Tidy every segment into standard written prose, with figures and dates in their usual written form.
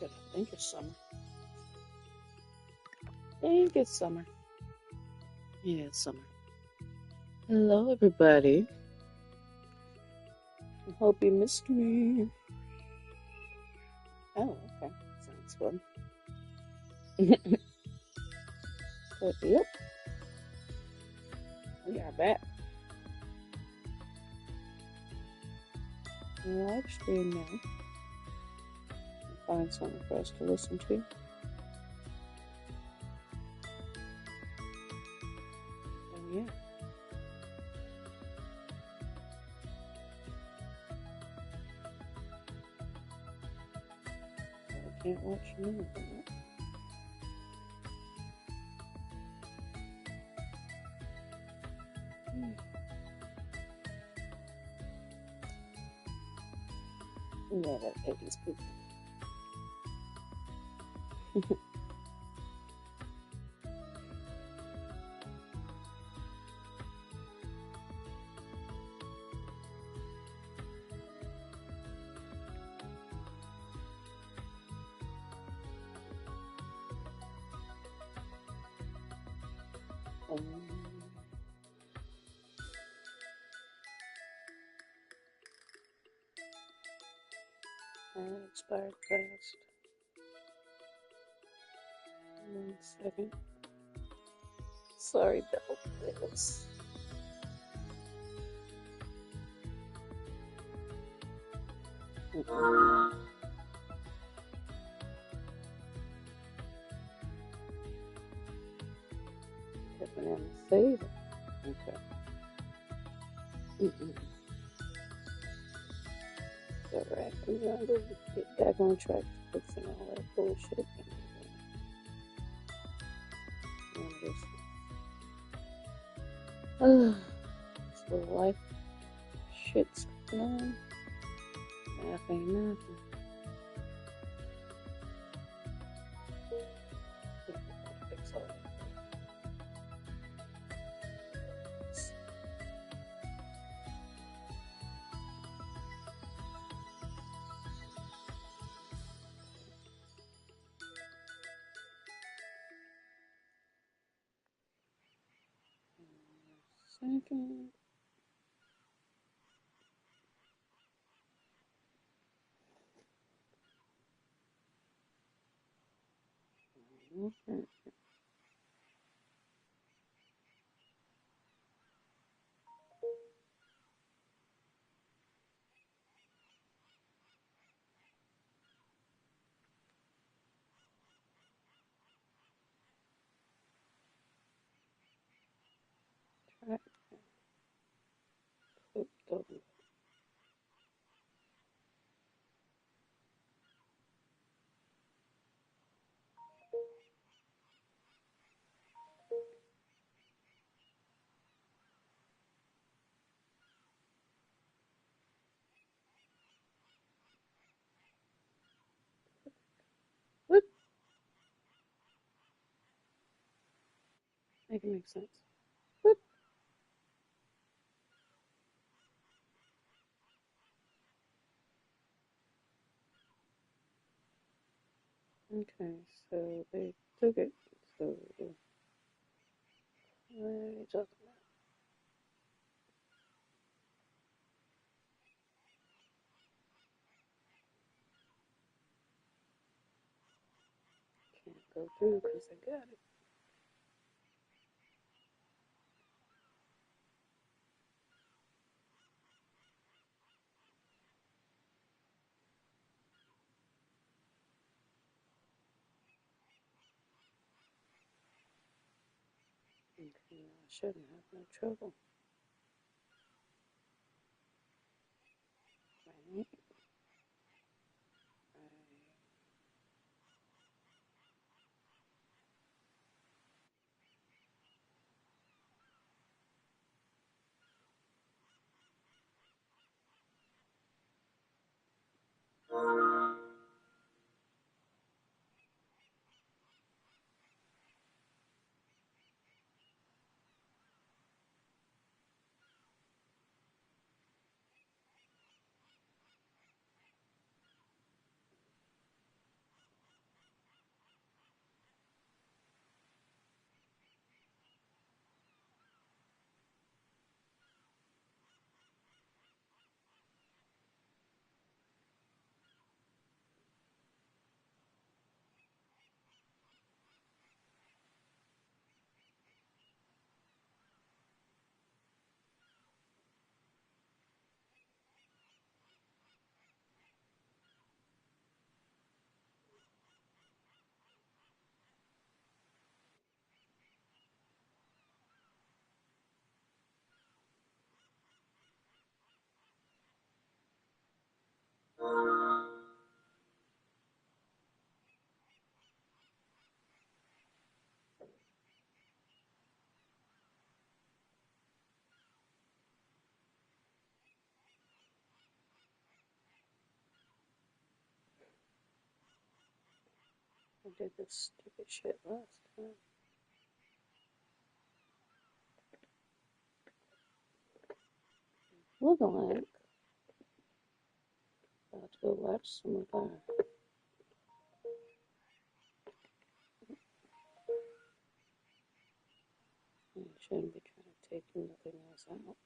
Shit, I think it's summer. I think it's summer. Yeah, it's summer. Hello, everybody. I hope you missed me. Oh, okay. Sounds fun. But, yep, we are back. Live stream now. Find something for us to listen to. And yeah. I can't watch none of them. Yeah, that hate these people. Expired fast. 1 second. Sorry about this. Banana save. Okay. Alright, we're gonna go get back on track to fixing all that bullshit. This little life shit's going on. Nothing. Fix all that. Second. Okay. Track. What? Make it make sense. What? Okay, so they took it. So what are you talking about? Can't go through because I got it. Okay, I shouldn't have no trouble. Right. did this stupid shit last time. Look like about to go watch some of our. I shouldn't be trying to take nothing else out.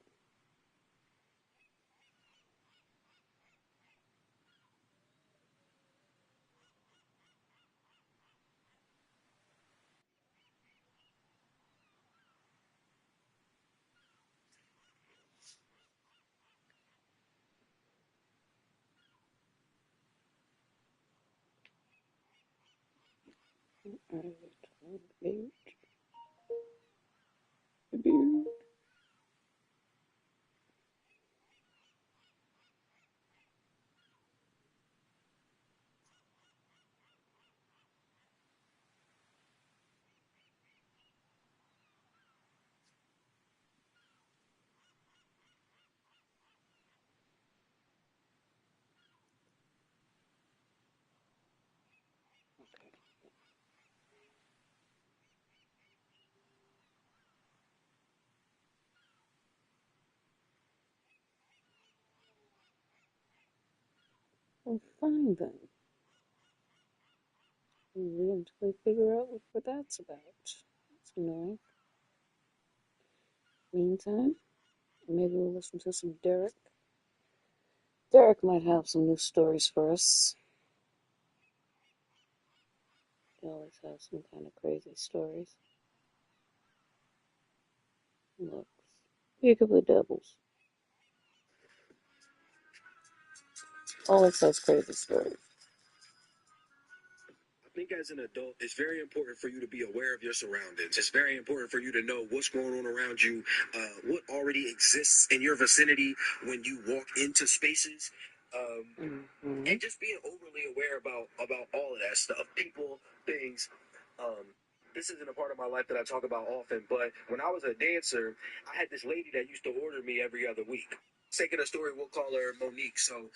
Well, fine then. We until we figure out what that's about. That's annoying. Meantime, maybe we'll listen to some Derek. Derek might have some new stories for us. He always has some kind of crazy stories. Looks. Beautifully doubles. Always has crazy stories. I think as an adult, it's very important for you to be aware of your surroundings. It's very important for you to know what's going on around you, what already exists in your vicinity when you walk into spaces, and just being overly aware about all of that stuff, people, things. This isn't a part of my life that I talk about often, but when I was a dancer, I had this lady that used to order me every other week. Sake of the story, we'll call her Monique. So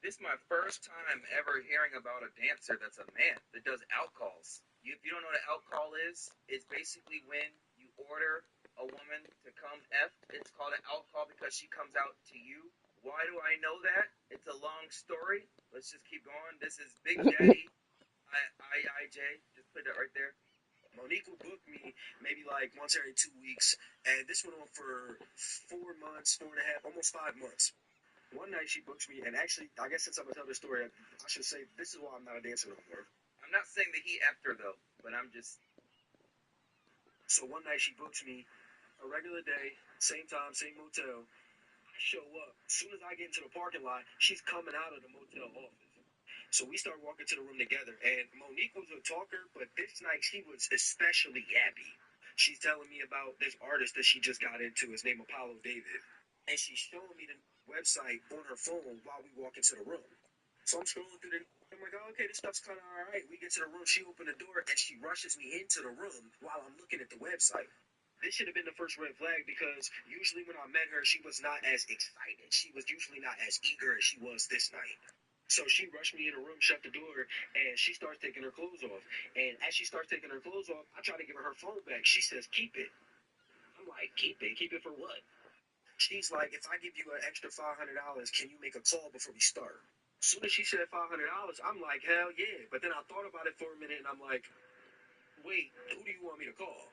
this is my first time ever hearing about a dancer that's a man that does outcalls. If you don't know what an outcall is, it's basically when you order a woman to come F. It's called an outcall because she comes out to you. Why do I know that? It's a long story. Let's just keep going. This is Big Daddy IIJ. Just put that right there. Monique would book me maybe like once every 2 weeks, and this went on for 4 months, 4.5, almost 5 months. One night she books me, and actually, I guess since I'm gonna tell this story, I should say this is why I'm not a dancer no more. I'm not saying that he effed her though, but I'm just. So one night she books me, a regular day, same time, same motel. I show up. As soon as I get into the parking lot, she's coming out of the motel office. So we start walking to the room together, and Monique was a talker, but this night she was especially yappy. She's telling me about this artist that she just got into. His name Apollo David, and she's showing me the website on her phone while we walk into the room. So I'm scrolling through the. I'm like, oh, okay, this stuff's kind of all right. We get to the room. She opened the door and she rushes me into the room while I'm looking at the website. This should have been the first red flag because usually when I met her, she was not as excited. She was usually not as eager as she was this night. So she rushed me in the room, shut the door, and she starts taking her clothes off. And as she starts taking her clothes off, I try to give her phone back. She says, keep it. I'm like, keep it? Keep it for what? She's like, if I give you an extra $500, can you make a call before we start? As soon as she said $500, I'm like, hell yeah. But then I thought about it for a minute and I'm like, wait, who do you want me to call?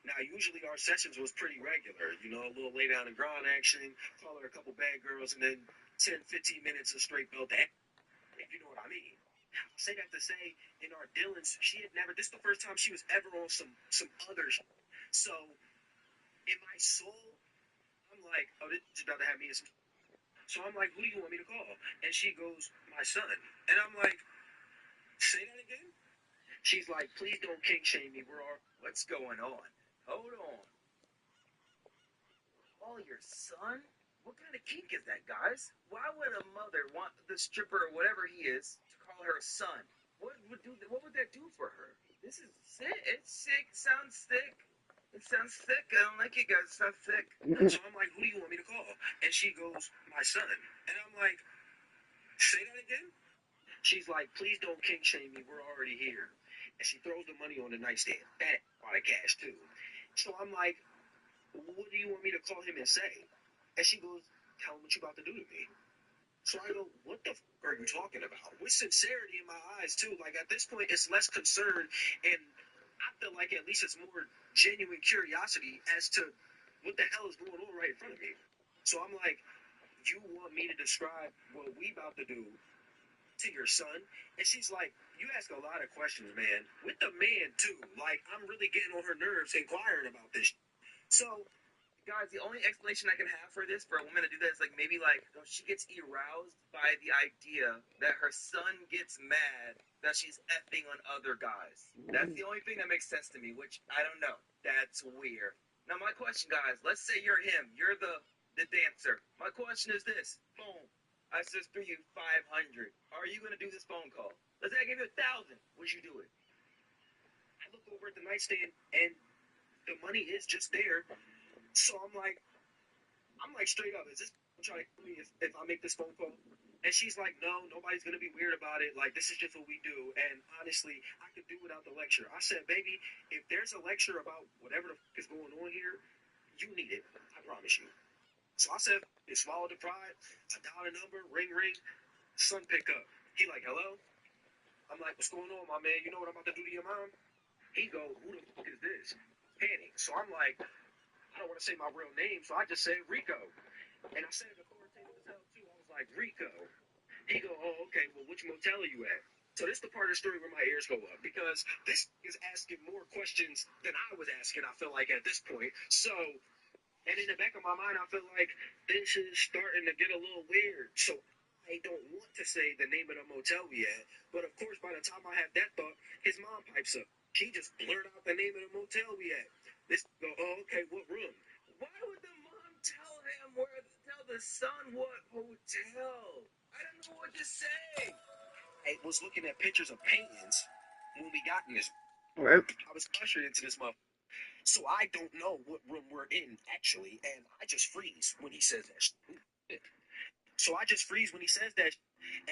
Now, usually our sessions was pretty regular, you know, a little lay down and grind action, call her a couple bad girls, and then 10, 15 minutes of straight belt action, if you know what I mean. I say that to say, in our dealings, she had never, this is the first time she was ever on some other shit. So, in my soul, I'm like, oh, this is about to have me in some. So I'm like, who do you want me to call? And she goes, my son. And I'm like, say that again? She's like, please don't kink shame me. We're all. What's going on? Hold on. Oh, your son? What kind of kink is that, guys? Why would a mother want the stripper or whatever he is to call her son? What would that do for her? This is sick. It's sick. Sounds sick. It sounds sick. I don't like it, guys. It sounds sick. So I'm like, who do you want me to call? And she goes, my son. And I'm like, say that again? She's like, please don't kink shame me. We're already here. And she throws the money on the nightstand. That lot of cash too. So I'm like, what do you want me to call him and say? And she goes, tell him what you about to do to me. So I go, what the are you talking about? With sincerity in my eyes too. Like at this point, it's less concern, and I feel like at least it's more genuine curiosity as to what the hell is going on right in front of me. So I'm like, you want me to describe what we about to do to your son? And she's like, you ask a lot of questions, man. With the man too. Like I'm really getting on her nerves inquiring about this. So guys, the only explanation I can have for this, for a woman to do that, is like maybe like she gets aroused by the idea that her son gets mad that she's effing on other guys. That's the only thing that makes sense to me, which I don't know. That's weird. Now my question, guys, let's say you're him. You're the dancer. My question is this. Boom. I just threw you 500. Are you going to do this phone call? Let's say I give you 1,000. Would you do it? I look over at the nightstand and the money is just there. So I'm like straight up, is this trying to kill me if I make this phone call? And she's like, no, nobody's going to be weird about it. Like, this is just what we do. And honestly, I could do without the lecture. I said, baby, if there's a lecture about whatever the fuck is going on here, you need it. I promise you. So I said, it swallowed the pride. I dialed a number, ring, son pick up. He like, hello? I'm like, what's going on, my man? You know what I'm about to do to your mom? He go, who the fuck is this? Panic. So I'm like, I don't want to say my real name, so I just said Rico. And I said it authoritative as hell too. I was like, Rico. He go, oh, okay, well, which motel are you at? So this is the part of the story where my ears go up, because this is asking more questions than I was asking, I feel like, at this point. So, and in the back of my mind, I feel like this is starting to get a little weird. So I don't want to say the name of the motel we at. But of course, by the time I have that thought, his mom pipes up. She just blurted out the name of the motel we at. This go, oh, okay, what room? Why would the mom tell the son what hotel? I don't know what to say. I was looking at pictures of paintings when we got in this. Right. I was ushered into this motherfucker. So I don't know what room we're in, actually, and I just freeze when he says that shit. So I just freeze when he says that,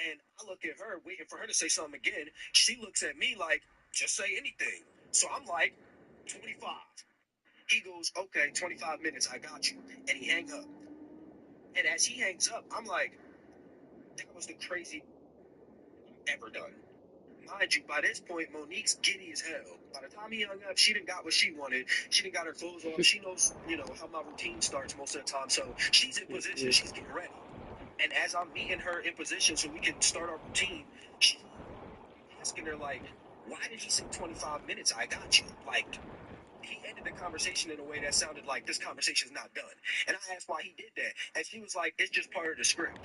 and I look at her, waiting for her to say something again. She looks at me like, just say anything. So I'm like, 25. He goes, okay, 25 minutes, I got you. And he hang up. And as he hangs up, I'm like, that was the craziest I've ever done. Mind you, by this point, Monique's giddy as hell. By the time he hung up, she done got what she wanted. She done got her clothes off. She knows, how my routine starts most of the time. So she's in position. She's getting ready. And as I'm meeting her in position so we can start our routine, she's asking her, like, why did he say 25 minutes? I got you. Like, he ended the conversation in a way that sounded like this conversation's not done. And I asked why he did that. And she was like, it's just part of the script.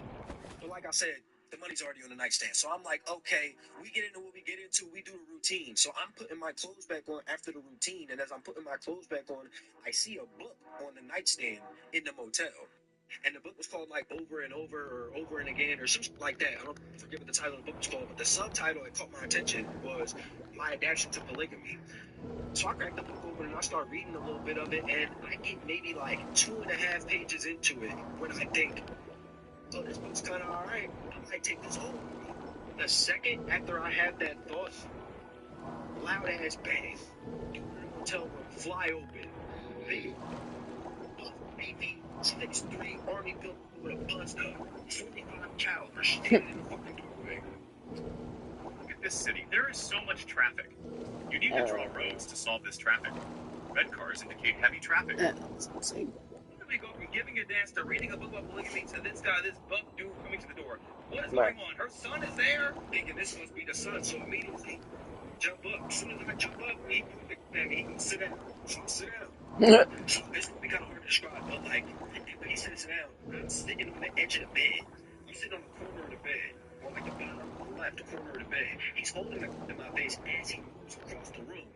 But like I said, the money's already on the nightstand. So I'm like, okay, we get into what we get into. We do the routine. So I'm putting my clothes back on after the routine. And as I'm putting my clothes back on, I see a book on the nightstand in the motel. And the book was called like Over and Over or Over and Again or something like that. I don't forget what the title of the book was called, but the subtitle that caught my attention was My Adaptation to Polygamy. So I cracked the book open and I start reading a little bit of it, and I get maybe like 2.5 pages into it when I think, oh, this book's kind of all right. I might take this home. The second after I have that thought, loud ass bang, door in the hotel room fly open. Big, BP 6'3" Army built with a buzzed up 45 caliber standing in the fucking doorway. Look at this city. There is so much traffic. You need to draw roads to solve this traffic. Red cars indicate heavy traffic. That's insane. We go from giving a dance to reading a book about polygamy to this guy, this buff dude coming to the door. What is going on? Her son is there? Thinking this must be the son, so immediately jump up. As soon as I jump up, he can sit down. So I sit down. So this would be kind of hard to describe, but like, when he sits down, I'm sitting on the edge of the bed. I'm sitting on the corner of the bed, or like the bottom left corner of the bed. He's holding it in my face as he moves across the room.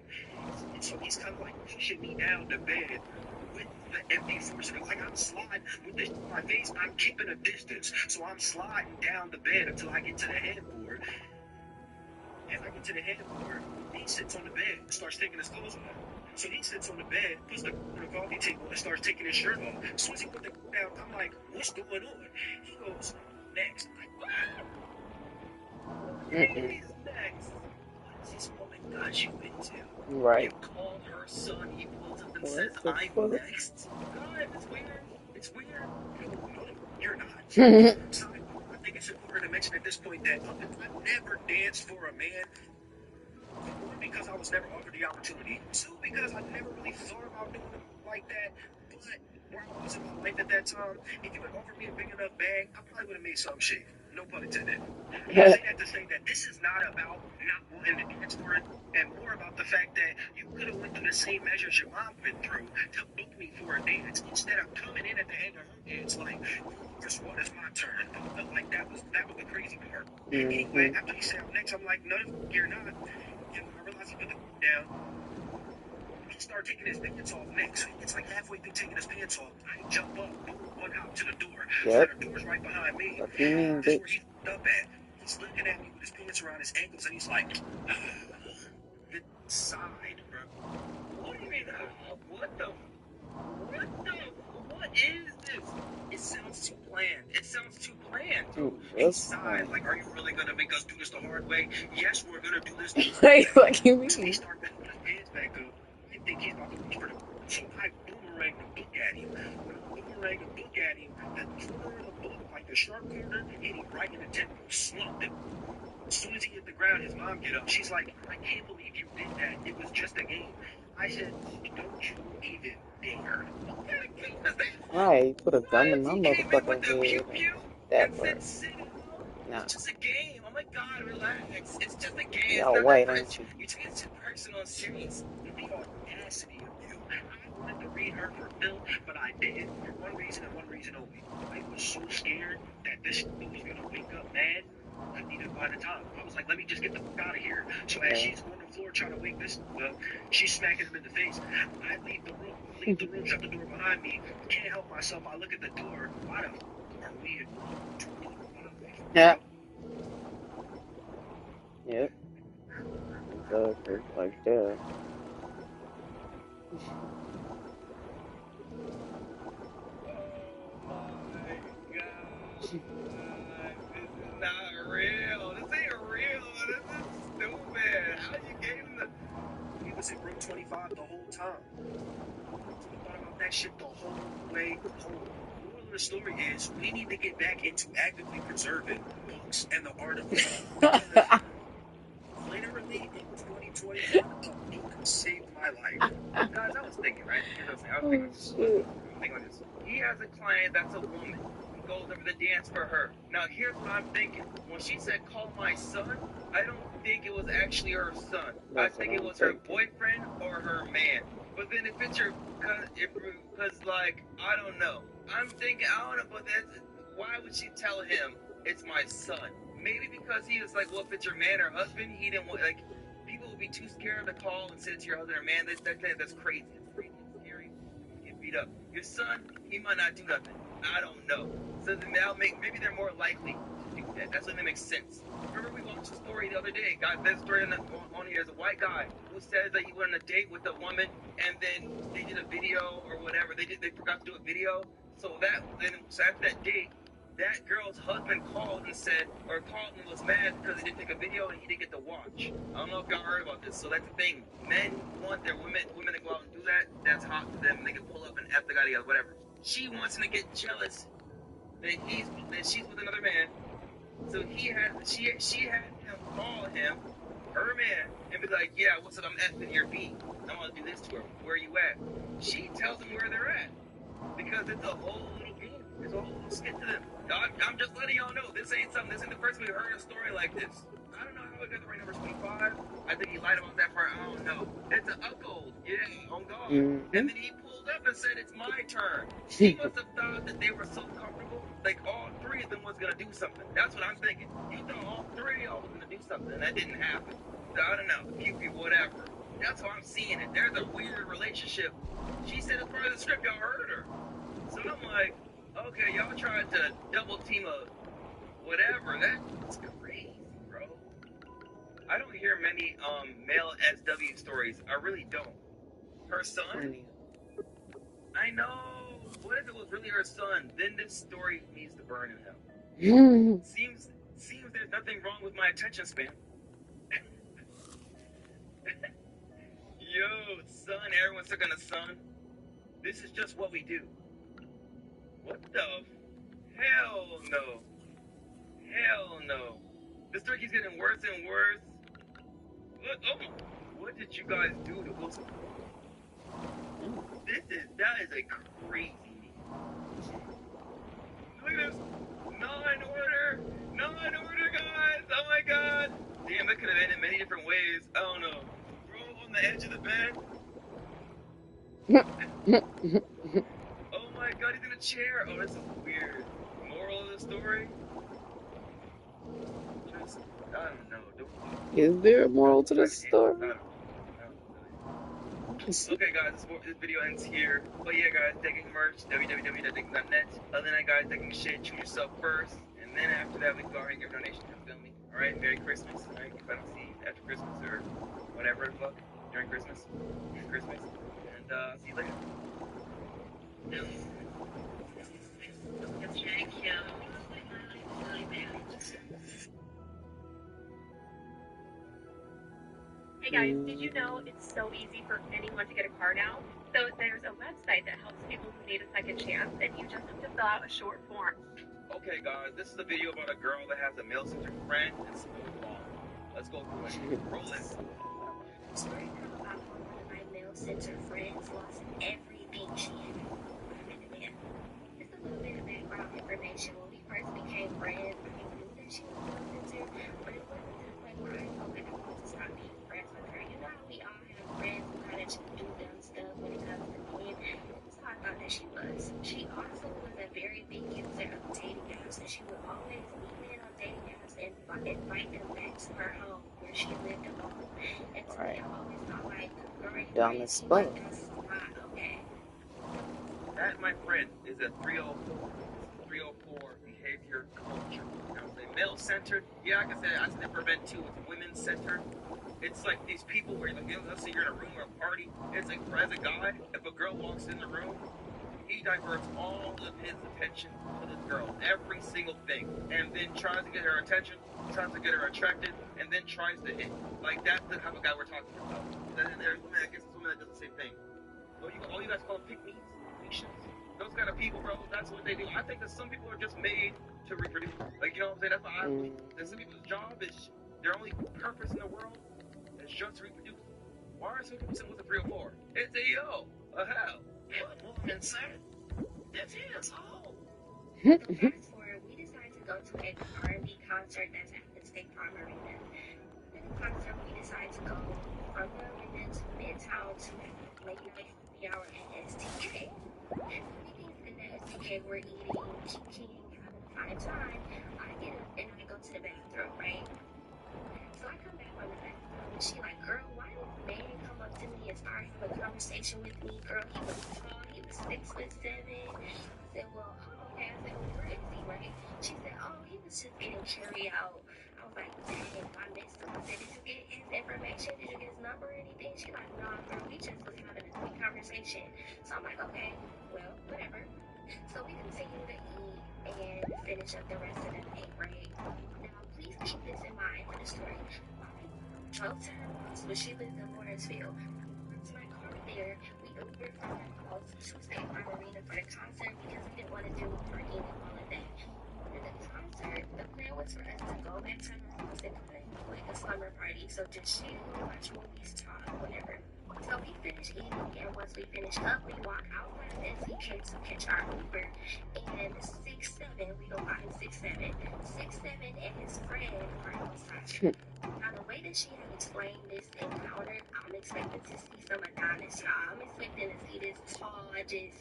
And so he's kind of like pushing me down the bed with the empty force of it. Like I'm sliding with this in my face, I'm keeping a distance. So I'm sliding down the bed until I get to the headboard. As I get to the headboard, he sits on the bed and starts taking his clothes off. So he sits on the bed, puts the on the coffee table, and starts taking his shirt off. As soon as he put the down, I'm like, what's going on? He goes, next. I'm like, He's next. what is this woman does? got you into. Right. You called her son. He pulls up and What says, the "I'm fuck? next." God, it's weird. It's weird. No, you're not. So I think it's important to mention at this point that I never danced for a man. One, because I was never offered the opportunity. Two, because I never really thought about doing it like that. But where I was in my life at that time, if you had offered me a big enough bag, I probably would have made some shake. No pun intended. I say that to say that this is not about not wanting to dance for it, and more about the fact that you could have went through the same measures your mom went through to book me for a dance instead of coming in at the end of her dance like, guess what? It's my turn. Like that was the crazy part. Anyway, after he said I'm next, I'm like, no, you're not. And when I realized he put the down, he started taking his pants off next. It's like halfway through taking his pants off, I jump up, boom, one hop to the door. So Yep. the door's right behind me. Fuck you mean, This is where bitch? he's up at. He's looking at me with his pants around his ankles, and he's like, the side, bro. What do you mean? What is this? It sounds too bland. It sounds too bland, dude. A That's side, fine. like, are you really gonna make us do this the hard way? Yes, we're gonna do this. Like, what you So he mean? starts pulling his pants back up. I think he's about to reach for the. So I boomerang the book at him. When I boomerang the book at him, the corner of the book, like the sharp corner, hit him right in the temple, slumped him. As soon as he hit the ground, his mom get up. She's like, I can't believe you did that. It was just a game. I said, don't you even dare. What kind of game is that? Right, put a gun in What? my He came in with motherfucking the pew head. pew That and said, part. sit down. Nah. It's just a game. Oh my God, relax. It's just a game. It's Y'all not white, that ain't you? you take it too personal and serious. The audacity of you. I wanted to read her for Phil, but I didn't for one reason and one reason only. I was so scared that this shit was gonna wake up mad. I couldn't even find the time. I was like, let me just get the fuck out of here. So as she's on the floor trying to wake this up, she's smacking him in the face. I leave the room, shut the door behind me. Can't help myself. I look at the door. Why the fuck are we in room 25? Yeah. Yep. Exactly. Like that. This is not real. This ain't real. This is stupid. How you gave him the... He was in room 25 the whole time. We thought about that shit the whole way home. The moral of the story is we need to get back into actively preserving books and the art of reading. Because literally in 2021, a book saved my life. Guys, I was thinking, right? Here's what I was Oh, thinking. shit. I'm thinking like this. He has a client that's a woman who goes over the dance for her. Now, here's what I'm thinking. When she said, call my son, I don't think it was actually her son. That's I think what it I'm was her thinking. boyfriend or her man. But then if it's your, because like, I don't know. I'm thinking, I don't know, but that's, why would she tell him it's my son? Maybe because he was like, well, if it's your man or husband, he didn't want, like, people would be too scared to call and say it's your husband or man. That's crazy. It's crazy. It's scary. You get beat up. Your son, he might not do nothing. I don't know. So then maybe they're more likely to do that. That's when that makes sense. Remember we watched a story the other day. There's a story on here. There's a white guy who says that he went on a date with a woman and then they did a video or whatever. They forgot to do a video. So after that date, that girl's husband called and was mad because he didn't take a video and he didn't get to watch. I don't know if y'all heard about this. So that's the thing. Men want their women to go out and do that. That's hot to them. They can pull up and F the guy together, whatever. She wants him to get jealous that she's with another man. So she had him call him, her man, and be like, yeah, what's up? I'm effing your beat. I'm gonna do this to her. Where you at? She tells them where they're at. Because it's a whole little game. It's a whole little skit to them. I'm just letting y'all know, this ain't the first time we heard a story like this. I don't know how we got the right number 25. I think he lied about that part. I don't know. It's an upload. Yeah, on God. Mm-hmm. And then he pulled up and said, it's my turn. He must have thought that they were so comfortable, like all three of them was going to do something. That's what I'm thinking. He thought all three of y'all was going to do something, and that didn't happen. So I don't know. Pew-pew, whatever. That's how I'm seeing it. There's a weird relationship. She said it's part of the script. Y'all heard her. So I'm like, okay, y'all tried to double team a whatever. That's crazy, bro. I don't hear many male SW stories. I really don't. Her son? I know. What if it was really her son? Then this story needs to burn in hell. Seems there's nothing wrong with my attention span. everyone's stuck on the sun. This is just what we do. What the? Hell no. Hell no. This story keeps getting worse and worse. What did you guys do to Wilson? That is a crazy. Look at this. Law and order, guys. Oh my god. Damn, that could have ended many different ways. I don't know. Bro on the edge of the bed. Oh my god, he's in a chair. Oh, this is weird. Moral of the story? Just, I don't know. Is there a moral to this story? I don't know. Okay, guys, this video ends here. But yeah, guys, decking merch, www.decking.net. Other than that, guys, decking shit, choose yourself first. And then after that, we can go ahead and give a donation to the family. Alright, Merry Christmas. Alright, if I don't see you after Christmas or whatever the fuck, during Christmas. And, see you later. Hey guys, did you know it's so easy for anyone to get a car now? So there's a website that helps people who need a second chance, and you just have to fill out a short form. Okay, guys, this is a video about a girl that has a male-centered friend and smooth law. Let's go through it. Roll it. Story now about one of my male-centered friends lost everything she had. Just a little bit of background information. When we first became friends, I knew that she was male-centered, but it wasn't to the point where I felt like I wanted to stop being friends with her. You know how we all have friends who kind of just do dumb stuff when it comes to men? So I thought that she was. She also was a very big user of dating apps, and she would always meet men on dating apps and invite them back to her home where she lived alone. And to me, I always thought, like, girl, Dumb as fuck. that's not okay. That, my friend, is a 304 behavior culture. You know, say male-centered. Yeah, I can say it prevent too. It's women-centered. It's like these people where, like, let's say you're in a room or a party. It's like, as a guy, if a girl walks in the room, he diverts all of his attention to this girl, every single thing, and then tries to get her attention, tries to get her attracted, and then tries to hit. Like, that's the type of guy we're talking about. And then there's women, I guess it's women that does the same thing. All you guys call them pick-me's, patients. Those kind of people, bro, that's what they do. I think that some people are just made to reproduce. Like, you know what I'm saying? That's what I believe. That some people's job is, their only purpose in the world is just to reproduce. Why are some people sitting with a 304? It's a yo, a hell. What woman, sir? That's his hole. So fast forward, we decided to go to an R&B concert that's at the State Farm Arena. After the concert, we decided to go from the arena to Midtown to late night happy hour at STK. We think that STK we're eating, kicking, having a fine time. I get up and I go to the bathroom, right? So I come back from the bathroom and she like, girl, why did the man come up to me and start having a conversation with me? Girl, he was tall, he was 6'7". I said, well, okay. I said, where is he, right? She said, oh, he was just getting carried out. I was like, dang, I missed him. I said, did you get his information? Did you get his number or anything? She's like, nah, girl, we just was having a quick conversation. So I'm like, okay, well, whatever. So we continue to eat and finish up the rest of the night, right? Now, please keep this in mind for the story. I drove to her house, but she lives in Lawrenceville. I parked my car there. We Ubered from her house to State Farm Arena for the concert because we didn't want to do parking and all of that. After the concert, the plan was for us to go back to her house and kind of like a slumber party. So just chill, watch movies, talk, whatever. So we finished eating, and once we finished up, we walked outside of SEK to catch our Uber. And 6'7", we go by 6'7". 6'7" and his friend are outside. Now, the way that she had explained this encounter, I'm expecting to see some Adonis, y'all. I'm expecting to see this tall, just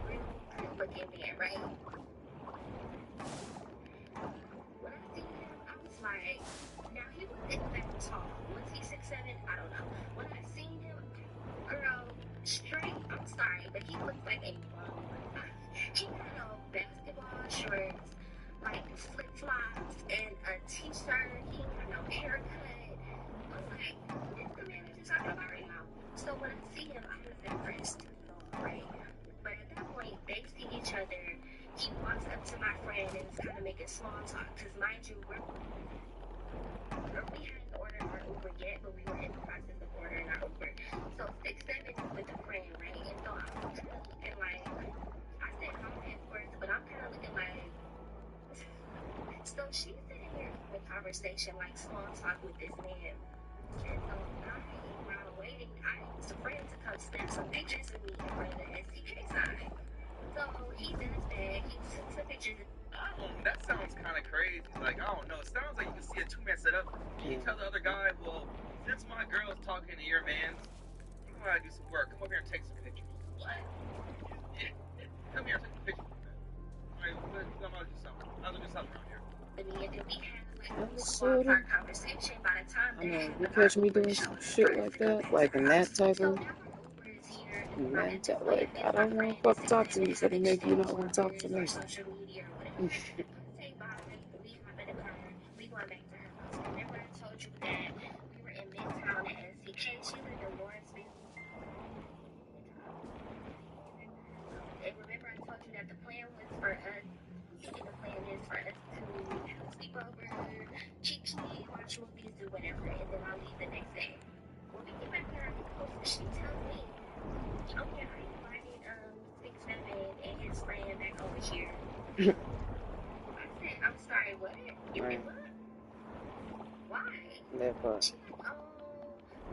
real good-looking man, right? When I seen him, I was like, now he wasn't that tall. Was he 6'7"? I don't know. When I seen him, girl, straight, I'm sorry, but he looked like a bum. He had on basketball shorts, like flip-flops, and a t-shirt. He had no haircut. I'm like, this the man that you're talking about right now? So when I see him, I was impressed, right? But at that point, they see each other. He walks up to my friend and is kind of making small talk. Because mind you, we hadn't ordered our Uber yet, but we were in the process of ordering our Uber. So 6'7" 6'7" is with a friend, right? And so I'm kind of looking like, I said hi at first, but I'm kind of looking like, so she's sitting here having a conversation, like small talk with this man. And so while waiting, I asked a friend to come snap some pictures of me in front of the SDK sign. So he does that. He took some pictures. That sounds kind of crazy. Like, I don't know. It sounds like you can see a two-man setup. Can you tell the other guy, well, since my girl's talking to your man, you want to do some work. Come over here and take some pictures. What? Come here and take some pictures. All right, I'm going to do something. I'm going to do something around here. And then we had like a small talk conversation. By the time I know, you catch me doing some shit like that, like in that type of, like, I don't want to fucking talk to you, so then maybe you not want to talk to me. Social media or whatever. Say bye. We hop in the car. We going back to her house. Remember I told you that we were in Midtown at SCK. She lived in Lawrenceville. And remember I told you that the plan was for us. The plan is for us to sleep over, kiki, watch movies, do whatever, and then I'll leave the next day. When we get back to her house, she tells me, oh yeah, I invited 6'7" and his friend back over here. I said, I'm sorry, what? You did what? Why? That part. She's like,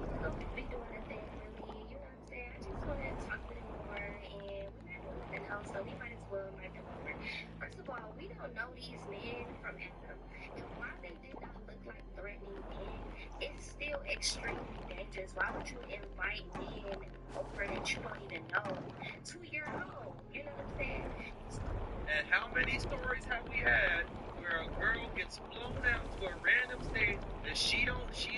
we don't be doing nothing really, you know what I'm saying? I just want to talk with him more, and we're not doing nothing else, so we might as well invite them over. First of all, we don't know these men from Adam, and while they did not look like threatening men, it's still extremely dangerous. Why would you invite men over that you don't even know to your home? You know what I'm saying? And how many stories have we had where a girl gets flown out to a random state that she's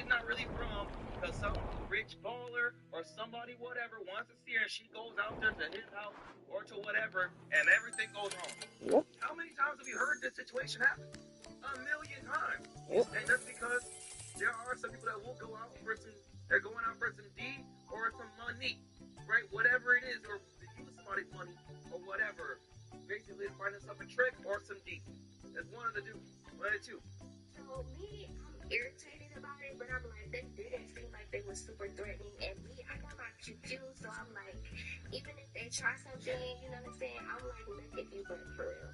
not really from, because some rich baller or somebody whatever wants to see her, and she goes out there to his house or to whatever, and everything goes wrong. Yep. How many times have you heard this situation happen? 1,000,000 times. Yep. And that's because there are some people that will go out for they're going out for some D or some money, right? Whatever it is, or use somebody's money or whatever. Basically, find themselves a trick or some D. That's one of the two. One of the two. So me, I'm irritated about it, but I'm like, they didn't seem like they were super threatening, and me, I got my QQ, so I'm like, even if they try something, you know what I'm saying, I'm like, look at you, but for real.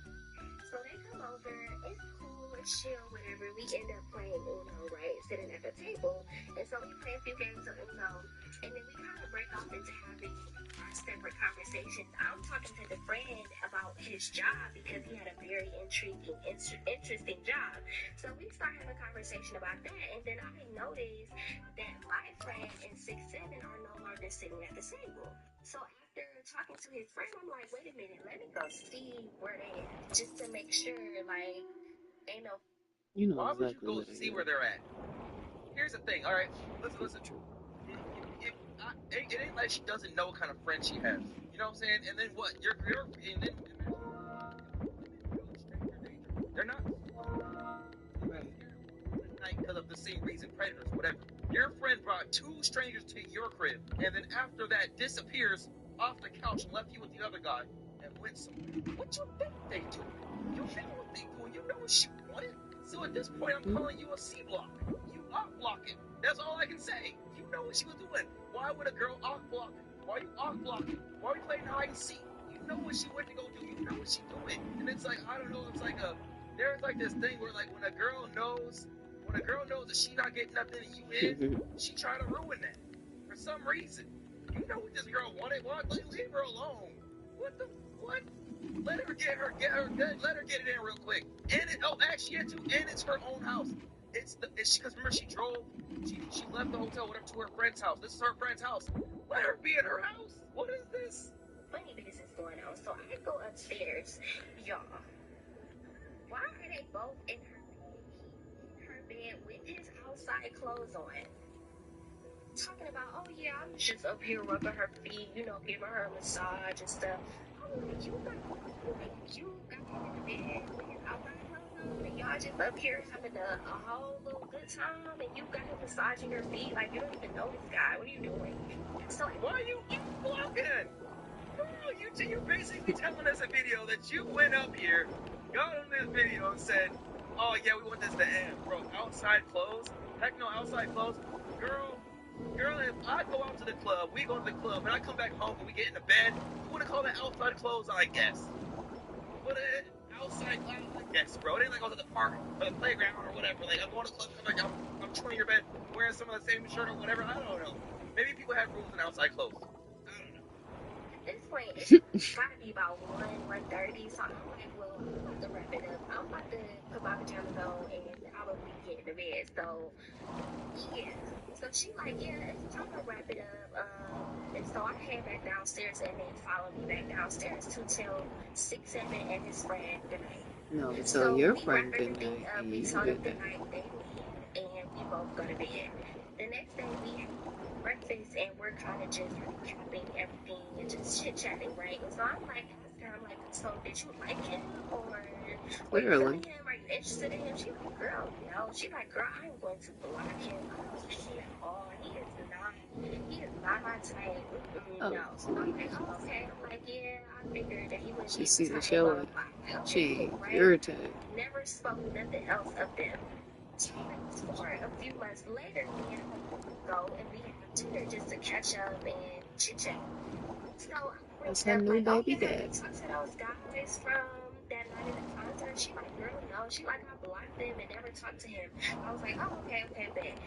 So they come over, it's cool, it's chill, whatever. We end up playing Uno, right, sitting at the table, and so we play a few games of Uno, and then we kind of break off into having our separate conversations. I'm talking to the friend about his job because he had a very intriguing, interesting job. So we start having a conversation about that, and then I notice that my friend and 6'7" are no longer sitting at the table. So after talking to his friend, I'm like, wait a minute, let me go see where they at, just to make sure, like, ain't no. You know Why would exactly you go what see where they're at? Here's the thing, all right? Listen. It ain't like she doesn't know what kind of friend she has. You know what I'm saying? And then what? They're not. Right. Because of the same reason, predators, whatever. Your friend brought two strangers to your crib, and then after that disappears off the couch and left you with the other guy and went somewhere. What you think they do? You know what they doing. You know what she wanted. So at this point, I'm calling you a C block. You off blocking. That's all I can say. You know what she was doing. Why would a girl off block? Why you off blocking? Why are you playing hide and seek? You know what she went to go do. You know what she doing. And it's like, I don't know. It's like there's like this thing where like when a girl knows that she not getting nothing and you in, she try to ruin that for some reason. You know what this girl wanted. Why leave her alone? What? Let her get it in real quick. And it's her own house. Because remember she left the hotel, whatever, to her friend's house. This is her friend's house. Let her be in her house. What is this? Funny business going on. So I go upstairs, y'all. Why are they both in her bed with his outside clothes on? Talking about, oh yeah, I'm just up here rubbing her feet, you know, giving her a massage and stuff. I'm like, you got in the bed with his outside clothes on, and y'all just up here having a whole little good time, and you got him massaging her feet like you don't even know this guy. What are you doing? So why are you blocking? You're basically telling us a video that you went up here, got on this video and said, oh yeah, we want this to end. Bro, outside clothes? Heck no, outside clothes. Girl if I go out to the club, we go to the club, and I come back home and we get into bed, you want to call that outside clothes, I guess. But outside clothes, I guess, bro. It ain't like go to the park or the playground or whatever. Like, I'm going to the club, come back, I'm chilling in your bed, wearing some of the same shirt or whatever. I don't know. Maybe people have rules in outside clothes. I don't know. At this point, it's gotta be about 1:30, so I'm like, well, I'm about to wrap it up. I'm about to put my pajamas on and probably get in the bed. So, yeah. So she like, yeah, it's time to wrap it up. And so I head back downstairs and then follow me back downstairs to tell 6-7 and his friend good night. No, tell So your we friend wrap good everything night up, and we you tell them good good night. night, they leave, and we both go to bed. The next day we have breakfast and we're kind of just recapping everything and just chit-chatting, right? And so I'm like, so did you like him or were you feeling him? Are you interested in him? She's like, girl, no. She's like, girl, I am going to block him. I don't like him at all. He is not my type. Oh, No. So I'm like, oh, okay. I'm like, yeah, I figured that he wouldn't she be see the the type. show. Blah, blah, blah. She Okay, cool, right? irritated. Never spoke nothing else of them. For a few months later, me and her go and we have dinner just to catch up and chit chat. So I That's reached her out new like, oh baby yeah, dad. you talk to those guys from that night in the concert. She like, girl, no. She like, I blocked them and never talked to him. I was like, oh okay, bet.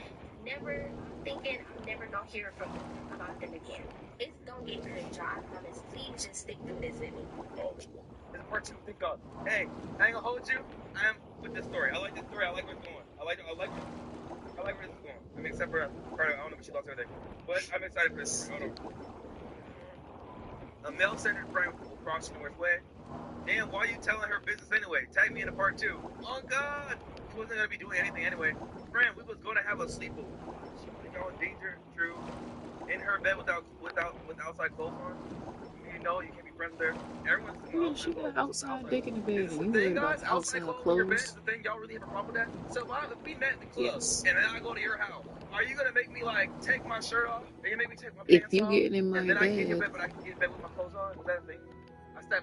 Never. I'm thinking I'm never gonna hear from about them again. It's gonna get better, y'all. I promise. Please just stick through this with me. Oh, this is part 2. Thank God. Hey, I ain't gonna hold you. I am with this story. I like this story. I like where it's going. I like where this is going. I mean, except for part of, I don't know, but she lost everything. But I'm excited for this story. Hold on. A male-centered friend will cross the Northway. Damn, why are you telling her business anyway? Tag me in a part 2. Oh God! She wasn't gonna be doing anything anyway. Friend, we was gonna have a sleepover. She put y'all in danger, true. In her bed with outside clothes on. You know you can't be friends with her. Everyone's Yeah, she got outside dick in the bed. Is this And the you thing, worried about guys? the Outside outside clothes in your bed clothes? is the thing. Y'all really have a problem with that? So if we met in the club, Yes. and then I go to your house, are you gonna make me like take my shirt off? Are you gonna make me take my If pants you off? getting in my And then I get in your bed, bed, but I can get in bed with my clothes on? Was that a thing?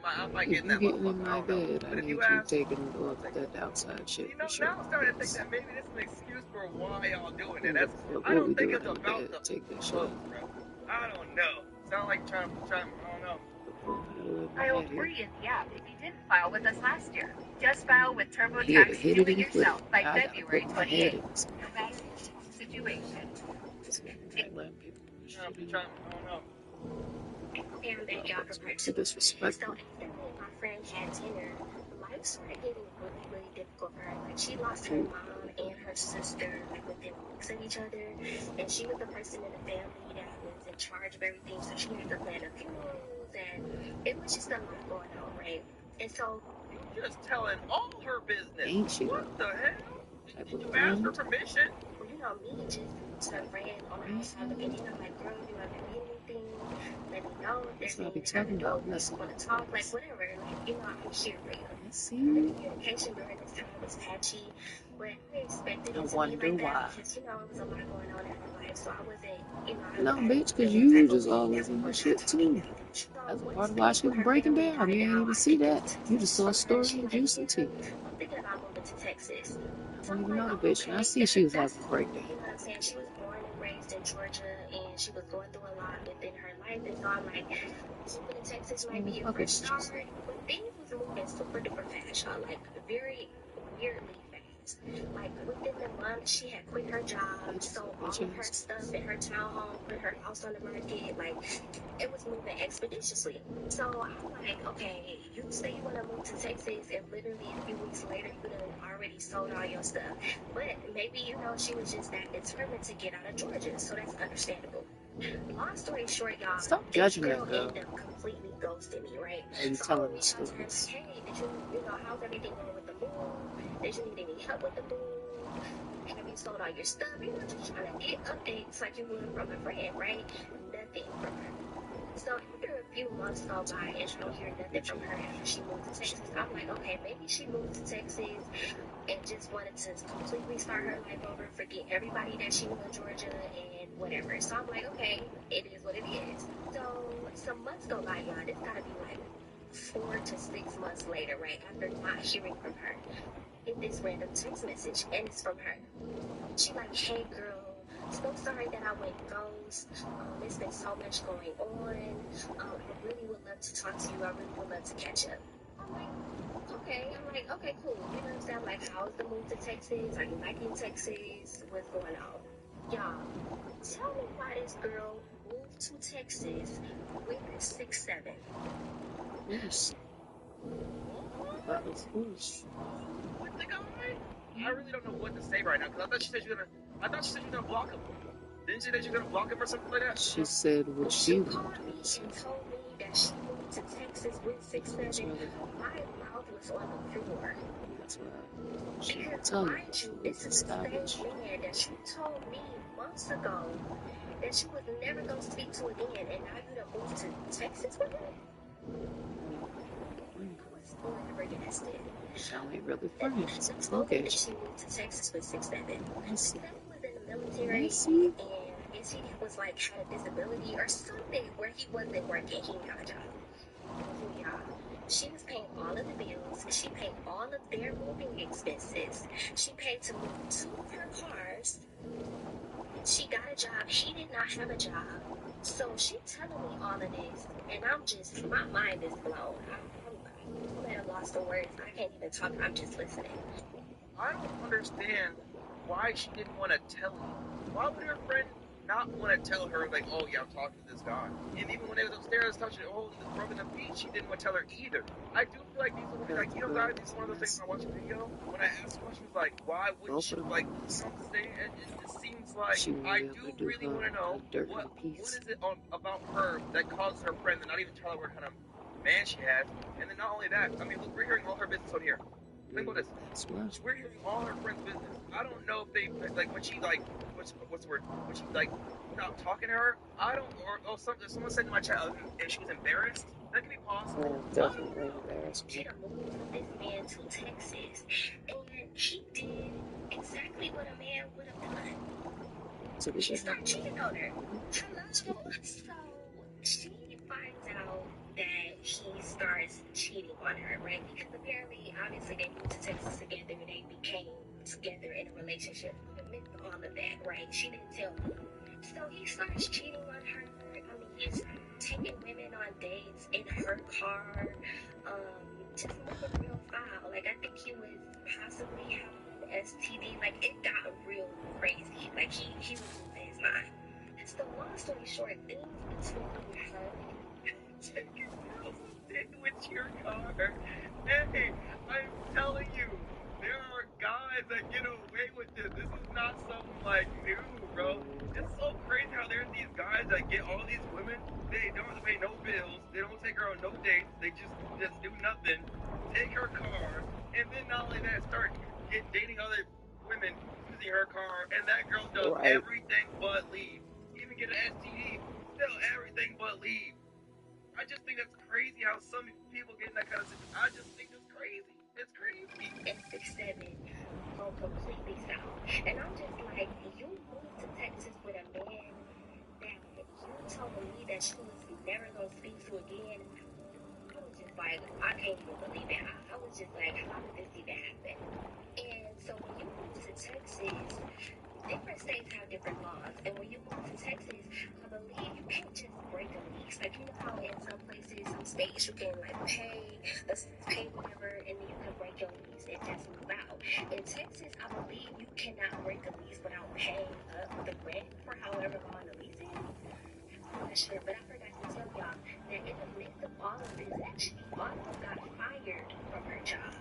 I'm not if getting you that getting in motherfucker. I my don't know. bed, I But if need you you ask, taking I'll off take that it. outside shit You for know, sure. now I'm starting to think Yes. that maybe this is an excuse for why y'all doing it. What That's the fuck? I What we don't think doing it's in the about bed? the Take that shit clothes, off. bro. I don't know. Sound like you're trying. I don't know. File free in the app if you didn't file with us last year. Just file with Here to TurboTax hit Do it It and quit it. Yourself by I gotta February put my head 28th, in this. no matter the situation. Like letting people put I'm shit in. trying. I don't know. And back y'all for part 2. So Disrespectful. after me and my friend had dinner, life started getting really, really difficult for her. Like she lost her mom and her sister like within weeks of each other, and she was the person in the family that was in charge of everything. So she had to plan the funerals, and it was just a lot going on, right? And so You just telling all her business. Ain't she What though? the hell? Type Did of you ask her friend. permission? well, you know, me just ran on the outside looking in. I'm like, girl, you ever need anything? Let me know if there's That's what I be anything I talking can do. about. If Messing you want up to talk, like friends. whatever. Like, you know, I'm here for you. I The see. communication during this time was patchy, but I expected I it to be wonder like that why. because, you know, it was a lot going on in her life. So I wasn't, you know, I No, didn't bitch, cause feel the you type of just way always that we in her was not shit talking. too. So That's a part once of why things she with was her breaking family down. died You ain't down, even I see get that. those You just texts saw a from her. story She of like, juicy tea. I'm thinking about moving to Texas. I So don't I'm even like, know the oh, bitch, and I okay. see And she was that's having a cool. breakdown. You know what I'm saying? She was born and raised in Georgia, and she was going through a lot within her life. And so I'm like, moving to Texas So might be a fuck fresh with you, start. just But things was moving super duper fast, y'all. Like, very weirdly fast. Like, within the month, she had quit her job, sold all of her stuff in her townhome, put her house on the market. Like, it was moving expeditiously. So I'm like, okay, you say you want to move to Texas, and literally a few weeks later, you done already sold all your stuff. But maybe, you know, she was just that determined to get out of Georgia, so that's understandable. Long story short, y'all, stop this judging girl that girl. ended up completely ghosting me, right? And So I telling would the reach out to her like, stories. hey, did you know, how's everything going with the move? Did you need any help with the move? Have you sold all your stuff? You know, just trying to get updates like you would from a friend, right? Nothing from her. So after a few months go by and I don't hear nothing from her after she moved to Texas, I'm like, okay, maybe she moved to Texas and just wanted to completely start her life over, forget everybody that she knew in Georgia and whatever. So I'm like, okay, it is what it is. So some months go by, y'all. This gotta be like 4 to 6 months later, right? After not hearing from her, get this random text message, and it's from her. She like, hey girl, So sorry that I went ghost. There's been so much going on. I really would love to talk to you. I really would love to catch up. I'm like, okay. I'm like, okay, cool. You know what I'm saying? I'm like, how's the move to Texas? Are you liking Texas? What's going on? Y'all, tell me why this girl moved to Texas with a 6'7". Yes. That was foolish. With the guy? I really don't know what to say right now because I thought she said she was gonna block him. Didn't she say she was gonna block him or something like that? She said what She she called wanted me to say. and told me that she moved to Texas with 6'7". My mouth was on the floor. That's what she would Because tell you. mind She you, was this is the same established. man that you told me months ago that you was never gonna speak to again, and now you done moved to Texas with him. I was flabbergasted. Y'all ain't really And friends. she told me Okay. that she moved to Texas with 6'7". Messy. That he was in the military, Messy? and I guess he was like had a disability or something where he wasn't working. He didn't have a job. Yeah. She was paying all of the bills. She paid all of their moving expenses. She paid to move 2 of her cars. She got a job. He did not have a job. So she telling me all of this, and I'm just, my mind is blown. I'm at a loss for words. I can't even talk. I'm just listening. I don't understand why she didn't want to tell him. Why would her friend not want to tell her, like, oh yeah, I'm talking to this guy? And even when they was upstairs touching it, holding this rubbing the feet, she didn't want to tell her either. I do feel like these are like, you know, guys, this is one of those things when I watch a video, when I ask questions like, why wouldn't she, like, you know what I'm saying? It just seems like I do really want to know what is it about her that causes her friend to not even tell her what kind of man she has. And then not only that, I mean, look, we're hearing all her business on here. Think about this. We're hearing all her friends' business. I don't know if they like when she like what's the word? When she like stopped talking to her. I don't someone said in my chat if she was embarrassed. That could be possible. Definitely embarrassed me. She done moved with this man to Texas, and he did exactly what a man would have done. She started cheating on her. Hello. So she finds out that he starts cheating on her, right? Because apparently, obviously, they moved to Texas together and they became together in a relationship. Amidst all of that, right? She didn't tell me. So he starts cheating on her. I mean, he's taking women on dates in her car. Just moving real foul. Like, I think he was possibly having STD. Like, it got real crazy. Like, he was losing his mind. So long story short, things between her with your car. Hey, I'm telling you, there are guys that get away with this. This is not something like new, bro. It's so crazy how there's these guys that get all these women. They don't have to pay no bills. They don't take her on no dates. They just do nothing. Take her car, and then not only that, start dating other women using her car, and that girl does everything but leave. Even get an STD, still everything but leave. I just think that's crazy how some people get in that kind of situation. I just think it's crazy. It's crazy. And 6'7" go completely south. And I'm just like, you moved to Texas with a man that you told me that you was never gonna speak to again. I was just like, I can't even believe it. I was just like, how did this even happen? And so when you move to Texas, different states have different laws, and when you move to Texas, I believe you can't just break a lease. Like, you know how in some places, some states, you can like pay whatever, and then you can break your lease and just move out. In Texas, I believe you cannot break a lease without paying up the rent for however long the lease is. I'm not sure, but I forgot to tell y'all that in the midst of all of this, she also got fired from her job.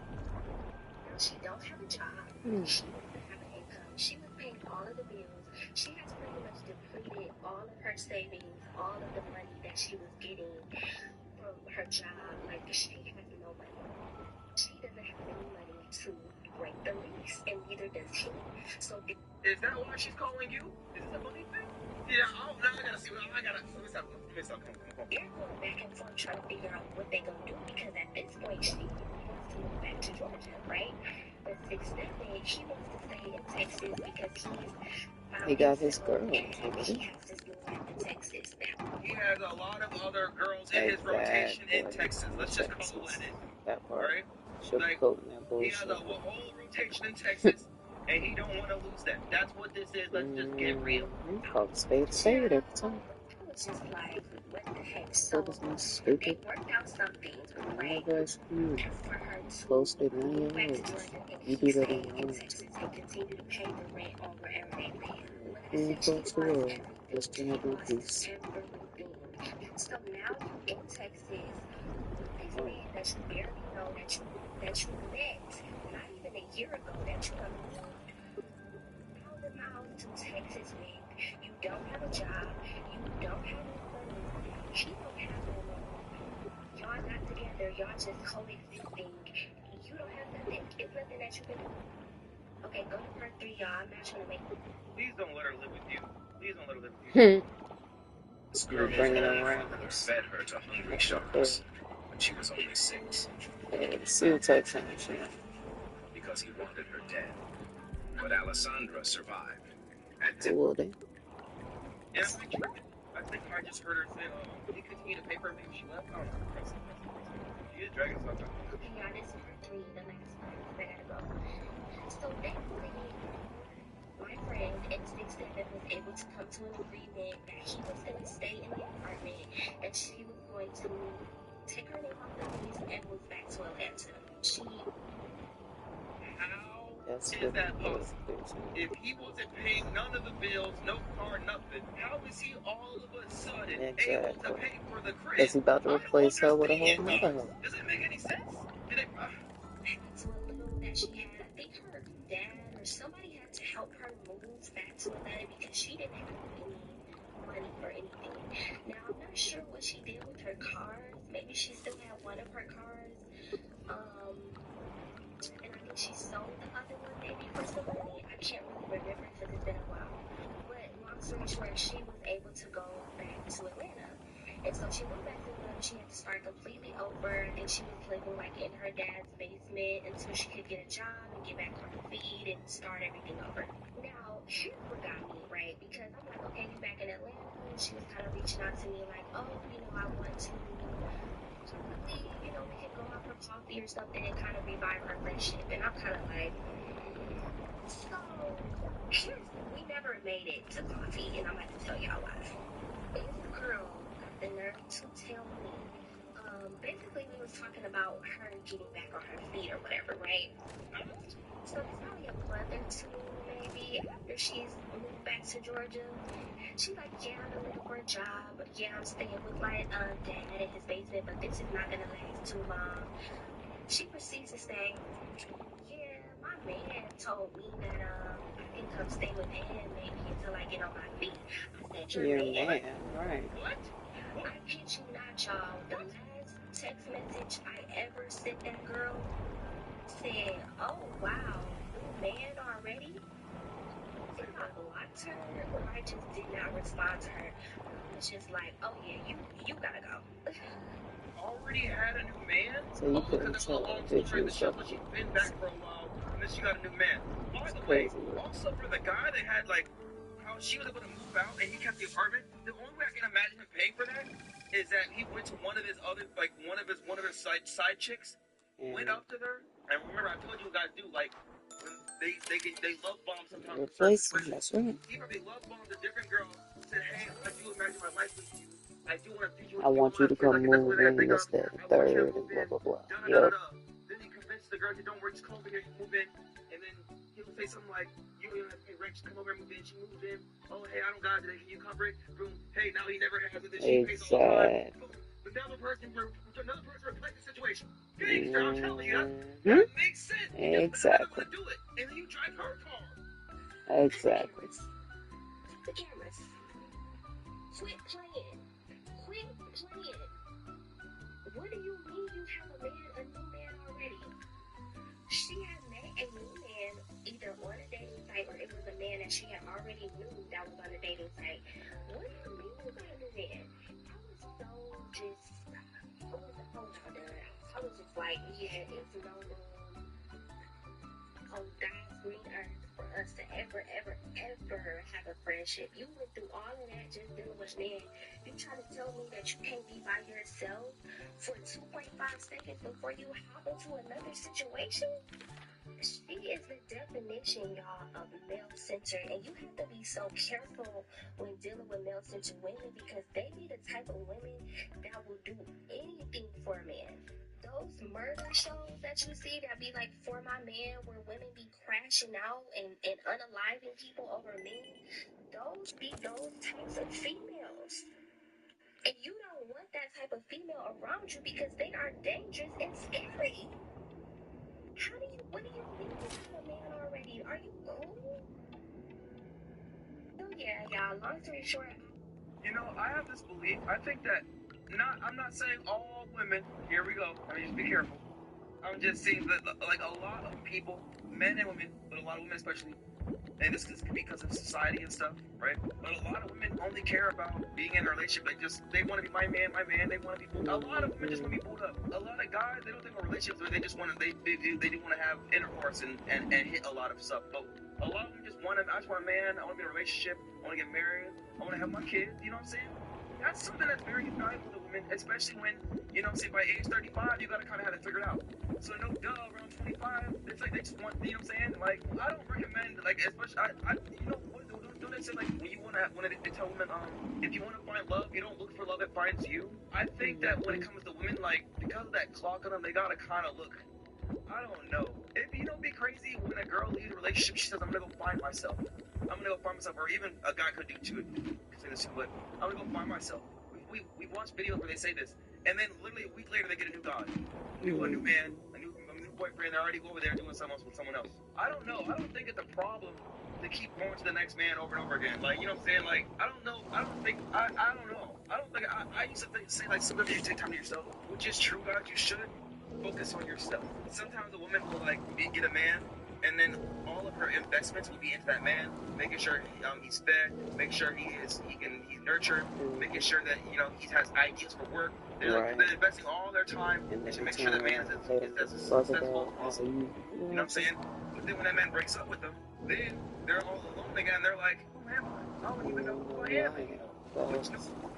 Now she don't have a job. She doesn't have an income. She was paying all of the bills. She has pretty much depleted all of her savings, all of the money that she was getting from her job. Like, she has no money. She doesn't have any money to break the lease, and neither does he. So is that why she's calling you? Is this a money thing? Yeah, now I gotta see. Let me stop. Come on. They're going back and forth trying to figure out what they're gonna do, because at this point she wants to move back to Georgia, right? But 6'7", he wants to stay in Texas because he got his girl. And he has this new life in Texas now. He has a lot of other girls in his rotation in Texas. Let's just call it what it is. That part. Right? Sugarcoating that bullshit. He has a whole rotation in Texas. and he don't want to lose that. That's what this is. Let's just get real. You call it spade every time. I was just like, what the heck? So So does my they stupid worked out some things, right? advice for you. For her to Post it none of your move back to words. Georgia and You keep do that in staying your in own Texas time. and continue to pay the rent on wherever they live. When I And say across she's the lost world, everything, just to she have no lost peace. everything. So now you in Texas with this man that you barely know, that you met not even a year ago, that you have moved 1,000 miles to Texas with. You don't have a job, you don't have no money, he don't have no money. Y'all not together, y'all just coexisting. You don't have nothing. It's nothing that you can do. Okay, go to part 3, y'all. I'm not trying to make. Please don't let her live with you. Please don't let her live with you. This girl's Bring it own around. father fed her to hungry sharks when she was only 6 See the text on the channel. because he wanted her dead. But Alessandra survived. And Cool day. And I think I just heard her say, he continued to pay for her because she left. I don't know. She is dragging stuff out. Okay, y'all, this is part 3, the last part. I gotta go. So thankfully, my friend in 6-7 was able to come to an agreement that he was going to stay in the apartment and she was going to take her name off the lease and move back to Atlanta. How That's is good. that possible? If he wasn't paying none of the bills, no car, nothing, how is he all of a sudden able to pay for the crib? Is he about to replace her with a whole understand, nother hoe? Does it make any sense? Did it? To a little that she had, I think her dad or somebody had to help her move back to Atlanta because she didn't have any money for anything. Now, I'm not sure what she did with her cars. Maybe she still had one of her cars. And I think she sold the other one maybe for some money. I can't really remember because it's been a while. But long story short, she was able to go back to Atlanta. And so she moved back to Atlanta. She had to start completely over. I think she was living like in her dad's basement until she could get a job and get back on her feet and start everything over. Now, here's what got me, right? Because I'm like, okay, you back in Atlanta. And she was kind of reaching out to me like, oh, I want to possibly, we can go out for coffee or something and kind of revive our friendship. And I'm kind of like, so we never made it to coffee, and I'm about to tell y'all why. This girl got the nerve to tell me, basically we was talking about her getting back on her feet or whatever, right? So it's probably a month or 2 maybe after she's moved back to Georgia. She's like, yeah, I've been looking for a job. Yeah, I'm staying with my dad in his basement, but this is not gonna last too long. She proceeds to say, yeah, my man told me that I can come stay with him maybe until I get on my feet. I said, your man? Right. What? I kid you not, y'all. The last text message I ever sent that girl said, oh wow, new man already? If I blocked her or I just did not respond to her, I was just like, oh yeah, you gotta go. Already had a new man? So you couldn't Because tell a long that story. you The show was was she's been back for a while, and then she got a new man. By the way, also for the guy that had like how she was able to move out and he kept the apartment. The only way I can imagine him paying for that is that he went to one of his other one of his side chicks, went up to her, and remember I told you what guys do like when they love bomb sometimes. replace him. That's right. He probably love bombed a different girl. Said, hey, I do imagine my life with you. I do want to teach you. I want you to come move in this, that, and third, and blah, blah, blah. Yep. Then he convinced the girl, don't worry, just come over here, you move in. And then he'll say something like, you don't have to pay rent, just come over and move in. She moves in. Oh, hey, I don't got it today. Can you cover it? Boom. Hey, now he never has it. Then she pays all the time. Boom. Another person replace the situation. Gangster, I'm telling you, that makes sense. Exactly. Do it. And then you drive her car. Exactly. The cameras. Quit playing. What do you mean you have a new man already? She had met a new man either on a dating site or it was a man that she had already knew that was on a dating site. What do you mean you got a new man? I was just like, yeah, it's no room on God's green earth for us to ever have a friendship. You went through all of that just dealing with men. You try to tell me that you can't be by yourself for 2.5 seconds before you hop into another situation? She is the definition, y'all, of male-centered, and you have to be so careful when dealing with male-centered women because they be the type of women that will do anything for a man. Those murder shows that you see that be like For My Man, where women be crashing out and unaliving people over men, those be those types of females. And you don't want that type of female around you because they are dangerous and scary. What do you mean you have a man already? Are you cool? So yeah, y'all, long story short. You know, I have this belief. I think that I'm not saying all women. Here we go. I mean, just be careful. I'm just saying that like a lot of people, men and women, but a lot of women especially, and this could be because of society and stuff, right? But a lot of women only care about being in a relationship. They want to be my man. They want to be pulled. A lot of women just want to be pulled up. A lot of guys, they don't think of relationships, but they just want to. They do want to have intercourse and hit a lot of stuff. But a lot of them just want to. I just want a man. I want to be in a relationship. I want to get married. I want to have my kids. You know what I'm saying? That's something that's very valuable to women, especially when, you know, say by age 35, you gotta kind of have it figured out. So no duh, around 25, it's like they just want, you know what I'm saying? Like, I don't recommend, like, especially, you know, don't they say, like, when they tell women, if you want to find love, you don't look for love, it finds you? I think that when it comes to women, like, because of that clock on them, they gotta kind of look, I don't know. It'd be crazy when a girl leaves a relationship, she says, I'm gonna go find myself. Or even a guy could do too, but I'm gonna go find myself. We watched videos where they say this, and then literally a week later they get a new guy, a new man, a new boyfriend. They're already over there doing something else with someone else. I don't know. I don't think it's a problem to keep going to the next man over and over again. Like, you know what I'm saying? Like, I don't know. I don't think. I don't know. I used to say like sometimes you take time to yourself, which is true, guys. You should focus on yourself. Sometimes a woman will like get a man, and then all of her investments will be into that man, making sure he's fed, making sure he's nurtured, making sure that, you know, he has ideas for work. They're investing all their time to make sure that man is as successful as possible. You know what I'm saying? But then when that man breaks up with them, then they're all alone again. They're like, who am I? I don't even know who I am anymore.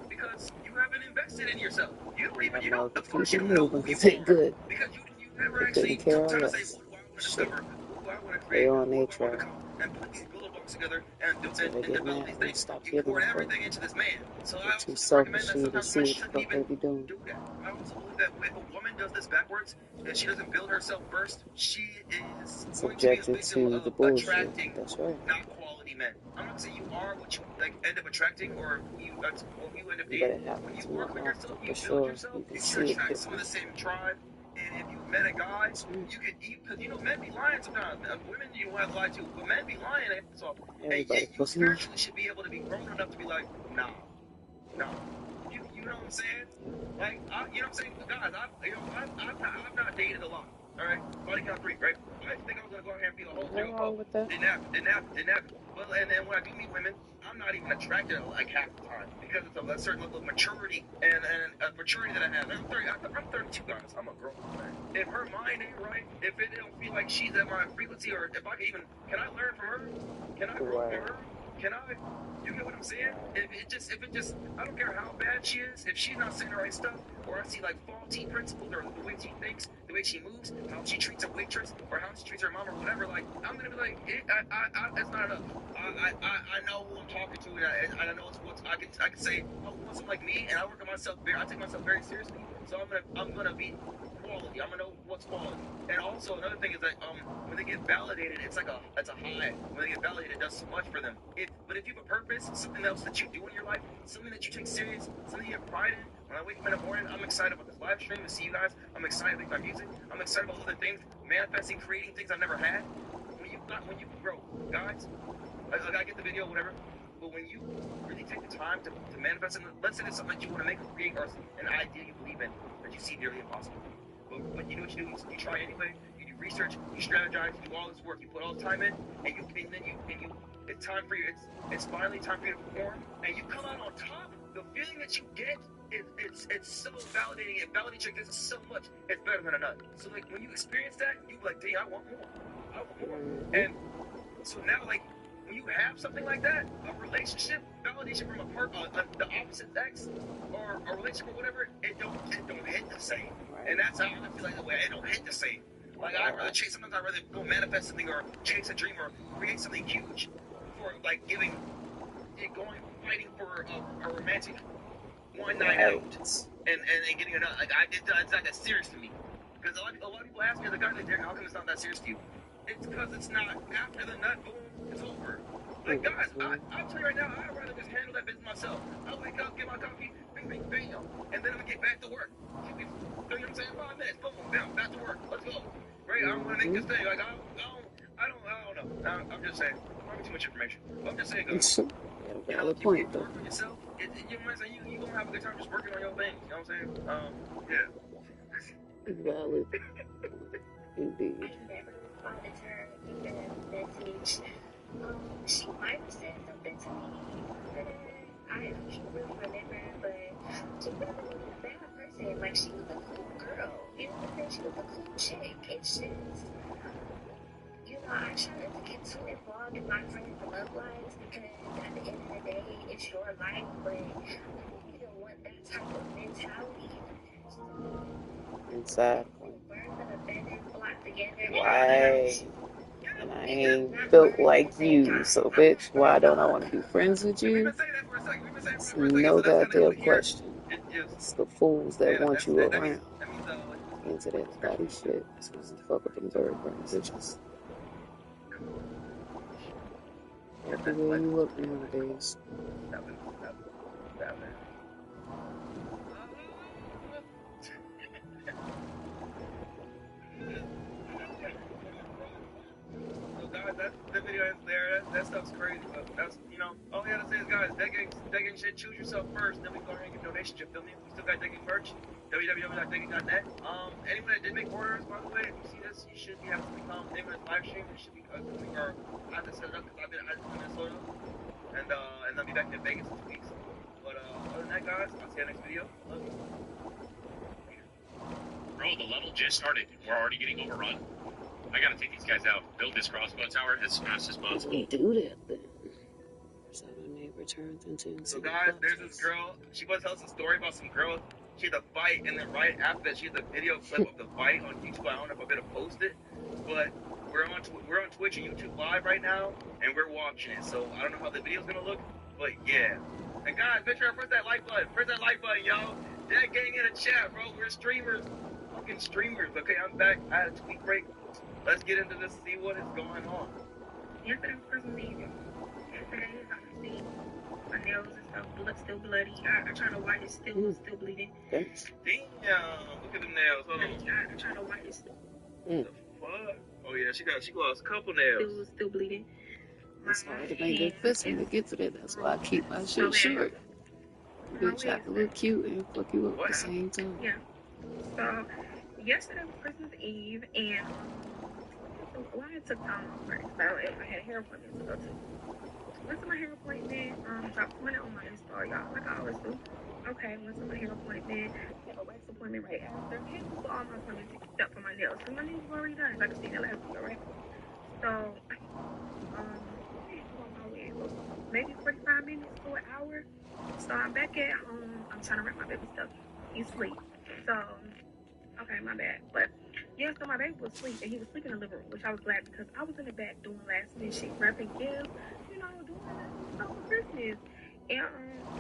Because you haven't invested in yourself. You don't. Of course you don't know who you are. Because you never actually took time to say, who do I want to discover? Who do I want to create? Who do I want to become? And put these building blocks together and develop these things. You poured everything into this man. So I also recommend that sometimes women shouldn't even do that. I also believe that if a woman does this backwards, and she doesn't build herself first, she is going to be a victim of attracting not quality men. I'm not saying you are what you like end up attracting or who you end up dating. When you work on yourself, you build yourself, you should attract some of the same tribe. And if you met a guy, you could eat, because you know men be lying sometimes. Women you want to lie to, but men be lying. So and you spiritually should be able to be grown enough to be like, nah. You know what I'm saying? Like, you know what I'm saying? Guys, I've not dated a lot. All right, body count 3, right? I didn't think I was gonna go out here and be a whole thing. Didn't happen. But and then when I do meet women, I'm not even attracted like half the time because it's a certain level of maturity and a maturity that I have. I'm 32, guys. I'm a grown man. If her mind ain't right, if it don't feel like she's at my frequency, or if I can I learn from her? Can I grow from her? Can I? You get what I'm saying? If it just, I don't care how bad she is, if she's not saying the right stuff, or I see like faulty principles, or the way she thinks, the way she moves, how she treats a waitress, or how she treats her mom, or whatever, like, I'm gonna be like, it's not enough. I know who I'm talking to, and I know I can say, oh, who wants someone like me, and I work on myself, I take myself very seriously, so I'm gonna be quality. I'm gonna know what's quality. And also another thing is that when they get validated, it's a high. When they get validated, it does so much for them. But if you have a purpose, something else that you do in your life, something that you take serious, something you have pride in. When I wake up in the morning, I'm excited about this live stream to see you guys. I'm excited to make my music. I'm excited about other things, manifesting, creating things I've never had. When you grow, guys, I get the video, whatever. But when you really take the time to manifest it, let's say it's something that you want to make or create, or an idea you believe in that you see nearly impossible. But you know what you do? You try anyway. You do research. You strategize. You do all this work. You put all the time in, and then it's time for you. It's finally time for you to perform, and you come out on top. The feeling that you get it's so validating. It validates your existence so much. It's better than a nut. So like when you experience that, you like, dang, I want more. And so now like when you have something like that, a relationship, validation from the opposite sex, or a relationship or whatever, it don't hit the same. And that's how I feel like the way it don't hit the same. Like, sometimes I'd rather go manifest something or chase a dream or create something huge for, like, fighting for a romantic one night out and getting another. Like, it's not that serious to me. Because a lot of people ask me, the guy, like, how come it's not that serious to you? It's because it's not after the nut, boom, it's over. Like, guys, I'll tell you right now, I'd rather just handle that business myself. I'll wake up, get my coffee, bing, bing, bam, and then I'm gonna get back to work. You know what I'm saying? 5 minutes, boom, bam, back to work. Let's go. Right? I'm gonna make this thing. Like, I don't know. I'm just saying. Probably too much information. But I'm just saying, guys. You know, Valid you point, work though. on yourself. You know what I'm saying? You gonna have a good time just working on your things. You know what I'm saying? Yeah. Valid. Indeed. I never responded to her message. She might have said something to me after that. I can't really remember, but she wasn't really a bad person. Like, she was a cool girl. You know what I'm saying? She was a cool chick. It's just, you know, I try not to get too involved in my friends' love lives because at the end of the day, it's your life, but I don't even want that type of mentality. Exactly. Birds of a feather flock together. Right. And I ain't built like you, so bitch, why don't I want to be friends with you? It's no goddamn question. It's the fools that want you around. Into that thotty shit. So I don't fuck with them bird brain bitches. Everywhere you look nowadays. The video is there. That stuff's crazy, but that's, you know, all we gotta say is, guys, that gang shit, choose yourself first, then we go ahead and get donations, you feel me? We still got Degging merch, www.degging.net. Anyone that did make orders, by the way, if you see this, you should be able to become anyone that's live streaming, you should be coming, or I have to set it up because I've been in Minnesota, and I'll be back in Vegas in 2 weeks. But other than that, guys, I'll see you next video. Love you. Bro, the level just started. We're already getting overrun. I gotta take these guys out. Build this crossbow tower as fast as possible. We do that then. So the neighbor turns into So guys, there's this girl. She was telling us a story about some girl. She had a fight, and then right after that, she had the video clip of the fight on YouTube. I don't know if I'm gonna post it, but we're on Twitch and YouTube Live right now, and we're watching it. So I don't know how the video's gonna look, but yeah. And guys, make sure to press that like button. Press that like button, y'all. That gang in the chat, bro. We're streamers, fucking streamers. Okay, I'm back. I had a tweet break. Let's get into this, see what is going on. Yesterday was Christmas Eve. Yesterday, obviously, my nails and stuff still bloody. I try to wipe it, still bleeding. Damn, look at the nails. Hold on. I try to wipe it. The fuck? Oh yeah, she lost a couple nails. Still bleeding. It's hard to make good fits when to get to that. That's why I keep my shit short. Bitch, I can look cute and fuck you up at the same time. Yeah. So, yesterday was Christmas Eve, and I took time off first. So, I had a hair appointment to go to. Went to my hair appointment, dropped money on my install, y'all, like I always do. Okay, went to my hair appointment, had a wax appointment right after. Came to all my appointments except for my nails. So, my nails were already done, like I seen it last week, right? So, on my way, maybe 45 minutes to an hour. So, I'm back at home. I'm trying to wrap my baby stuff. He's asleep. So, okay, my bad. But, yeah, so my baby was asleep, and he was sleeping in the living room, which I was glad because I was in the back doing last minute shit, wrapping gifts, you know, doing stuff for Christmas. And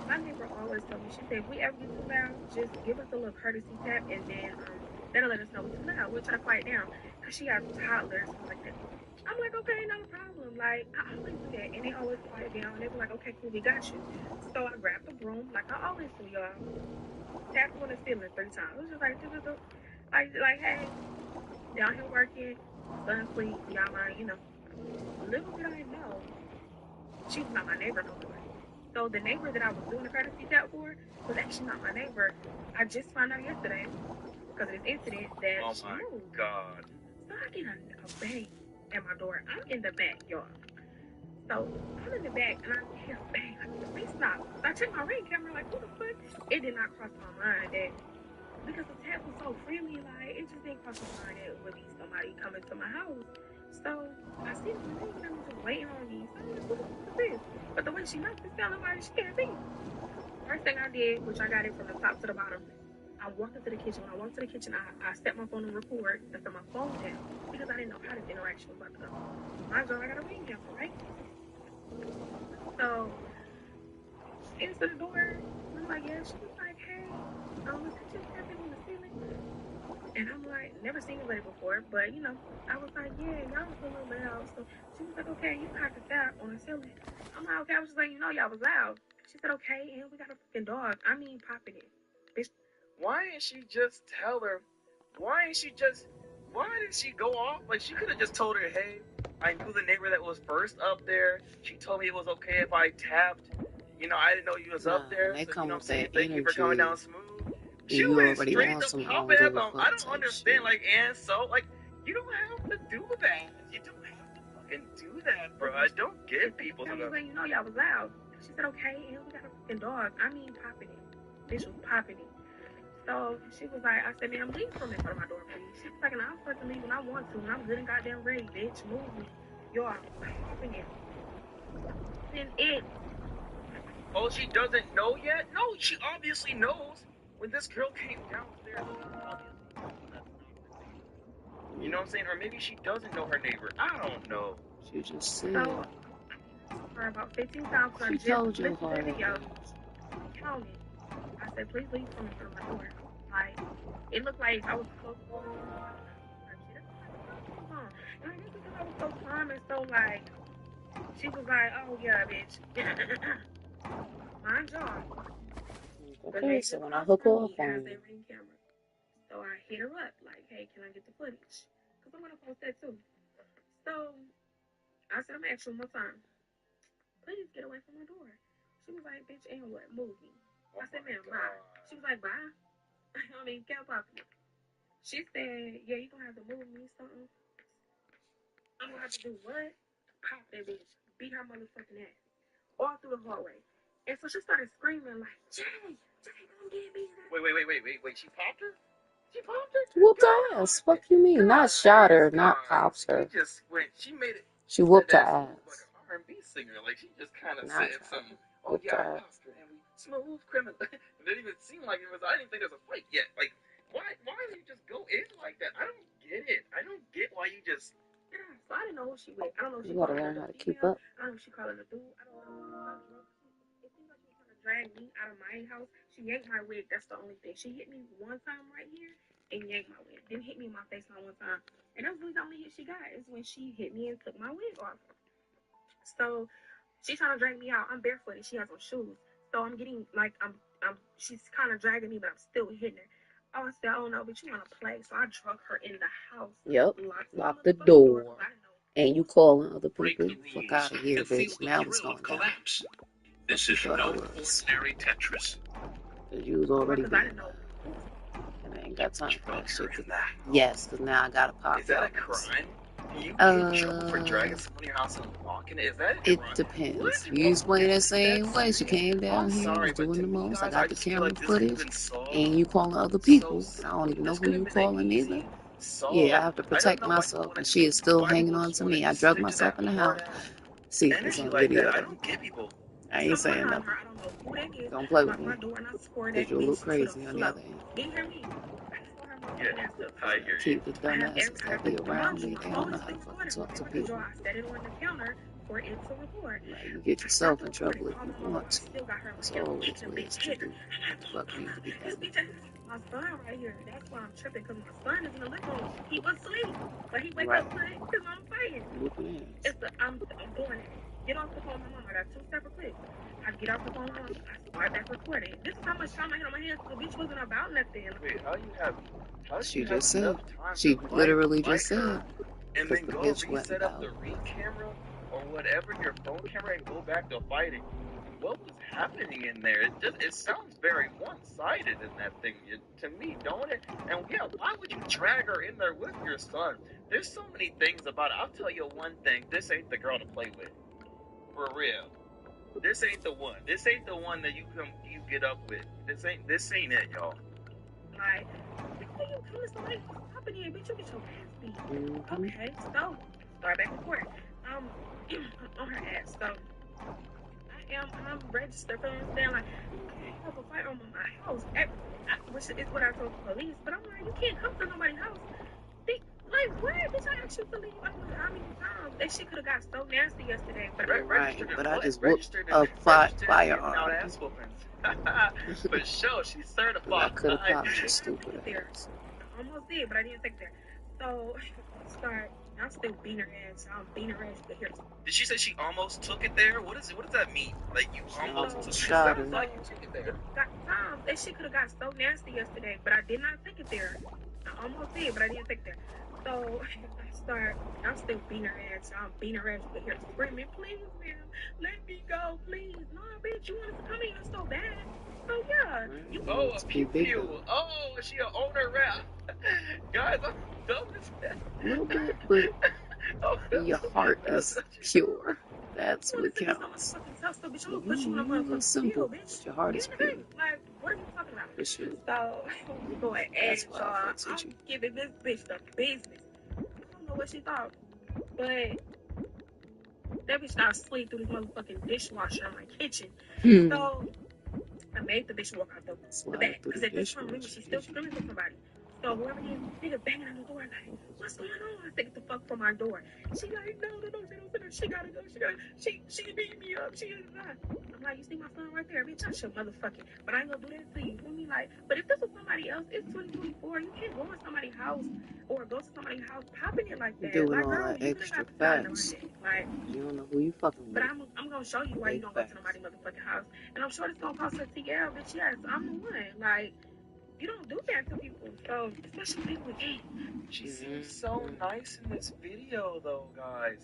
my neighbor always told me, she said, if we ever get too loud, just give us a little courtesy tap, and then that'll let us know it's too loud. We'll try to quiet down, because she has toddlers, stuff like that. I'm like, okay, not a problem. Like, I always do that, and they always quiet down, and they were like, okay, cool, we got you. So I grabbed the broom, like I always do, y'all. Tapped on the ceiling 3 times. It was just like, hey, down here working, son asleep, y'all mind, you know. Little did I know, she was not my neighbor no more. So the neighbor that I was doing the courtesy tap for was actually not my neighbor. I just found out yesterday, because of this incident, that she moved. Oh my God. So I get a bang at my door. I'm in the back, y'all. So I'm in the back, and I hear a bang. Like, the police stop. So I check my ring camera, like, what the fuck? It did not cross my mind that, because the tap was so freely, like, it just didn't cross my mind that it would be somebody coming to my house. So I see the ring camera just waiting on me. So I'm like, what the fuck is this? But the way she left, it sounded like she can't be. First thing I did, which I got it from the top to the bottom, I walked into the kitchen. When I walked to the kitchen, I set my phone on record. I set my phone down because I didn't know how this interaction was about to go. Mind you, I got a ring camera, right? So she answered the door. And I'm like, yeah. She was like, hey, is that you tapping on the ceiling? And I'm like, never seen anybody before, but you know, I was like, yeah, y'all was a little loud. So she was like, okay, you have to tap on the ceiling. I'm like, okay. I was just like, you know, y'all was loud. She said, okay, and we got a fucking dog. I mean, popping it. Bitch. Why didn't she just tell her? Why didn't she go off? Like, she could have just told her, hey, I knew the neighbor that was first up there. She told me it was okay if I tapped. You know, I didn't know you was up there. They So, come you know with what I'm saying? that Thank you for coming energy. down smooth. That She you went already straight on to some popping don't at give a them. fuck I don't type understand, shit. like, and so, like, you don't have to do that. You don't have to fucking do that, bro. I don't get people. I was like, you know, y'all was loud. She said, okay, and we got a fucking dog. I mean, popping it. Bitch was popping it. So she was like, I said, ma'am, leave from in front of my door, please. She was like, and I'll fucking leave when I want to, and I'm good and goddamn ready, bitch. Move me. Y'all popping it. Then it. Oh, she doesn't know yet? No, she obviously knows. When this girl came downstairs, she obviously knows that's not her neighbor. You know what I'm saying? Or maybe she doesn't know her neighbor. I don't know. She just said. So, for about 15 times, I She just told you listened to hard the video. things. Counted. I said, please leave from in front of my door. Like, it looked like I was close to going on. And I guess because I was so calm and so, like, she was like, oh, yeah, bitch. Mind y'all. Okay, so when I hook her up on you. Ring camera. So I hit her up, like, hey, can I get the footage? Because I'm going to post that too. So I said, I'm going to ask you one more time. Please get away from my door. She was like, bitch, and what? Move me. I said, ma'am, bye. She was like, bye. I mean, kept popping. She said, yeah, you're going to have to move me something. I'm going to have to do what? Pop that bitch. Beat her motherfucking ass. All through the hallway. And so she started screaming like, Jay, don't get me. Wait. She popped her? She popped her? Whooped her ass. Fuck you mean? Not shot her, not popped her. She just went, she made it. She whooped her ass. ass. Like an R&B singer. Like, she just kind of Not said something. Oh, whooped yeah, her I ass. popped her. And we smooth criminal. It didn't even seem like it was, I didn't think there was a fight yet. Like, why do you just go in like that? I don't get it. I don't get why you just... So I didn't know who she with. I don't know if she You gotta learn how to keep up. I don't know if she calling a dude. I don't know. It seems like she was trying to drag me out of my house. She yanked my wig. That's the only thing. She hit me one time right here and yanked my wig. Didn't hit me in my face not one time. And that was really the only hit she got is when she hit me and took my wig off. So she's trying to drag me out. I'm barefooted. She has on shoes. So I'm getting like she's kind of dragging me, but I'm still hitting her. Oh, I said, oh no, but you want to play. So I drug her in the house. Yep. Lock the door. And you calling other Break people. the Fuck rules out of here, and feel bitch. the Now it's thrill going of down. collapse. This is no ordinary Tetris. Because you was already Because I being didn't know. and I ain't got time for that Drug her shit. in that. Yes, because now I gotta pop Is that a y'all. crime? Do you get in trouble for dragging someone in your house and locking it? Is that a It crime? depends. What? You explain that same That's way. She came down I'm here, sorry, was but doing to the me, most. I guys, got I the just feel camera like this could have footage, been solved and you calling other so people. I don't simply. even know This who could you have been an calling either. easy solve. Yeah, I have to I don't protect know why you myself, want and to. she is still Why hanging would on you to want me. I to drug stick to myself that in the hard house. ass See, it's energy on like that? video I though. don't get people. I ain't So saying behind nothing. her, I don't know who that is. Don't play with Lock my me, door and I swore because that you'll look bitch to the crazy on the floor. other end. Didn't hear me. I swore her motherfucking Yeah, ass to the I floor. hear you. Keep the dumbasses that be around me. My They don't phone know is how still to fucking recording. talk to Remember, Joe, people. I set it on the counter for it to record. Right, you get I stopped yourself the in recording, trouble if called you my mama, want but I to. still got her on There's the camera. always The ways bitch to hit do her. what the fuck needs to be This done. bitch is my son right here. That's why I'm tripping, because my son is in the living room. He was asleep, but he wake Right. up because I'm fighting. Whooping ass. I'm doing it. Get off the phone with my mom. I got 2 separate clips. I get off the phone with my mom. I start back recording. This is how much time I had on my hands. The bitch wasn't about nothing. Wait, how do you have She just said. enough time She to literally fight just said. her and Because then the go bitch went reset up about. the Ring camera or whatever, your phone camera, and go back to fighting? What was happening in there? It sounds very one-sided in that thing to me, don't it? And yeah, why would you drag her in there with your son? There's so many things about it. I'll tell you one thing: this ain't the girl to play with, for real. This ain't the one. This ain't the one that you get up with. This ain't it, y'all. Like, why you come to somebody popping in, bitch? You get your ass beat. Mm-hmm. Okay, so start back and forth. On her ass. So I'm registered for understand. Like, I have a firearm on my house. which is what I told the police. But I'm like, you can't come to nobody's house. Like, what? Bitch, I asked you to leave. I don't know how many times. That shit could have got so nasty yesterday. But Right, but I just whooped Registered a as giving out firearm. ass whoopings. For sure, she's certified. I could have popped I your did not stupid take it there. ass. I almost did, but I didn't take it there. So, I'm still beating her ass. I'm beating her ass to here. Did she say she almost took it there? What does that mean? Like you almost took it? shot Sounds her. like you took it there. Got times. That shit could have got so nasty yesterday, but I did not take it there. I almost did, but I didn't take it there. So I'm still beating her ass. I'm beating her ass to here, screaming, please, ma'am, let me go, please. No, bitch, you wanted to come in here so bad. So yeah, you. Oh, a pew pew. Oh, is she an owner rap? Guys, I'm dumb as hell. A little bit, but your heart is pure. That's what counts. It's simple, but your heart is pure. Like, what are you talking about? For sure. So, we going That's at why I y'all. fucks with you. I'm giving this bitch the business. I don't know what she thought, but that bitch got asleep through this motherfucking dishwasher in my kitchen. So, I made the bitch walk out the back. Because at this point, remember, she's still screaming for somebody. So whoever it is, nigga banging on the door like, what's going on? I think the fuck from my door. She like, no, she gotta go. She beat me up. She is not. I'm like, you see my son right there? Bitch, I should motherfucking. But I ain't gonna do that to you. You feel me? Like, but if this was somebody else, it's 2024. You can't go in somebody's house or go to somebody's house popping it like that. Doing like, all girl, that you extra could have gotten facts. like, you don't know who you fucking with. but I'm gonna show you why you don't go to nobody's motherfucking house. And I'm sure it's gonna cost her TL, bitch. Yes, I'm the one. Like, you don't do that to people. So, especially people with kids. She seems so nice in this video, though, guys.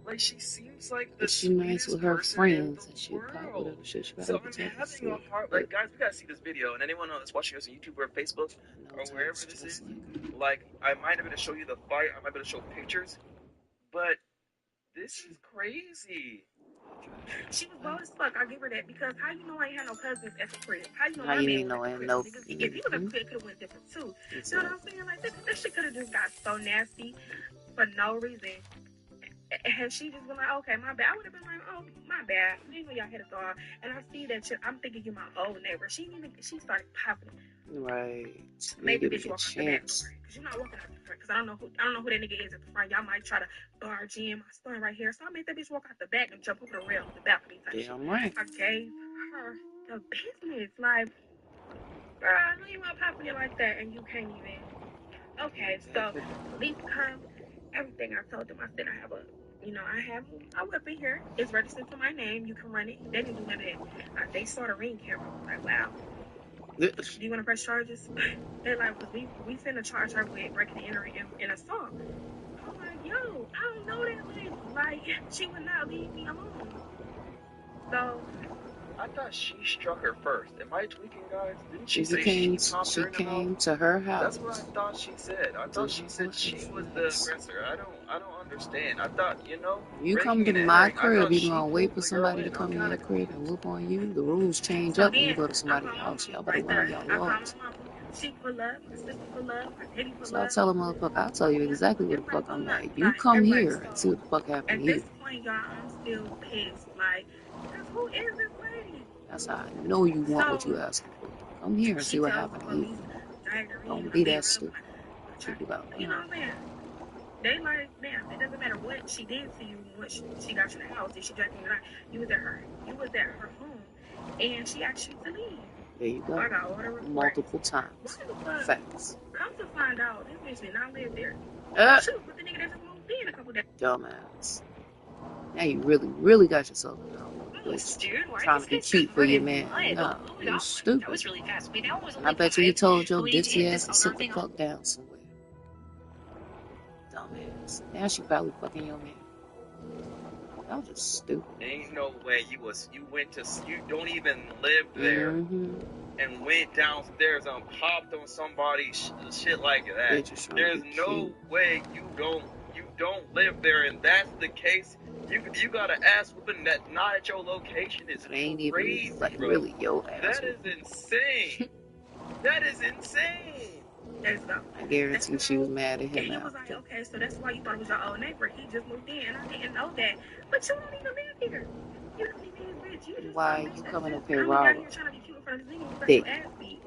Like, she seems like the She's nice with her friends and she'll pop world. whatever shit she So gotta I'm having a hard, like, guys, we gotta see this video. And anyone that's watching us on YouTube or Facebook or wherever this is, like, I might have been to show you the fight. I might be able to show pictures. But this is crazy. She was bold as fuck. I give her that because how you know I ain't had no cousins at the crib? How you know How my you man ain't know was at ain't the no- crib? If he was at the crib, it could have went different too. You know what I'm saying? Like, that shit could have just got so nasty for no reason. And she just been like, okay, my bad. I would have been like, oh, my bad. I didn't know y'all had a dog. And I see that shit. I'm thinking you're my old neighbor. She started popping. Right. Made the bitch walk out the back door. Because you're not walking out the front. Because I don't know who that nigga is at the front. Y'all might try to barge in my son right here. So I made that bitch walk out the back and jump over the rail of the balcony. Damn right. I gave her the business. Like, girl, I know you want popping it like that, and you can't even. Okay, so police come. Everything I told them, I said I have a weapon here. It's registered to my name. You can run it. They didn't do none of that. They saw the ring camera. Like, wow. Do you want to press charges? They're like, we finna charge her with breaking and entering in assault. I'm like, yo, I don't know that lady. Like, she would not leave me alone. So I thought she struck her first. Am I tweaking, guys? Didn't she She say came she came to her house. That's what I thought she said. I thought she said she was the aggressor. I don't understand. I thought, You come to my crib, you gonna wait for somebody to come to your crib and whoop on you? The rules change up when you go to somebody's house. Y'all better learn y'all laws. She pull up, my sister pull up, my daddy pull So I up. tell a motherfucker, I'll tell you exactly what the fuck I'm at. You come here and see what the fuck happened At here. this point, y'all, I'm still pissed. Like, who is this lady? That's how I know you want what you asking for. Come here and see what happened to you. Don't be that stupid. You be like, you know what I'm saying? They like, damn, it doesn't matter what she did to you, what she got you in the house, if she dragged you or not. You was at her home, and she asked you to leave. There you go. I got all the reports. Multiple times. Facts. Come to find out, this bitch did not live there. She was with the nigga that just moved in a couple days. Dumbass. Now you really got yourself in trouble. Trying to be cute for your man. No, you stupid. That was really fast. I mean, that was I bet you he told your ditzy ass to sit the fuck down somewhere. Dumbass. Now she probably fucking your man. That was just stupid. Ain't no way you don't even live there and went downstairs and popped on somebody shit like that. There's no way you don't live there, and that's the case. You got an ass whooping that not at your location is ain't crazy, even like bro. really your ass. That is insane. That is insane. I guarantee she was mad at him. And he was like, okay, so that's why you thought it was your old neighbor. He just moved in. I didn't know that. But you don't even live here. You don't even live here. Why you coming up here raw? Thick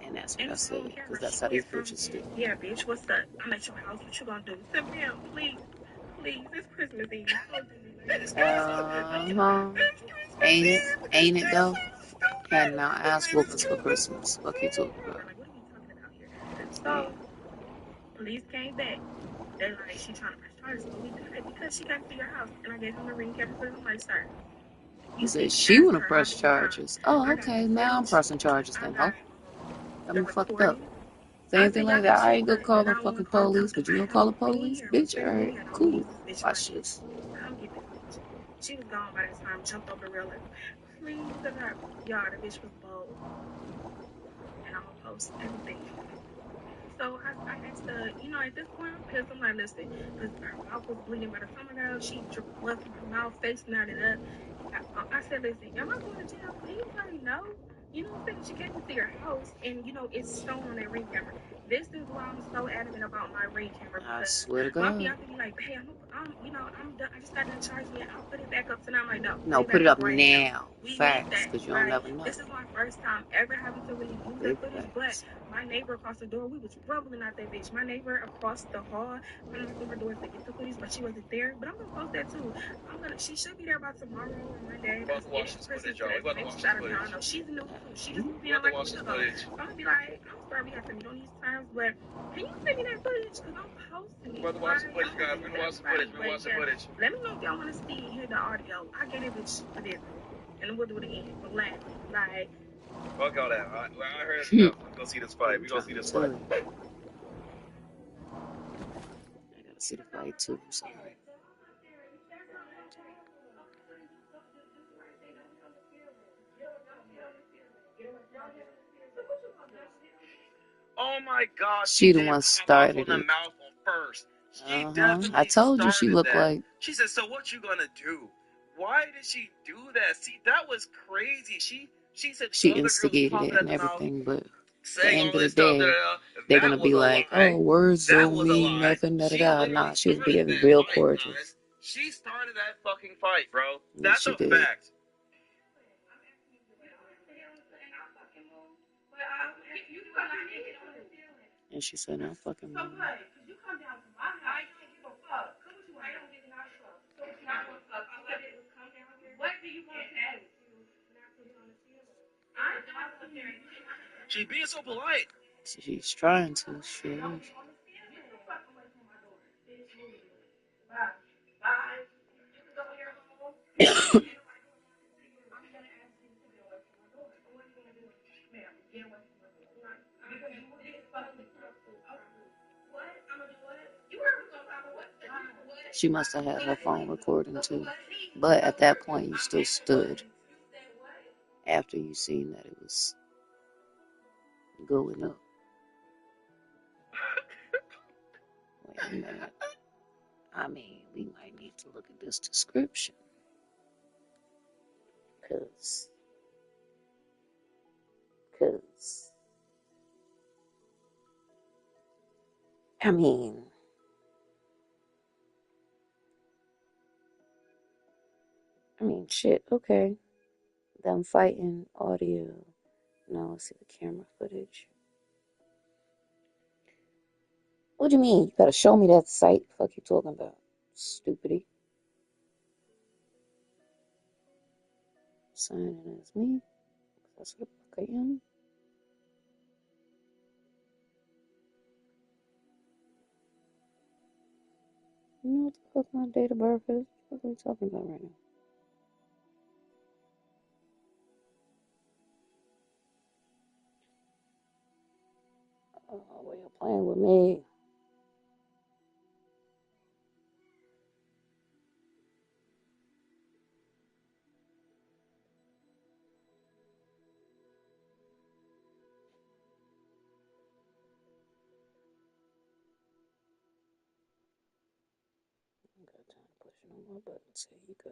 And that's what And I it's on said, camera. because that's She how these went from, bitches do. yeah, bitch, what's up? I'm at your house. What you gonna do? I said, ma'am, please, please, it's Christmas Eve. Don't do me like this. Uh-huh. Ain't it though? And now ask whoopers for Christmas. Fuck you talking about? Like, what are we talking about here? Yeah. So, police came back. They're like, she trying to press charges, but we denied because she came to your house. And I gave him the ring camera footage. I'm like, sir, You said keep she asking wanna her how press many times. charges. Oh, I got okay. the Now I'm footage. pressing charges I then, got huh? Got the me fucked up. recording. Say I anything said, y'all like can that, I check ain't gonna the call the 911 fucking call police, because but you I gonna have call the my phone police? here. My Bitch, family alright, here. And I'm going to cool. use this bitch right Watch here. this. Come get this bitch. She was gone by that time. Jumped over the rail like, please. Y'all, the bitch was bold. And I'm going to post everything. So I asked her, at this point, I'm pissed. I'm like, listen, because her mouth was bleeding by the time I got out. She dripped blood from her mouth, face knotted up. I said, listen, am I going to jail? And he was like, no. You know what I'm saying? She came into your house, and, it's shown on that ring camera. This is why I'm so adamant about my ring camera, I because swear to my God. fiance be like, hey, I'm done. I just got done charging it. I'll put it back up tonight. I'm like, no, put No, it put back it up up right now. now. We need Facts, that, because you don't right? never know. This is my first time ever having to really use that Big footage, but facts. my neighbor across the door, we was rumbling out that bitch. My neighbor across the hall, I knocked on her door to get the footage, but she wasn't there. But I'm gonna post that too. She should be there by tomorrow or Monday because it is Christmas today. So maybe she's out of town. No, she's new too. She just moved in like a week ago. So I'm gonna be like, I'm sorry we have to meet on these terms, but can you send me that footage? Because I'm posting it. We're watching footage, guys. We're watching footage. We're watching footage. Let me know if y'all want to see and hear the audio. I get it, bitch, for this, and then we'll do it again for laughing. Like, fuck all that. I heard enough. Let's go see this fight. We gonna see this fight. I gotta see the fight too. So. Oh my God, She the did one pop off started on the it. mouth on first. She I definitely told you she started looked that. like. She said, "So what you gonna do? Why did she do that? See, that was crazy. She said She the other girls instigated popping it at and the mouth, everything, but at the saying end all of the this stuff. day, they're That gonna be was a like, lie. "Oh, words That don't was a mean lie. nothing." Da da She da. literally Nah, she was started being that real fight, cordial. guys. She started that fucking fight, bro. Yes, That's she a did. fact. And she said, "No fucking." Move. She's being so polite. She's trying to. She is. She must have had her phone recording too. But at that point, you still stood after you seen that it was going up. Wait a minute. I mean, we might need to look at this description. Cause I mean, shit. Okay, them fighting audio. No, let's see the camera footage. What do you mean? You gotta show me that site. Fuck you talking about, stupidity. Signing as me. That's what the fuck I am. You know what the fuck my date of birth is? What are we talking about right now? Oh, well, you're playing with me. I ain't got time to push no more buttons. Here you go.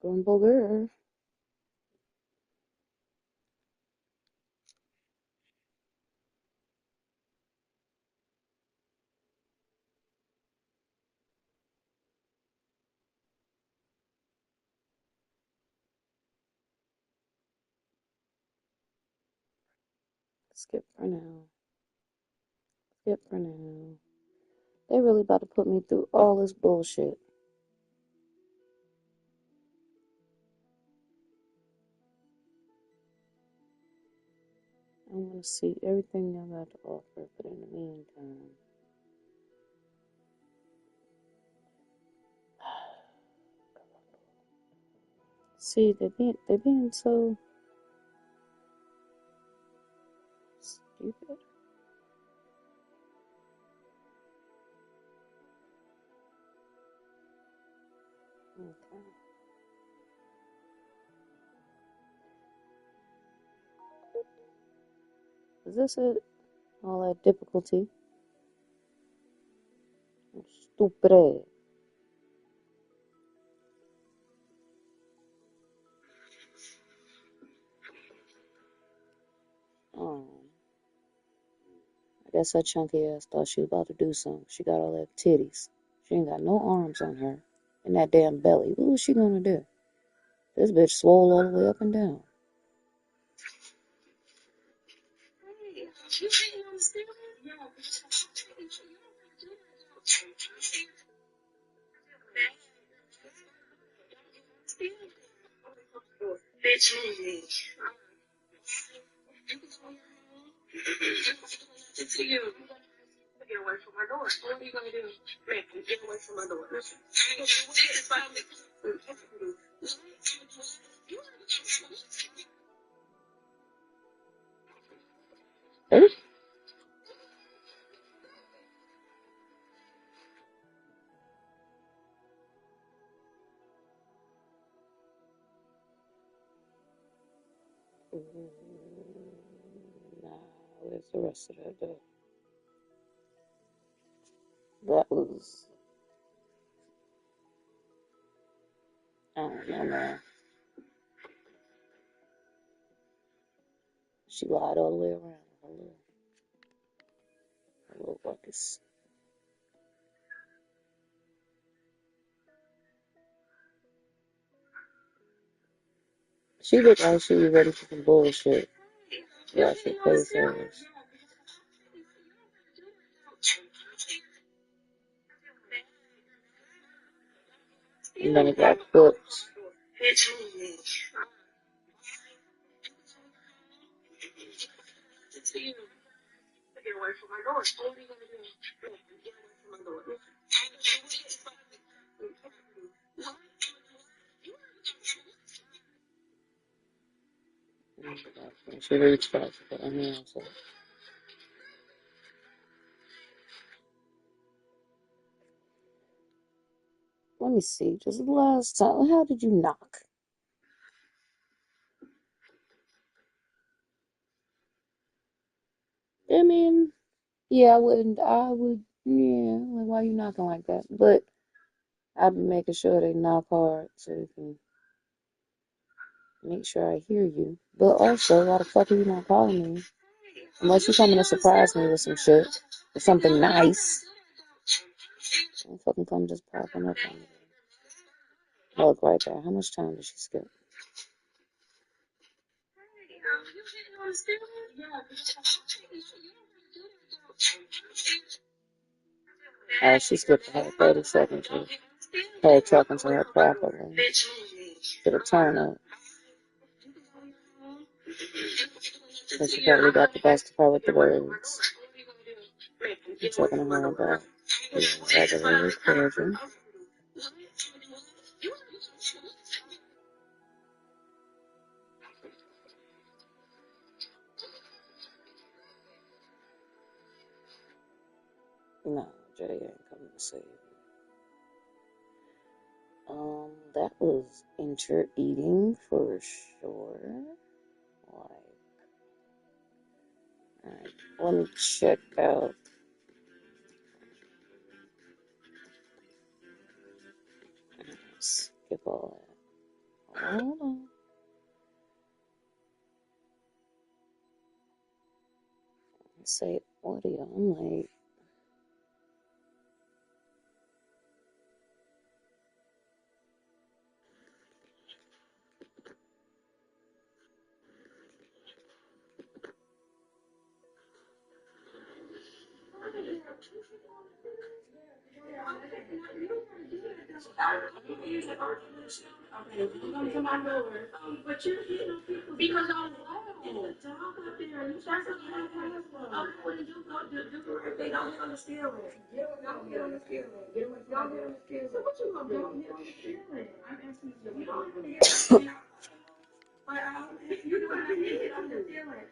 Grumble girl. Skip for now. Skip for now. They really about to put me through all this bullshit. I want to see everything y'all got to offer, but in the meantime, see, they're being so stupid. Okay. Is this it? All that difficulty? Stupid ass. I guess that chunky ass thought she was about to do something. She got all that titties. She ain't got no arms on her. And that damn belly. What was she gonna do? This bitch swole all the way up and down. Hey? Nah, where's the rest of that though? That was, I don't know, man. She lied all the way around. Her little ruckus. She looked like she was ready for some bullshit. Yeah, she face ass. And then it got cooked. She reached out to put her hands up. Let me see. Just the last time. How did you knock? I mean, yeah, I wouldn't. I would. Yeah, like why you knocking like that? But I've been making sure they knock hard so you can make sure I hear you. But also, why the fuck are you not calling me? Unless you're coming to surprise me with some shit or something nice. Don't fucking come just popping up on me. Look right there. How much time did she skip? She skipped her 30 seconds of her talking to her properly. To the turn up. So she probably got the best of her with the words. I'm talking to her about regular encouraging. No, Jay ain't coming to save you. That was inter-eating for sure. Like, alright, let me check out. Skip all that. Hold on. Say audio. I'm like, Because I was loud. So I'm up there and you start to get when you go do it, they don't get on the ceiling. Don't get on the ceiling. Don't get on the ceiling. So what you gonna do? Don't get on the ceiling. I'm asking you. You don't have to get on the ceiling. But you don't have to get on the ceiling.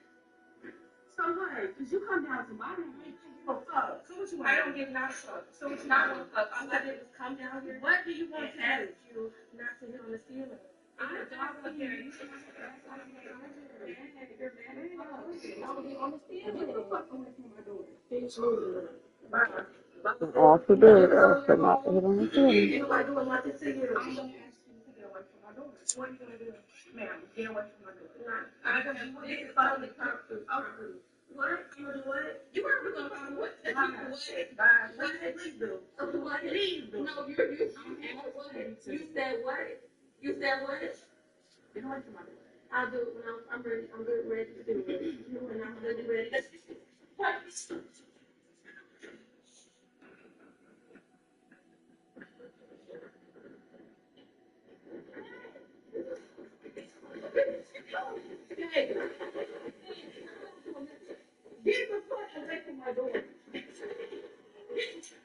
So what? Because you come down to my room, you go fuck. So what you want? I don't get not fuck. So what you not want to fuck? All I did was come down here. What do you want to ask you not to get on the ceiling? I'm a dog up there. You should not have asked. I don't get on the ceiling. You're mad at me. I don't get on the ceiling. Get the fuck away from my door. Finish moving. Bye. All for good, all for not to hit on the ceiling. Ain't nobody doing nothing to you. I'm going to ask you to get away from my door. What are you going to do? Ma'am, get away from my door. I'm going to get the phone and come through. What? You want to do what? You are going to find what? What? Please do. What? Please do. No, you said what? You said what? Get away from my door. I'll do it when I'm ready. I'm good, ready to do it. When I'm really ready. Hey. Get the fuck away from my door.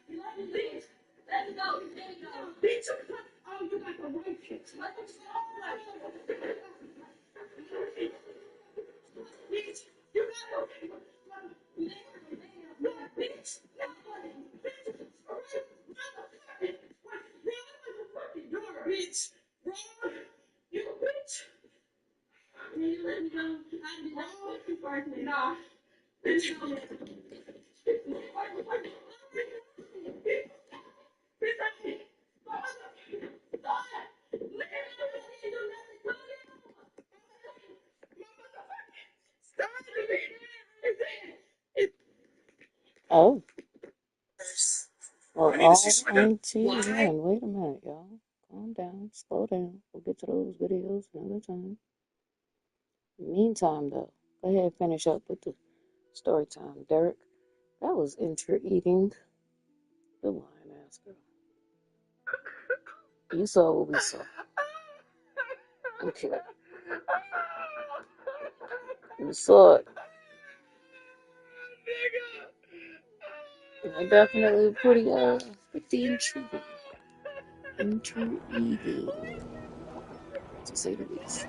You like to leave? Let me go. Let me go. Bitch, oh, you got the right shit. Let me go. Bitch, you got the bitch. Fucking door, bitch. You bitch. You let me go. I did not want you first. No. Bitch, go. Oh, well, all 19 in. Wait a minute, y'all. Calm down, slow down. We'll get to those videos another time. Meantime, though, go ahead and finish up with the story time. Derek, that was intriguing. The lion ass girl. You saw what we saw. Okay. You saw it. Definitely pretty intriguing. Intriguing, to say the least.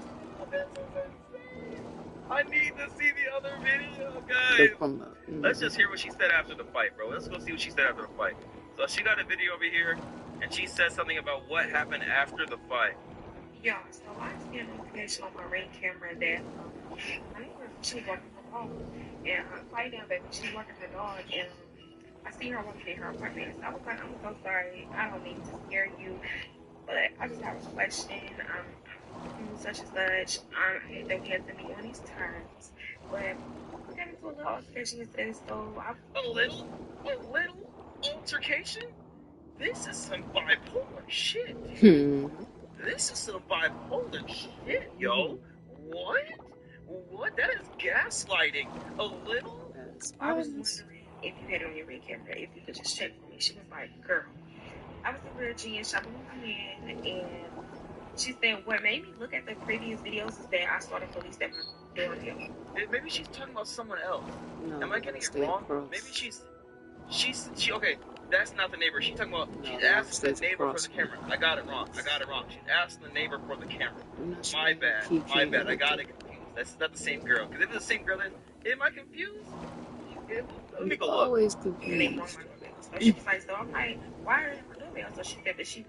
I need to see the other video, Look guys. from the, Let's just hear what she said after the fight, bro. Let's go see what she said after the fight. So she got a video over here, and she said something about what happened after the fight. Yeah, so I see a notification on my Ring camera that I think she was walking her dog, and quiet down, baby. She was walking her dog, and I see her walking in her apartment. So I was like, I'm so sorry. I don't mean to scare you, but I just have a question. Such and such. I hate that we have to meet on these terms, but we got into a little altercation yesterday, so A little altercation? This is some bipolar shit. This is some bipolar shit, yo. What? That is gaslighting. A little? I was wondering if you had it on your ring camera, if you could just check for me. She was like, girl, I was in Virginia shopping with my man, and she said, what made me look at the previous videos is that I saw the police at my door. Maybe she's talking about someone else. No, am I getting it wrong? Maybe she okay, that's not the neighbor. She's talking about, she asked the neighbor for the camera. I got it wrong. She asked the neighbor for the camera. My bad. I got it confused. That's not the same girl. Because if it's the same girl, then am I confused? Let me go look. Always confused. So she was like, so I'm like, why are you on my doorbell? So she said that she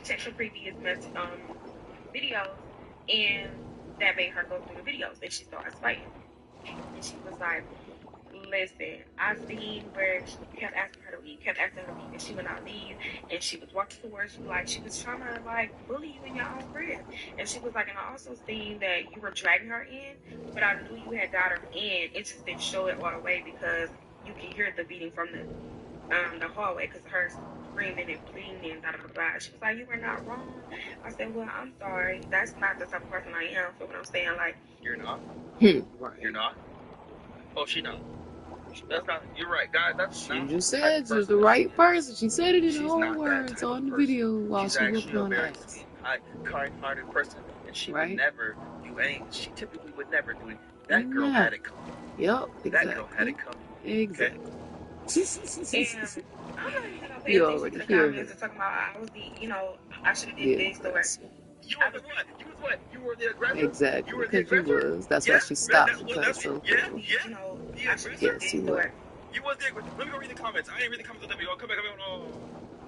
checked her previous videos, and that made her go through the videos, and she started fighting. And she was like, listen, I seen where she kept asking her to leave, and she would not leave, and she was walking towards you like she was trying to like bully you in your own crib. And she was like, and I also seen that you were dragging her in, but I knew you had got her in. It just didn't show it all the way because you can hear the beating from the hallway because her screaming and pleading and blah blah blah. She was like, you were not wrong. I said, well, I'm sorry. That's not the type of person I am. So what I'm saying, like, you're not. Right. You're not. Oh, she not. That's not. You're right, guys. That's She not just the type said of she was person the that she right is. person. She said it in her She's own not that words type of on the person. video while She's she actually whooping a on very ass. sweet, kind-hearted person, and she would Right? never do any. She typically would never do it. That girl Nah. had it coming. Yep, That girl had exactly. it coming. Okay. Exactly. And I'm not even gonna pay You attention already to the hear comments her. and talking about I was the, I should have The did this or aggressor. You were the what? You was what? You were the aggressor? Exactly, You were the because you aggressor? was. That's why Yeah? she stopped and Well, cut her that's so yeah, quickly. yeah. The I should have aggressor? did Yes, this you or was. You was the aggressor. Let me go read the comments. I didn't read the comments of the video. Come back. Oh.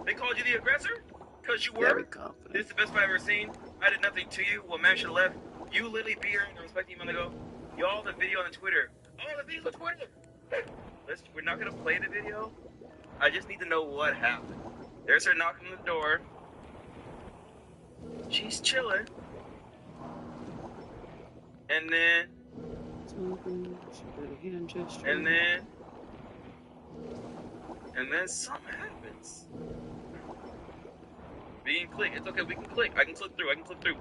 They called you the aggressor? Because you Very were? This confident. is the best fight I've ever seen. I did nothing to you. Well, man should have left. You literally beat her and respect you a minute ago. Y'all, the video on Twitter. Oh, the video's on Twitter. We're not going to play the video. I just need to know what happened. There's her knocking on the door. She's chilling. And then, and then something happens. Being click. It's okay. We can click. I can click through.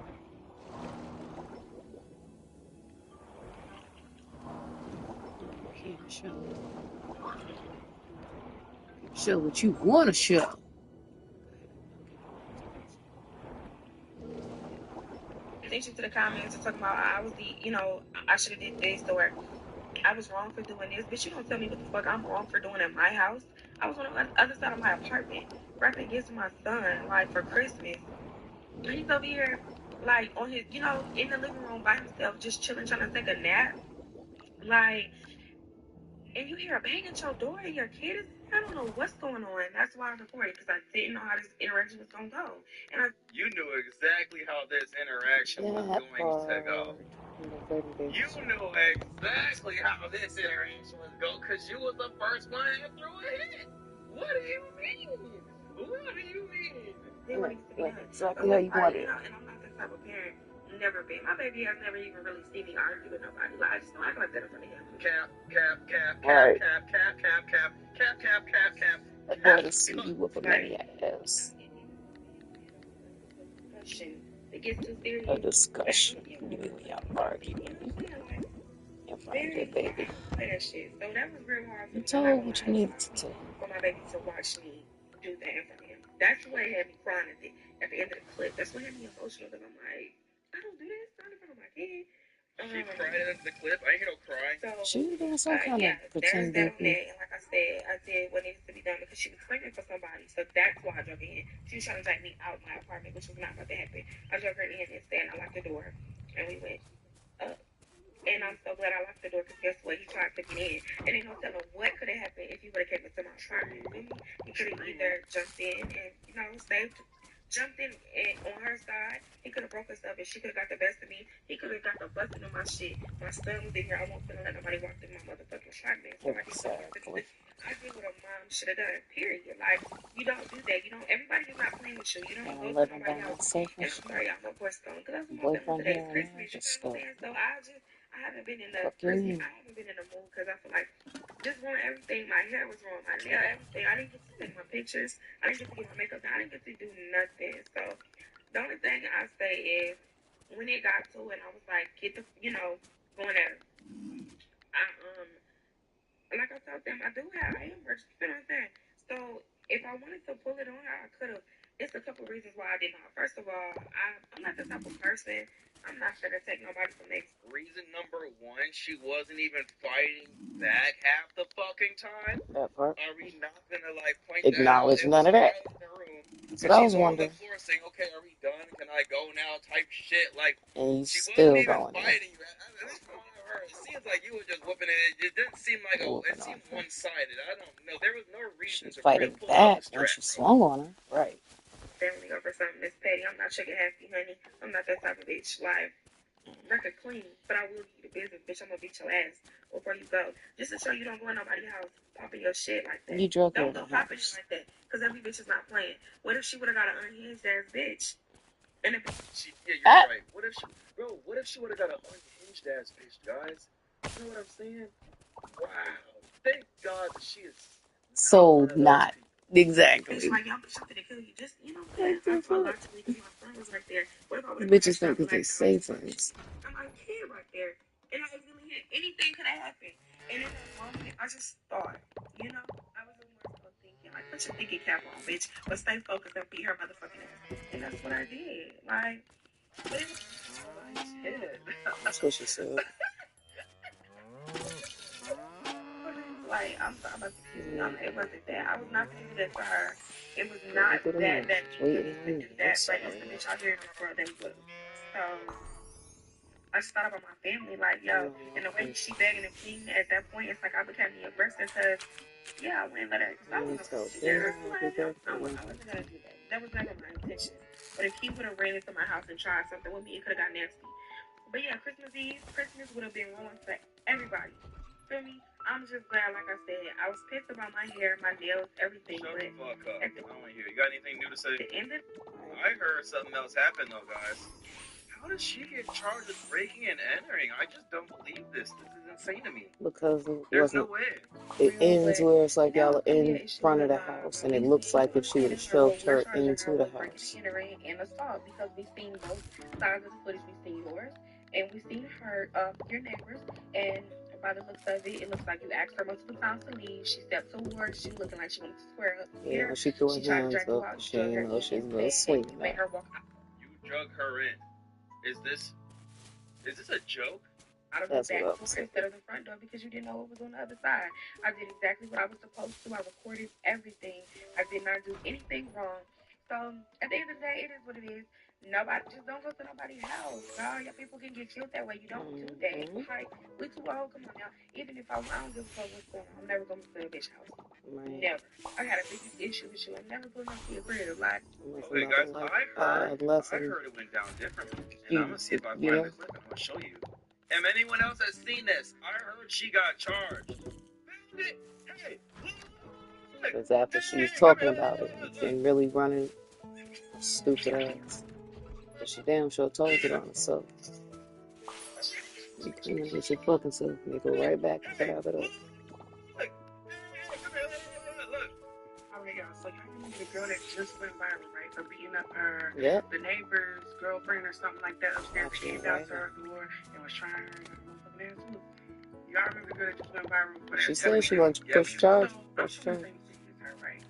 Show what you want to show. attention to the comments and talking about I was the, I should have did this or I was wrong for doing this. Bitch, you don't tell me what the fuck I'm wrong for doing in my house. I was on the other side of my apartment wrapping gifts for my son, like for Christmas. And he's over here, like on his, in the living room by himself, just chilling, trying to take a nap. Like, and you hear a bang at your door and your kid is, I don't know what's going on. That's why I recorded, because I didn't know how this interaction was going to go. And you knew exactly how this interaction was going to go. You knew exactly how this interaction was going because you was the first one that threw a hit. What do you mean? Exactly how you want it. And I'm not the type of parent. Never been. My baby has never even really seen me argue with nobody. Like, I just don't act like that in front of him. Cap. I'd rather see you whoop a many ass. It gets too serious. A discussion. You and y'all arguing. In front of your baby. That shit. So that was real hard for You me. told what you needed to tell. For my baby to watch me do that in front of him. That's what had me crying at the end of the clip. That's what had me emotional because I'm like, I don't do this. Not in front of my kid. She cried at the clip. I ain't hear no cry. So, she was doing some kind of pretend baby. And like I did what needed to be done because she was screaming for somebody. So that's why I drove in. She was trying to drag me out my apartment, which was not about to happen. I drove her in instead. I locked the door and we went up. And I'm so glad I locked the door because guess what? He tried to get in. And ain't no telling what could have happened if he would have came into my apartment. He could have either jumped in and, jumped in on her side. He could have broke us up and she could have got the best of me. He could have got the busting on my shit. My son was in here. I won't let nobody walk through my motherfucking apartment. So I did what a mom should have done. Period. Like, you don't do that. Everybody is not playing with you. You don't go to nobody else. And I'm sorry, I'm a voice going because that's my today's Christmas. You know what I'm saying? So I haven't been in the Christmas. I haven't been in the mood because I feel like just ruined everything. My hair was wrong. My nail, everything. I didn't get to take my pictures. I didn't get to get my makeup done. I didn't get to do nothing. So the only thing I say is when it got to it, I was like, get the, going at her. Like I told them, I am virgin. You know what I'm saying? So if I wanted to pull it on her, I could have. It's a couple reasons why I did not. First of all, I'm not the type of person. I'm not gonna take nobody from next. Reason number one, she wasn't even fighting back half the fucking time. That part. Are we not gonna point acknowledge that out? None of that. So I was she's on wondering. the floor saying, "Okay, are we done? Can I go now?" Type shit. Like, and she still wasn't even going fighting you. At this point of her, it seems like you were just whooping it. It didn't seem like it seemed one-sided. I don't know. There was no reason to fighting pull back out the strap, when she swung on her. Right. Family over something this petty. I'm not shaking happy, honey. I'm not that type of bitch. Like, record clean, but I will give you the business, bitch. I'm gonna beat your ass before you go. Just to show you don't go in nobody's house popping your shit like that. You drove her Don't go popping it like that, because every bitch is not playing. What if she would have got an unhinged ass bitch? And if you're right. What if she would have got an unhinged ass bitch, guys? You know what I'm saying? Wow. Thank God that she is so not. Exactly. It's like, y'all bitch, I'm gonna kill you. Just, I felt like to me because my son was right there. What if I would have bitches think that they say things. I'm like, kid right there. And I was really hit. Anything could have happened. And in that moment, I just thought, you know, I was more so thinking, like, put your thinking cap on, bitch, but stay focused and beat her motherfucking ass. And that's what I did. Like, but it was That's what she said. like, I'm sorry about the kids. It wasn't that. I was not gonna do that to her. It was Going not through the that motions, deep for waiting me on to me. do I'm that. But it's sorry. the bitch out here in this world that blue. So I just thought about my family, like, yo, and the way she begging and pleading at that point, it's like I became the aggressor because, yeah, I wouldn't let her. Cause I was So, scared. happy birthday. I wasn't gonna do that. That was never my intention. But if he would have ran into my house and tried something with me, it could have got nasty. But yeah, Christmas Eve, Christmas would have been ruined for everybody. Feel me? I'm just glad, like I said, I was pissed about my hair, my nails, everything. Shut but the fuck up. I don't want to hear. You got anything new to say? The end of I heard something else happen though, guys. How does she get charged with breaking and entering? I just don't believe this. This is insane to me. Because it There's wasn't. no way. It ends where it's like y'all are could be in an issue front of with the house, and it looks like if she would have shoved her into the house. entering and assault because we've seen both sides of the footage. We've seen yours and we've seen her, your neighbors, and by the looks of it, it looks like you asked her multiple times to leave. She stepped towards you, looking like she wanted to square up. Yeah, she threw her She tried to hands drag you up. out. She didn't know she was going to swing You made that. her walk out. You drug her in. Is this a joke? Out of the back door instead of the front door because you didn't know what was on the other side. I did exactly what I was supposed to. I recorded everything. I did not do anything wrong. So at the end of the day, it is what it is. Nobody, just don't go to nobody's house. God, your people can get killed that way. You don't do that. Like, we too old. Come on now. Even if I don't give a fuck what's going on, I'm never going to a bitch house. Right. Never. I got a big issue with you. I'm never going to see a crib. Like, okay, guys, I heard it went down differently. And I'm going to see if I find the clip and I'm going to show you. And anyone else has seen this, I heard she got charged. Hey, because after she was talking about it and really running stupid ass, but she damn sure told it on herself. You come and get your fucking self, and you go right back and get out of there. Alright, y'all. So y'all remember the girl that just went viral, right? For beating up her, the neighbor's girlfriend or something like that upstairs. She came down to her door and was trying her motherfucking ass too. Y'all remember the girl that just went viral for that? She said she wants to push charge. Push charge. Right.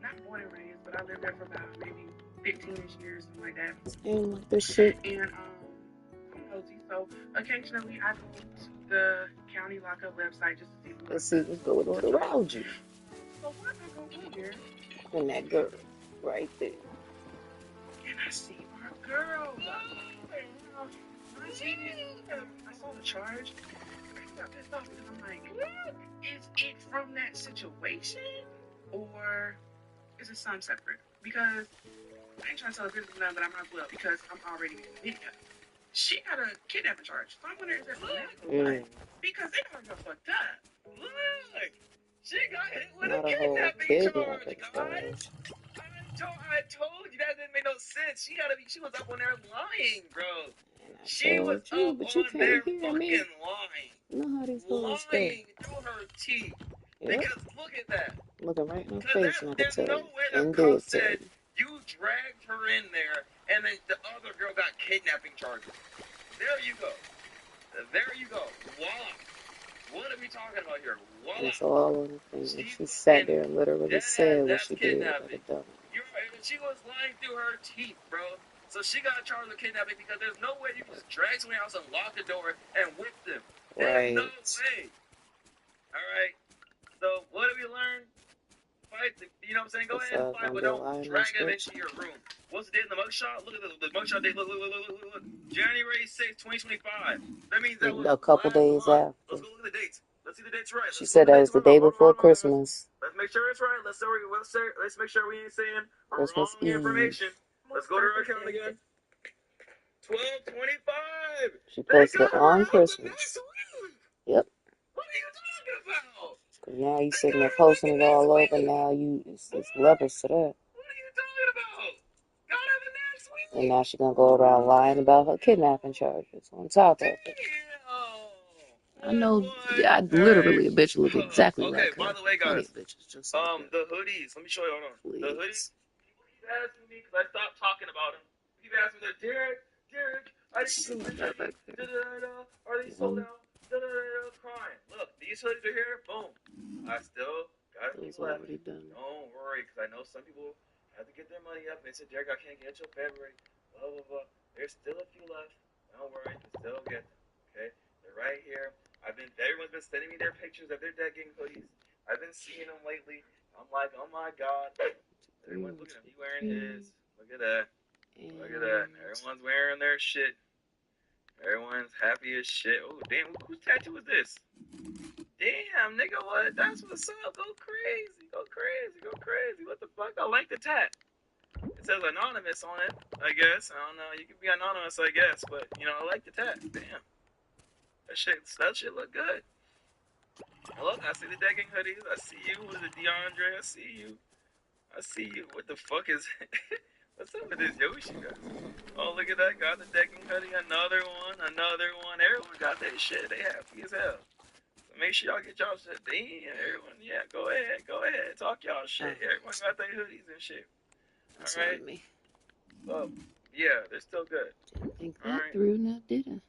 Not born and raised, but I lived there for about maybe 15-ish years, something like that. And like this shit. And I'm nosy, so occasionally I go to the county lockup website just to see. Let's see what's going on around you. So when I go in there, and that girl right there. And I see our girl. I saw the charge. I got pissed off because I'm like, is it from that situation or is it something separate? Because I ain't trying to tell a business none, but I might as well because I'm already in the video. She got a kidnapping charge. So I wonder if that's because they got her fucked up. Look, she got hit with a kidnapping charge, guys. I told you that didn't make no sense. She was up on there lying, bro. She was up on there fucking lying. Know how these lying through her teeth. Yep. Because look at that. Looking right in her face, and I can tell no you. way the cop said you dragged her in there, and then the other girl got kidnapping charges. There you go. There you go. Voila. What are we talking about here? Voila. It's all in the thing. And she sat there and literally said what she did. She was lying through her teeth, bro. So she got charged with kidnapping because there's no way you can just drag someone else and lock the door and whip them. There's no way. All right. So what did we learn? Fight. You know what I'm saying? Go ahead and fight, but don't drag them into your room. What's the date in the mugshot? Look at the mugshot date. Look. January 6th, 2025. That means that was a couple days after. Let's go look at the dates. Let's see the dates right. She said that was the day before Christmas. Let's make sure it's right. Let's make sure we ain't saying Christmas wrong information. Let's go to our account again. 12/25. She posted it on Christmas. Yep. What are you talking about? Now you sitting there posting it all over. Now it's levels to that. What are you talking about? Got her the next week. And now she's gonna go around lying about her kidnapping charges on top of it. I know. I literally a bitch look exactly like her. Okay, by the way, guys, bitches just like the hoodies. Let me show you. Hold on. Please. The hoodies. People keep asking me because I stopped talking about them. People asking me, Derek, I didn't see the are they sold out? still crying. Look, these hoodies are here. Boom. I still got a few Those left. already done. Don't worry, because I know some people have to get their money up. And they said, Derek, I can't get till February. Blah, blah, blah. There's still a few left. Don't worry. You still get them. Okay? They're right here. Everyone's been sending me their pictures of their decking hoodies. I've been seeing them lately. I'm like, oh my God. Everyone's looking at me wearing his. Look at that. Look at that. Everyone's wearing their shit. Everyone's happy as shit. Oh, damn. Whose tattoo is this? Damn, nigga, what? That's what's up. Go crazy. Go crazy. Go crazy. What the fuck? I like the tat. It says anonymous on it, I guess. I don't know. You can be anonymous, I guess. But, you know, I like the tat. Damn. That shit look good. Look, I see the decking hoodies. I see you. What is it, DeAndre? I see you. I see you. What the fuck is it? What's up with this Yoshi guy? Oh, look at that. Got the decking hoodie. Another one. Everyone got their shit. They happy as hell. So make sure y'all get y'all shit. Damn, everyone. Yeah, go ahead. Talk y'all shit. Everyone got their hoodies and shit. That's all right. Me. Oh, yeah, they're still good. Didn't think that through now, did I?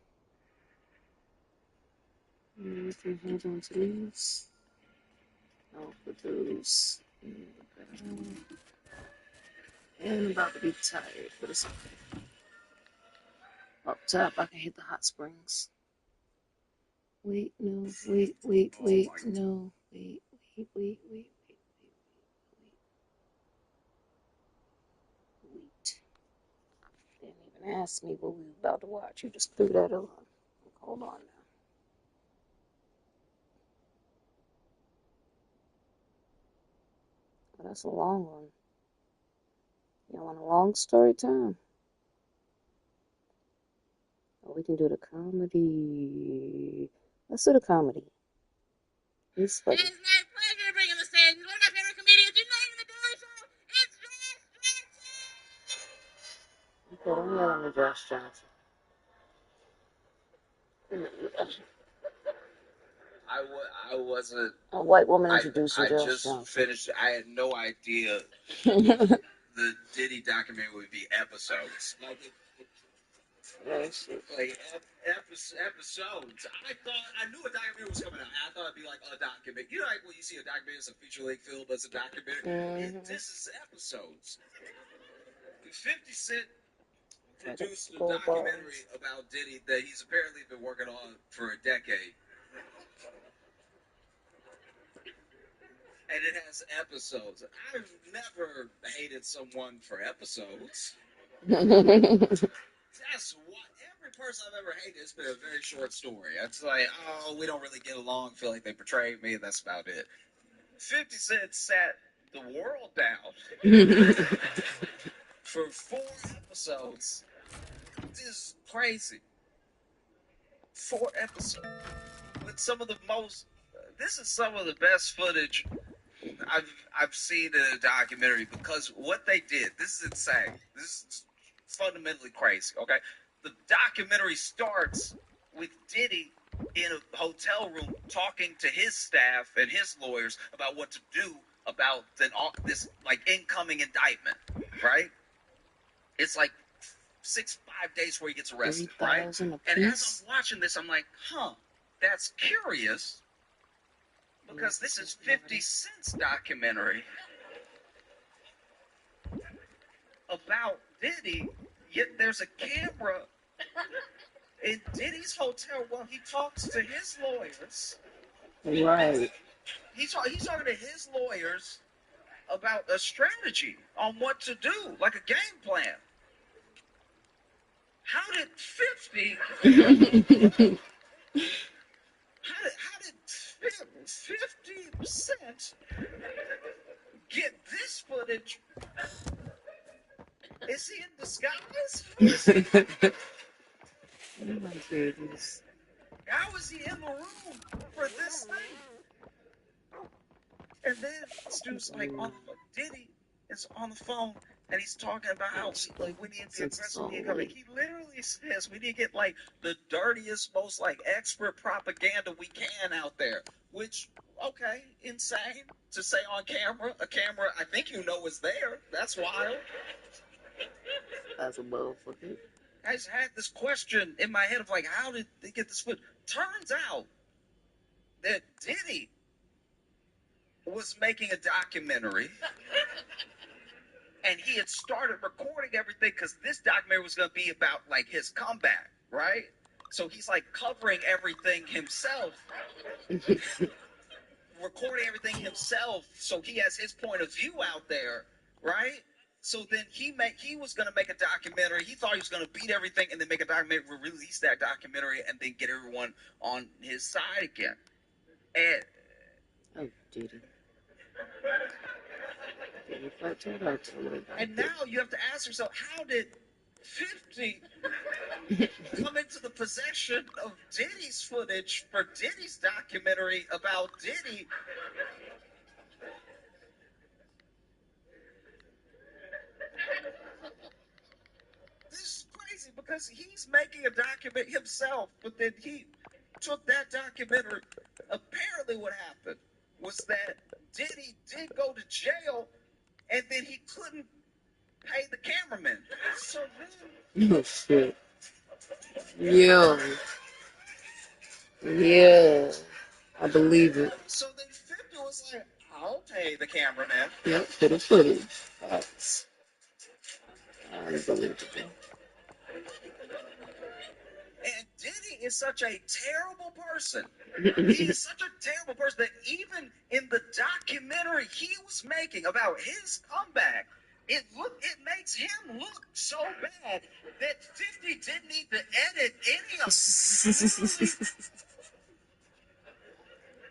Everything hands on to these. I'll put those in the bag. And I'm about to be tired, but it's okay. Up top, I can hit the hot springs. Wait, no, wait, no, wait. Didn't even ask me what we were about to watch. You just threw that on. Hold on now. Oh, that's a long one. You want a long story time? Oh, we can do the comedy. Let's do the comedy. It's funny. It is my pleasure to bring on the stage one of my favorite comedians. You're not even the Daily Show. It's Josh Johnson. Okay, don't yell at me, Josh Johnson. I wasn't. A white woman introducing I Josh just Johnson. finished. I had no idea the Diddy documentary would be episodes. Episodes. I knew a documentary was coming out. I thought it'd be like a documentary. You know, like when you see a documentary, it's a feature length film, but it's a documentary. This is episodes. 50 Cent produced a documentary about Diddy that he's apparently been working on for a decade. And it has episodes. I've never hated someone for episodes. That's what every person I've ever hated has been a very short story. It's like, oh, we don't really get along, feel like they betrayed me, and that's about it. 50 Cent sat the world down for 4 episodes. This is crazy. 4 episodes. With some of the most, this is some of the best footage I've seen in a documentary, because what they did, this is insane. This is fundamentally crazy, okay? The documentary starts with Diddy in a hotel room talking to his staff and his lawyers about what to do about this like incoming indictment, right? It's like 5 days before he gets arrested, right? And as I'm watching this, I'm like, that's curious, because this is 50 Cent's documentary about Diddy, yet there's a camera in Diddy's hotel while he talks to his lawyers. Right. He's talking to his lawyers about a strategy on what to do, like a game plan. How did 50 Cent get this footage? Is he in disguise? Oh my goodness. How is he in the room for this thing? And then this dude's like, Diddy is on the phone, and he's talking about how like we need to get aggressive. He literally says we need to get like the dirtiest, most like expert propaganda we can out there. Which, okay, insane to say on camera. A camera I think you know is there. That's wild. That's a motherfucker. I just had this question in my head of like, how did they get this footage? Turns out that Diddy was making a documentary, and he had started recording everything because this documentary was going to be about like his comeback, right? So he's like covering everything himself, recording everything himself, so he has his point of view out there, right? So then he was going to make a documentary. He thought he was going to beat everything and then make a documentary, release that documentary, and then get everyone on his side again. And Oh, Diddy. Diddy flat out told her about and that. now you have to ask yourself, how did 50 come into the possession of Diddy's footage for Diddy's documentary about Diddy? This is crazy because he's making a document himself, but then he took that documentary. Apparently what happened was that Diddy did go to jail, and then he couldn't pay the cameraman. So then Oh, shit. Yeah. Yeah. I believe it. so then 50 was like, I'll pay the cameraman. Yep, for the footage. That's unbelievable. And Diddy is such a terrible person. He is such a terrible person that even in the documentary he was making about his comeback, it makes him look so bad that 50 didn't need to edit any of it.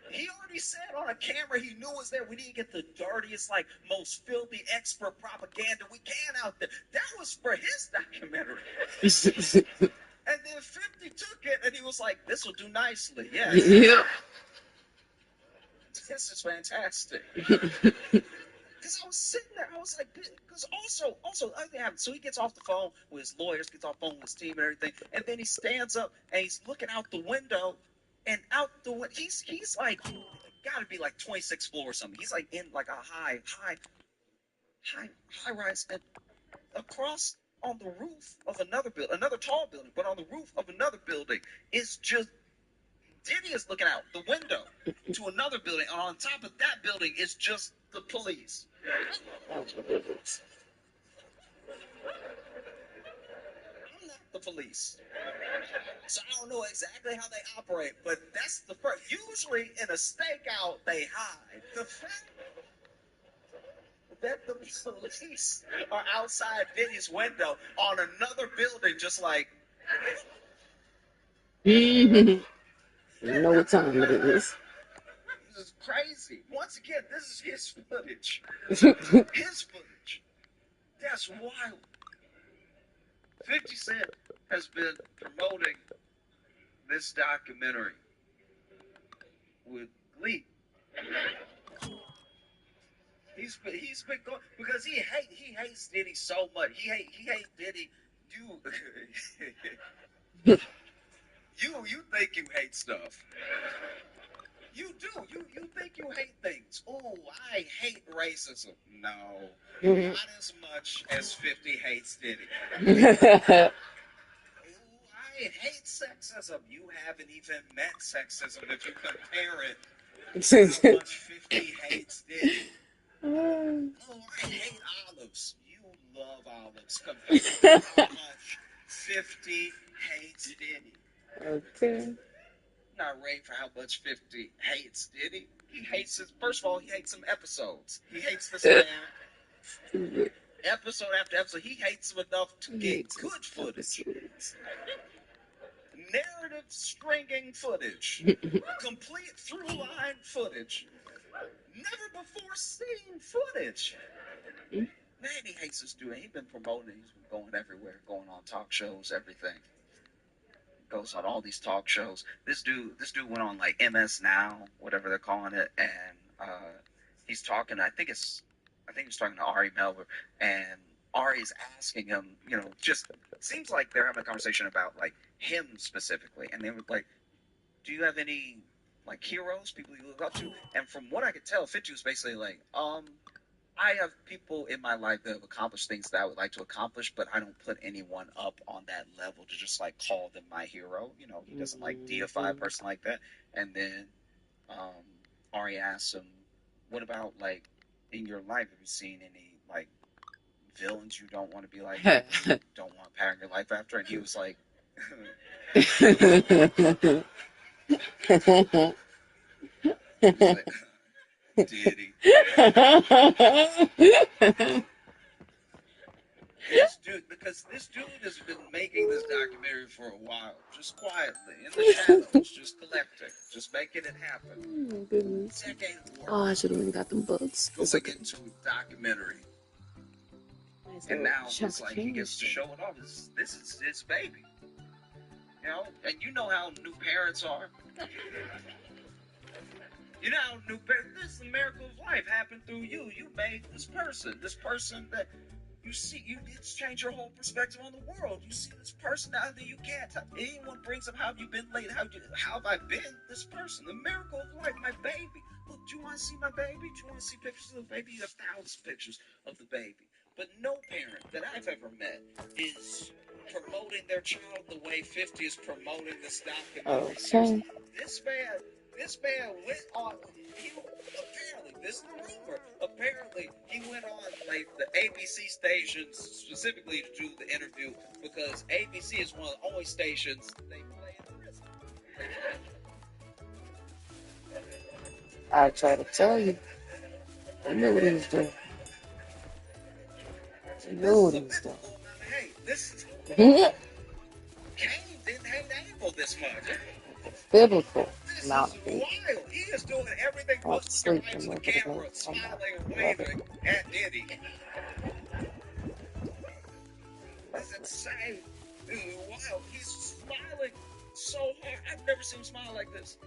He already said on a camera he knew was there. We need to get the dirtiest, like, most filthy expert propaganda we can out there. That was for his documentary. And then 50 took it and he was like, this will do nicely. Yeah. Yeah. This is fantastic. Because I was sitting there, I was like, because also, other thing happened. So he gets off the phone with his lawyers, gets off the phone with his team and everything, and then he stands up and he's looking out the window, and out the window, he's like, got to be like 26th floor or something. He's like in like a high rise, and across on the roof of another building, another tall building, but on the roof of another building is just Diddy is looking out the window to another building, and on top of that building is just the police. I'm not the police, so I don't know exactly how they operate, but that's the first. Usually in a stakeout, they hide. The fact that the police are outside Diddy's window on another building, just like, You know what time it is. this is crazy. Once again, this is his footage. His footage. That's wild. 50 Cent has been promoting this documentary with glee. He's been going because he hates Diddy so much. He hates Diddy. You think you hate stuff. You do. You think you hate things. Oh, I hate racism. No, not as much as 50 hates Diddy. I hate sexism. You haven't even met sexism if you compare it to how much 50 hates Diddy. Oh, I hate olives. You love olives compared to how much 50 hates Diddy. Okay. Not ready for how much 50 hates Diddy. He hates his. First of all, he hates some episodes. He hates this man. Episode after episode, he hates him enough to get good footage. Narrative stringing footage. Complete through line footage. Never before seen footage. Man, he hates this dude. He's been promoting. He's been going everywhere, going on talk shows, everything. Goes on all these talk shows. This dude went on like MS Now, whatever they're calling it, and he's talking. I think he's talking to Ari Melber, and Ari's asking him, just seems like they're having a conversation about like him specifically, and they were like, "Do you have any like heroes, people you look up to?" And from what I could tell, 50 was basically like, I have people in my life that have accomplished things that I would like to accomplish, but I don't put anyone up on that level to just like call them my hero. You know, he doesn't like deify a person like that. And then Ari asks him, "What about like in your life? Have you seen any like villains you don't want to be like, don't want to pattern your life after?" And he was like, "Deity." This dude, because this dude has been making this documentary for a while, just quietly in the shadows, just collecting, just making it happen. Oh my goodness. Decade of work. Oh, I should have even got them bugs. It's Going okay. into a documentary, Nice and little now it's like he gets to show it off. This is his baby, you know. And you know how new parents are. You know how new parents. This is the miracle of life happened through you. You made this person that. You see, it's changed your whole perspective on the world. You see this person now that you can't. Anyone brings up how have you been late? How have I been? This person, the miracle of life, my baby. Look, do you want to see my baby? Do you want to see pictures of the baby? You have 1,000 pictures of the baby. But no parent that I've ever met is promoting their child the way 50 is promoting this documentary. Okay. This man went on. Apparently, this is the rumor. Apparently, he went on like the ABC stations specifically to do the interview because ABC is one of the only stations they play in prison. I try to tell you. I know what he was doing. I know what he was doing. Hey, this Cain didn't hate Abel this much. Biblical. This Not is wild. He is doing everything I'll but sleep looking and right look to at the it. camera, I'm smiling and not waving at Diddy. That's insane. This is wild. He's smiling so hard. I've never seen him smile like this.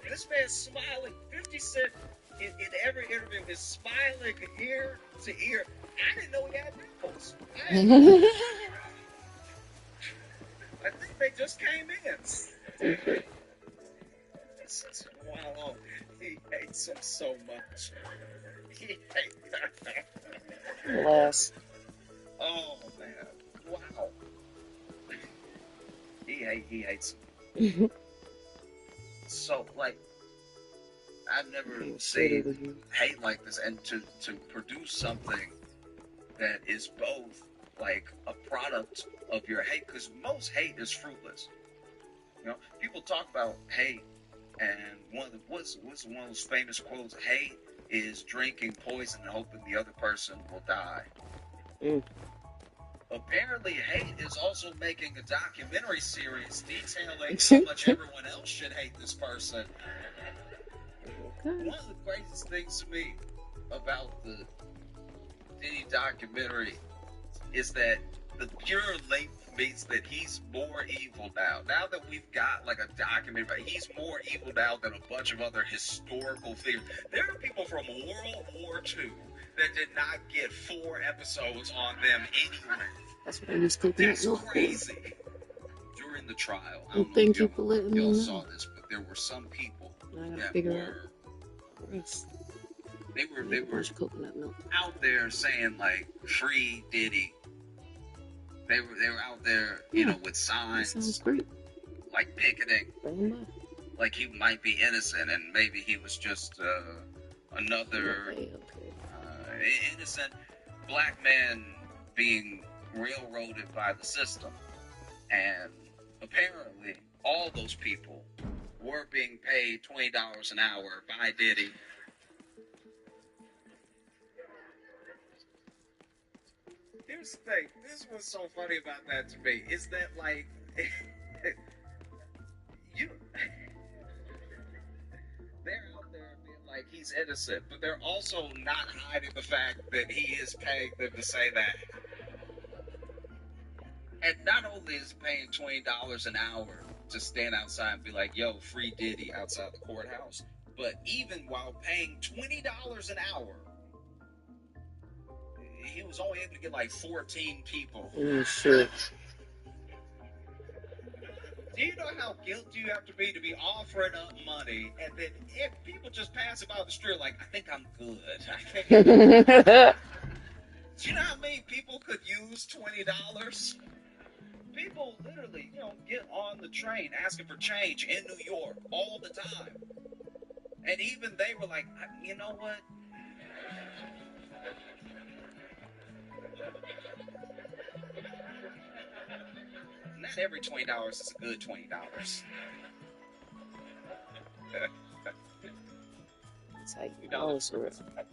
This man's smiling. 50 Cent in every interview is smiling ear to ear. I didn't know he had nipples. I think they just came in. Wow, he hates him so much. He hates Alas. Oh man, wow. He hates him. So like, I've never seen hate like this, and to produce something that is both like a product of your hate, because most hate is fruitless. You know, people talk about hate, and what's one of those famous quotes? Hate is drinking poison and hoping the other person will die. Apparently, hate is also making a documentary series detailing how much everyone else should hate this person. One of the craziest things to me about the Diddy documentary is that the pure length means that he's more evil now. Now that we've got like a documentary, he's more evil now than a bunch of other historical figures. There are people from World War II that did not get 4 episodes on them anyway. That's what I was cooking. That's crazy. During the trial, I don't Thank know you if for letting me y'all know. saw this, but there were some people that were they were coconut milk out there saying like free Diddy. They were out there, you know, with signs. Sounds great. Like picketing, like he might be innocent, and maybe he was just another innocent black man being railroaded by the system. And apparently, all those people were being paid $20 an hour by Diddy. Here's the thing. This is what's so funny about that to me is that like they're out there being like he's innocent, but they're also not hiding the fact that he is paying them to say that. And not only is paying $20 an hour to stand outside and be like, yo, free Diddy outside the courthouse, but even while paying $20 an hour, he was only able to get like 14 people. Sure. Do you know how guilty you have to be offering up money, and then if people just pass about the street like, I think I'm good. Do you know how many people could use $20? People literally, get on the train asking for change in New York all the time. And even they were like, you know what? Not every $20 is a good $20. That's how you know it's real.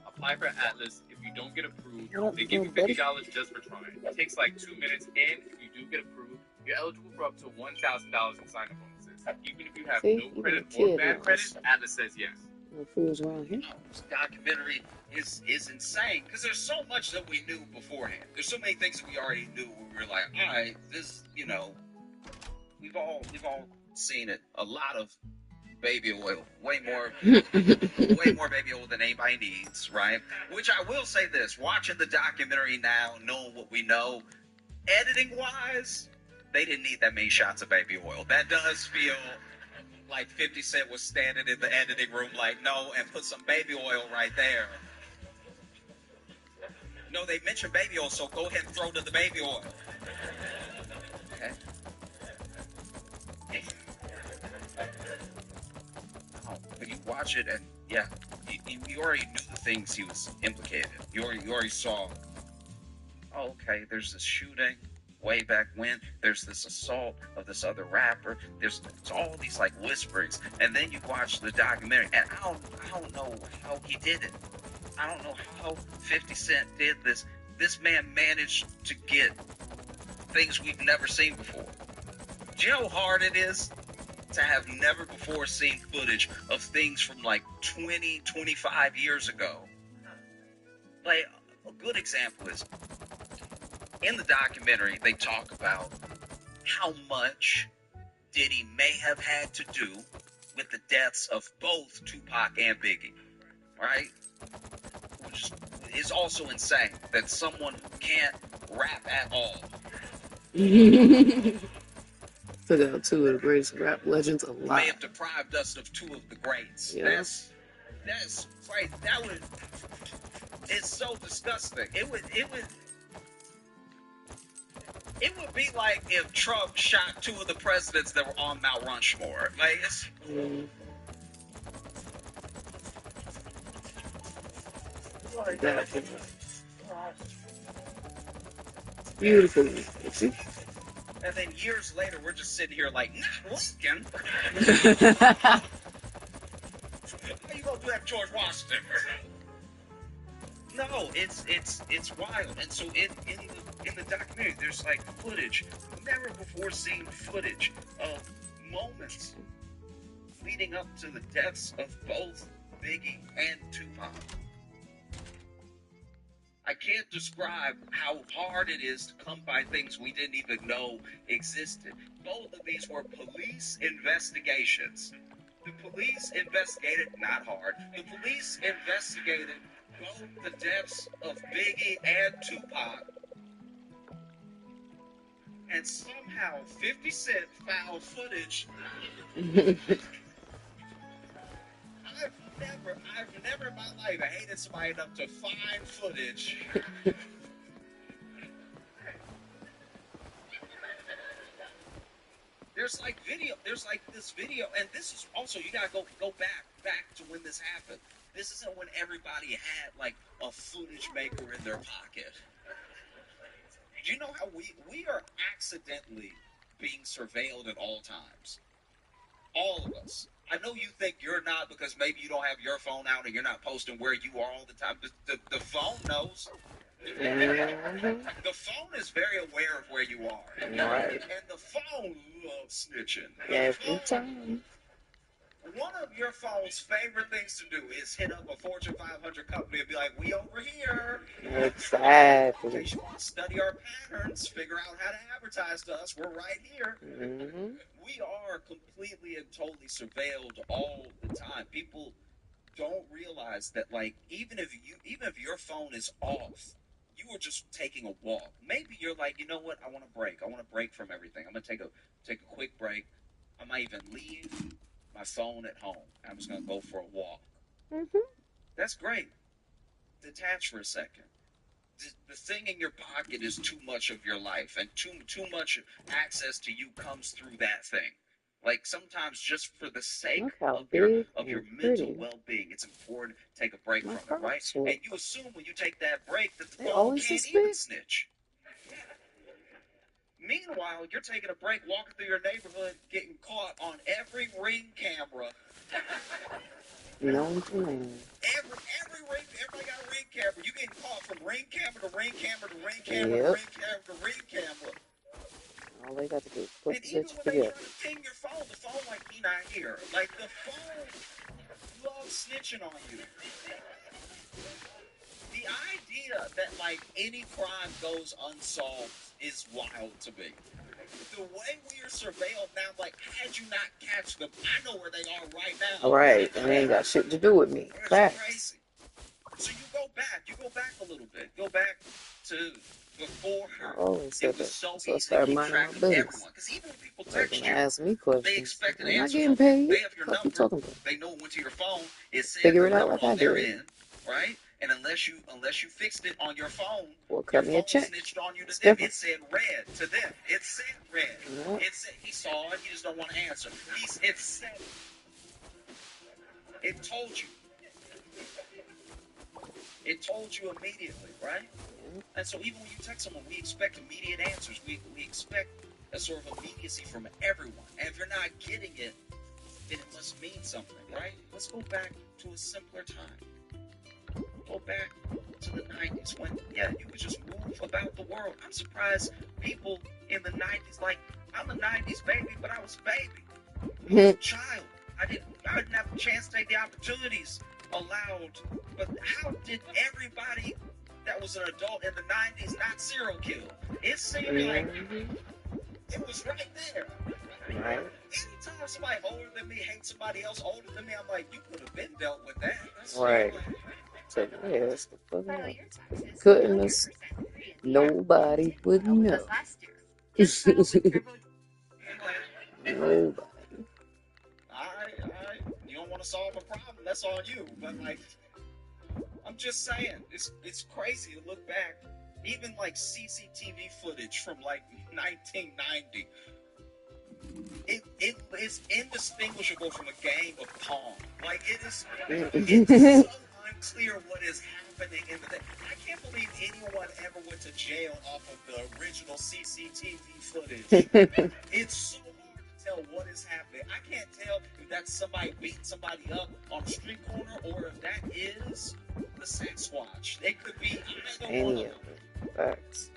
Apply for Atlas. If you don't get approved, Yep, they give you buddy. $50 just for trying. It takes like 2 minutes, and if you do get approved, you're eligible for up to $1,000 in sign-up bonuses. Even if you have See, no even credit a or kid bad credit, knows. Atlas says yes. No fools around here. This documentary is insane because there's so much that we knew beforehand. There's so many things that we already knew. We were like, all right, this, we've all seen it. A lot of baby oil, way more baby oil than anybody needs, right? Which I will say this: watching the documentary now, knowing what we know, editing wise, they didn't need that many shots of baby oil. That does feel like 50 Cent was standing in the editing room like, no, and put some baby oil right there. No, they mentioned baby oil, so go ahead and throw to the baby oil. Okay. But you watch it, and yeah, you already knew the things he was implicated in. You already saw, oh, okay, there's this shooting way back when, there's this assault of this other rapper, there's all these like whisperings, and then you watch the documentary, and I don't know how he did it. I don't know how 50 Cent did this. This man managed to get things we've never seen before. Do you know how hard it is to have never before seen footage of things from like 20, 25 years ago? Like, a good example is, in the documentary, they talk about how much Diddy may have had to do with the deaths of both Tupac and Biggie, right? Which is also insane that someone who can't rap at all Took out two of the greatest rap legends may alive. have deprived us of two of the greats. Yeah. That's right. It's so disgusting. It would be like if Trump shot two of the presidents that were on Mount Rushmore. Like, it's Exactly. Beautiful. See? and then years later, we're just sitting here like, not Lincoln. How you gonna do that, George Washington? No, it's wild. And so in the documentary, there's like footage, never before seen footage of moments leading up to the deaths of both Biggie and Tupac. I can't describe how hard it is to come by things we didn't even know existed. Both of these were police investigations. The police investigated, not hard, the police investigated both the deaths of Biggie and Tupac. And somehow 50 Cent found footage. I've never in my life hated somebody enough to find footage. There's this video, and this is also, you gotta go back to when this happened. This isn't when everybody had like a footage maker in their pocket. Do you know how we are accidentally being surveilled at all times? All of us. I know you think you're not because maybe you don't have your phone out and you're not posting where you are all the time. But the phone knows. The phone is very aware of where you are. Right. And the phone loves snitching. Every time. One of your phone's favorite things to do is hit up a Fortune 500 company and be like, we over here. In Exactly. case you want to study our patterns, figure out how to advertise to us, we're right here. Mm-hmm. We are completely and totally surveilled all the time. People don't realize that, like, even if your phone is off, you are just taking a walk. Maybe you're like, you know what? I want to break. I want to break from everything. I'm gonna take a quick break. I might even leave my phone at home. I'm just gonna go for a walk. Mm-hmm. That's great. Detach for a second. The thing in your pocket is too much of your life, and too much access to you comes through that thing. Like sometimes, just for the sake Look how of your big of your and mental pretty well-being, it's important to take a break my from it, right? crops And look. you assume when you take that break that the They phone always can't this even big. snitch. Meanwhile, you're taking a break, walking through your neighborhood, getting caught on every Ring camera. Known to man. Everybody got a Ring camera. You getting caught from Ring camera to Ring camera to Ring camera to Yep. Ring camera to Ring camera. All they got to do is put And the even bitch when they together. try to ping your phone, the phone like, he not here. Like, the phone loves snitching on you. The idea that, like, any crime goes unsolved is wild to me. The way we are surveilled now, like, how'd you not catch them? I know where they are right now. All right, and they ain't got shit to do with me. It's Fact. crazy. So you go back a little bit. Go back to before I always said it was that. so So I easy to started keep minding track my of business. everyone. Because even when people They're text gonna you, ask me they questions. expect an I'm not answer getting from you. paid. They have your What you number. talking about? They know it went to your phone. It said Figure the it out number like I on their did. end, right? And unless you fixed it on your phone, Or your cut me a phone check. snitched on you to It's them. different. It said red to them. It said red. Yep. It said he saw it. He just don't want to answer. It said it. It told you. It told you immediately, right? And so even when you text someone, we expect immediate answers. We expect a sort of immediacy from everyone. And if you're not getting it, then it must mean something, right? Let's go back to a simpler time. Go back to the 90s when, yeah, you could just move about the world. I'm surprised people in the 90s, like, I'm a 90s baby, but I was a baby. I was a child. I didn't have a chance to take the opportunities allowed. But how did everybody that was an adult in the 90s not serial kill? It seemed like it was right there. Right. Anytime somebody older than me hates somebody else older than me, I'm like, you could have been dealt with that. That's Right. like, So yes, the fuck up. Couldn't have. Nobody would know. Nobody. You don't want to solve a problem, that's on you. But like, I'm just saying, it's crazy to look back. Even like CCTV footage from like 1990, it is indistinguishable from a game of Pong. Like it's so unclear what is happening in the day. I can't believe anyone ever went to jail off of the original CCTV footage. It's so hard to tell what is happening. I can't tell if that's somebody beating somebody up on a street corner or if that is the Sasquatch. It could be either one of them. Facts.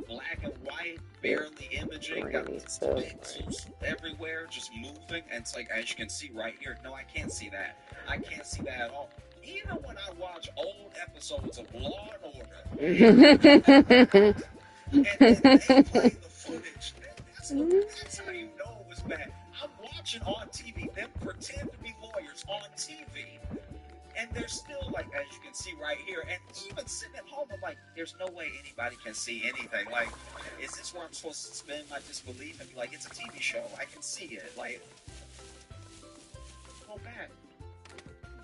Black and white, barely imaging, got pixels everywhere, just moving, and it's like, as you can see right here, no, I can't see that. I can't see that at all. Even when I watch old episodes of Law and Order, and they play the footage, that's how you know it was bad. I'm watching on TV, them pretend to be lawyers on TV, and they're still like, as you can see right here, and even sitting at home, I'm like, there's no way anybody can see anything. Like, is this where I'm supposed to suspend my disbelief and be like, it's a TV show, I can see it. Like,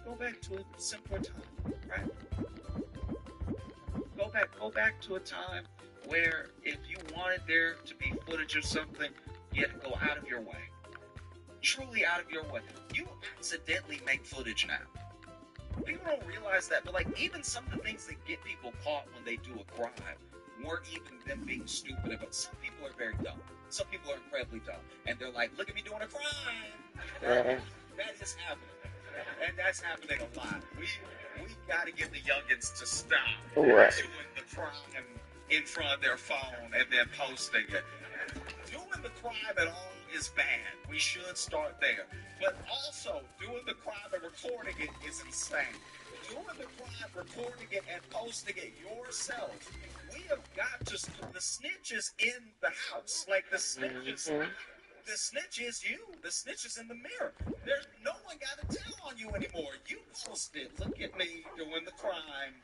go back to a simpler time, right? Go back to a time where if you wanted there to be footage of something, you had to go out of your way. Truly out of your way. You accidentally make footage now. People don't realize that, but like even some of the things that get people caught when they do a crime weren't even them being stupid. But some people are very dumb. Some people are incredibly dumb, and they're like, "Look at me doing a crime." That is happening, and that's happening a lot. We got to get the youngins to stop doing the crime in front of their phone and then posting it. Doing the crime at all is bad. We should start there. But also, doing the crime and recording it is insane. Doing the crime, recording it, and posting it yourself. We have got to... The snitch is in the house. Like, the snitch is you. The snitch is in the mirror. There's no one got to tell on you anymore. You posted. Look at me doing the crime.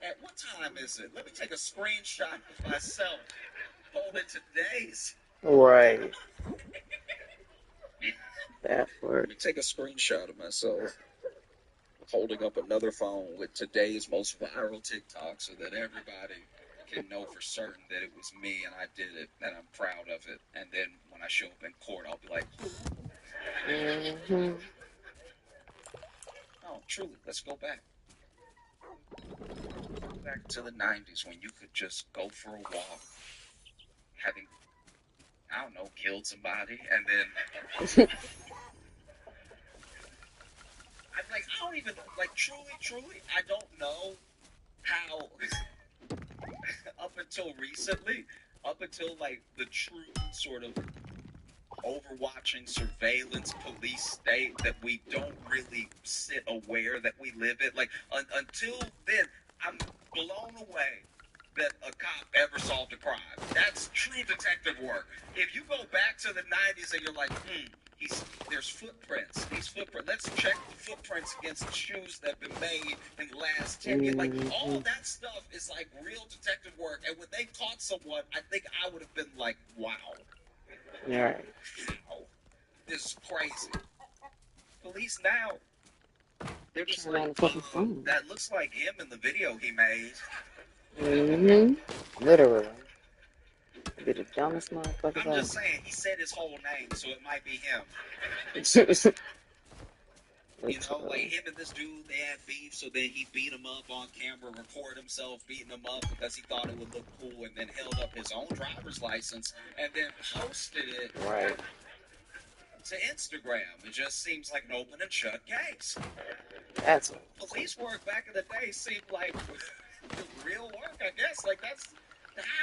At what time is it? Let me take a screenshot of myself. Hold it today's. Right. That Let word. me take a screenshot of myself holding up another phone with today's most viral TikTok so that everybody can know for certain that it was me and I did it and I'm proud of it. And then when I show up in court, I'll be like, Mm-hmm. oh, truly, let's go back. Back to the 90s when you could just go for a walk, having, I don't know, killed somebody, and then I'm like, I don't even, like, truly, I don't know how, up until recently, up until, like, the true sort of overwatching surveillance police state that we don't really sit aware that we live in. Like, until then, I'm blown away that a cop ever solved a crime. That's true detective work. If you go back to the 90s and you're like, there's footprints. These footprints. Let's check the footprints against shoes that have been made in the last 10 years. Like, all that stuff is like real detective work. And when they caught someone, I think I would have been like, wow. All right. Wow. This is crazy. Police now, they're just Turn on like, the fucking phone. that looks like him in the video he made. Mm-hmm. Literally. Be the dumbest motherfuckers I'm ever. just saying, he said his whole name, so it might be him. You know, like him and this dude, they had beef, so then he beat him up on camera, recorded himself beating him up because he thought it would look cool, and then held up his own driver's license and then posted it Right. to Instagram. It just seems like an open and shut case. That's Police work back in the day seemed like real work, I guess. Like, that's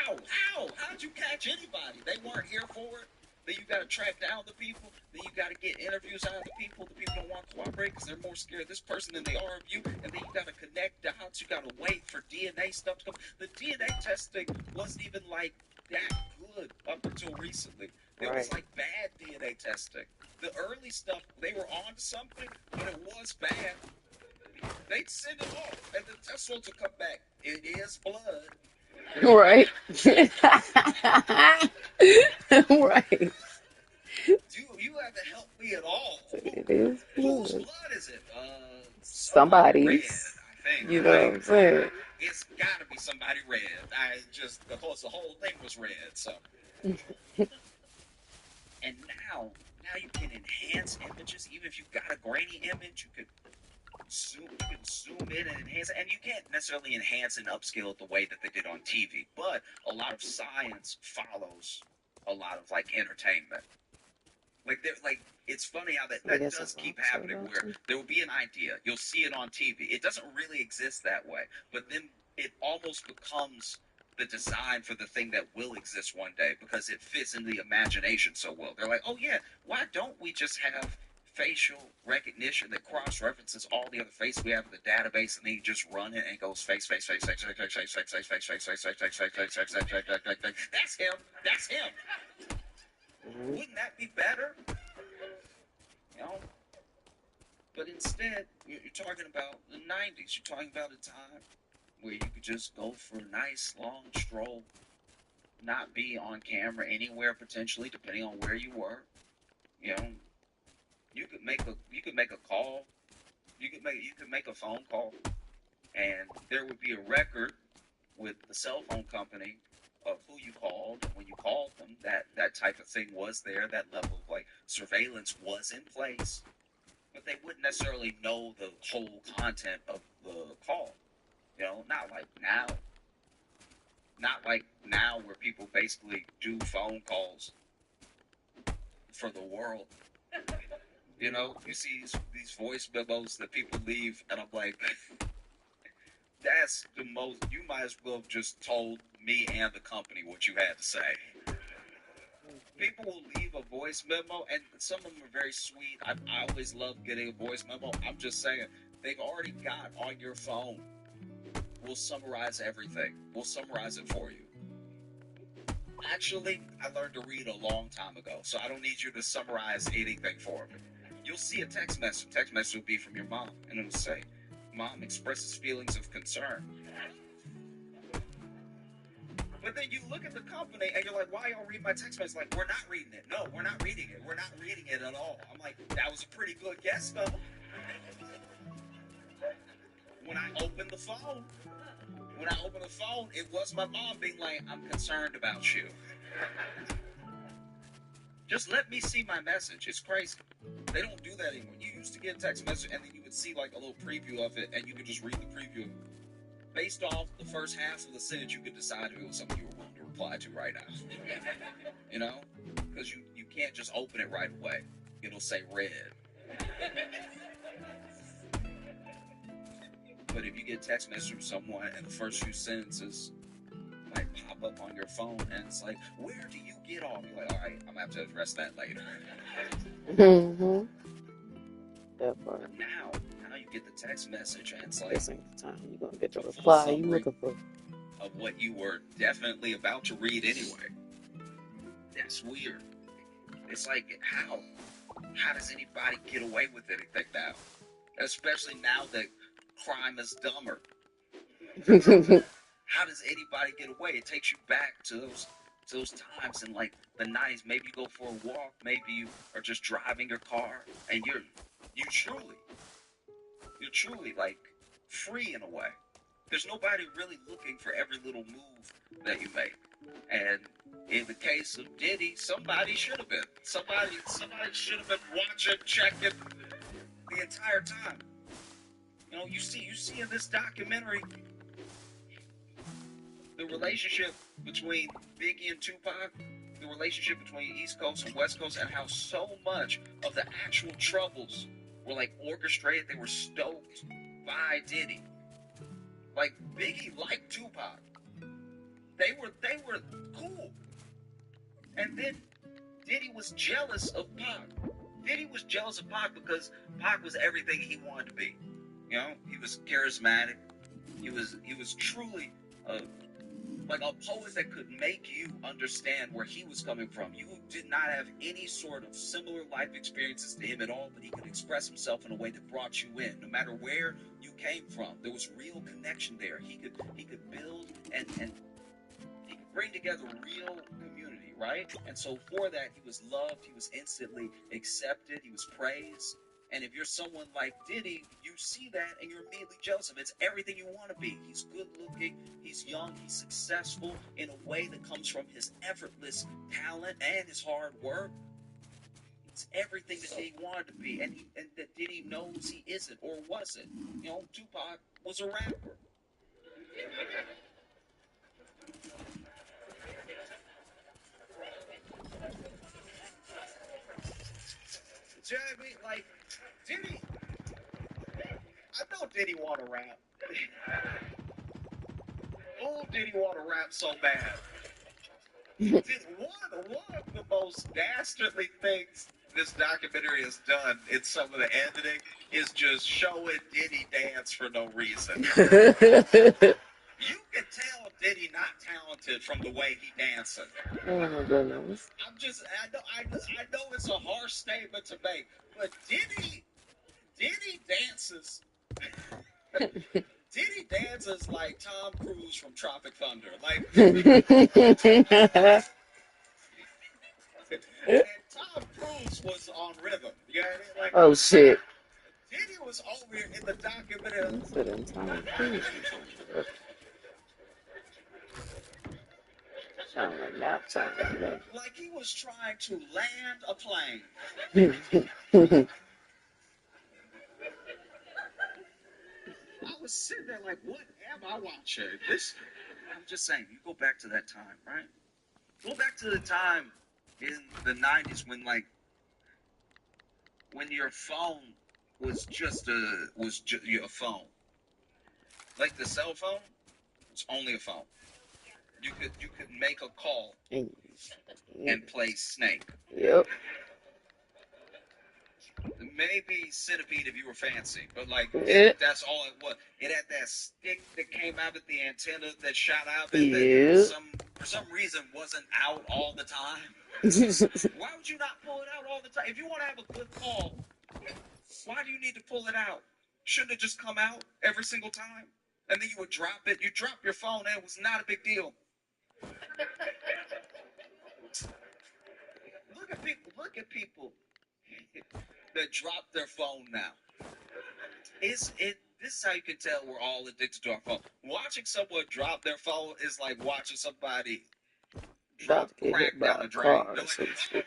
how'd you catch anybody? They weren't here for it. Then you got to track down the people. Then you got to get interviews out of the people. The people don't want to cooperate because they're more scared of this person than they are of you. And then you got to connect dots. You got to wait for DNA stuff to come. The DNA testing wasn't even like that good up until recently. It was like bad DNA testing. The early stuff, they were on to something, but it was bad. They'd send it off, and the test results would come back. It is blood. right. Right. You have to help me at all. It is Whose blood. blood is it? Somebody's. Red, I think. You know what I'm saying? It's got to be somebody red. The whole thing was red. So. And now you can enhance images. Even if you've got a grainy image, you can zoom in and enhance it. And you can't necessarily enhance and upscale it the way that they did on TV. But a lot of science follows a lot of like entertainment. Like it's funny how that does keep happening where there will be an idea, you'll see it on TV. It doesn't really exist that way, but then it almost becomes the design for the thing that will exist one day because it fits in the imagination so well. They're like, oh yeah, why don't we just have facial recognition that cross-references all the other faces we have in the database, and then you just run it and it goes face. That's him. Wouldn't that be better? You know? But instead, you're talking about the 90s. You're talking about a time where you could just go for a nice long stroll, not be on camera anywhere potentially, depending on where you were. You know, you could make a call. You could make a phone call, and there would be a record with the cell phone company of who you called and when you called them. That type of thing was there. That level of like surveillance was in place, but they wouldn't necessarily know the whole content of the call. You know, not like now where people basically do phone calls for the world. You know, you see these voice memos that people leave, and I'm like, that's the most, you might as well have just told me and the company what you had to say. People will leave a voice memo, and some of them are very sweet. I always love getting a voice memo. I'm just saying, they've already got on your phone. We'll summarize everything. We'll summarize it for you. Actually, I learned to read a long time ago, so I don't need you to summarize anything for me. You'll see a text message. Text message will be from your mom, and it'll say, Mom expresses feelings of concern. But then you look at the company and you're like, why y'all read my text message? Like, we're not reading it. No, we're not reading it. We're not reading it at all. I'm like, that was a pretty good guess, though. When I opened the phone, it was my mom being like, I'm concerned about you. Just let me see my message. It's crazy. They don't do that anymore. You used to get a text message and then you would see like a little preview of it and you could just read the preview. Based off the first half of the sentence, you could decide if it was something you were willing to reply to right now. You know? Because you can't just open it right away. It'll say read. But if you get a text message from someone and the first few sentences might pop up on your phone and it's like, where do you get off? You're like, all right, I'm going to have to address that later. Mm-hmm. That part. Now you get the text message and it's like, This ain't the time you're gonna get the a full reply you summary looking for. of what you were definitely about to read anyway. That's weird. It's like, how does anybody get away with anything now? Especially now that crime is dumber. How does anybody get away? It takes you back to those times in like the 90s. Maybe you go for a walk. Maybe you are just driving your car, and you're truly like free in a way. There's nobody really looking for every little move that you make. And in the case of Diddy, somebody should have been. Somebody should have been watching, checking the entire time. You know, you see in this documentary the relationship between Biggie and Tupac, the relationship between East Coast and West Coast, and how so much of the actual troubles were like orchestrated. They were stoked by Diddy. Like Biggie liked Tupac. They were cool. And then Diddy was jealous of Pac. Diddy was jealous of Pac because Pac was everything he wanted to be. You know, he was charismatic. He was truly like a poet that could make you understand where he was coming from. You did not have any sort of similar life experiences to him at all, but he could express himself in a way that brought you in. No matter where you came from, there was real connection there. He could build and he could bring together real community, right? And so for that, he was loved. He was instantly accepted. He was praised. And if you're someone like Diddy, you see that and you're immediately jealous of him. It's everything you want to be. He's good looking, he's young, he's successful in a way that comes from his effortless talent and his hard work. It's everything that Diddy wanted to be, and that Diddy knows he isn't or wasn't. You know, Tupac was a rapper. Do you know what I mean? Like, Diddy, I know Diddy want to rap. Oh, Diddy want to rap so bad. One of the most dastardly things this documentary has done in some of the editing is just showing Diddy dance for no reason. You can tell Diddy not talented from the way he dances. Oh my goodness. I know it's a harsh statement to make, but Diddy dances. Diddy dances like Tom Cruise from Tropic Thunder. Like, and Tom Cruise was on rhythm. You know what I mean? Like, Oh shit. Diddy was over here in the documentary. Like he was trying to land a plane. I was sitting there like, what am I watching? I'm just saying, you go back to that time, right? Go back to the time in the 90s when your phone was just a phone. Like the cell phone, it's only a phone. You could make a call and play Snake. Yep. Maybe Centipede if you were fancy, but like that's all it was. It had that stick that came out at the antenna that shot out that for some reason wasn't out all the time. Why would you not pull it out all the time? If you want to have a good call, why do you need to pull it out? Shouldn't it just come out every single time? And then you would drop it. You drop your phone and it was not a big deal. Look at people that drop their phone now. This is how you can tell we're all addicted to our phone. Watching someone drop their phone is like watching somebody About drop to get crack hit by down a the drain. car They're or like, some shit.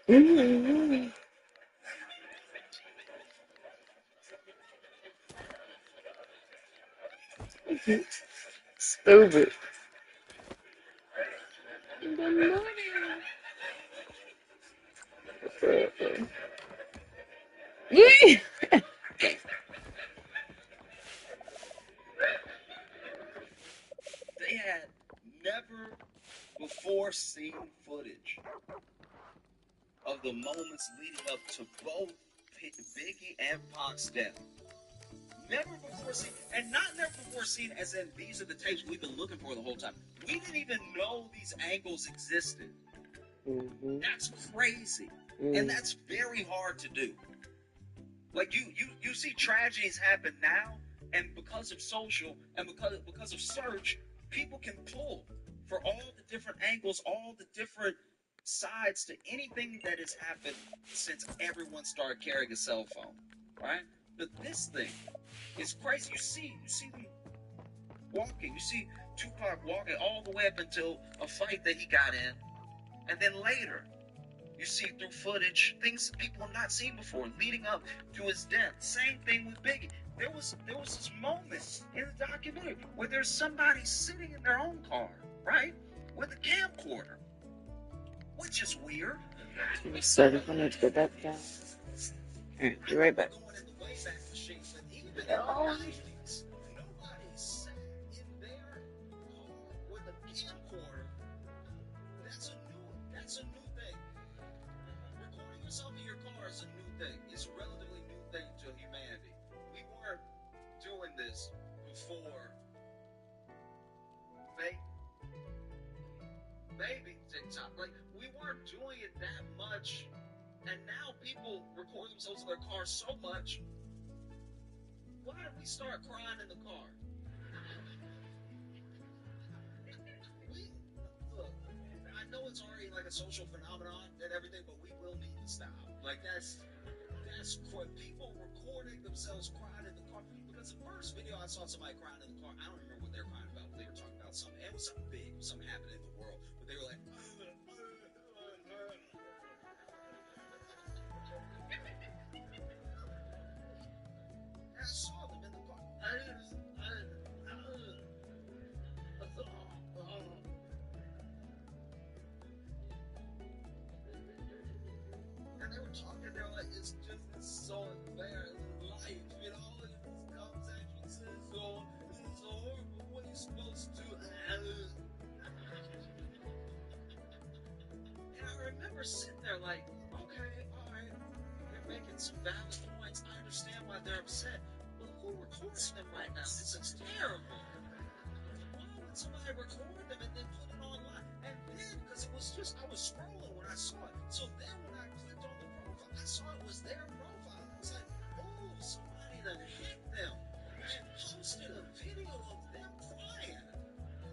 Mm-hmm. Stupid. Yeah. they had never before seen footage of the moments leading up to both Biggie and Pac's death. Never before seen, and not never before seen as in these are the tapes we've been looking for the whole time. We didn't even know these angles existed. Mm-hmm. That's crazy. And that's very hard to do. Like you see tragedies happen now, and because of social and because of search, people can pull for all the different angles, all the different sides to anything that has happened since everyone started carrying a cell phone, right? But this thing is crazy. You see them walking. You see Tupac walking all the way up until a fight that he got in, and then later you see through footage things people have not seen before leading up to his death. Same thing with Biggie. There was this moment in the documentary where there's somebody sitting in their own car, right, with a camcorder, which is weird. Sorry, I need to go back down. Alright, be right back. Going in the Wayback Machine, but even in the 90s, nobody sat in their car with a camcorder. That's a new thing. Recording yourself in your car is a new thing. It's a relatively new thing to humanity. We weren't doing this before maybe TikTok. Like, we weren't doing it that much. And now people record themselves in their cars so much. Why did we start crying in the car? Look, I know it's already like a social phenomenon and everything, but we will need to stop. Like, that's people recording themselves crying in the car. Because the first video I saw somebody crying in the car, I don't remember what they were crying about. They were talking about something. It was something big, something happening in the world. But they were like, I saw them in the car. And they were talking, they were like, it's just so embarrassing. Life, you know, this conversation says so, this is so horrible. What are you supposed to do? And I remember sitting there like, okay, all right, they're making some valid points. I understand why they're upset. But who records them right now? This is terrible. Why would somebody record them and then put it online? And then, because it was just, I was scrolling when I saw it. So then when I clicked on the profile, I saw it was their profile. I was like, oh, somebody done hit them and posted a video of them crying.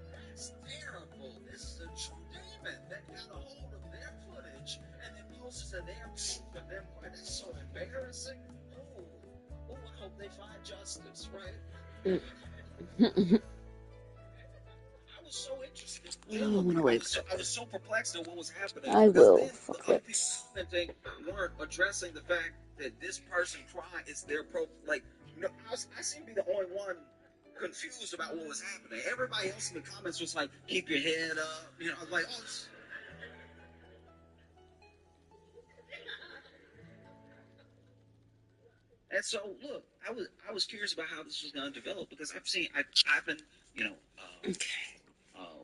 That's terrible. This is a true demon that got a hold of their footage and then posted to their proof of them crying. That's so embarrassing. Oh, I hope they find justice, right? I was so interested. I was so perplexed at what was happening. I will. Then Fuck the other it. people commenting weren't addressing the fact that this person crying is their like, you know, I seem to be the only one confused about what was happening. Everybody else in the comments was like, keep your head up. You know, I was like, oh. And so, look, I was curious about how this was going to develop because I've been, you know,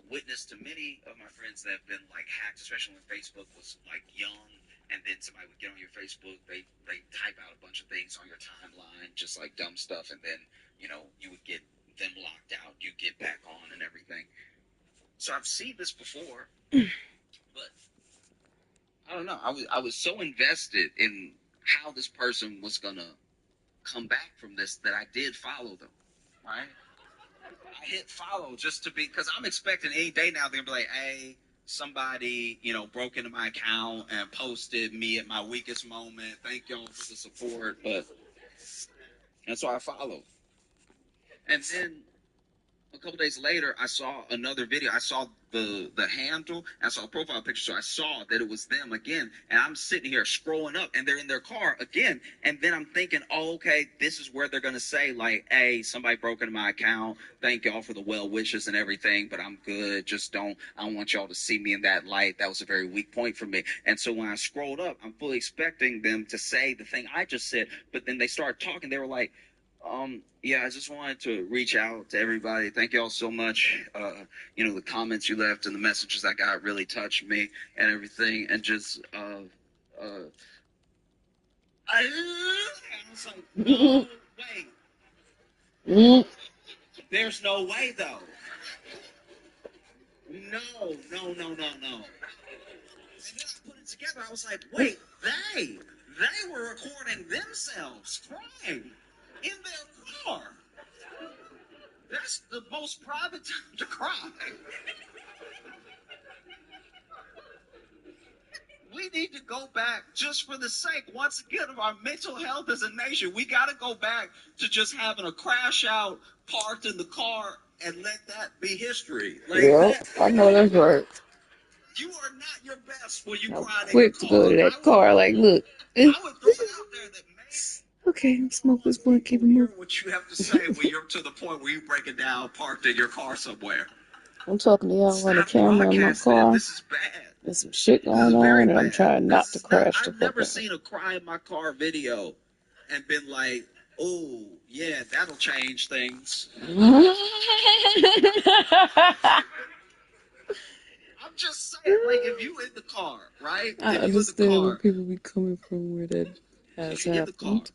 witness to many of my friends that have been like hacked, especially when Facebook was like young, and then somebody would get on your Facebook, they type out a bunch of things on your timeline, just like dumb stuff, and then, you know, you would get them locked out, you get back on and everything. So I've seen this before, but I don't know. I was so invested in how this person was gonna come back from this that I did follow them, right? I hit follow just to be, because I'm expecting any day now they're gonna be like, hey, somebody, broke into my account and posted me at my weakest moment. Thank y'all for the support. But that's why I followed. And then a couple days later, I saw another video. I saw the handle. I saw a profile picture, so I saw that it was them again. And I'm sitting here scrolling up, and they're in their car again. And then I'm thinking, oh, okay, this is where they're gonna say like, "Hey, somebody broke into my account. Thank y'all for the well wishes and everything, but I'm good. I don't want y'all to see me in that light. That was a very weak point for me." And so when I scrolled up, I'm fully expecting them to say the thing I just said. But then they started talking. They were like, yeah, I just wanted to reach out to everybody. Thank you all so much. The comments you left and the messages I got really touched me and everything. And just, I was like, no way. There's no way, though. No. And then I put it together. I was like, wait, they were recording themselves crying in their car. That's the most private time to cry. We need to go back, just for the sake, once again, of our mental health as a nation. We got to go back to just having a crash out, parked in the car, and let that be history. I know that's right. You are not your best when you I'm cry in your quick to car. go to that car, like, look. I would throw it out there that, man, okay, smoke this blunt, keep it hear moving. what you have to say when you're to the point where you break it down, parked in your car somewhere. I'm talking to y'all on the Stop camera in my broadcasting car. it. This is bad. There's some shit This is going very on, and I'm bad. trying not to crash the I've fuck never out. seen a cry in my car video and been like, oh, yeah, that'll change things. I'm just saying, like, if you in the car, right? I If you in the understand where car, people be coming from where that has if you in the car, happened.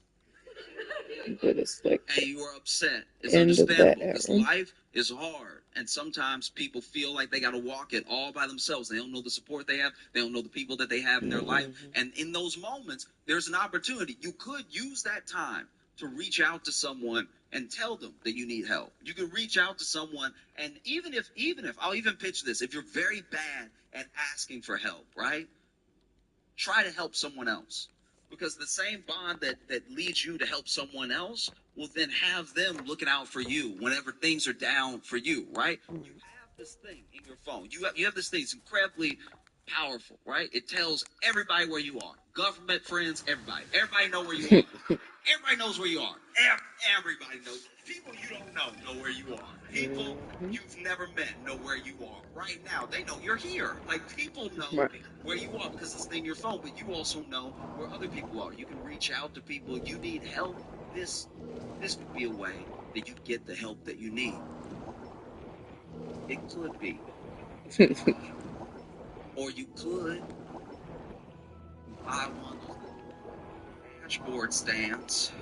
But it's like and you are upset, it's end of that understandable because era. life is hard, and sometimes people feel like they got to walk it all by themselves. They don't know the support they have. They don't know the people that they have in their life. And in those moments, there's an opportunity. You could use that time to reach out to someone and tell them that you need help. You can reach out to someone, and even if I'll even pitch this, if you're very bad at asking for help, right? Try to help someone else. Because the same bond that leads you to help someone else will then have them looking out for you whenever things are down for you, right? You have this thing in your phone. You have this thing. It's incredibly powerful, right? It tells everybody where you are. Government, friends, everybody. Everybody know where you are. Everybody knows where you are. Everybody knows. People you don't know where you are. People you've never met know where you are. Right now, they know you're here. Like, people know where you are because it's in your phone, but you also know where other people are. You can reach out to people. You need help. This could be a way that you get the help that you need. It could be. Or you could buy one of those dashboard stands.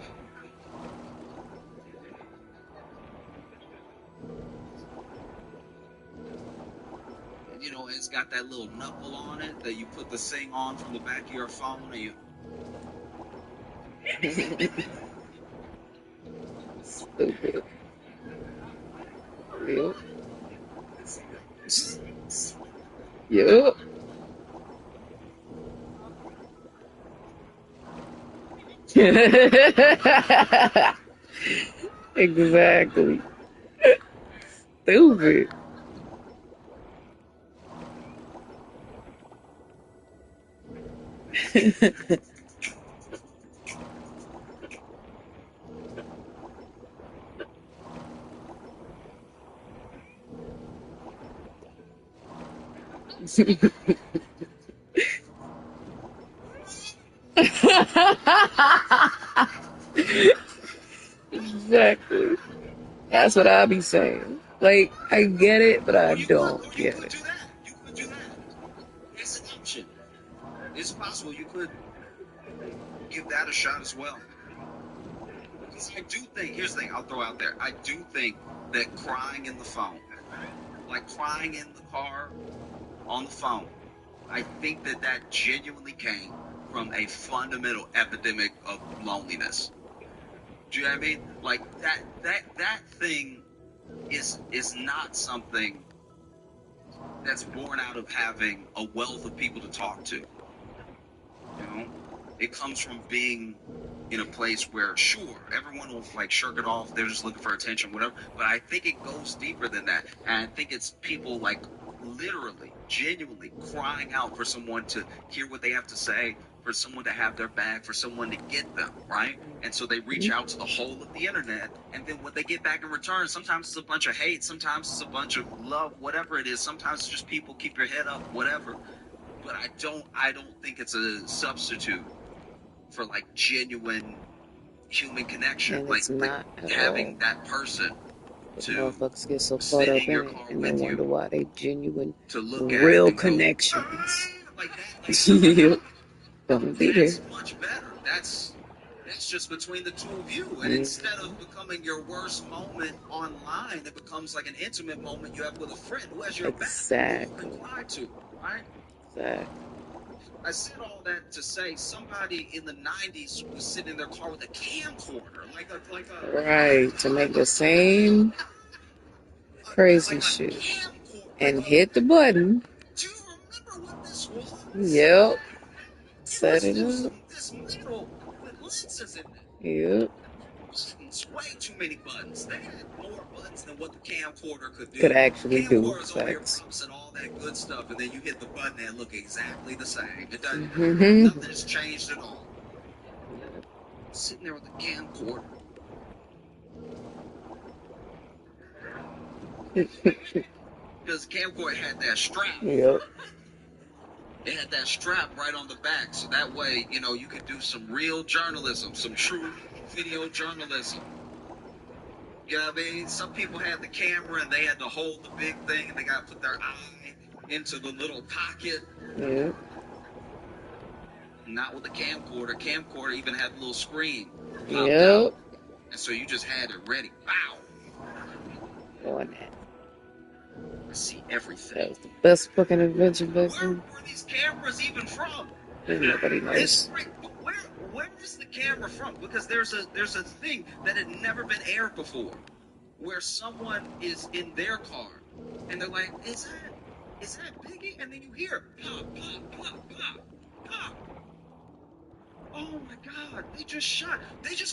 It's got that little knuckle on it that you put the thing on from the back of your phone, and you. Stupid. Yep. Yep. Exactly. Stupid. Exactly. That's what I be saying. Like, I get it, but I don't get it. You could do that. That's an option. It's possible you could give that a shot as well. Because I do think, here's the thing I'll throw out there. I do think that crying in the phone, like crying in the car on the phone, I think that genuinely came from a fundamental epidemic of loneliness. Do you know what I mean? Like that thing is not something that's born out of having a wealth of people to talk to. You know, it comes from being in a place where, sure, everyone will like shirk it off. They're just looking for attention, whatever. But I think it goes deeper than that. And I think it's people like literally, genuinely crying out for someone to hear what they have to say, for someone to have their back, for someone to get them, right? And so they reach out to the whole of the internet, and then what they get back in return, sometimes it's a bunch of hate, sometimes it's a bunch of love, whatever it is. Sometimes it's just people keep your head up, whatever. But I don't think it's a substitute for like genuine human connection, And like it's not at having all. that person But to motherfuckers get so caught sit up in your in it car and they with wonder you, why they genuine, to look at real and go, connections like that, yep, don't be there. that's much better. That's just between the two of you. And instead of becoming your worst moment online, it becomes like an intimate moment you have with a friend who has your back, who you can Exactly. cry to, right? Exactly. I said all that to say somebody in the 90s was sitting in their car with a camcorder, like a Right. To make the same crazy like a shit. camcorder, And hit the button. do you remember what this was? Yep. It Set was it just up. this metal with lenses in it. Yep. Buttons, way too many buttons. They had more buttons than what the camcorder could do. Could actually do. Camcorders over here Facts. promising all that good stuff, and then you hit the button and it look exactly the same. It doesn't. Mm-hmm. Nothing has changed at all. Sitting there with a camcorder. Because camcorder had that strap. Yep. It had that strap right on the back, so that way, you know, you could do some real journalism, some true video journalism. You know what I mean? Some people had the camera and they had to hold the big thing and they got to put their eye into the little pocket. Yep. Not with the camcorder. Camcorder even had a little screen popped Yep. out. And so you just had it ready. Wow. On that. I see everything. That was the best fucking adventure, Where baby. were these cameras even from? Nobody It's knows. great, but where is the camera from? Because there's a thing that had never been aired before, where someone is in their car and they're like, is that Biggie? And then you hear pop, pop, pop, pop, pop. Oh my God, they just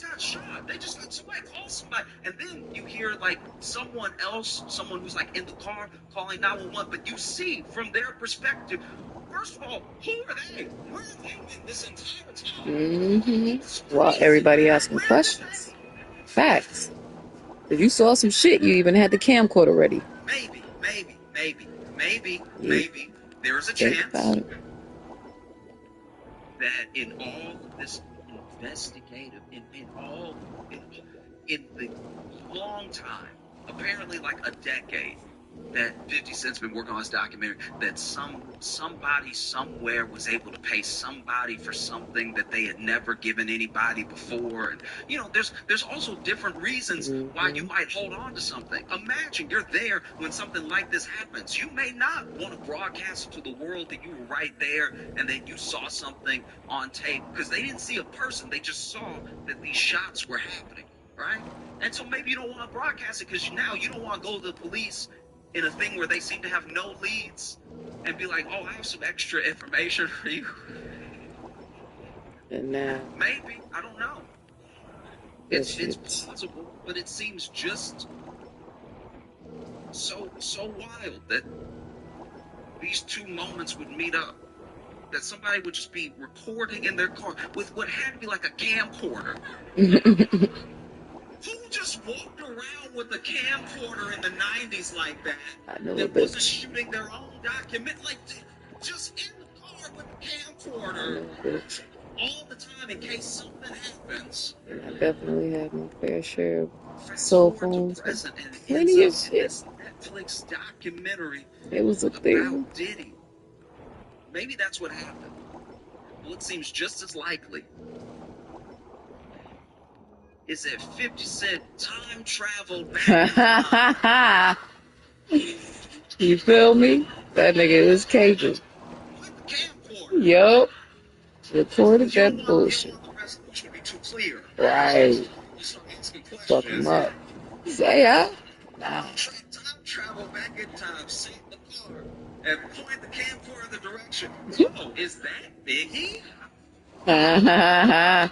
got shot. Somebody call somebody. And then you hear like someone else, someone who's like in the car calling 911, but you see from their perspective, first of all, who are they? Where have they been this entire time? Mm-hmm. While everybody asking questions. Facts. If you saw some shit, you even had the camcorder ready. Maybe there is a Think chance about it. that in all of this investigative, in the long time, apparently like a decade, that 50 Cent's been working on this documentary, that somebody somewhere was able to pay somebody for something that they had never given anybody before. And you know, there's also different reasons why you might hold on to something. Imagine you're there when something like this happens. You may not want to broadcast it to the world that you were right there and that you saw something on tape, because they didn't see a person, they just saw that these shots were happening, right? And so maybe you don't want to broadcast it because now you don't want to go to the police in a thing where they seem to have no leads and be like, oh, I have some extra information for you. And now, Maybe, I don't know. It's possible, but it seems just so wild that these two moments would meet up. That somebody would just be recording in their car with what had to be like a camcorder. Who just walked around with a camcorder in the 90s like that? I know a That wasn't bitch. shooting their own document, like just in the car with a I camcorder know a bitch. all the time in case something happens. And I definitely had my fair share of Fast cell forward phones to with present, and it plenty of ends up in shit. this Netflix documentary It was a thing. about Diddy. Maybe that's what happened. Well, it seems just as likely is that 50 Cent time traveled back You feel me? That nigga is Cajun. with the camcorder. Yup. Recorded Because you don't that want bullshit. the resolution to be too clear. Right. You start asking Fuck him questions. up. Say, Wow. Time travel back in time, sit in the car, and point the camcorder in the direction. Whoa, is that Biggie? Oh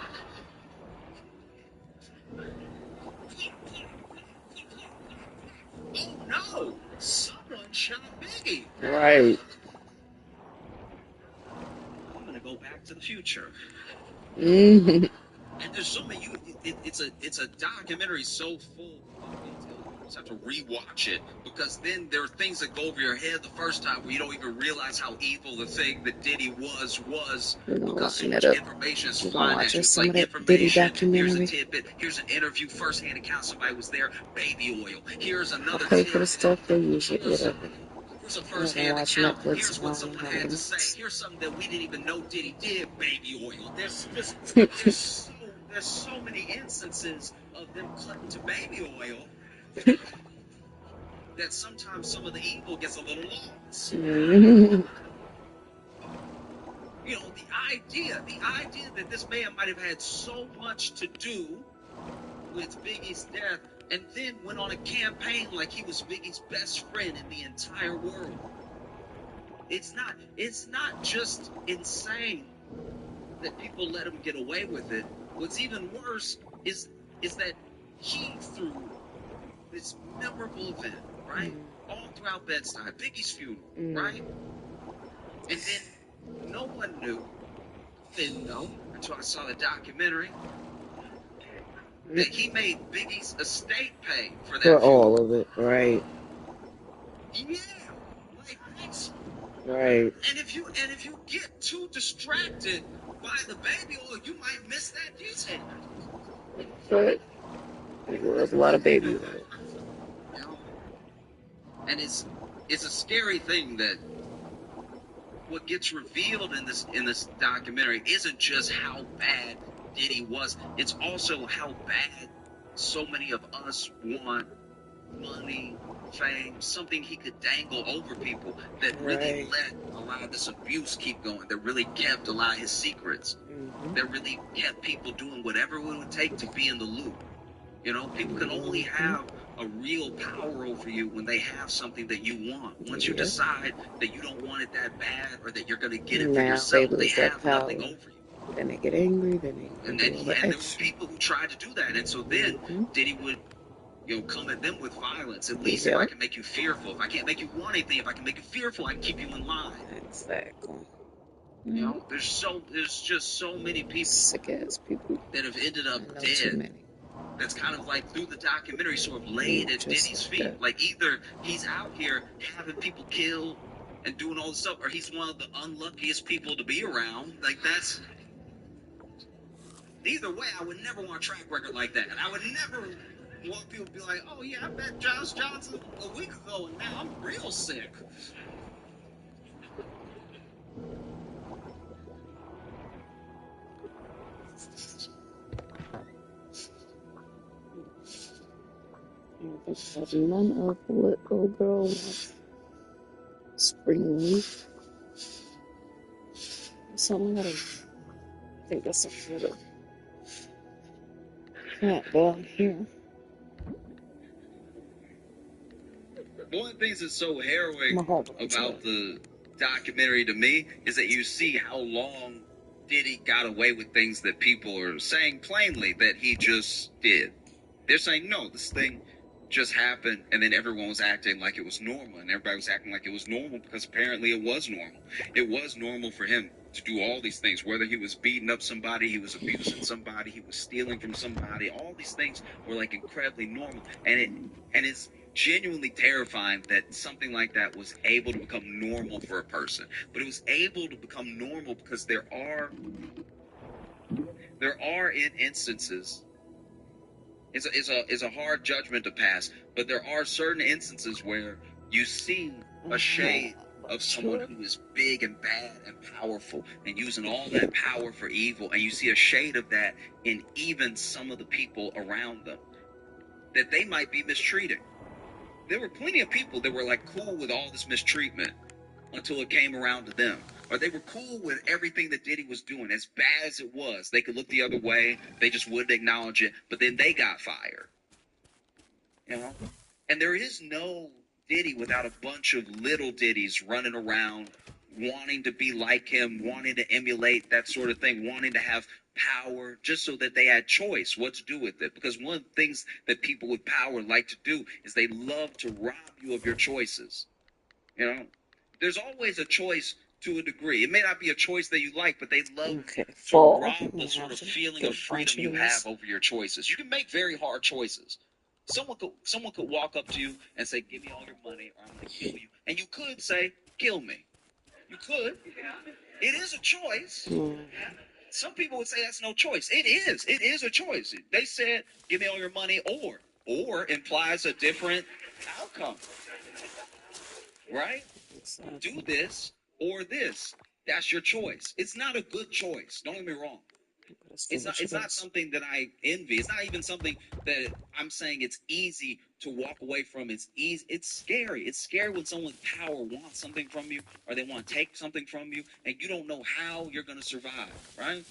no! Someone shot Biggie! Right. I'm gonna go back to the future. Mm-hmm. And there's so many. It's a documentary so full of detail. You just have to rewatch it because then there are things that go over your head the first time where you don't even realize how evil the thing that Diddy was We're gonna because so line it much up. information is We're gonna flying watch at you. us It's some of like that Diddy information. Here's a documentary. tidbit. Here's an interview, first-hand account. Somebody was there. Baby oil. Here's I another pay for the tidbit. stuff, they use it, Here's a whatever. Here's a I'm gonna first-hand watch account. Netflix Here's what while I'm someone had to say. Here's something that we didn't even know Diddy did. Baby oil. There's so many instances of them cutting to baby oil that sometimes some of the evil gets a little lost. Mm-hmm. You know, the idea that this man might have had so much to do with Biggie's death and then went on a campaign like he was Biggie's best friend in the entire world. It's not just insane that people let him get away with it. What's even worse is that he, through this memorable event, right, all throughout Bed-Stuy, Biggie's funeral, right, and then no one didn't know until I saw the documentary that he made Biggie's estate pay for that For funeral. all of it, right? Yeah, like that's. Right. And if you get too distracted by the baby oil, you might miss that detail. But there was a lot of baby oil. You know? And it's a scary thing that what gets revealed in this documentary isn't just how bad Diddy was. It's also how bad so many of us want money, fame, something he could dangle over people that really let a lot of this abuse keep going, that really kept a lot of his secrets, that really kept people doing whatever it would take to be in the loop. You know, people can only have a real power over you when they have something that you want. Once you decide that you don't want it that bad or that you're going to get it for yourself, they have nothing over you. Then they get angry, then they do all the And there were extra. people who tried to do that, and so then Diddy would come at them with violence. At least if I can make you fearful. If I can't make you want anything, if I can make you fearful, I can keep you in line. Exactly. You know, there's just so many people, Sick ass people, that have ended up I know too dead. many. That's kind of like through the documentary sort of laid at Diddy's feet. That. Like either he's out here having people killed and doing all this stuff, or he's one of the unluckiest people to be around. Like that's. Either way, I would never want a track record like that. I would never want people to be like, oh yeah, I met Josh Johnson a week ago and now I'm real sick. There's none of what old girl wants. Spring leaf. Something I think that's some sort of cat down here. One of the things that's so harrowing about the documentary to me is that you see how long Diddy got away with things that people are saying plainly that he just did. They're saying, no, this thing just happened, and then everyone was acting like it was normal, and everybody was acting like it was normal because apparently it was normal. It was normal for him to do all these things, whether he was beating up somebody, he was abusing somebody, he was stealing from somebody. All these things were like incredibly normal, and it's genuinely terrifying that something like that was able to become normal for a person. But it was able to become normal because there are instances. It's a hard judgment to pass, but there are certain instances where you see a shade of someone who is big and bad and powerful and using all that power for evil, and you see a shade of that in even some of the people around them that they might be mistreating. There were plenty of people that were like cool with all this mistreatment until it came around to them. Or they were cool with everything that Diddy was doing, as bad as it was. They could look the other way. They just wouldn't acknowledge it. But then they got fired. You know? And there is no Diddy without a bunch of little Diddies running around, wanting to be like him, wanting to emulate that sort of thing, wanting to have power, just so that they had choice what to do with it. Because one of the things that people with power like to do is they love to rob you of your choices. You know, there's always a choice to a degree. It may not be a choice that you like, but they love Okay, to fall. rob the sort of feeling of freedom you have over your choices. You can make very hard choices. Someone could walk up to you and say, "Give me all your money, or I'm going to kill you." And you could say, "Kill me." You could. It is a choice. Some people would say that's no choice. It is. It is a choice. They said, "Give me all your money," or implies a different outcome, right? Do this or this. That's your choice. It's not a good choice. Don't get me wrong. It's not something that I envy. It's not even something that I'm saying it's easy to walk away from. It's easy. It's scary. It's scary when someone with power wants something from you, or they want to take something from you, and you don't know how you're going to survive, right?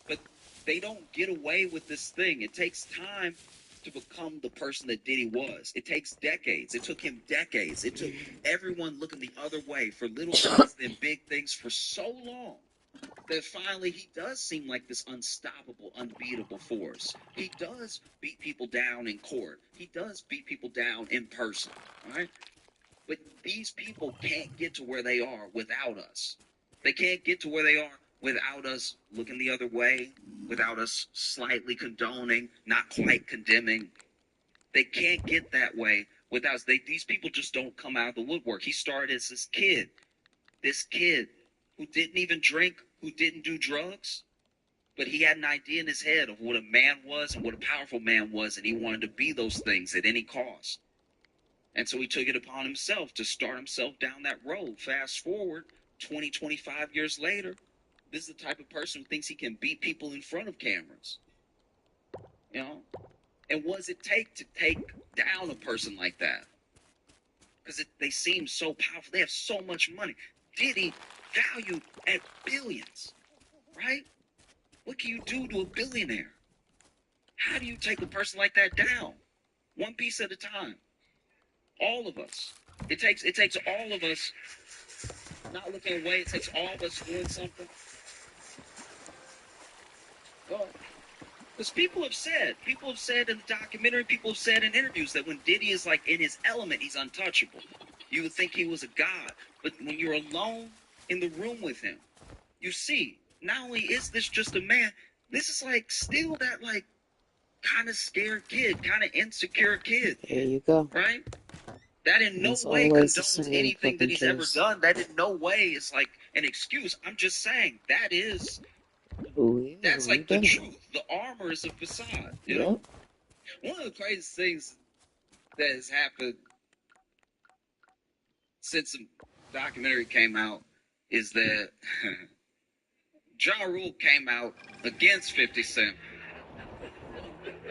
But they don't get away with this thing. It takes time to become the person that Diddy was. It takes decades. It took him decades. It took everyone looking the other way for little things and big things for so long that finally he does seem like this unstoppable, unbeatable force. He does beat people down in court. He does beat people down in person, right? But these people can't get to where they are without us. They can't get to where they are without us looking the other way, without us slightly condoning, not quite condemning. They can't get that way without us. These people just don't come out of the woodwork. He started as this kid who didn't even drink, who didn't do drugs, but he had an idea in his head of what a man was and what a powerful man was, and he wanted to be those things at any cost. And so he took it upon himself to start himself down that road. Fast forward 20, 25 years later, this is the type of person who thinks he can beat people in front of cameras. You know? And what does it take to take down a person like that? Because they seem so powerful. They have so much money. Diddy valued at billions, right? What can you do to a billionaire? How do you take a person like that down? One piece at a time. All of us. It takes all of us not looking away. It takes all of us doing something. Because people have said in the documentary, people have said in interviews that when Diddy is like in his element, he's untouchable. You would think he was a god. But when you're alone in the room with him, you see, not only is this just a man, this is like still that like kind of scared kid, kind of insecure kid. There you go. Right? That in no That's way always the condones same anything that fucking he's ever case. done. That in no way is like an excuse. I'm just saying that is, Who that's like the done it? truth. The armor is a facade. You know? One of the craziest things that has happened since the documentary came out is that Ja Rule came out against 50 Cent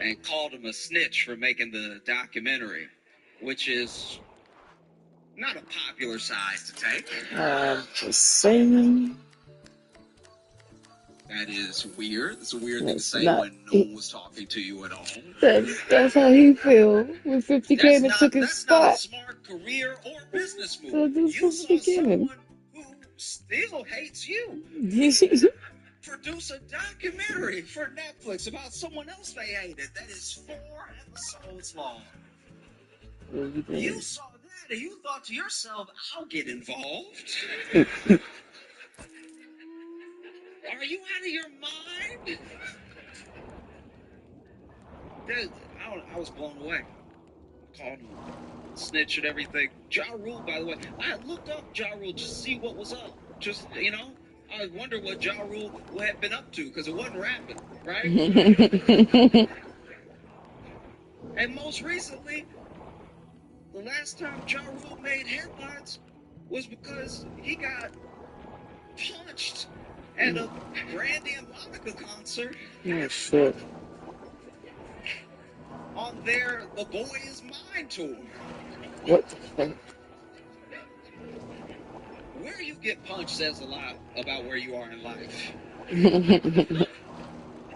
and called him a snitch for making the documentary, which is not a popular side to take. Just saying. That is weird. It's a weird thing to That's say not when no one was talking to you at all. That's how he feel when 50 came and took his That's not a spot. smart career or business move. So this You was saw the beginning. someone who still hates you produce a documentary for Netflix about someone else they hated that is 4 episodes long. You saw that and you thought to yourself, I'll get involved. Are you out of your mind? I was blown away. Called him snitch and everything. Ja Rule, by the way, I looked up Ja Rule just to see what was up. Just, you know, I wonder what Ja Rule had been up to because it wasn't rapping, right? And most recently, the last time Ja Rule made headlines was because he got punched at a Brandy and Monica concert. Oh, shit. On their The Boy Is Mine tour. What the fuck? Where you get punched says a lot about where you are in life. Do you know what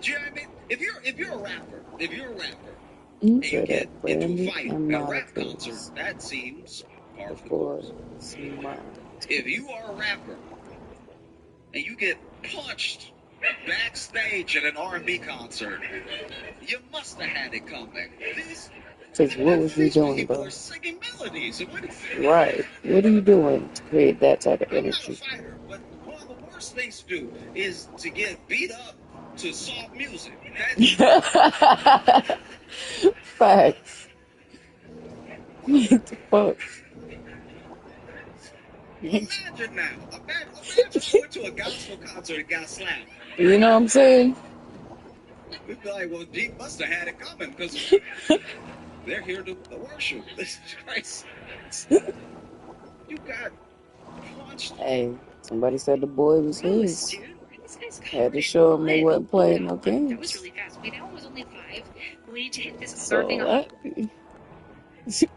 I mean? If you're a rapper, You and you said get that into a Brandy fight and at a rap concert, Monica's that seems par for the before course. it's mine. If you are a rapper and you get punched backstage at an R&B concert, you must have had it coming. Because what was you doing, People bro? are singing melodies. Right. What are you doing to create that type of I'm not a energy? fighter, but one of the worst things to do is to get beat up to soft music. Facts. What the fuck? Imagine now. Imagine I went to a gospel concert and got slapped. You know what I'm saying? We'd be like, well, Deep must have had it coming because they're here to worship. This is crazy. You got punched. Hey, somebody said the boy was Gross, his. dude. This guy's Had to covered show in him they blood. wasn't playing no That was games. really fast. Wait, that one was only 5. We need to hit this other thing So up.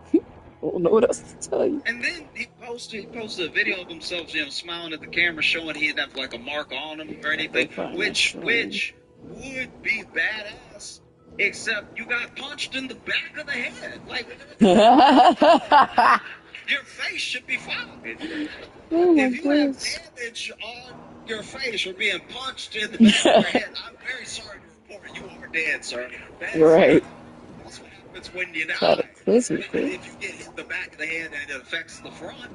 I don't know what else to tell you. And then he posted a video of himself, smiling at the camera, showing he didn't have like a mark on him or anything, which would be badass. Except you got punched in the back of the head. Like your face should be fine. Oh my If you have goodness. damage on your face or being punched in the back of your head, I'm very sorry to report you are dead, sir. Right. That's what happens when you die. Cataclysmical. If you get hit in the back of the head and it affects the front,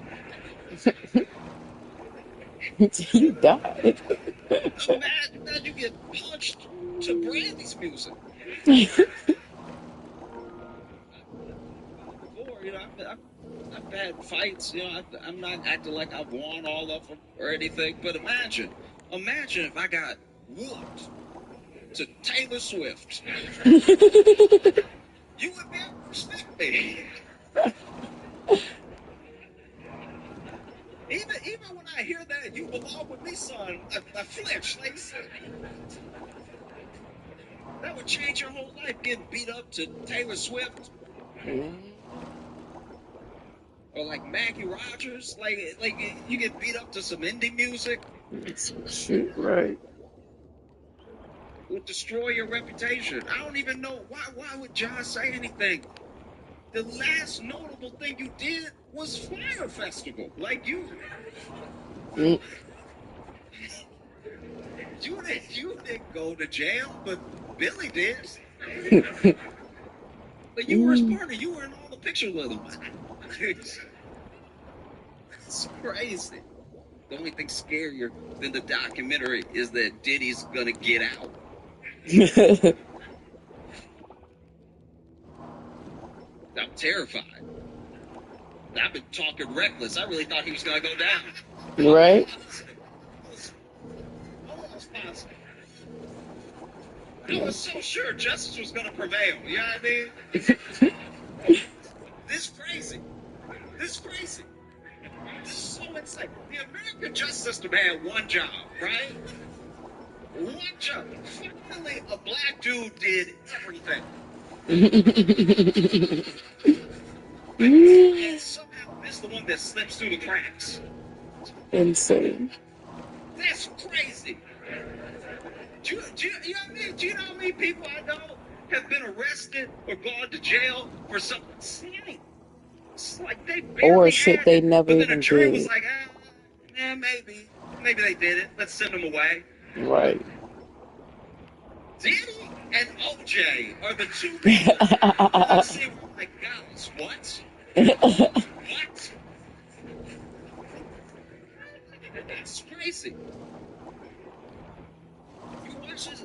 You died. imagine you get punched to Brandy's music. Before, I've had fights, I'm not acting like I've won all of them or anything, but imagine if I got whooped to Taylor Swift. You would never respect me. Even when I hear that you belong with me, son, I flinch. Like, that would change your whole life, getting beat up to Taylor Swift. Or like Maggie Rogers, like you get beat up to some indie music. Shit, right. Would destroy your reputation. I don't even know why would Josh say anything. The last notable thing you did was Fire Festival. Like you didn't go to jail, but Billy did. But you were his partner. You were in all the pictures with him. It's crazy. The only thing scarier than the documentary is that Diddy's gonna get out. I'm terrified. I've been talking reckless. I really thought he was gonna go down. Right? I was so sure justice was gonna prevail. You know what I mean? This crazy. This is so insane. The American justice system had one job, right? One job. Finally, a black dude did everything. And somehow this is the one that slips through the cracks. Insane. That's crazy. Do you know what I mean? Do you know how many people I know have been arrested or gone to jail for something slight? It's like they barely Or shit had they it, never but then even the jury was did. like, maybe they did it. Let's send them away. Right. Diddy and OJ are the two people I see where I'm like, guys, what? What? That's crazy. You watch this.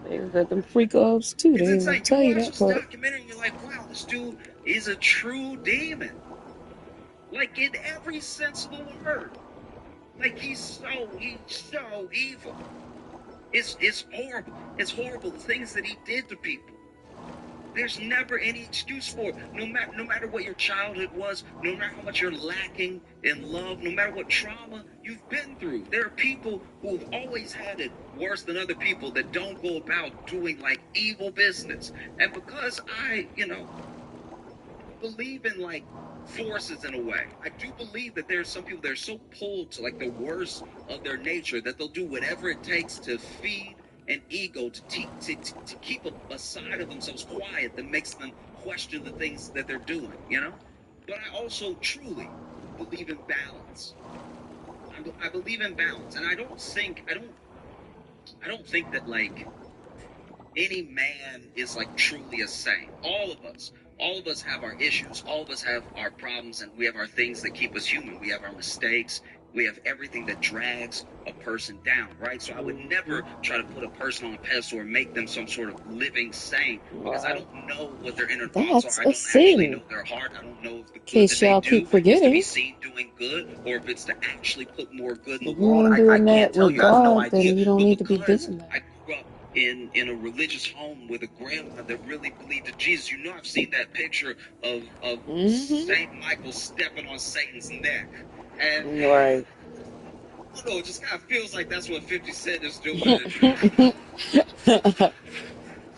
They got them freak offs too. They It's didn't even insane. tell You you watch that this part. documentary and you're like, wow, this dude is a true demon. Like in every sense of the word. Like he's so evil. It's horrible. It's horrible, the things that he did to people. There's never any excuse for it. No matter what your childhood was, no matter how much you're lacking in love, no matter what trauma you've been through. There are people who have always had it worse than other people that don't go about doing like evil business. And because I, believe in like forces in a way. I do believe that there's some people that are so pulled to like the worst of their nature that they'll do whatever it takes to feed and ego to keep a side of themselves quiet that makes them question the things that they're doing, you know? But I also truly believe in balance. I believe in balance, and I don't think that like any man is like truly a saint. All of us have our issues. All of us have our problems, and we have our things that keep us human. We have our mistakes. We have everything that drags a person down, right? So I would never try to put a person on a pedestal or make them some sort of living saint, because I don't know what their inner thoughts That's are. I a don't actually know sin. their heart. I don't know if the In good case that they y'all do keep is to be forgetting, seen doing good, or if it's to actually put more good in if the you world. ain't I doing can't that tell with you. I have no God, idea. then you don't But need to be because doing I that. grew up in a religious home with a grandma that really believed in Jesus, you know, I've seen that picture of Saint Michael stepping on Satan's neck, and Right. I don't know, it just kind of feels like that's what 50 Cent is doing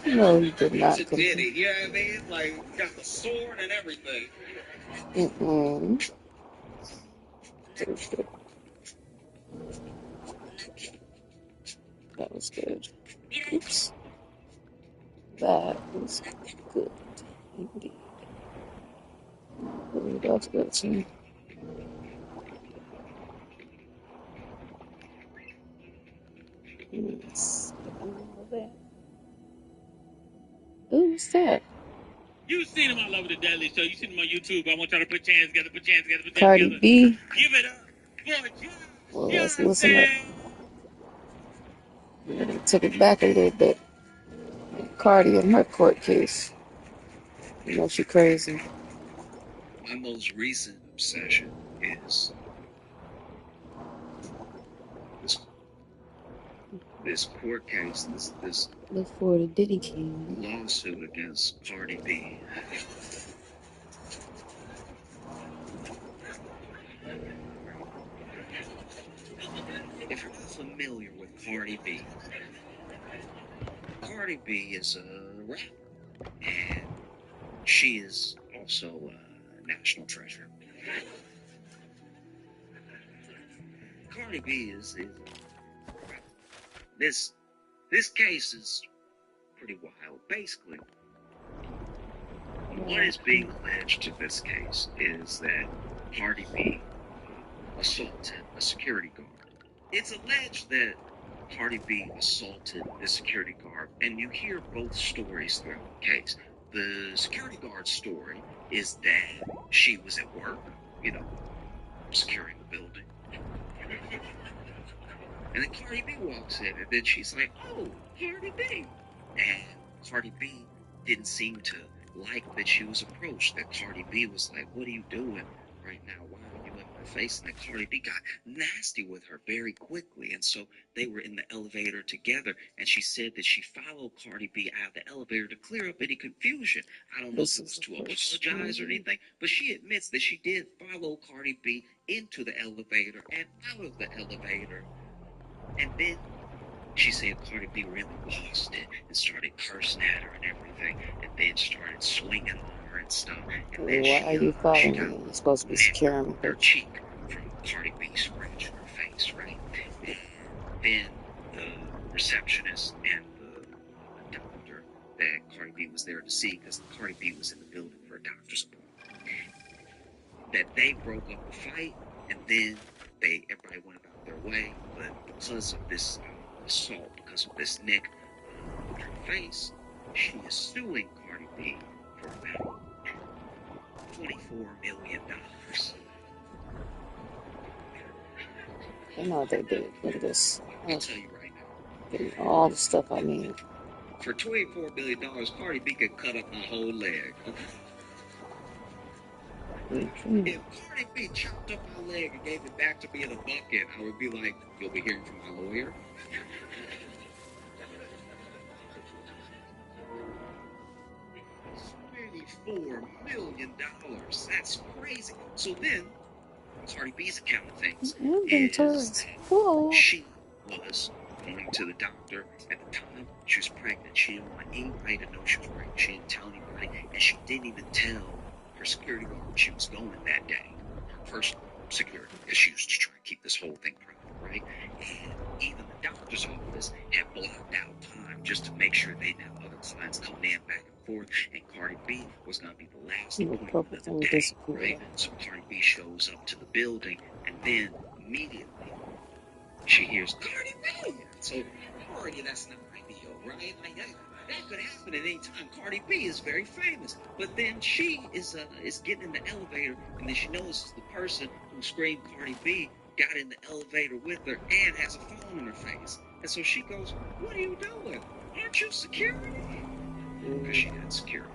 No, he did to not. Diddy. You know what I mean? Like, got the sword and everything. Mm-mm. That was good. That was good. Oops. That was good. Indeed. What are we about to go to? Let's all that. Ooh, what's that? You've seen him on Love of the Deadly Show. You've seen him on YouTube. I want y'all to put your hands together, put your hands together, put your hands Cardi together. B. Give it up for Josh Well, let's listen up. Johnson. We took it back a little bit. Cardi and her court case. You know she crazy. My most recent obsession is this court case, this Look for the Diddy King. lawsuit against Cardi B. If you're not familiar with Cardi B, Cardi B is a rapper, and she is also a national treasure. Cardi B is this case is pretty wild. Basically, what is being alleged to this case is that Cardi B assaulted a security guard. It's alleged that Cardi B assaulted the security guard, and you hear both stories throughout the case. The security guard's story is that she was at work, you know, securing the building. And then Cardi B walks in, and then she's like, "Oh, Cardi B." And Cardi B didn't seem to like that she was approached. That Cardi B was like, "What are you doing right now? Why are you in my face?" And that Cardi B got nasty with her very quickly. And so they were in the elevator together, and she said that she followed Cardi B out of the elevator to clear up any confusion. I don't know if it was to apologize or anything, but she admits that she did follow Cardi B into the elevator and out of the elevator. And then she said Cardi B really lost it and started cursing at her and everything, and then started swinging on her and stuff. And then Why are you she following got me? You're supposed to be nipped securing her her. cheek from Cardi B scratching her face, right? And then the receptionist and the doctor that Cardi B was there to see, because Cardi B was in the building for a doctor's appointment, that they broke up the fight, and then everybody went about their way. But because of this assault, because of this nick on her face, she is suing Cardi B for about $24 million. You know what they did. Look at this. I'll tell you right now. Getting all the stuff I need. For $24 million, Cardi B could cut up my whole leg. Mm-hmm. If Cardi B chopped up my leg and gave it back to me in a bucket, I would be like, "You'll be hearing from my lawyer." $24 million. That's crazy. So then, Cardi B's account of things Inventory is is that full. she was going to the doctor at the time she was pregnant. She didn't want anybody to know she was pregnant. She didn't tell anybody, and she didn't even tell her security guard she was going that day, her personal security, because she was just trying to keep this whole thing private, right? And even the doctor's office had blocked out time just to make sure they didn't have other clients coming in back and forth. And Cardi B was going to be the last The appointment purple of the thing day, disappeared. right? So Cardi B shows up to the building, and then immediately she hears Cardi B. So already that's not ideal, right? Like that could happen at any time. Cardi B is very famous, but then she is getting in the elevator, and then she notices the person who screamed Cardi B got in the elevator with her and has a phone in her face, and so she goes, "What are you doing? Aren't you security?" Because she had security.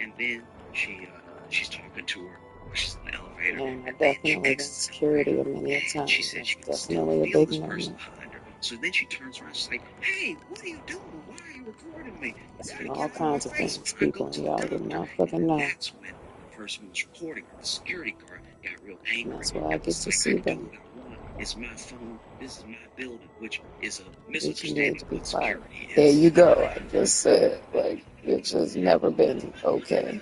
And then she's talking to her. She's in the elevator. And I And then she definitely been exits the security a elevator. million And times. she said That's she can still definitely a feel big this person moment. behind her. So then she turns around. She's like, "Hey, what are you doing? Why are you recording me? You gotta All get out of my kinds of face things before I go people to and the y'all doctor." would not And fucking know. that's when the person who was recording her, the security guard, got real And angry. that's why I And get was to like, see "I can do them. what I want. It's my phone. This is my building," which is a Bitch, you need misunderstanding to of be what quiet. security There is. you go. I just said, like, bitch has never been okay.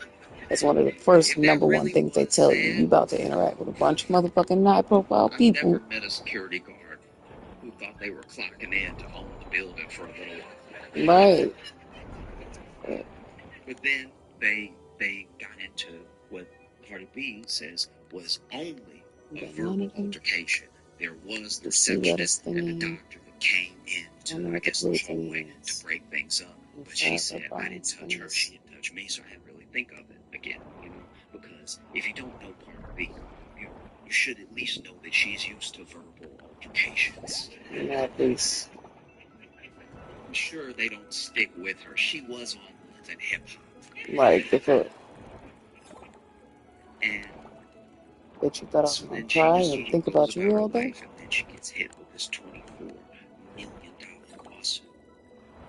That's one of the first If that number one really things they was tell you. You sad, about to interact with a bunch of motherfucking high-profile I've people. never met a security guard who thought they were clocking in to own the building for a little while. Right. But then they got into what Cardi B says was only a But none verbal of them altercation. There was the to see where this receptionist thing and the is. doctor that came I into, don't know I what the guess, the blue thing hallway to is. break things up. And But she five said, are I didn't touch her, she spins. didn't touch me, so I didn't really think of it again, you know? Because if you don't know Cardi B, you should at least know that she's used to verbal altercations. At least. I'm sure they don't stick with her. She was on Love and Hip Hop. Like, if it, And bitch, you thought I was so gonna then she cry just and sort of think goes about about you her all day? life, and then she gets hit with this $24 million lawsuit.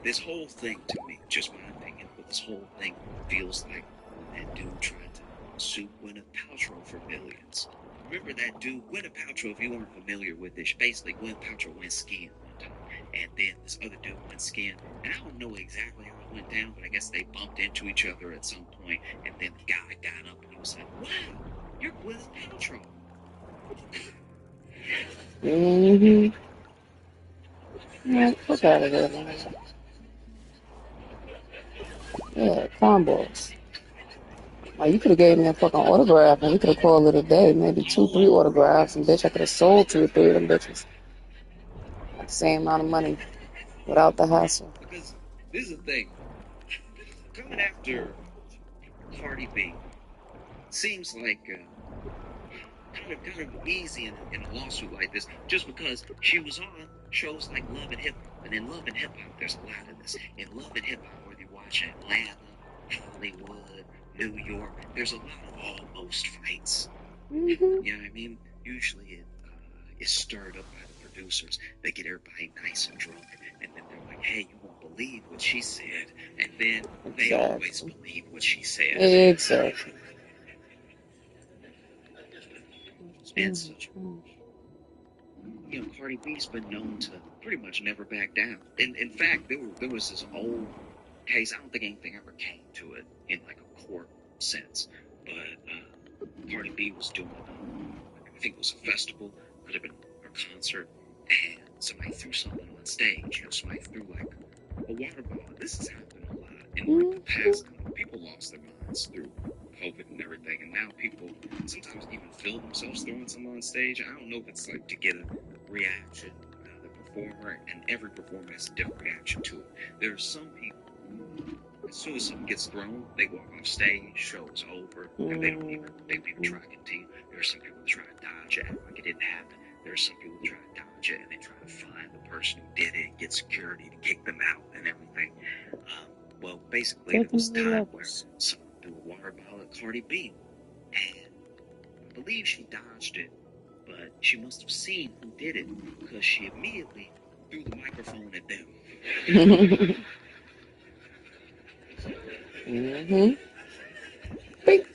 This whole thing, to me, just my opinion, but this whole thing feels like when that dude tried to sue Gwyneth Paltrow for millions. Remember that dude, Gwyneth Paltrow, if you weren't familiar with this, basically Gwyneth Paltrow went skiing one time, and then this other dude went skiing, and I don't know exactly how it went down, but I guess they bumped into each other at some point, and then the guy got up and he was like, "Wow, you're Gwyneth Paltrow." Mm-hmm. Yeah, fuck out of there, man. Yeah, cornballs. Like, you could have gave me a fucking autograph and we could have called it a day. Maybe 2, 3 autographs, and bitch, I could have sold 2 or 3 of them bitches at the same amount of money without the hassle. Because this is the thing, coming after Cardi B seems like kind of easy in a lawsuit like this, just because she was on shows like Love and Hip Hop, and in Love and Hip Hop, there's a lot of this. In Love and Hip Hop, whether you watch Atlanta, Hollywood, New York, there's a lot of almost fights. Mm-hmm. You know what I mean? Usually it is stirred up by the producers. They get everybody nice and drunk, and then they're like, "Hey, you won't believe what she said," and then they always Exactly. believe what she said. Exactly. And so, you know, Cardi B's been known to pretty much never back down. In fact, there was this old case. I don't think anything ever came to it in like a court sense, but Cardi B was doing, I think it was a festival, could have been a concert, and somebody threw something on stage. You know, somebody threw like a water bottle. This has happened a lot in like the past. I mean, people lost their minds through COVID and everything, and now people sometimes even feel themselves throwing something on stage. I don't know if it's like to get a reaction out of the performer, and every performer has a different reaction to it. There are some people who, as soon as something gets thrown, they walk off stage, show's over, and they don't even try to continue. There are some people that try to dodge it, act like it didn't happen. There are some people that try to dodge it and they try to find the person who did it and get security to kick them out and everything. Well, basically, there was a time where someone threw a water bottle at Cardi B, and I believe she dodged it, but she must have seen who did it because she immediately threw the microphone at them. Mm-hmm. Bink.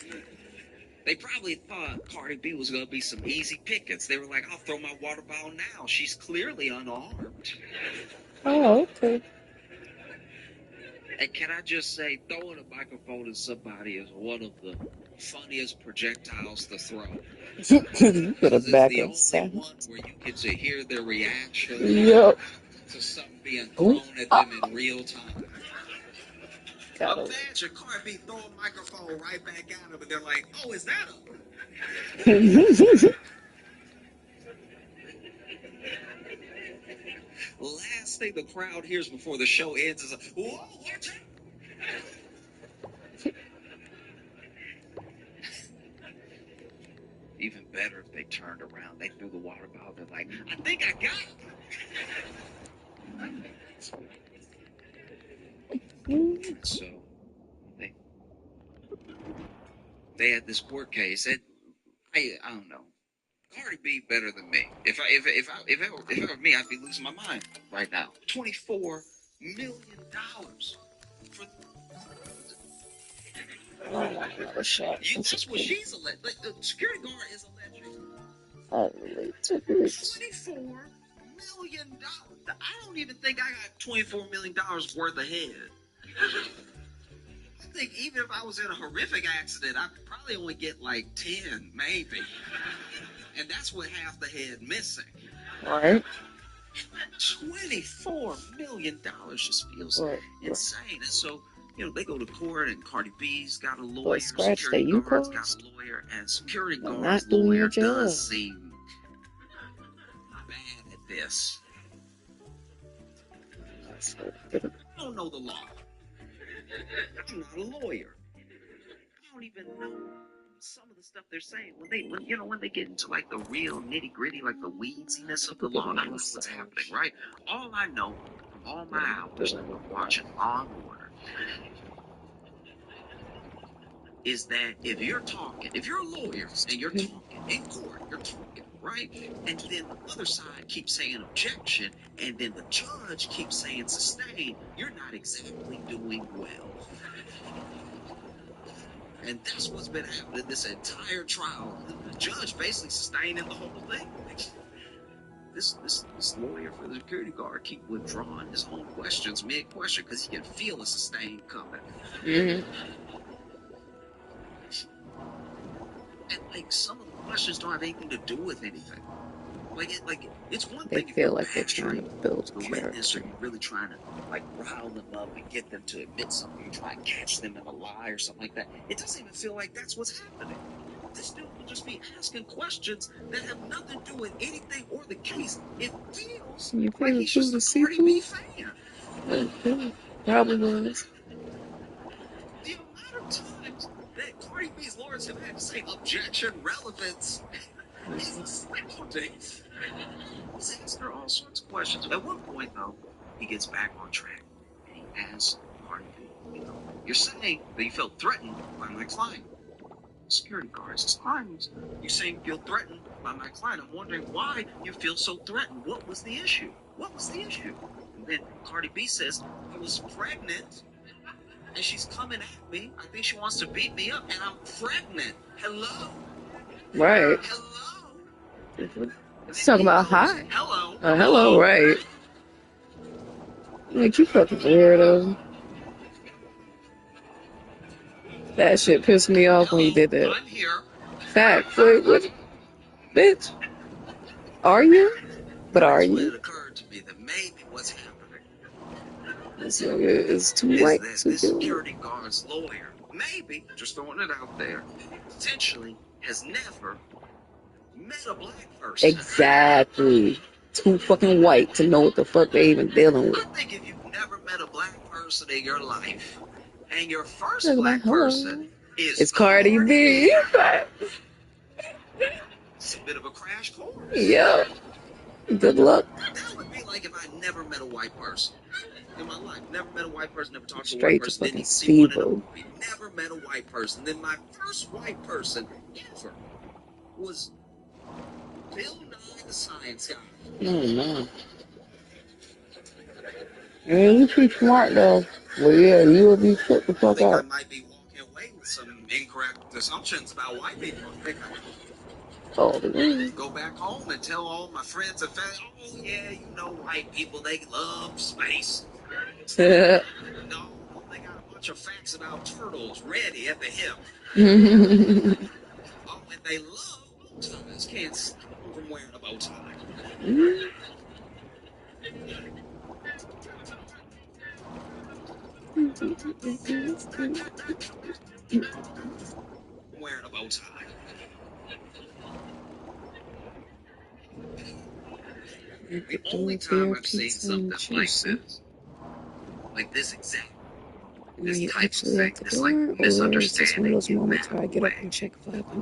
They probably thought Cardi B was going to be some easy pickings. They were like, "I'll throw my water bottle now. She's clearly unarmed." Oh, okay. And can I just say, throwing a microphone at somebody is one of the funniest projectiles to throw. You better Because it's back the up, only son. one where you get to hear their reaction Yep. to something being Ooh. thrown at them in real time. Got it. Imagine Cardi B throw a microphone right back at them, and they're like, "Oh, is that a?" Last thing the crowd hears before the show ends is a, "Whoa, watch out!" Even better if they turned around, they threw the water bottle, they're like, "I think I got it." So they had this court case, and I don't know. Cardi B better than me. If it were me, I'd be losing my mind right now. $24 million for Another shot. that's what she's alleged. Like the security guard is alleging $24 million. I don't even think I got $24 million worth of head. I think even if I was in a horrific accident, I'd probably only get like 10, maybe. And that's with half the head missing. Right. $24 million just feels insane. And so, they go to court, and Cardi B's got a lawyer. Boy, scratch that Security you guard's caused. got a lawyer, and security You're guard's not doing lawyer your job. does seem bad at this. I don't know the law. I'm not a lawyer. I don't even know some of the stuff they're saying when they get into like the real nitty gritty, like the weedsiness of the law. I don't know what's happening, right? All I know from all my hours of watching Law and Order is that if you're a lawyer and you're talking in court, you're talking, right? And then the other side keeps saying objection, and then the judge keeps saying sustain, you're not exactly doing well. And that's what's been happening this entire trial. The judge basically sustaining the whole thing. This lawyer for the security guard keep withdrawing his own questions mid-question because he can feel a sustain coming. Mm-hmm. And like some of the questions don't have anything to do with anything. It's one They thing if feel you're like they're trying to build the witness, or character. you're really trying to rile them up and get them to admit something. You try and catch them in a lie or something like that. It doesn't even feel like that's what's happening. This dude will just be asking questions that have nothing to do with anything or the case. It feels Your like favorite he's food just a is Cardi B seafood? fan. Probably was. The amount of times that Cardi B's lawyers have had to say objection, relevance, is astounding. He's asked her all sorts of questions. At one point, though, he gets back on track, and he asks Cardi B, you're saying that you felt threatened by my client. Security guard says, you saying you feel threatened by my client. I'm wondering why you feel so threatened. What was the issue? And then Cardi B says, I was pregnant, and she's coming at me. I think she wants to beat me up, and I'm pregnant. Hello? Right. Hello? He's talking about hi. Hello? Hello, right. Like, you fucking weirdo. That shit pissed me off when you did that. I'm here. Fact. Wait, what? Bitch. Are you? But are you? It occurred to me that maybe what's happening This nigga is too white is to that this do. security guard's lawyer, maybe, just throwing it out there, potentially has never met a black person. Exactly. Too fucking white to know what the fuck they even dealing with. I think if you've never met a black person in your life, and your first black person is Cardi B. It's a bit of a crash course. Yeah. Good luck. That would be like if I never met a white person in my life. Never met a white person, never talked to a Straight white to person, didn't fucking even see one in a Steve-O. movie. Never met a white person. Then my first white person ever was Bill Nye the Science Guy. Oh, no. Yeah, you pretty smart, though. Well, yeah, you would be shut the I fuck think I up. might be walking away with some incorrect assumptions about white people. I think Oh, yeah. go back home and tell all my friends and family, oh yeah, white people, they love space. No, they got a bunch bunch of facts about turtles ready at the hip. Oh, and they love bow ties. Can't stop them from wearing a bow tie. Wearing a bow tie. The only time I've seen something like this exact, Are this you type of actually thing, at the this like door, or is this one of misunderstanding those in moments where I that get up way and check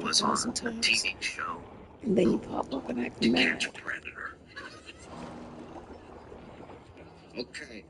was on 500,000 a times, TV show and then you pop up and act To mad? Catch a Predator. Okay.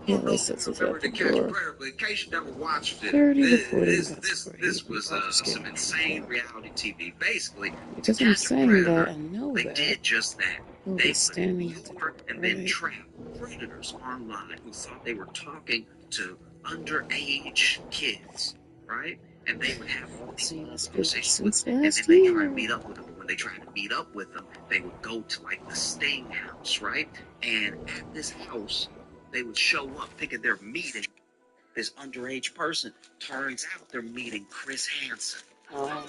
Yeah, I don't know this if sits you is remember at the To Catch a door. Predator, but in case you never watched it, 30 to 40 minutes before this you was obfuscate some me. insane reality TV. Basically, To Because I'm Catch a saying that Predator, and know they that did just that. he'll They be would standing at the lure door, and then right? trap predators online who thought they were talking to underage kids, right? And they would have all these See, that's been conversations with since them, and then last they try to year. meet up with them. But when they try to meet up with them, they would go to like the Sting house, right? And at this house, they would show up thinking they're meeting this underage person. Turns out they're meeting Chris Hansen. Uh-huh.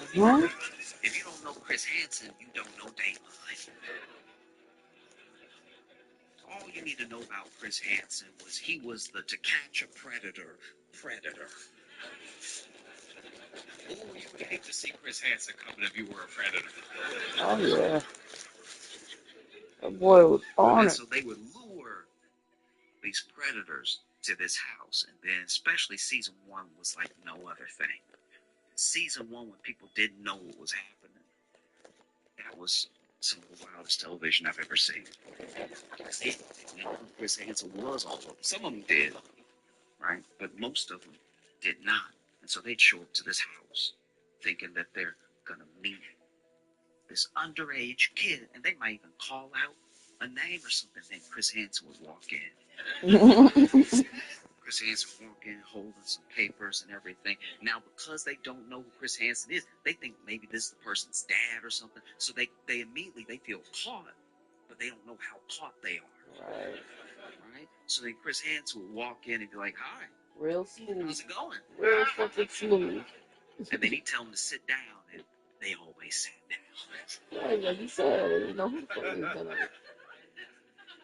If you don't know Chris Hansen, you don't know Dateline. All you need to know about Chris Hansen was he was the To Catch a Predator. Oh, you would hate to see Chris Hansen coming if you were a predator. Oh, yeah. That boy was on And it. so they would lure these predators to this house. And then especially season 1 was like no other thing. Season 1, when people didn't know what was happening, that was some of the wildest television I've ever seen. They didn't know who Chris Hansen was. All of them. Some of them did, right? But most of them did not. And so they'd show up to this house thinking that they're going to meet this underage kid. And they might even call out a name or something. Then Chris Hansen would walk in. Chris Hansen would walk in holding some papers and everything. Now, because they don't know who Chris Hansen is, they think maybe this is the person's dad or something. So they immediately they feel caught, but they don't know how caught they are. Right? So then Chris Hansen would walk in and be like, "Hi, Real smooth. how's it going?" Real fucking smooth. And then he'd tell them to sit down, and they always sat down. Right, like you said, you know who the fuck is gonna.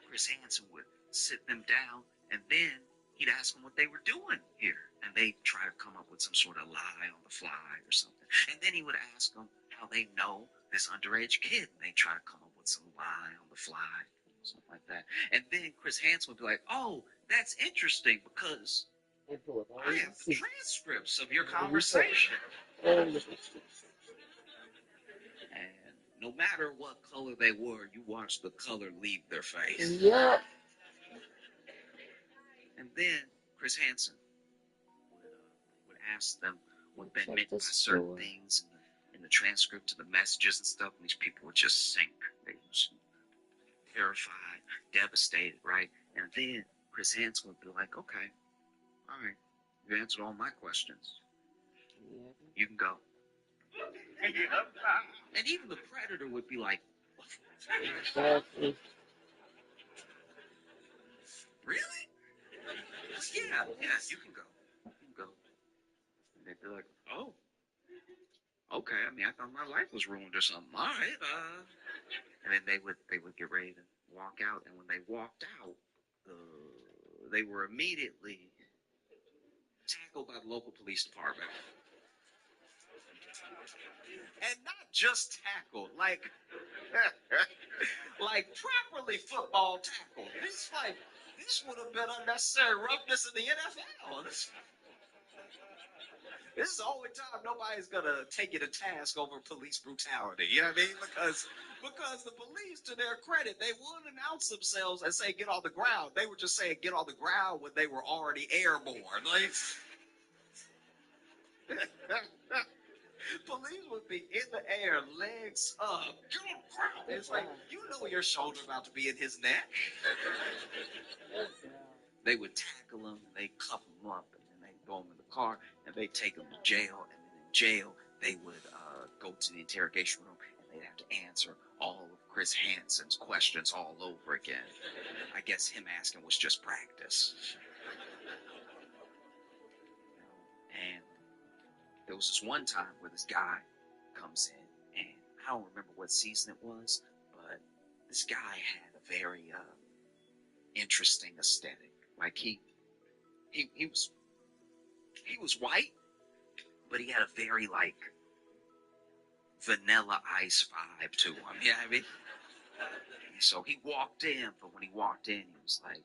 Chris Hansen would sit them down, and then he'd ask them what they were doing here. And they'd try to come up with some sort of lie on the fly or something. And then he would ask them how they know this underage kid. And they'd try to come up with some lie on the fly, something like that. And then Chris Hansen would be like, "Oh, that's interesting because I have the transcripts of your conversation." And no matter what color they were, you watched the color leave their face. Yep. And then Chris Hansen would ask them what they Check meant by this certain door. things in the transcript of the messages and stuff. And these people would just sink. They were just terrified, devastated, right? And then Chris Hansen would be like, "Okay, all right, you answered all my questions. You can go." And even the predator would be like, Exactly. "Really? Yeah, you can go. You can go." And they'd be like, "Oh, okay. I mean, I thought my life was ruined or something. All right." And then they would get ready to walk out. And when they walked out, they were immediately tackled by the local police department. And not just tackled, like properly football tackled. This would have been unnecessary roughness in the NFL. This is the only time nobody's gonna take you to task over police brutality. You know what I mean? Because the police, to their credit, they would announce themselves and say, "Get on the ground." They were just saying, "Get on the ground" when they were already airborne. Like, police would be in the air, legs up. Get on the ground. It's like, you know your shoulder about to be in his neck. They would tackle him, they cuff him up, and then they throw him in the car, and they take him to jail. And then in jail, they would go to the interrogation room, and they'd have to answer all of Chris Hansen's questions all over again. I guess him asking was just practice. And there was this one time where this guy comes in, and I don't remember what season it was, but this guy had a very interesting aesthetic. Like he was white, but he had a very like Vanilla Ice vibe to him. You know what I mean? So he walked in, but when he walked in, he was like,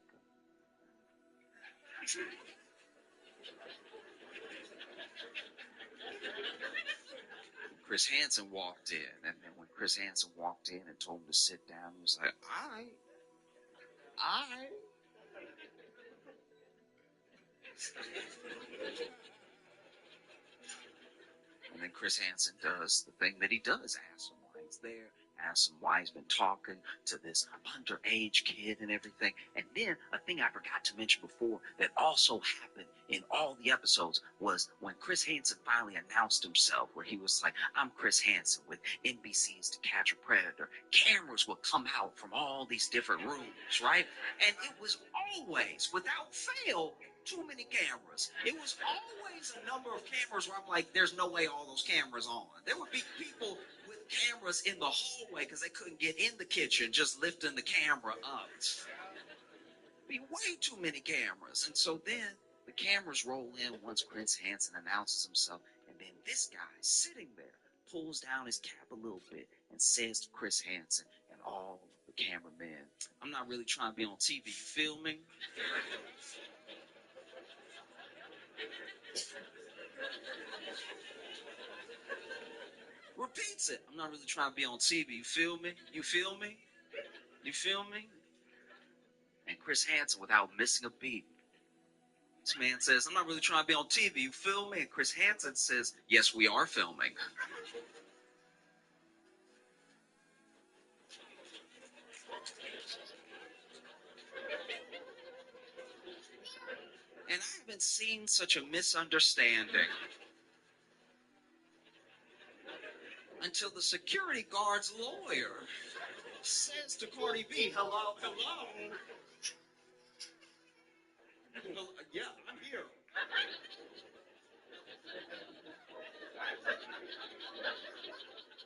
Chris Hansen walked in, and then when Chris Hansen walked in and told him to sit down, he was like, all right. And then Chris Hansen does the thing that he does, asks him why he's there, asks him why he's been talking to this underage kid and everything. And then a thing I forgot to mention before that also happened in all the episodes was when Chris Hansen finally announced himself, where he was like, I'm Chris Hansen with NBC's To Catch a Predator. Cameras would come out from all these different rooms, right? And it was always, without fail, too many cameras. It was always a number of cameras where I'm like, there's no way all those cameras on. There would be people with cameras in the hallway because they couldn't get in the kitchen, just lifting the camera up. Be way too many cameras. And so then the cameras roll in once Chris Hansen announces himself, and then this guy sitting there pulls down his cap a little bit and says to Chris Hansen and all the cameramen, I'm not really trying to be on TV, you feel me? Repeats it. I'm not really trying to be on TV. You feel me? You feel me? You feel me? And Chris Hansen, without missing a beat, this man says, I'm not really trying to be on TV. You feel me? And Chris Hansen says, yes, we are filming. And I haven't seen such a misunderstanding until the security guard's lawyer says to Cardi B, hello. Yeah, I'm here.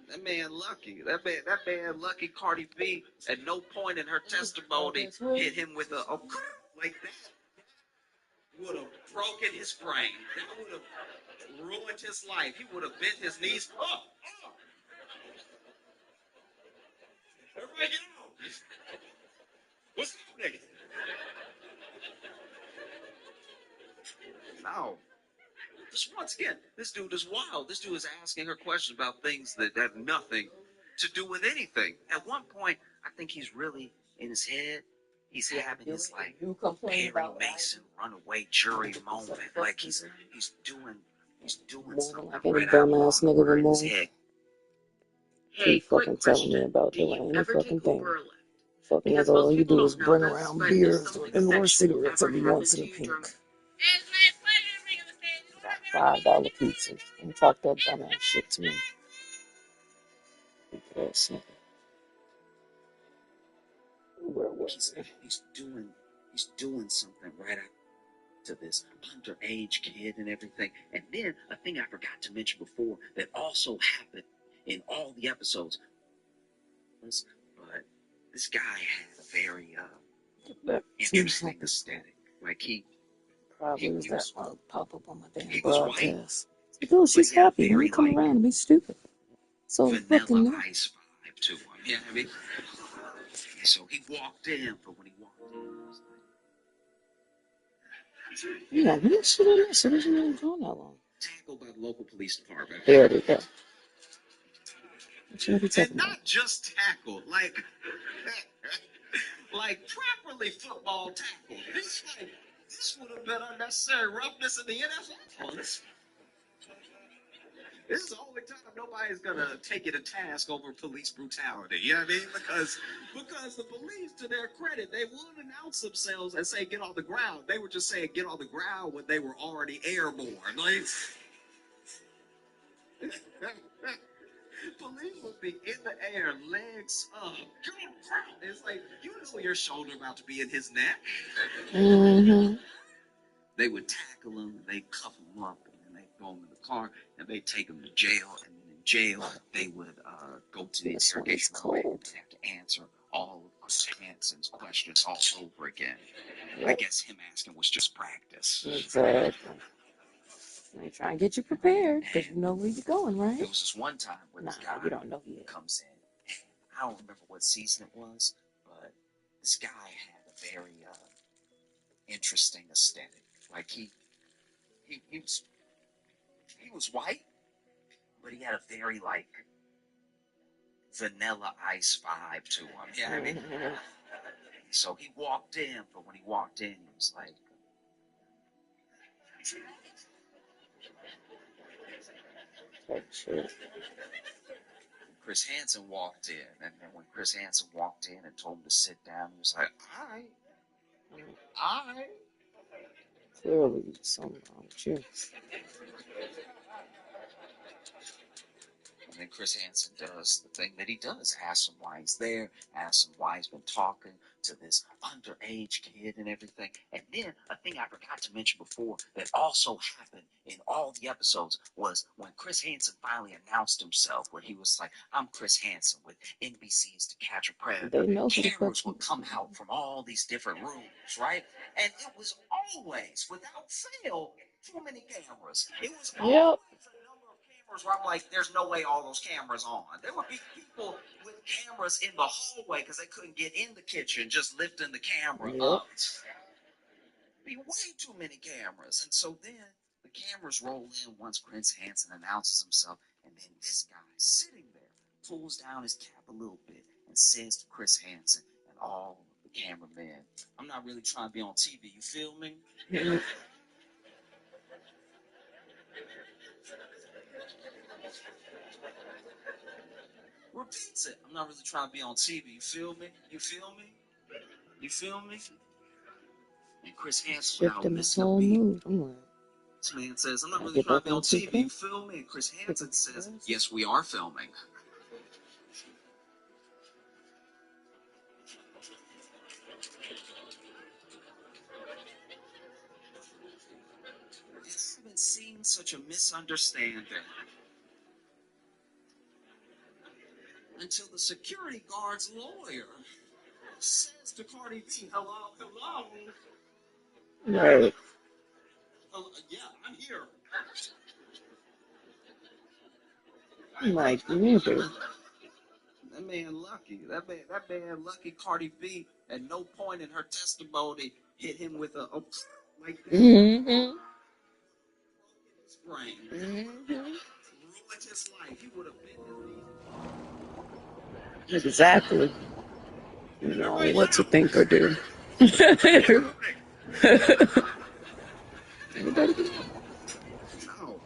That man lucky. That man lucky. Cardi B at no point in her testimony hit him with a like that. Would have broken his brain. That would have ruined his life. He would have bent his knees. Everybody get out. What's happening? No. Just once again, this dude is wild. This dude is asking her questions about things that have nothing to do with anything. At one point, I think he's really in his head. He's having his like Perry Mason runaway jury moment. Like he's doing something Like any right out dumbass loud nigga in to his move. head. Keep fucking telling me about doing any fucking thing. Fucking nigga, all you do is bring around beers and more cigarettes every once in a pink. Got $5 pizza. And talk that dumbass shit to me. Yes. Where was it? He's doing something right out to this underage kid and everything. And then a thing I forgot to mention before that also happened in all the episodes was, but this guy had a very interesting aesthetic. Like Probably was that pop up on my damn was broadcast. Because she's happy. When you come around and be stupid. So fucking Vanilla Ice vibe to him. You know what I mean? So he walked in, but when he walked in, he was like, yeah, what shit on this? It wasn't even gone that long. Tackled by the local police department. There we go. And not just tackled, like properly football tackled. This would have been unnecessary roughness in the NFL. This is the only time nobody's gonna take you to task over police brutality. You know what I mean? Because the police, to their credit, they would announce themselves and say get on the ground. They were just saying get on the ground when they were already airborne. Like police would be in the air, legs up. It's like you know your shoulder about to be in his neck. Mm-hmm. They would tackle him, they cuff him up, and they him in the car, and they'd take him to jail. And then in jail, they would go to the This one's interrogation room and cold. have to answer all of Chris Hansen's questions all over again. I Yep, guess him asking was just practice. exactly. They try and get you prepared because you know where you're going, There right? was this one time where Nah, this guy you don't know yet. comes in. I don't remember what season it was, but this guy had a very interesting aesthetic. Like he was white, but he had a very like Vanilla Ice vibe to him. Yeah, I mean, so he walked in, but when he walked in, he was like, Type shit. Chris Hansen walked in, and then when Chris Hansen walked in and told him to sit down, he was like, all right. Clearly, something wrong with you. And then Chris Hansen does the thing that he does, asks him why he's there, asks him why he's been talking to this underage kid and everything. And then a thing I forgot to mention before that also happened in all the episodes was when Chris Hansen finally announced himself, where he was like, I'm Chris Hansen with NBC's To Catch a Predator. They know who the fuck Cameras he would is. come out from all these different rooms, right? And it was always, without fail, too many cameras. It was always Yep. a number of cameras where I'm like, there's no way all those cameras on. There would be people with cameras in the hallway because they couldn't get in the kitchen, just lifting the camera Yep. up. Be way too many cameras. And so then the cameras roll in once Chris Hansen announces himself, and then this guy sitting there pulls down his cap a little bit and says to Chris Hansen and all the cameramen, I'm not really trying to be on TV, you feel me? Repeats it. I'm not really trying to be on TV. You feel me? You feel me? You feel me? And Chris Hansen, without Shifting my missing a whole beat, mood. I'm like, this man says, I'm not I really get trying to back be on on TV. 2K. You feel me? And Chris Hansen says, yes, we are filming. I haven't seen such a misunderstanding until the security guard's lawyer says to Cardi B, hello, hello. Right. Yeah, I'm here. I'm like, nigga. That man lucky. That man lucky. Cardi B at no point in her testimony hit him with a like that. Mm-hmm. His brain. Mm-hmm. Ruined his life. He would have been Exactly. You know what to think or do. No.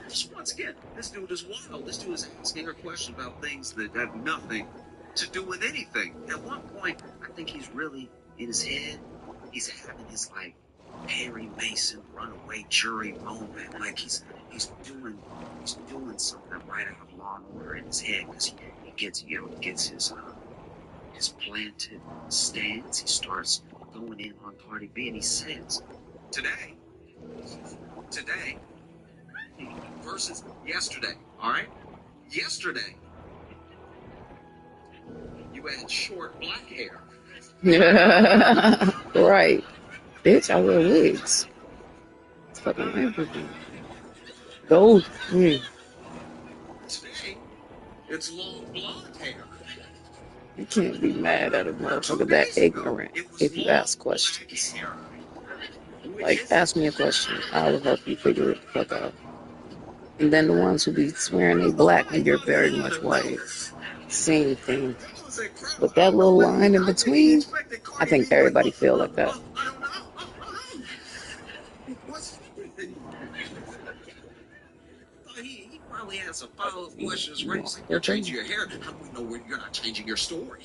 Just once again, this dude is wild. This dude is asking her questions about things that have nothing to do with anything. At one point, I think he's really in his head. He's having his like Perry Mason runaway jury moment. Like he's doing something right out of Law and Order in his head because he gets his planted stance. He starts going in on Cardi B and he says, today versus yesterday, all right? Yesterday, you had short black hair. Right. Bitch, I wear wigs. It's fucking everything. Gold. Today, it's long blonde hair. You can't be mad at a motherfucker that ignorant if you ask questions. Like, ask me a question. I will help you figure it the fuck out. And then the ones who be swearing they black and you're very much white. Same thing. But that little line in between, I think everybody feel like that. He probably has some follow-up questions, right? He's like, you're changing your hair. How do we know you're not changing your story?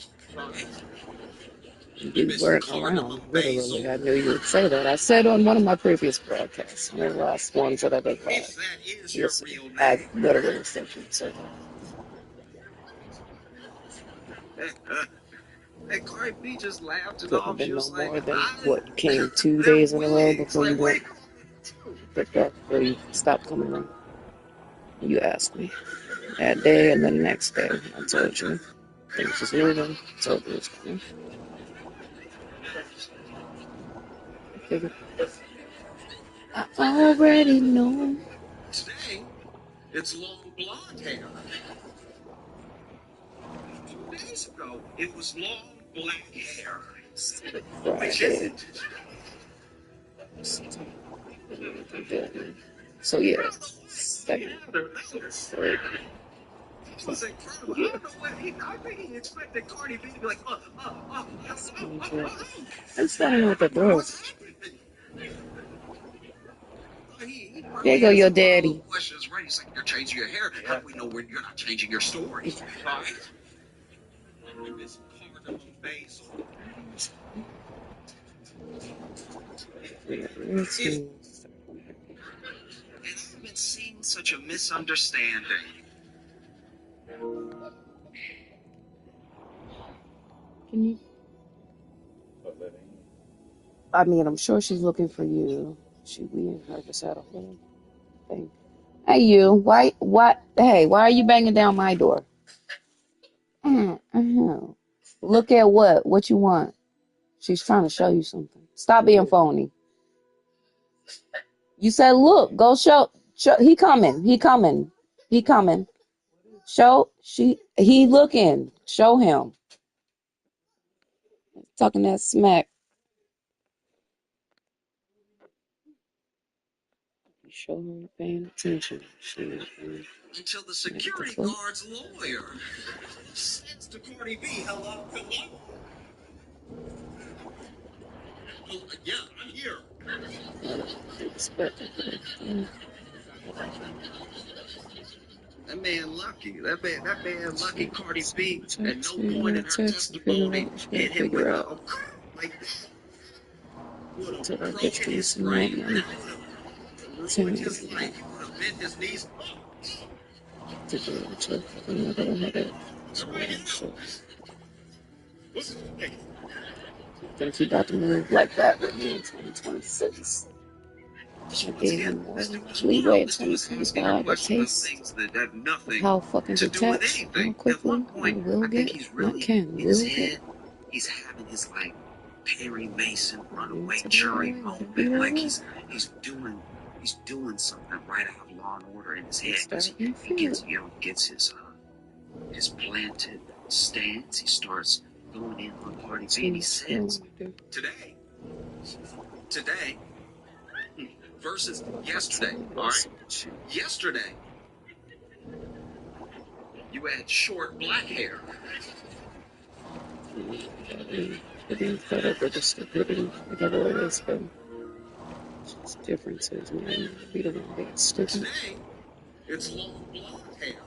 You weren't around, literally. I knew you would say that. I said on one of my previous broadcasts, one of the last ones that I did live. Listen, I literally said you would say that. And Cardi B just laughed it Couldn't off. have been She no was like, more than what came 2 days in a row before you went. get back before you stop coming around. You asked me that day and then the next day. I told you things was moving. Told you it was coming. I figured. I already know. Today, it's long blonde hair. 2 days ago, it was long black hair. Which is Friday. it? So yeah, second, third. It was incredible. I don't know what I think he expected Cardi B to be like, I just want to know what that was. There you go, your daddy. Questions right. He's like, you're changing your hair. How do we know when you're not changing your story? Right? Miss Cardamom Basil. And I've been seeing such a misunderstanding. Can you? I mean, I'm sure she's looking for you. We and her just had a whole thing. Hey, you. Hey, why are you banging down my door? Look at what? What you want? She's trying to show you something. Stop being phony. You said, look, go show. He coming. He coming. He coming. He looking. Show him. Talking that smack. You show her paying attention. Until the security guard's lawyer says to Cardi B, hello. Yeah, I'm here. That man lucky. That man lucky. Cardi B at no point in her testimony hit him with a like that. Would have broke his brain. Would have ruined his life. He would have bent his knees. Think he about to move like that with me in 2026. I gave him more leeway in 2025. A taste of how fucking detached, how quickly I will get. Not can, will get. He's having his like Perry Mason runaway jury moment. Like he's doing something right out of Law and Order in his head. He gets his planted stance. He starts going in on Cardi B, and he says, today versus yesterday. All right, yesterday you had short black hair. Getting fed up with the stupidity, whatever it is, but it's differences, man. We don't want to get stupid. Today, it's long blonde hair.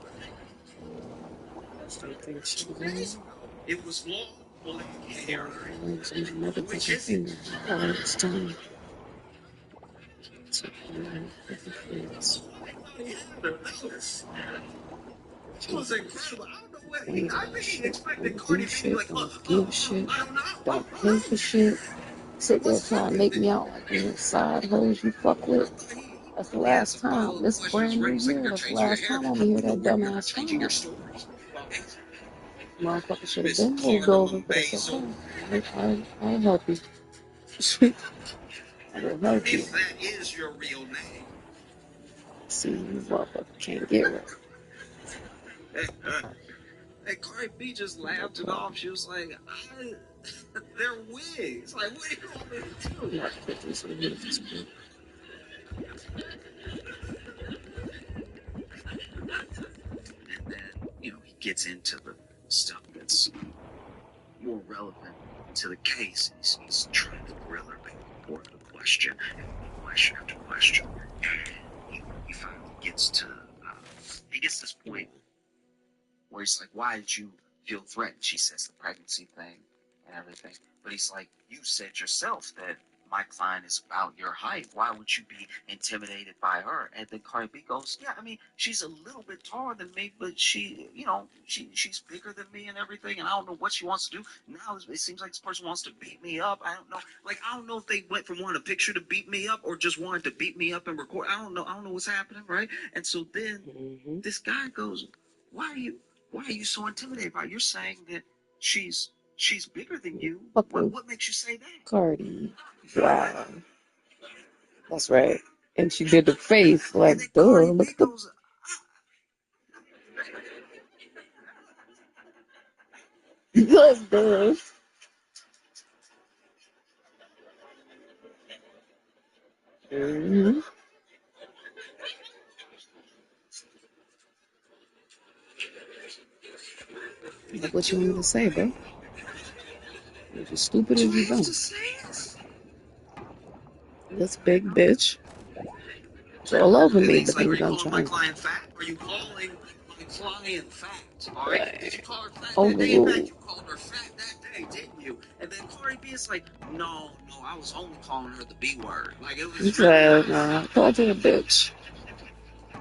It was long black hair. Which is it? It's time. It was incredible. I don't know what I think he expected Cardi B to be like, give shit, I don't know. don't pay for shit. Sit there trying to make me out like you're side hoes you fuck with. That's the last time. This brand new year. That's the last time I'm gonna hear that dumbass song. Motherfucker should have been moved over, but it's okay. I'll help you. I will help you. If that is your real name. See, you motherfucker can't get right. Hey, Cardi B just laughed it off. She was like, they're wigs. Like, what do you want me to do? And then, he gets into the stuff that's more relevant to the case. He's trying to grill her before the question after question. He finally gets to this point where he's like, why did you feel threatened? She says the pregnancy thing and everything. But he's like, you said yourself that my client is about your height. Why would you be intimidated by her? And then Cardi B goes, yeah, I mean, she's a little bit taller than me, but she's bigger than me and everything, and I don't know what she wants to do. Now it seems like this person wants to beat me up. I don't know. Like, I don't know if they went from wanting a picture to beat me up or just wanted to beat me up and record. I don't know. I don't know what's happening, right? And so then this guy goes, why are you so intimidated by her? You're saying that she's bigger than you. What makes you say that? Cardi. Wow. That's right. And she did the face And like, then duh, Cardi look B at the goes, look, duh. Like, what you want me to say, bro? You're just stupid as you dumb. This big bitch. It's all over and me, he's but like, then are you're you gonna calling try my and client fat? Are you calling my client fat? All right? Did you like call her fat that day? In fact, overrule. you called her fat that day, didn't you? And then Cardi B is like, no, I was only calling her the B word. Like, it He was said, I called her a bitch.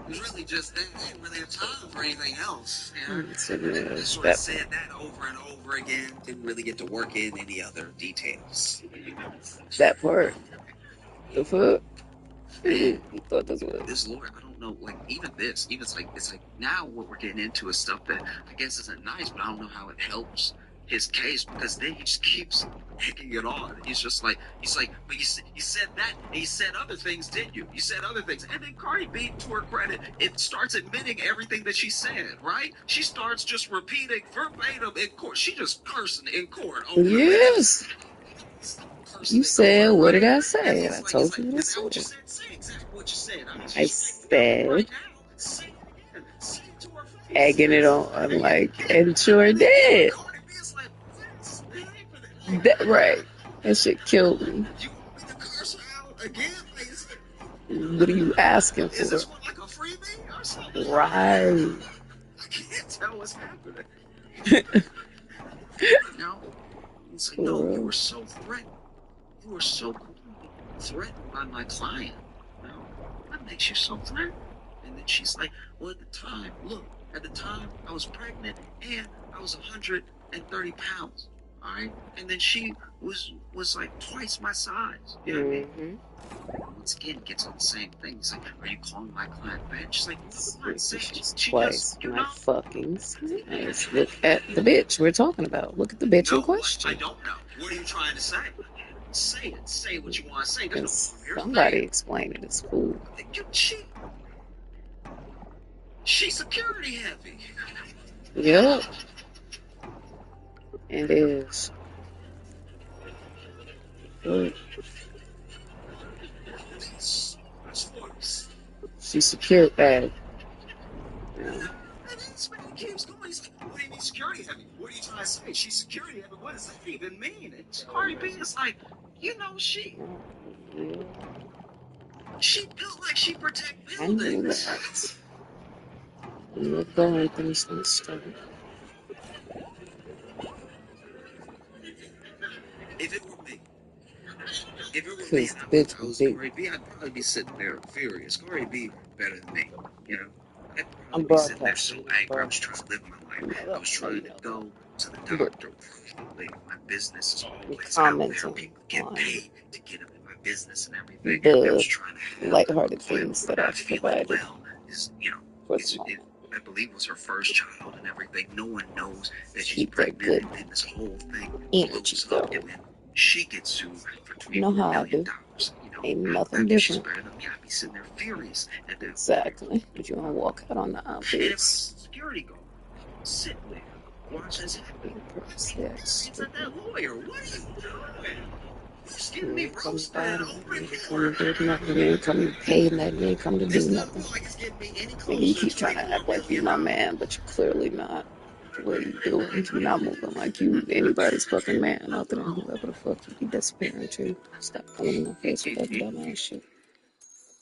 really just that. They didn't really have time for anything else. You know? So, yeah, Just sort of that said that over and over again. Didn't really get to work in any other details. part. The fuck? You thought this was This lawyer, I don't know, like even it's like now what we're getting into is stuff that I guess isn't nice, but I don't know how it helps his case because then he just keeps egging it on. He's like, but you said that and you said other things, didn't you? You said other things, and then Cardi B, to her credit, it starts admitting everything that she said. Right? She starts just repeating verbatim in court. She just cursing in court over the yes. You said, what did I say? And I told you what I is that what you said. said? Say exactly what you said. I mean, I she's writing right said, now. Say it again. Say it to her face. egging it on. I'm like, and sure did. Cardi B is like, what is happening? That right. That shit killed me. You want me to curse her out again? What are you asking Is for? this one like a freebie or something? Right. I can't tell what's happening. No. It's like, For no, you real. were so threatened. You were so completely threatened by my client. No, what makes you so threatened? And then she's like, well, at the time, I was pregnant and I was 130 pounds. All right. And then she was like twice my size. You know what I mean? Once again, it gets on the same thing. It's like, are you calling my client fat? She's like, no, I'm not saying. She's She twice just, my fucking size. Look at the bitch we're talking about. Look at the bitch in No, question. I don't know. What are you trying to say? Say it. Say what you want to say. There's Can no harm here. somebody explain it? It's cool. She's security heavy. Yep. It is. Good. She's secured bad. Yeah. And this man keeps going. He's like, what do you mean security heavy? What are you trying to say? She's security heavy. What does that even mean? And Cardi B is like, she built like she protect I knew buildings. that. We're going through some stuff. If it were me, Because and the bitch I was big. Cardi B, I'd probably be sitting there furious. Cardi B better than me, you know. I'd I'm probably be sitting there so broadcasting. angry. I was trying to live my life. I was trying to go to the doctor properly. My business is always out there. Commenting People get on paid to get up in my business and everything. I was the trying to have lighthearted a client things who's that not I've feeling provided well. for the moment. I believe was her first child and everything. No one knows that she's Keep that pregnant, good and then this whole thing energy blows up, and going. then she gets sued for You know $24 how I million. do. Ain't nothing I she's different. better than me. I'd be sitting there furious at that point. Exactly. But you want to walk out on the And if I obvious. was a security guard, sitting there, watching this happen, Yes. it's like that lawyer. What are you doing? Just getting me You ain't come roasted by, at you open ain't come court. to do nothing. You ain't come to pay nothing. You ain't come to do This doesn't nothing. feel like it's getting me any Nigga, closer you keep to trying to $24 act like you million. my man, but you're clearly not. What are you doing? You're not moving like you anybody's fucking man other than whoever the fuck you be disappearing to. Stop coming in my face with that dumbass shit.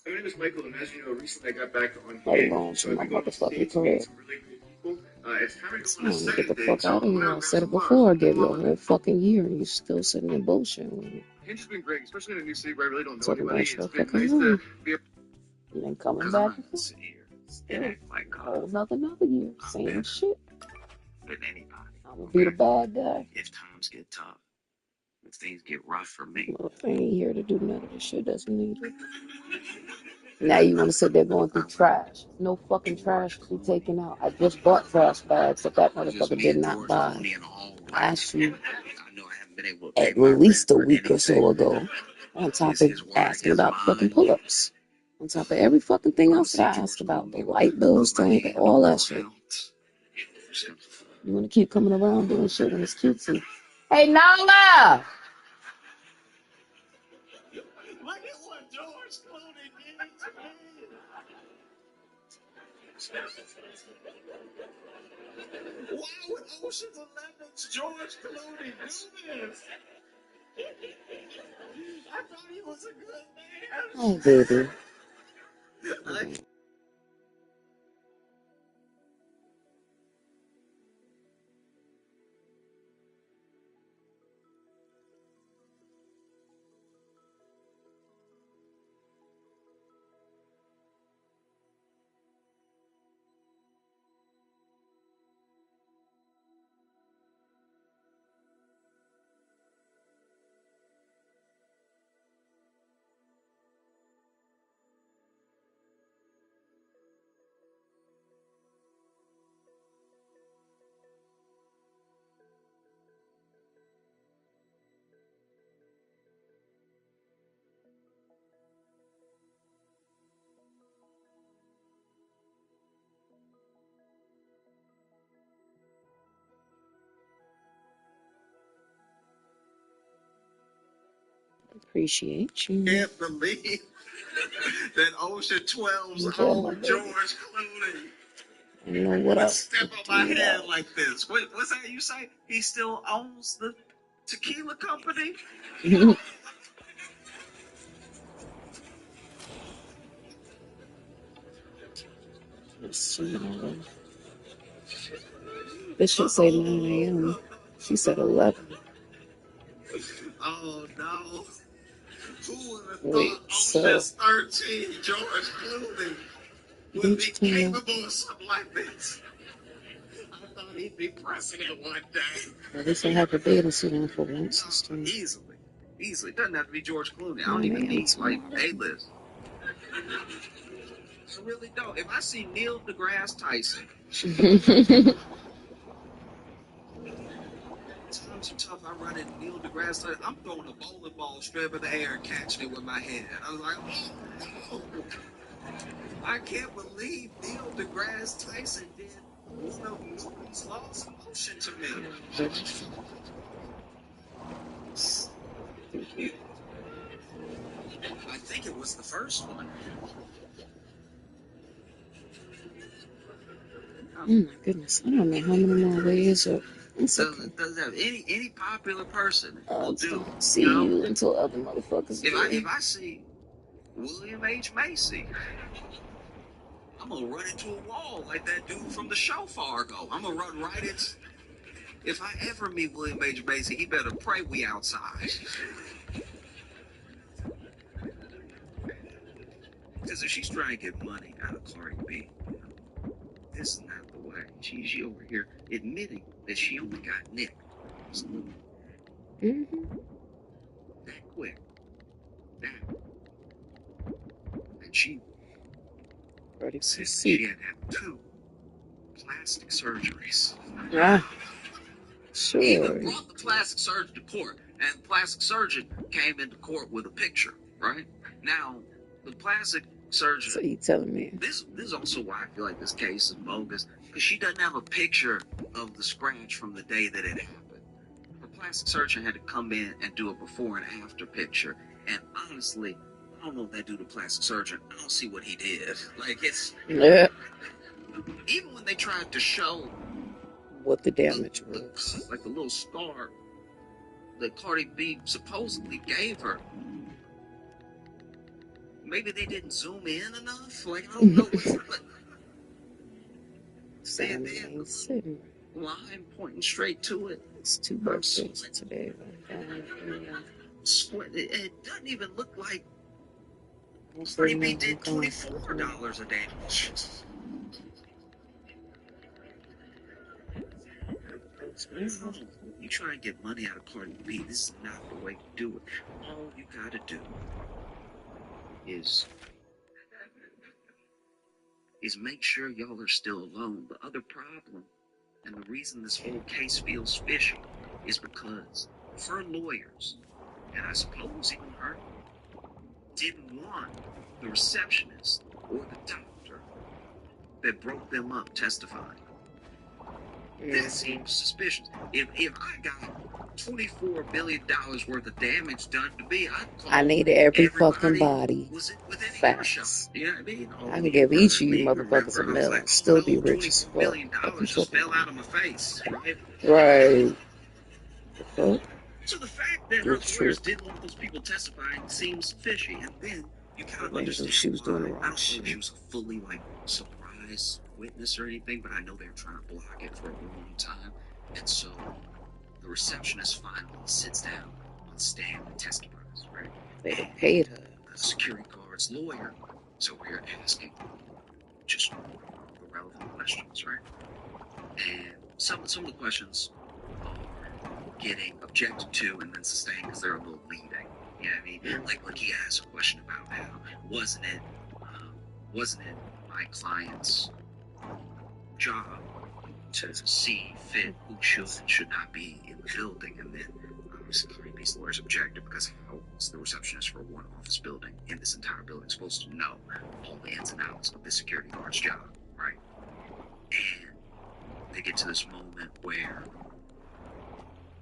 My name is Michael, and as you know, recently I got back on Let Hinge, alone so to I've my been going to motherfucking dates, meeting career. some really cool people. It's time to It's go on a time to get second the date. fuck out of here. I said it before. I gave you a whole fucking year and you still sitting in bullshit with me. Hinge has been great, especially in a new city where I really don't know Talking anybody. about your It's been fucking nice money. to be a... And then coming Because I'm back not and going to forth. sit here and Still act like a whole another year. I'm Same better shit. than anybody. I'm gonna be the bad guy. If times get tough, if things get rough for me, Well, if I ain't here to do none of this shit that's needed. Now you want to sit there going through trash. No fucking trash to be taken out. I just bought trash bags that motherfucker did not buy. I asked you I know I haven't been able to pay at my least a rent or week or so anything. ago. On top Is of his word asking against about fucking mine? pull-ups. On top of every fucking thing else that I asked about. The light bills, all that shit. You want to keep coming around doing shit when it's cutesy. Hey, Nala! Look at what George Clooney did to me. Why would Ocean's 11's George Clooney do this? I thought he was a good man. Oh, baby. Appreciate you. Can't believe that Ocean 12's Yeah, my own baby. George Clooney You know what would else? step on my hand like this. What's that you say? He still owns the tequila company? This should say 9 a.m. She said 11. Oh no. Who would have Wait, thought so Ocean's 13 George Clooney would be capable of something like this? I thought he'd be president one day. at least I have a bathing suit on for once this time. Easily. Doesn't have to be George Clooney. I 9 don't even a.m. need like tomorrow. A-list. I really don't. If I see Neil deGrasse Tyson, times are tough. I run into Neil deGrasse Tyson. I'm throwing a bowling ball straight up in the air and catching it with my hand. I was like, oh no! I can't believe Neil deGrasse Tyson did one of Newton's laws of motion to me. I think it was the first one. Oh my goodness, I don't know how many more ways or it's okay. Doesn't have any popular person will do. See you until other motherfuckers do. If I see William H. Macy, I'm gonna run into a wall like that dude from the show Fargo. I'm gonna run right into. If I ever meet William H. Macy, he better pray we outside. Because if she's trying to get money out of Cardi B, this is not the way. She over here admitting that she only got nicked. Mm-hmm. That quick. That. And she Ready for said see. she had to have 2 plastic surgeries. Yeah. Sure. He even brought the plastic surgeon to court, and the plastic surgeon came into court with a picture, right? Now, the plastic surgeon... So you telling me? This is also why I feel like this case is bogus, because she doesn't have a picture of the scratch from the day that it happened. The plastic surgeon had to come in and do a before and after picture, and honestly, I don't know if that dude, the plastic surgeon, I don't see what he did. Like, it's... Yeah. Even when they tried to show... what the damage was. Like the little scar that Cardi B supposedly gave her. Maybe they didn't zoom in enough? Like, I don't know what's... It's in the main city. line pointing straight to it. It's 2 birthdays today. It doesn't even look like Most Cardi of B them did going $24 a damage. You try and get money out of Cardi B, this is not the way to do it. All you gotta do is make sure y'all are still alone. The other problem, and the reason this whole case feels fishy, is because her lawyers, and I suppose even her, didn't want the receptionist or the doctor that broke them up testifying. That seems suspicious. If I got $24 billion worth of damage done to me, I need every fucking body. Facts. You know what I mean? I can give each of you motherfuckers a mill and still be rich as fuck. $24 million just fell out of my face, right? Right. The fuck? So the fact that her lawyers didn't want those people testifying seems fishy, and then you kind of understand she was doing the why. I wrong don't know if shit. she was a fully surprise witness or anything, but I know they were trying to block it for a long time, and so the receptionist finally sits down on the stand and testifies, right? They paid her. The security guard's lawyer is over here asking just the relevant questions, right? And some of the questions are getting objected to and then sustained because they're a little leading. You know what I mean? Like he asked a question about how wasn't it my client's job to see fit who should and should not be in the building, and then obviously Cardi B's lawyers objected because how was the receptionist for one office building in this entire building supposed to know all the ins and outs of the security guard's job, right? And they get to this moment where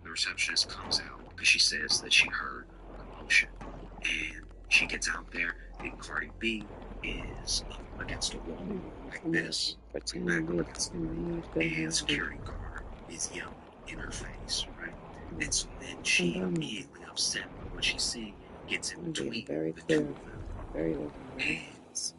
the receptionist comes out because she says that she heard commotion, and she gets out there, and Cardi B is up against a wall like this, back up against the wall, and security guard is yelling in her face, right? And so then she immediately upset with what she's seeing, gets in between the two of them, and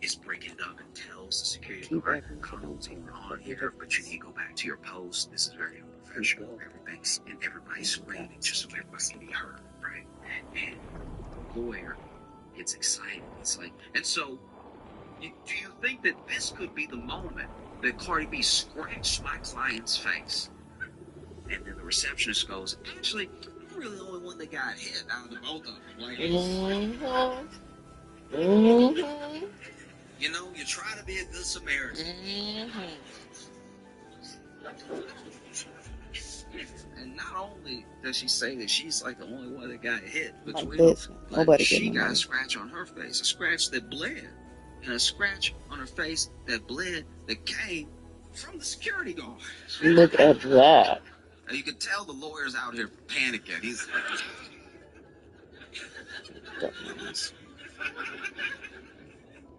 is breaking it up and tells the security guard, "Carmen's even on here, but you need to go back to your post. This is very unprofessional, everything." And everybody's screaming just so everybody can be heard, right? And the lawyer gets excited. It's like, and so, do you think that this could be the moment that Cardi B scratched my client's face? And then the receptionist goes, "Actually, I'm really the only one that got hit out of the both of them." Like, you know, you try to be a good Samaritan. And not only does she say that she's like the only one that got hit, but nobody she got a scratch on her face, a scratch that bled, and a scratch on her face that bled that came from the security guard. Look at that. And you could tell the lawyer's out here panicking. He's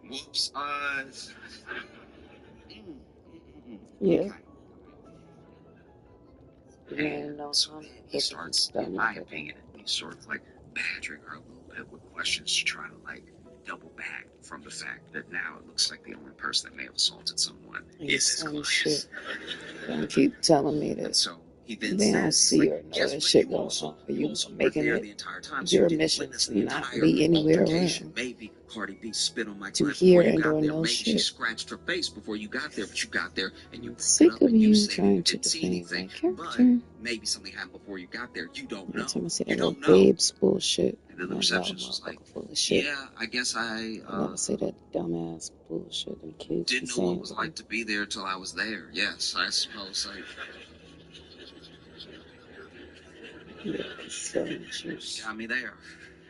whoops. Yeah. Okay. And so then he starts, in my opinion, he's sort of like badgering her a little bit with questions to try to like double back from the fact that now it looks like the only person that may have assaulted someone is his client. Shit. Don't keep telling me And that. so he then They don't says, see like, or know yes, that but shit you going also, on. You making there it the entire time, so your you didn't mission witness to the not entire be anywhere altercation. around. Maybe Cardi B spit on my To client hear before you and got or there. know Maybe she shit. scratched her face before you got there, but you got there and you I'm picked sick it up of and you you say trying you to didn't see defend anything. my But character. maybe something happened before you got there. You don't know. Every time I see You that little don't know. babes bullshit, And then the that receptionist was like, motherfucker full of shit. yeah, I guess I I never say that dumbass bullshit them kids be didn't know what it saying. was like to be there till I was there. Yes, I suppose. Like, Yeah, selling juice. got me there.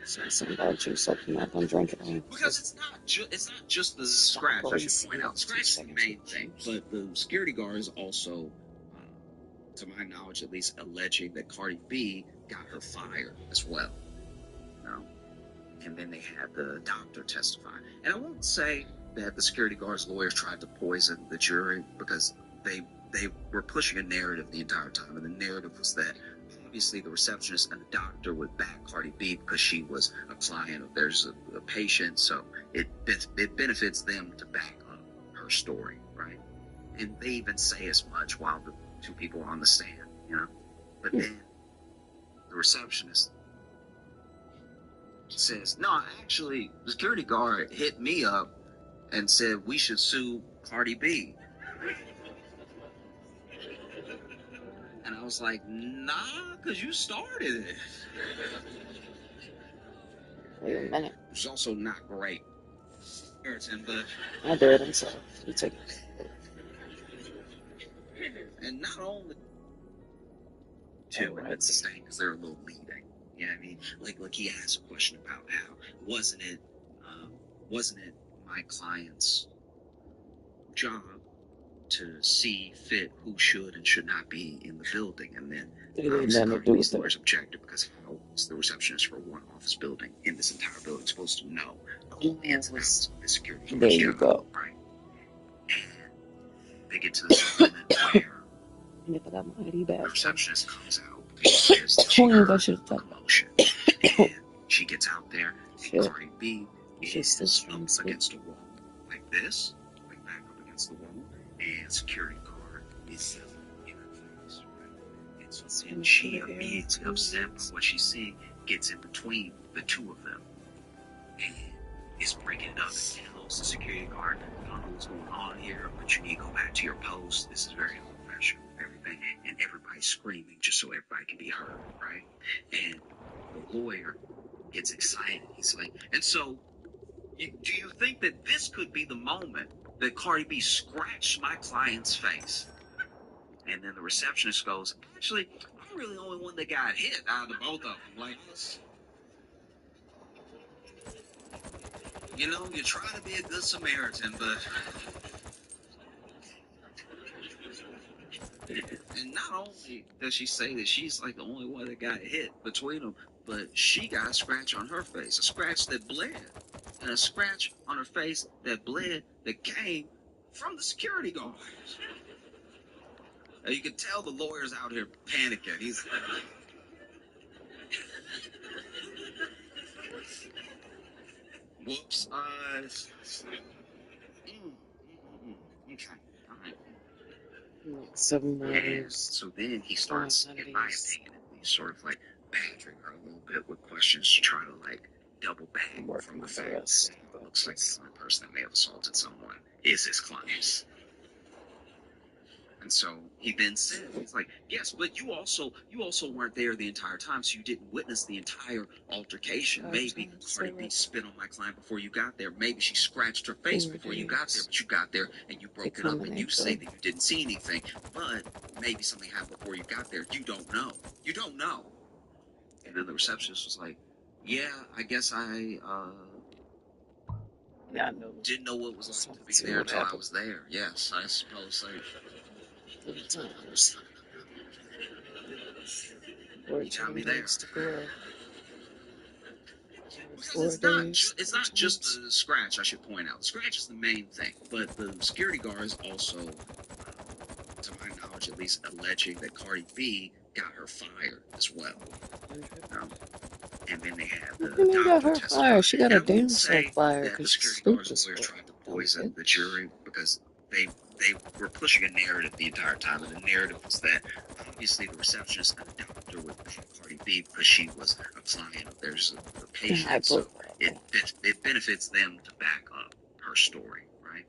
Say something about juice up and I'm drinking on. Because it's not just the scratch. I should point out, scratch is the main thing, but the security guard is also, to my knowledge at least, alleging that Cardi B got her fired as well. No. And then they had the doctor testify. And I won't say that the security guard's lawyers tried to poison the jury, because they were pushing a narrative the entire time, and the narrative was that obviously the receptionist and the doctor would back Cardi B because she was a client of theirs, a patient, so it benefits them to back up her story, right? And they even say as much while the two people are on the stand, you know. But then the receptionist says, no, actually, the security guard hit me up and said we should sue Cardi B. And I was like, nah, because you started it. Wait a minute. Which is also not great. But I did. I'm sorry. You take it. and not only too, and it's the same because they're a little leading. Yeah, I mean, like he asked a question about how wasn't it my client's job to see fit who should and should not be in the building, and then obviously Cardi B's lawyers objected because how is the receptionist for one office building in this entire building supposed to know all the ins and outs of the security There you go. right? And they get to this moment where the receptionist comes out and says that she heard a commotion, and she gets out there, and Cardi B is up against a wall like this, like back up against the wall, and security guard is in her face, right? And so then she immediately upset by what she's seeing, gets in between the two of them, and is breaking it up and tells the security guard, I don't know what's going on here, but you need to go back to your post. This is very unprofessional, everything. And everybody's screaming just so everybody can be heard, right? And the lawyer gets excited. He's like, and so do you think that this could be the moment that Cardi B scratched my client's face? And then the receptionist goes, actually, I'm really the only one that got hit out of the both of them. Like, you know, you're trying to be a good Samaritan, but... And not only does she say that she's like the only one that got hit between them, but she got a scratch on her face, a scratch that bled, and a scratch on her face that bled that came from the security guard. And you can tell the lawyer's out here panicking. He's like, whoops. Okay, all right. 7 more And years. so then he starts, in my opinion, he's sort of like badgering her a little bit with questions to try to like double back from the fact that it looks like the only person that may have assaulted someone is his client. And so he then said, he's like, yes, but you also weren't there the entire time, so you didn't witness the entire altercation. Maybe Cardi B spit on my client before you got there. Maybe she scratched her face before you got there, but you got there and you broke it up and you say that you didn't see anything. But maybe something happened before you got there. You don't know. You don't know. And then the receptionist was like, yeah, I guess I didn't know what it was like to be there until I was there. Yes, I suppose so. You got me there. Because it's not just the scratch, I should point out. The scratch is the main thing, but the security guard is also, to my knowledge at least, alleging that Cardi B got her fired as well. And then they have the doctor testify. She got a her damn self fired because she's security stupid. guard's lawyers tried to poison the jury because they were pushing a narrative the entire time, and the narrative was that obviously the receptionist and the doctor would pay Cardi B because she was a client of theirs, a patient, so it benefits them to back up her story, right?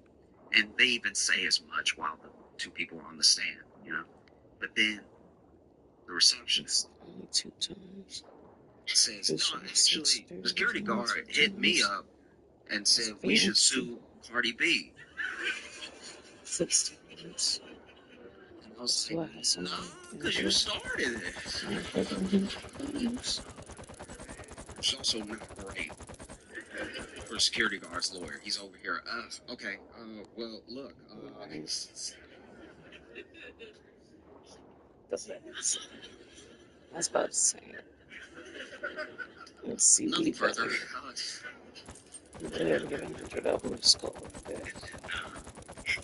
And they even say as much while the two people are on the stand, you know? But then the receptionist only 2 times. Says, no, actually, the security guard hit me up and said we should sue Cardi B. 6 times. And I was like, no, because you started it. It's also not great for a security guard's lawyer. He's over here, okay, well, look, I was about to say it. Let's see what he nothing got further. here. We gotta get $100 score.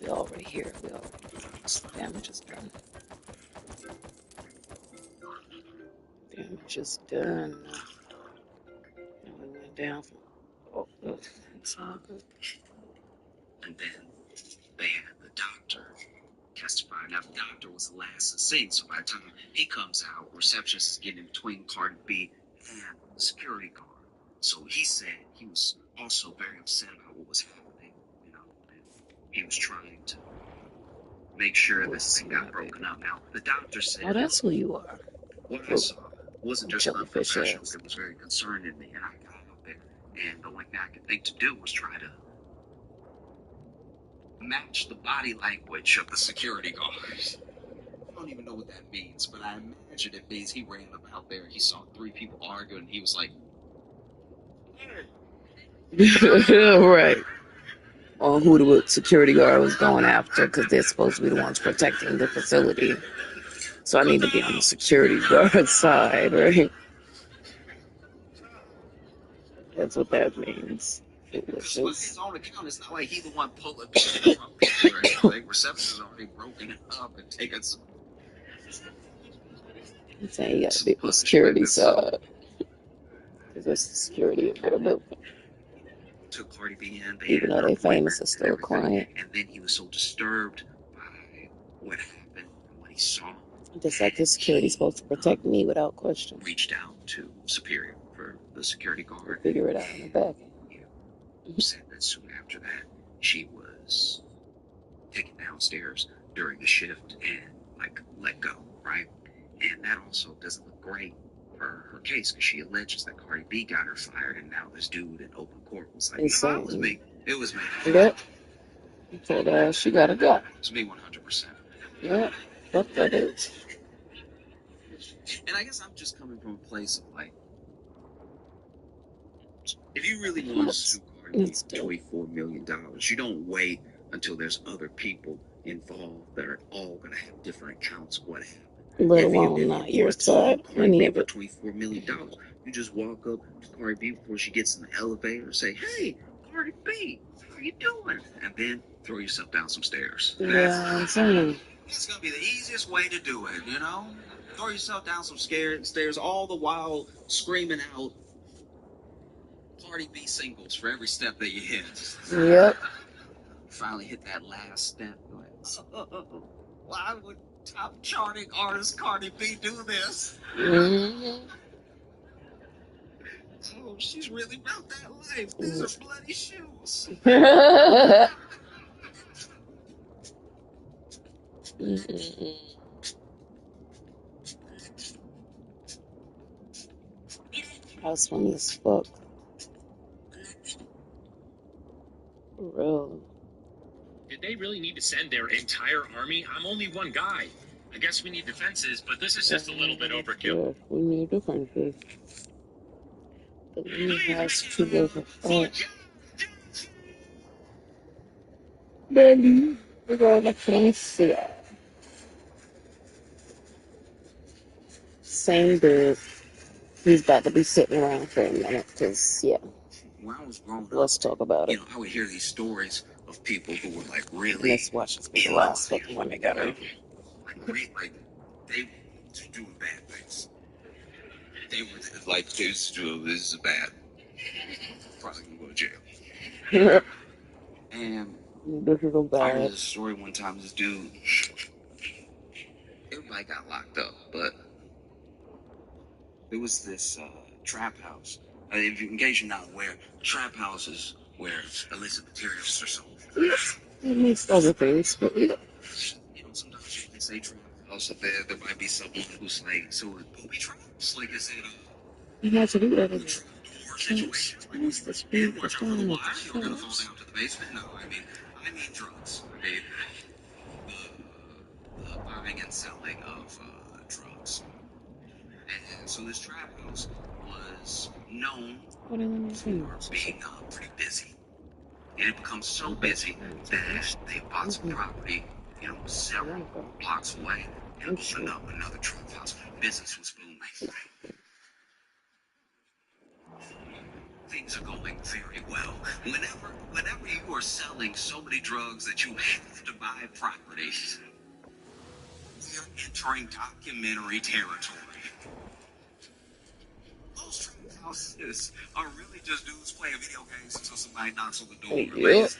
We already here. We already damage is done. Damage is done. And we went down from it's all good. And then they had the doctor testify. Now, the doctor was the last to sing, so by the time he comes out, receptionist is getting in between Cardi B and the security guard. So he said he was also very upset about what was happening, you know, and he was trying to make sure this thing got broken up. Now, the doctor said, Oh, that's who you are. what I saw wasn't just Jellyfish unprofessional, ass. it was very concerning me, and I got out there, and the only thing I could think to do was try to match the body language of the security guards. I don't even know what that means, but I imagine it means he ran up out there, he saw 3 people arguing, and he was like, Right. Or who the security guard was going after, because they're supposed to be the ones protecting the facility. So I need to be on the security guard side, right? That's what that means. because by his own account, it's not like he's the one pulling people from people or anything. Reception is already broken it up and taken some. I'm saying you gotta be on the security side. Because that's the security of their building. Took Cardi B in, Even though they famous, it's still a client. and then he was so disturbed by what happened and what he saw. Just like the security's supposed to protect me without question. Reached out to Superior for the security guard. Figure it out in the back. Said that soon after that, she was taken downstairs during the shift and like let go, right? And that also doesn't look great for her case because she alleges that Cardi B got her fired, and now this dude in open court was like, no, it was me. It was me. Yep. He told her she gotta go. It's me 100%. Yep. Fuck that is. And I guess I'm just coming from a place of like, if you really want to sue Cardi B for $24 million, you don't wait until there's other people involved that are all going to have different accounts of what happened. Let alone not your side. Any of it. $24 million. You just walk up to Cardi B before she gets in the elevator and say, hey, Cardi B, how you doing? And then throw yourself down some stairs. Yeah, I'm saying. It's going to be the easiest way to do it, you know? Throw yourself down some stairs, all the while screaming out Cardi B singles for every step that you hit. Yep. Finally hit that last step. Like, why would top charting artist Cardi B do this? Mm-hmm. Oh, she's really about that life. These are bloody shoes. That's funny as fuck. For real. Did they really need to send their entire army? I'm only one guy. I guess we need defenses, but this is just a little bit overkill. Yeah, we need defenses. The league has to live with Then we're going to Francia. Same dude. He's about to be sitting around for a minute, because, yeah. When I was growing up, let's talk about it. You know, I would hear these stories of people who were like really. Let's watch this be the last fucking one they got in. Like they were doing bad things. They were like, this is bad. Probably gonna go to jail. And this is a bad. I heard this story one time. This dude, everybody got locked up, but there was this trap house. If in case you're not aware, trap houses where illicit materials are sold. It makes other things, but yeah. You know, sometimes you can say trap house up there. There might be someone who's like, so booby traps, like is it You have to do that. situations? Like, What's the speed watch out for the wire. You're gonna fall down to the basement. No, I mean drugs. Okay, the buying and selling of drugs. And so this trap house was known for being pretty busy. It had become so busy that they bought some property, you know, several blocks away and opened up another trap house. Business was booming. Things are going very well. Whenever you are selling so many drugs that you have to buy property, we are entering documentary territory. Those trap houses are really just dudes playing video games until somebody knocks on the door. Yep.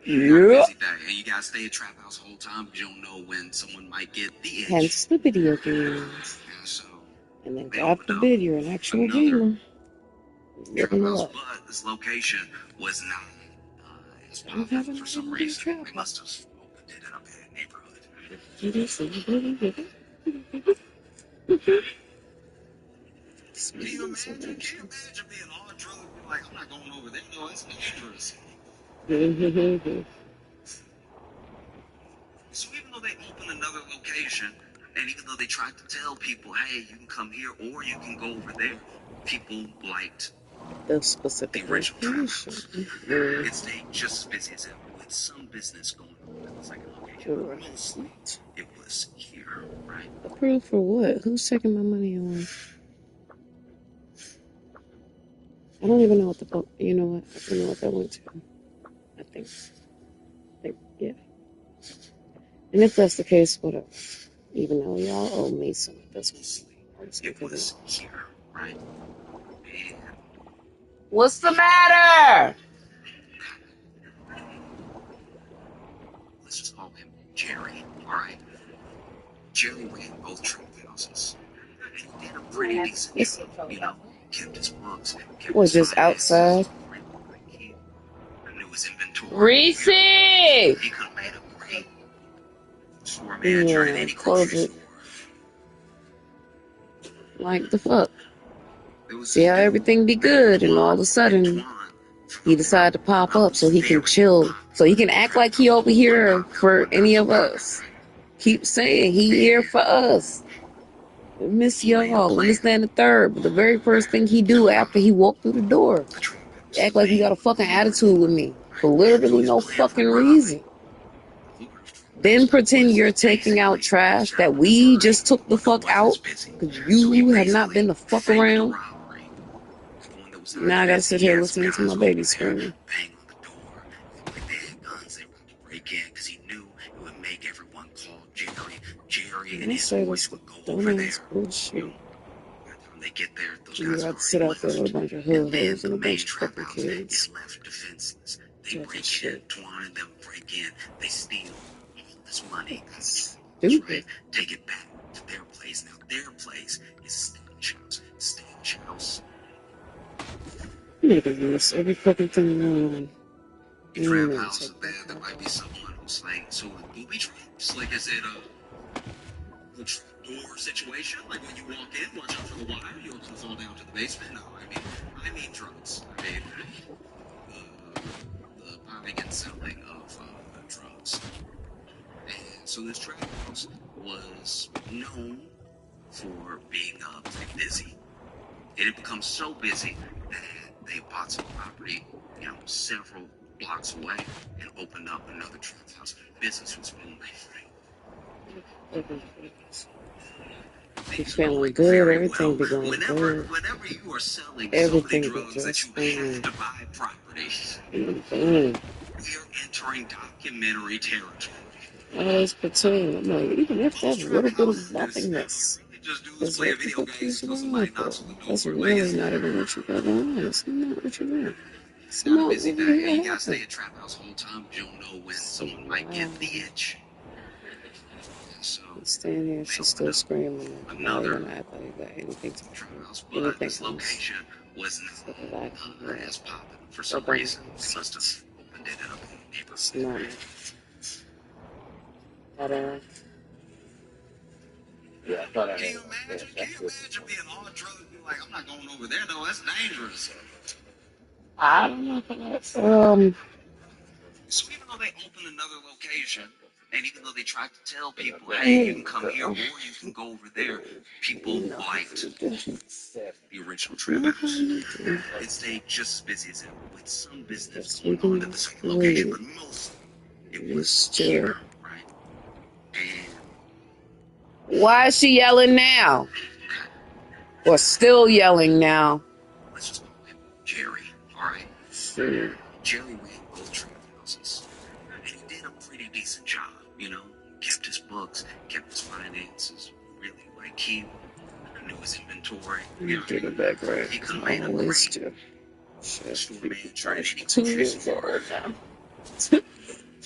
Yeah. busy day, and you gotta stay at Trap House the whole time because you don't know when someone might get the itch. Hence the video games. And so And then they God opened up forbid you're an actual another gamer. Trap Living it House, up. but this location was not as I don't popular have a for some name to reason. trap They must have opened it in a bad neighborhood. You just see Can you imagine? Can you imagine being on drugs and being like, I'm not going over there, no, it's dangerous. So even though they opened another location, and even though they tried to tell people, hey, you can come here or you can go over there, people liked the specific the original Trap location. House. It stayed just as busy as ever, with some business going on at the second location. But mostly, it was here, right? Approved for what? Who's taking my money away? I don't even know what the fuck. You know what? I don't know what that went to. I think yeah. And if that's the case, whatever. Even though y'all owe me some of this money. It was here, right? And What's the matter? let's just call him Jerry, all right? Jerry ran both trap houses. And he did a pretty decent job, you know? Kept his books, kept Was his just outside. finances, really, like he knew his inventory. Reese! He could have made a great store manager in any grocery store. Like the fuck. See how everything be good, and all of a sudden he decided to pop up so he can chill, so he can act like he over here for any of us. Keep saying he here for us. Miss y'all, understand the third, but the very first thing he do after he walked through the door, act like he got a fucking attitude with me for literally no fucking reason. Then pretend you're taking out trash that we just took the fuck out because you have not been the fuck around. Now I gotta sit here listening to my baby screaming. Bang on the door. Like they had guns, they were about to break in because he knew it would make everyone call Jerry. Jerry and his boys would go over there. Bullshit. By the time they get there, those You guys got are to sit out there with a bunch of hood hoes and a bunch of fucking is kids. left defenseless. They break in, Twan and them break in, they steal all this money. Stupid. Take it back to their place. Now their place is Stash House. Stash House. Niggas miss every fucking thing going on. Trap house there might be someone who's like, so with booby traps? Like, is it a door situation? Like when you walk in, watch out for the wire, you'll fall down to the basement? No, I mean drugs. I mean the buying and selling of drugs. And so this trap house was known for being pretty busy. It had become so busy that they bought some property, several blocks away and opened up another trap house. Business was booming. It's feeling good, everything be going Whenever good. you are selling Everything so many drugs that you have to buy property, we are entering documentary territory. Always pretend. I'm like, even if that's a little bit of nothingness, that's what the fuck is wrong for? That's really not even what you got going on. It's not what you're doing. It's Not a not busy what day. you're You gotta doing. stay at trap house the whole time. You don't know when someone might get the itch. So Standing here, she's still screaming. another I'm not act like you got anything to trap house, anything but this else. location was not as popping for some Okay. reason. They must have opened it in a It's neighborhood. not. But, Yeah, I thought I Can had you it. imagine? Can you imagine being on drugs and being like, I'm not going over there, no, that's dangerous. I don't know if that's, So even though they opened another location, and even though they tried to tell people, hey, you can come here or you can go over there, people liked the original Trap House. It stayed just as busy as ever, with some business going on at the second location, but mostly it was here, right? And why is she yelling now? Or still yelling now? let's just call him Jerry, all right? Shit. Jerry ran both trap houses, and he did a pretty decent job, kept his books, kept his finances, really, like he knew his inventory. Get it back right. He could have made a great Shit. store manager in any 2 grocery years store. old now.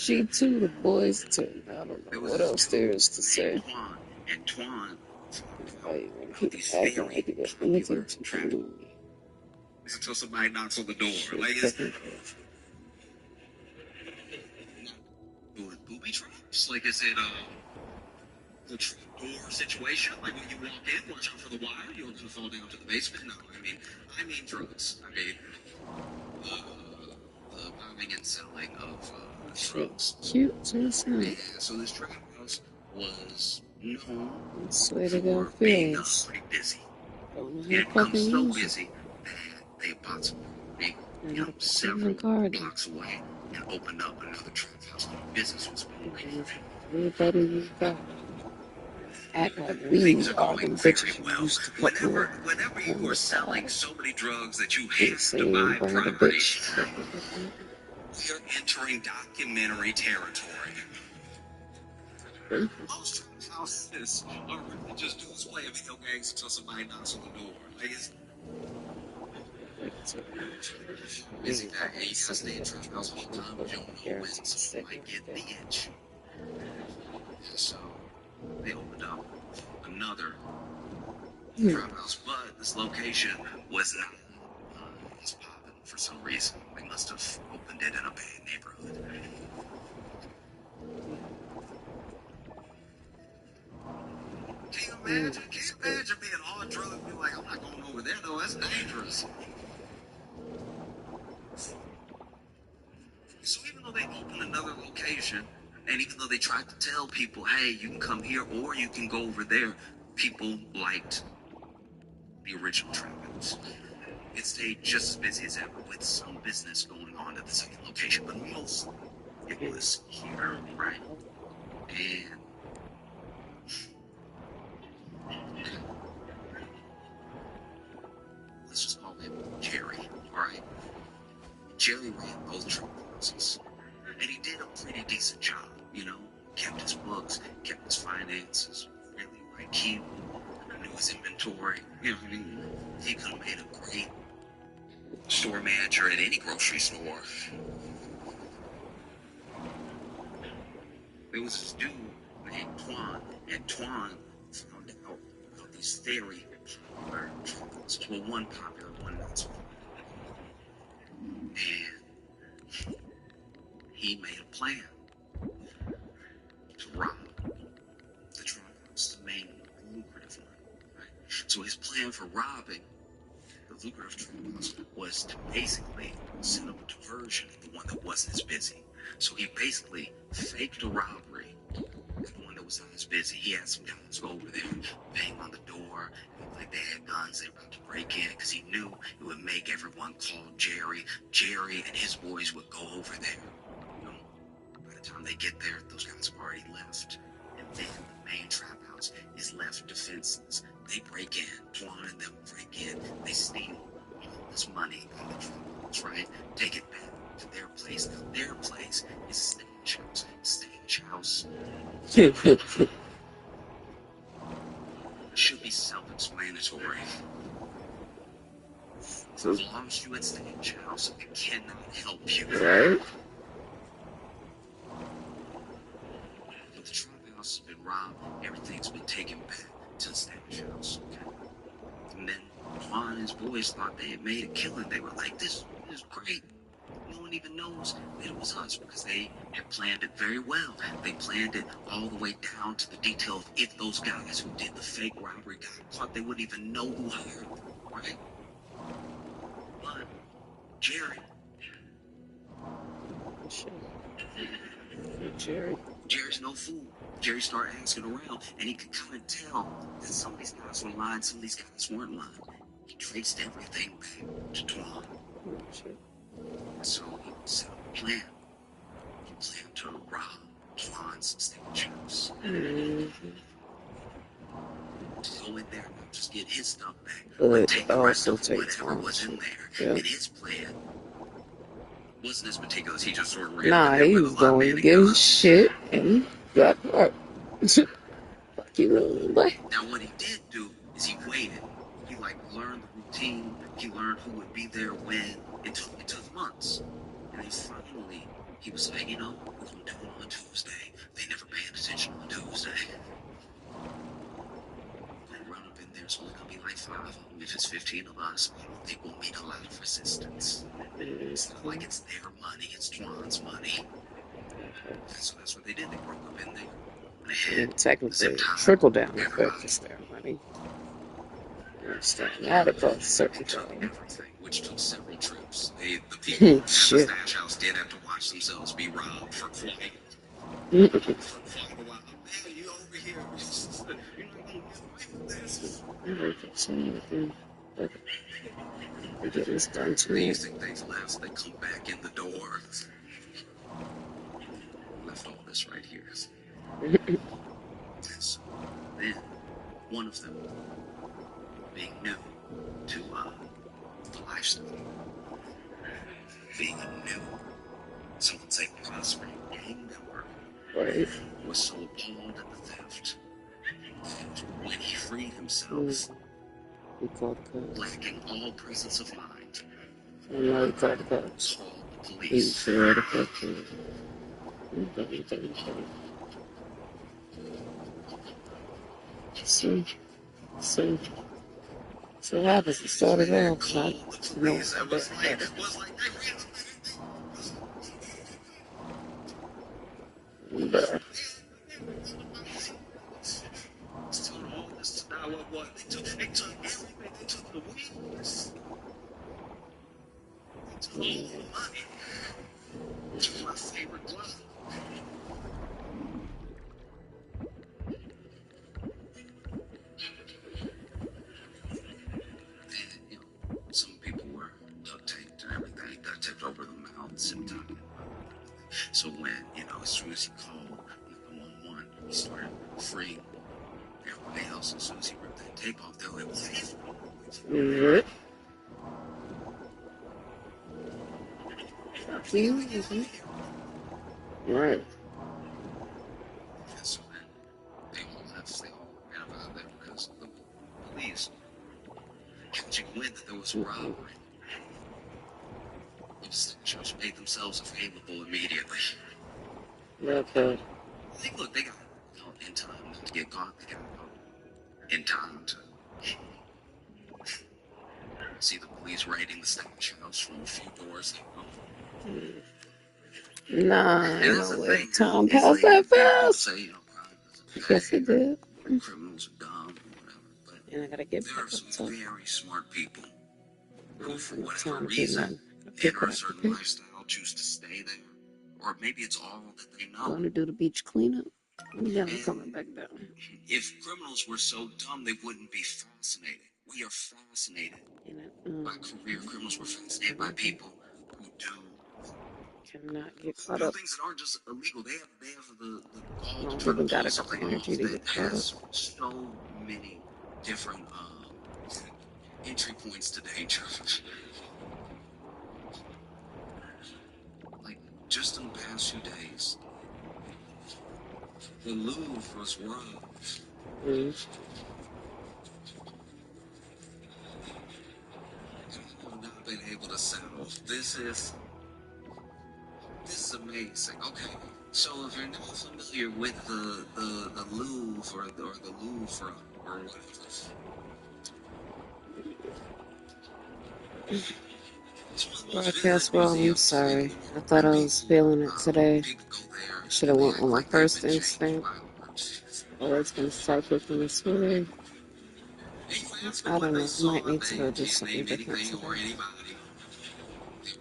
She too, the boys too. I don't know what else there is to say. Twan, and Twan Why you want to about keep these acting very like you got popular anything to trap do? until somebody knocks on the door. Shit, Like it's fucking crazy. doing booby traps. Like is it the trap door situation? Like when you walk in, watch out for the wire. You're gonna fall down to the basement. No, I mean drugs. I mean the buying and selling of drugs. Cute too, isn't Yeah. it? So this trap house was known I swear they for got being feelings. pretty busy. Don't know It how to had become fucking so use it. busy that they bought some property, And you I know, put them in several the garden. blocks away and opened up another trap house. Business was booming. Everybody you got. Act like we Things are are going them very bitches you well. used to fuck with Whenever on you are the selling side. so many drugs that you They have say to you buy ain't bringing a property, bitch. we are entering documentary territory. Most trap houses are really just dudes playing video games until somebody knocks on the door. Like it's busy that hey, you gotta stay in trap house all the time, but you don't know when someone might get the itch. So they opened up another trap house, but this location was not as popping for some reason. They must have opened it in a bad neighborhood. Can you imagine being on drugs and be like, I'm not going over there though, that's dangerous. So even though they opened another location, and even though they tried to tell people, hey, you can come here or you can go over there, people liked the original trap house. It stayed just as busy as ever with some business going on at the second location, but mostly it was here, right? And let's just call him Jerry, alright? Jerry ran both trap houses, and he did a pretty decent job, you know? Kept his books, kept his finances really right. He knew his inventory, you know what I mean? He could have made a great store manager at any grocery store. There was this dude named Twan, and Twan found out about these very popular trap houses. Well, one popular, one not so popular. And he made a plan to rob the trap house, the main lucrative one. Right? So his plan for robbing the lucrative trap house was to basically set up a diversion at the one that wasn't as busy. So he basically faked a robbery at the one that was not as busy. He had some guys go over there, bang on the door, act like they had guns, they were about to break in, because he knew it would make everyone call Jerry. Jerry and his boys would go over there. You know, by the time they get there, those guys have already left. And then the main trap house is left defenseless. They break in, Twan and them break in, they steal all this money out of the trap house, right? Take it back to their place. Now, their place is a stage house. Stage house should be self-explanatory. So, As long as you at stage house, it cannot help you. right? But the trap house has been robbed. Everything's been taken back to the stage house. Okay? And then Juan and his boys thought they had made a killing. They were like, this is great. No one even knows that it was us, because they had planned it very well. They planned it all the way down to the detail of if those guys who did the fake robbery got caught, they wouldn't even know who hired them, right? But Jerry, Shit. Jerry. Jerry's no fool. Jerry started asking around, and he could kind of tell that some of these guys were lying, some of these guys weren't lying. He traced everything back to Twan. Oh, shit. So he set up a plan. He planned to rob Twan's stage house. To go in there and not just get his stuff back, but take the rest also of take whatever Twan's was shit. in there. Yeah. And his plan wasn't as meticulous. He just sort of ran Nah, in there he with was a lot of going to man get and his guns. shit and he got caught. Fuck you, little boy. Now, what he did do is he waited. He learned the routine. He learned who would be there when. It took months. And then finally, he was like, we're going to do it on Tuesday. They never paid attention on Tuesday. We'll run up in there, it's only going to be like 5 of them. If it's 15 of us, they will meet a lot of resistance. It's not like it's their money, it's John's money. So that's what they did. They broke up in there. And technically, trickle down effect is their money. You understand that across a certain time. Which took several trips. The people at the Shit. stash house did have to watch themselves be robbed for quite a while. Man, you over here. You're not going to get away with this. We get this done They tonight. think they've left. They come back in the door. Left all this right here. So then, one of them, being new to the lifestyle, being a new, someone say prospering gang member, Right. was so appalled at the theft that when he freed himself, We called the cops. lacking all presence of mind, I know we called the cops. called the We police. sure the cops. So what happens? It started off not but My favorite glove. Some people were duct taped and everything, duct taped over the mouths and time. So when, as soon as he called 911, he started freeing everybody else. As soon as he ripped that tape off, they were like, right. And so then they all left, they all ran up out of there because the police catching wind that there was a robbery. The stash made themselves available immediately. Okay. Look, they got out in time not to get caught. They got out in time to see the police raiding the stash house from a few doors. Nah, And that's no the way. thing. Time It's passed like, that people fast. say, crime doesn't Yes, it did. pay, criminals are dumb, or whatever. But And I gotta get there back are up some top. very smart people who, for Time whatever to get reason, my enter a certain lifestyle, choose to stay there. Or maybe it's all that they know. Going to do the beach cleanup. Yeah, I'm coming back down. If criminals were so dumb, they wouldn't be fascinated. We are fascinated by career criminals. We're fascinated by people who cannot get caught up. things that aren't just illegal. They have the I gall don't to try even to got pull a couple something energy off to that get caught up. has so many different entry points to danger. Like, just in the past few days, the Louvre was robbed. I've not been able to settle. This is amazing. Okay, so if you're not familiar with the Louvre or the Louvre or whatever. Broadcast well, I'm sorry. I thought I was feeling it today. I should have went on my first instinct. Or it's gonna start cooking this way. I don't know. I might need to go do something different today.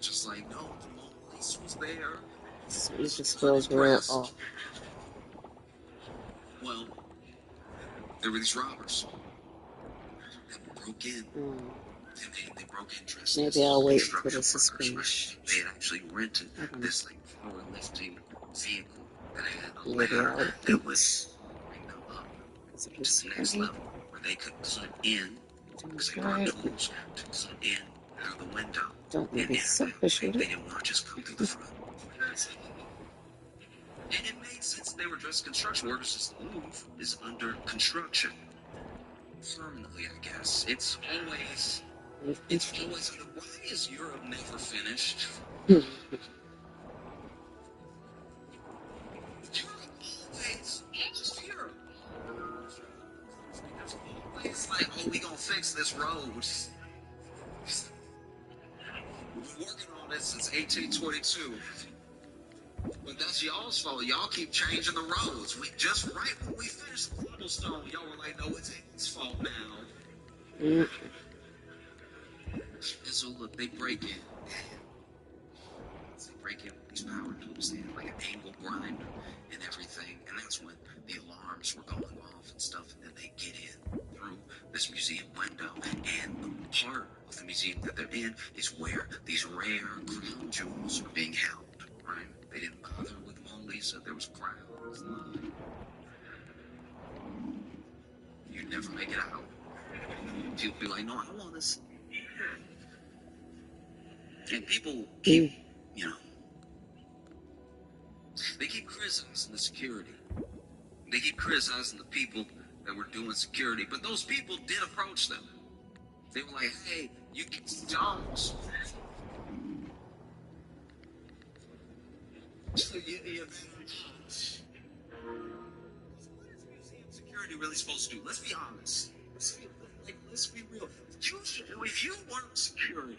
Just like, no, the Mona Lisa was there. It just feels real off. Well, there were these robbers that broke in. They broke in dressed Maybe I'll wait for till this is finished. They had actually rented this like powerlifting vehicle that had a Maybe ladder I'll that was bring them up to the next level where they could cut in because they brought tools to cut in through the window. Don't be selfish with They it. didn't want to just come through the front. And it made sense they were dressed construction workers, since the Louvre is under construction. Permanently, I guess. It's always under. Why is Europe never finished? fix this road. We've been working on this since 1822. But that's y'all's fault. Y'all keep changing the roads. We just right when we finished the cobblestone, y'all were like, no, it's his fault now. Mm. And so look, they break in. They break in with these power tools. They have like an angle grinder and everything. And that's when the alarms were going off and stuff. And then they get in through this museum window. And the part of the museum that they're in is where these rare crown jewels are being held. Right? They didn't bother with Mona Lisa. There was a crowd. There was a line. You'd never make it out. People be like, no, I want this. And people keep, you know, they keep criticizing the security. They keep criticizing the people that were doing security. But those people did approach them. They were like, hey, you can don't. You what is museum security really supposed to do? Let's be honest. Let's be real. If you work security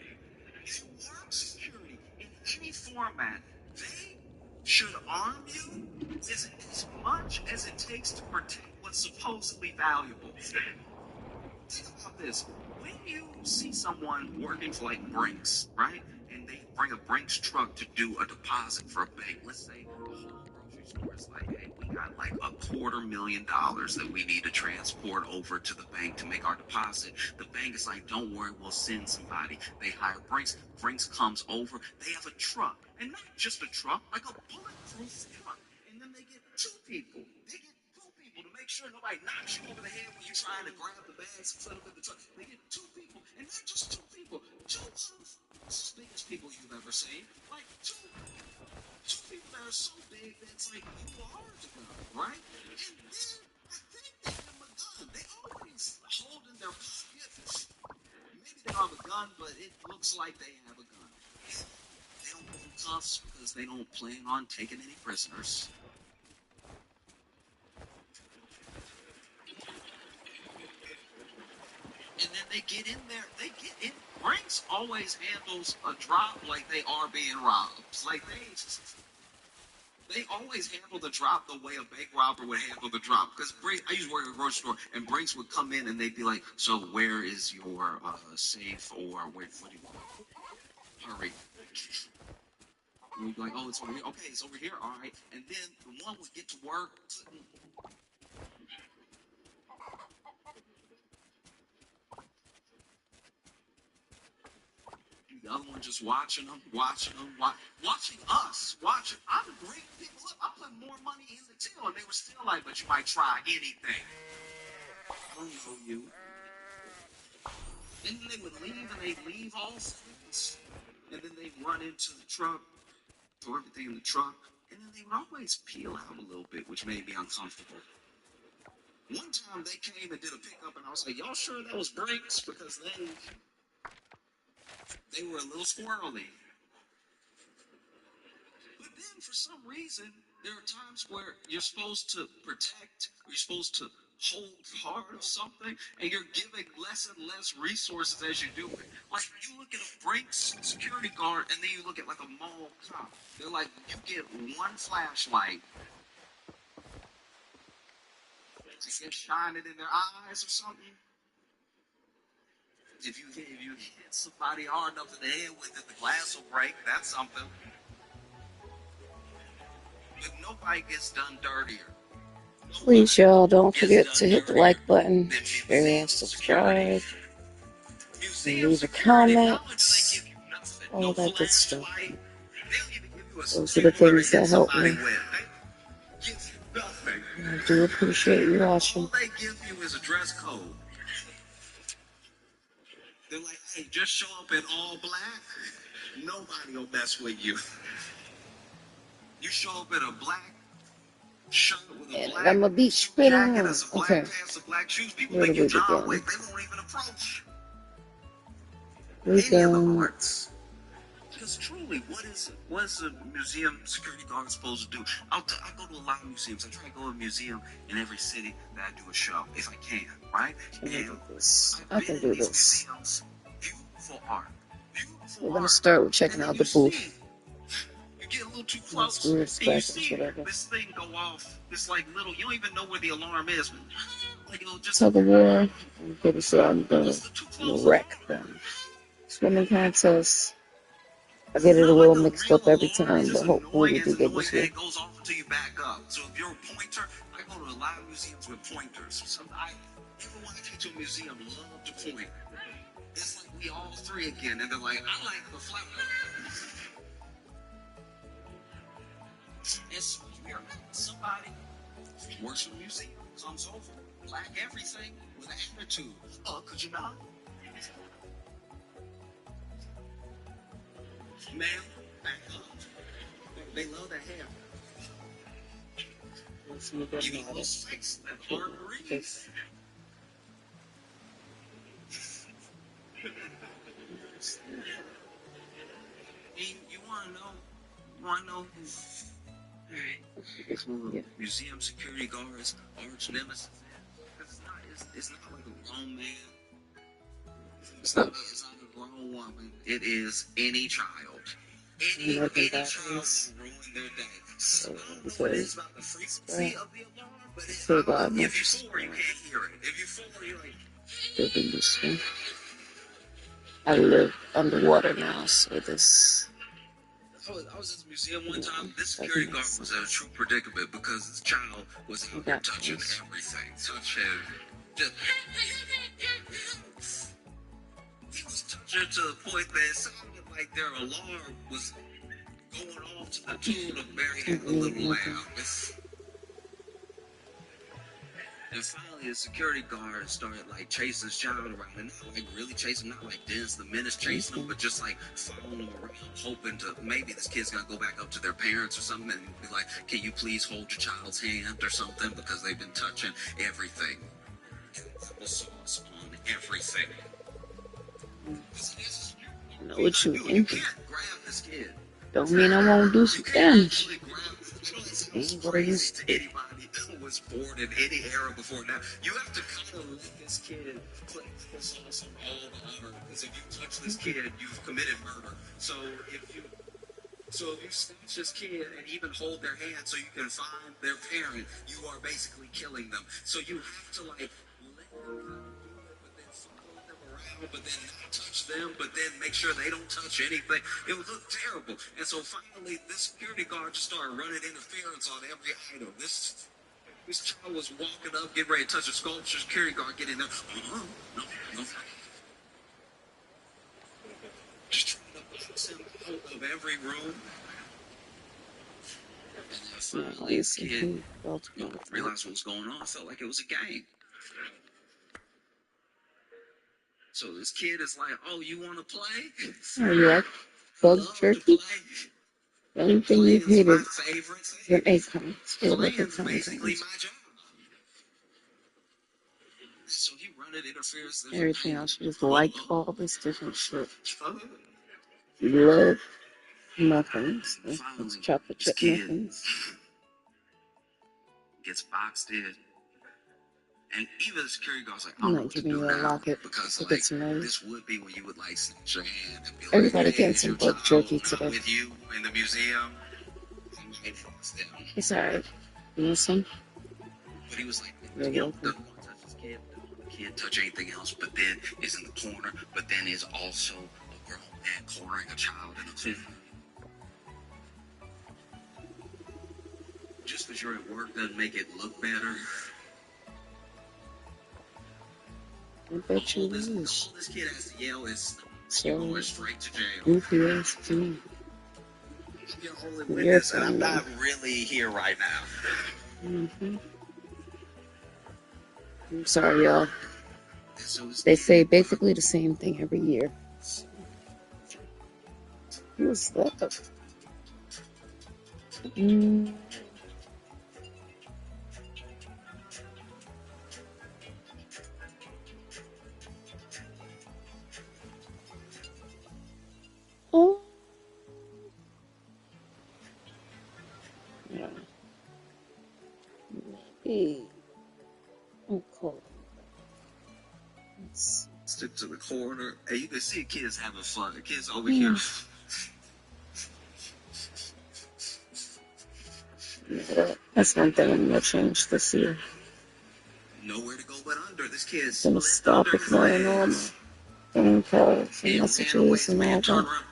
in any format, they should arm you as much as it takes to protect what's supposedly valuable. Think about this. When you see someone working for like Brinks, right? And they bring a Brinks truck to do a deposit for a bank. Let's say the whole grocery store is like, hey, we got like $250,000 that we need to transport over to the bank to make our deposit. The bank is like, don't worry, we'll send somebody. They hire Brinks. Brinks comes over. They have a truck. And not just a truck, like a bulletproof truck. And then they get two people. They get two people to make sure nobody knocks you over the head when you're trying to grab the bags and set up in the truck. They get two people. And not just two people. Two of the biggest people you've ever seen. Like two people that are so big that it's like you are the gun, right? And then I think they have a gun. They always hold in their pocket. Maybe they don't have a gun, but it looks like they have a gun. They don't put in cuffs because they don't plan on taking any prisoners. And then they get in there. They get in. Brinks always handles a drop like they are being robbed. Like they always handle the drop the way a bank robber would handle the drop. Because I used to work at a grocery store, and Brinks would come in and they'd be like, "So where is your safe?" Or "What do you want? Hurry." And we'd be like, "Oh, it's over here." "Okay, it's over here. All right." And then the one would get to work. The other one just watching us, watching. I'm bringing people up. I put more money in the till, and they were still like, "But you might try anything." I don't know you. And then they would leave, and they'd leave all things. And then they'd run into the truck, throw everything in the truck, and then they would always peel out a little bit, which made me uncomfortable. One time they came and did a pickup, and I was like, "Y'all sure that was Brinks?" Because they were a little squirrely. But then, for some reason, there are times where you're supposed to protect, or you're supposed to hold hard of something, and you're giving less and less resources as you do it. Like, you look at a Brinks security guard, and then you look at like a mall cop. They're like, you get one flashlight, to get shine it in their eyes or something. If you hit somebody hard enough in the head with it, the glass will break. That's something. But nobody gets done dirtier. Please, y'all, don't forget to hit the like button, share, and subscribe, and leave a comment, all that good stuff. Those are the things that help me. And I do appreciate you watching. All they give you is a dress code. They're like, "Hey, just show up in all black. Nobody will mess with you. You show up in a black shirt with a black I'm a beach spinner. jacket, and some black Okay. pants, and black shoes. People Where do think you're we John begin? Wick. They won't even approach We any of the can. parts. Because Because truly, what is a museum security guard supposed to do? I go to a lot of museums. I try to go to a museum in every city that I do a show, if I can, right? And I I've can been in do these this. museums, beautiful art, beautiful We're gonna art. start with checking And then out you the booth. see, you get a little too Let's close, do and this you back and see whatever. this thing go off. It's like little, you don't even know where the alarm is, but like it'll just. Tug of war. I'm pretty sure I'm gonna It's the too close wreck alarm. them. Swimming contest. I get it a Not little like a mixed real up every alarm. time, It's but just hopefully annoying. we It's do good annoying this and year. it goes off until you back up. So if you're a pointer, I go to a lot of museums with pointers. Everyone I take to a museum love to point. It's like we all three again, and they're like, I like the flower. It's weird. Somebody works in a museum, comes over, black everything with an attitude. Oh, could you not? Ma'am, back up. They love that hair. Let's make it Even matter. those fakes that aren't green. You want to know who museum security guards, arch nemesis is? Because it's not like a grown man. It's not a grown woman. It is any child. Any child will ruin their day. So, I don't know what it is about the frequency of the alarm, but if you fall, you can't hear it. If you fall, you're like. I live underwater now, so this. I was at the museum one time. This security guard was in a true predicament because this child was out there touching everything. Touching. Just, he was touching to the point that it sounded like their alarm was going off to the tune of Mary Had a Little Lamb. And finally, the security guard started like chasing his child around, and not like really chasing, not like Dennis the Menace chasing him, but just like following him around, hoping to maybe this kid's gonna go back up to their parents or something and be like, "Can you please hold your child's hand or something?" Because they've been touching everything, applesauce on everything. I know what you You think. can't grab this kid. Don't mean I won't do some damage. It's crazy to anybody who was born in any era before now. You have to kind of let this kid put this on all the honor, because if you touch this kid, you've committed murder. So if you snatch this kid and even hold their hand so you can find their parent, you are basically killing them. So you have to like let them do it, but then follow them around, but then not touch them, but then make sure they don't touch anything. It would look terrible. And so finally, this security guard just started running interference on every item. This child was walking up, getting ready to touch a sculpture. Security guard get in there. No. Just trying to box him out of every room. And then finally, this kid realized what was going on. Felt like it was a game. So this kid is like, "Oh, you want to play? Oh, you like bug jerky? The only thing you hated was an acorn. Still like a basically my job." So he running interference. Everything else, you just like all this different shit. You love muffins. It's chocolate chip muffins. Gets boxed in. And even the security guard's like, I don't know what to do now, because like, this would be when you would like snatch your hand and be like, Everybody "Hey, gets is some your bug child jerky today. with you in the museum?" It's alright. You want some? But he was like, You're doesn't welcome. want to touch his kid, doesn't want the kid touch anything else, but then is in the corner, but then is also a grown man cornering a child in a corner. Just because you're at work doesn't make it look better. I bet you All this kid has to yell is, "You're going straight to jail." Goofy ass too. You're holy witness, and I'm not really here right now. Mm-hmm. I'm sorry, y'all. They say basically the same thing every year. Who's that? Oh, Hey. Oh, cool. Let's Stick to the corner. Hey, you can see kids having fun. The kids over see. here. Yeah, that's one thing I'm gonna change this year. Nowhere to go but under. This kid's I'm gonna stop ignoring all my phone calls and messages and all that.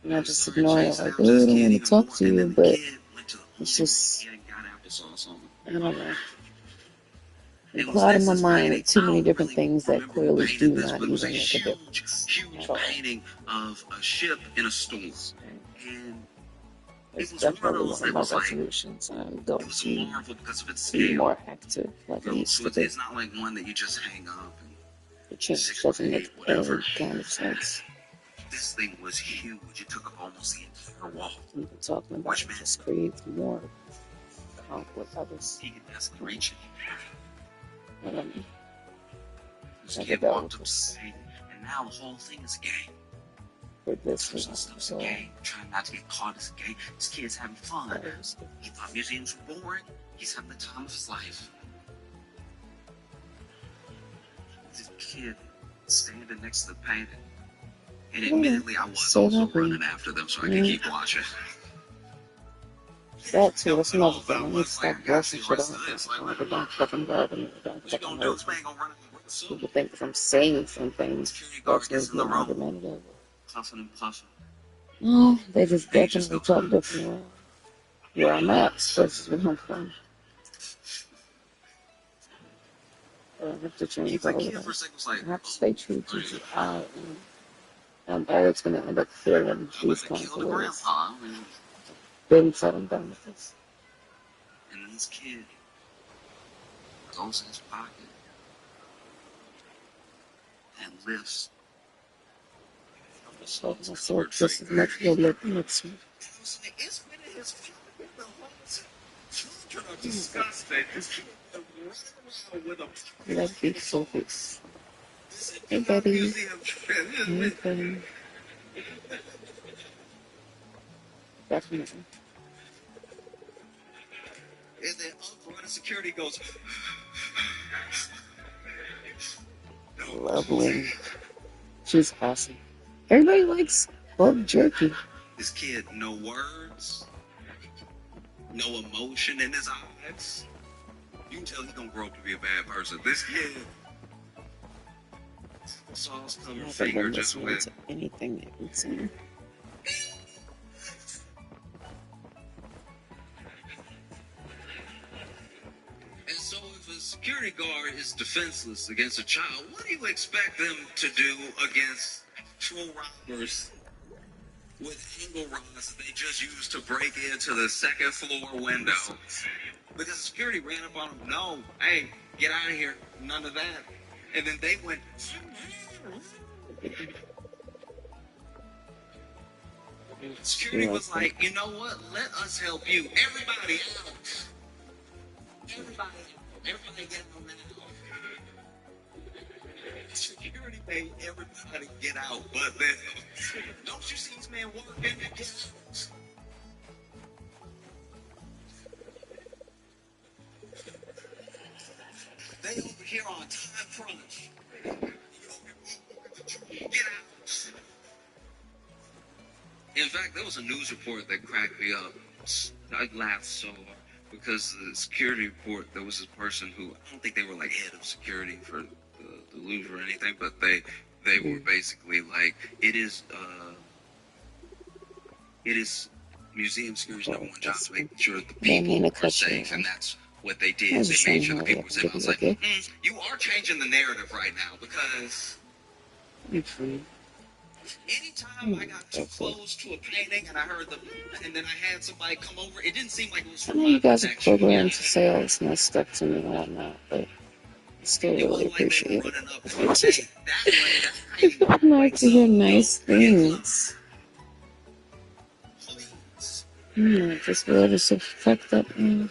And I just ignore it like, oh, I don't want to talk to you, but it's just, I don't know. I'm clouding my mind with too many different things that clearly do not even make a difference Huge at all. painting of a ship in a storm. And It's definitely one of my resolutions. I'm going it was to marvel because of its be scale. more active like I used So to be. it's not like one that you just hang up and The change doesn't make any kind of sense. this thing was huge. It took up almost the entire wall. Even talking about it just creates more conflict. I just, He could basically reach it. This never kid dealt walked with up to this the painting, and now the whole thing is a game. for this Some reason. stuff's a So, game. Trying not to get caught as a game. This kid's having fun. He thought museums were boring. He's having the time of his life. This kid standing next to the painting. And admittedly, I was so also happy. running after them so I could keep watching. That too, that's another thing. I need to stop brushing shit off. Like, don't fucking bother me. Don't What you fucking gonna do? hurt This me. man gonna run in the suit. People think if I'm saying something, Security guard that's gets in going the to be room. argumentative. Puffing and puffing. No, they just Then you just definitely go, talk differently. Where I'm at versus where I'm from. I have to change He's all like, of kid that. for a second was like, I have to stay true to who I am. I'm always going to end up feeling I'm about these to kinds kill of the ways. grandpa. I mean, Been said and done with this. and this kid goes in his pocket and lifts. So myself just as much as look next week. It's been in his pocket the whole time. Disgusting. This kid running around with a Let's be focused. Hey, buddy. Hey, buddy. Definitely. And then up running security goes, Lovely. She's awesome. Everybody likes bug jerky. this kid, no words, no emotion in his eyes. You can tell he's gonna grow up to be a bad person. This kid, sauce I covered haven't finger been just listening with. to anything that we've seen. And so if a security guard is defenseless against a child, what do you expect them to do against actual robbers with angle rods that they just used to break into the second floor window? Because the security ran up on them, no, hey, get out of here, none of that. And then they went, security was like, you know what, let us help you. Everybody out. Everybody get out now. Security made everybody get out, but then, don't you see this man working and get out? They over here on time crunch. Get out. In fact, there was a news report that cracked me up. I laughed so hard because the security report, there was this person who, I don't think they were like head of security for the Louvre or anything, but they were basically like, it is museum security's number one job to make sure the people are safe, and that's what they did. They made sure the people were safe. I was like, you are changing the narrative right now, because anytime I got too close to a painting and I heard the, and then I had somebody come over, it didn't seem like it was I for know my you guys are protection. programmed to say all this nice stuff to me and whatnot, but I still It really wasn't like they were appreciate it. running up to me, hey, that way, that painting I like wakes to hear up. nice Don't forget club. things. Please. This world is so fucked up now.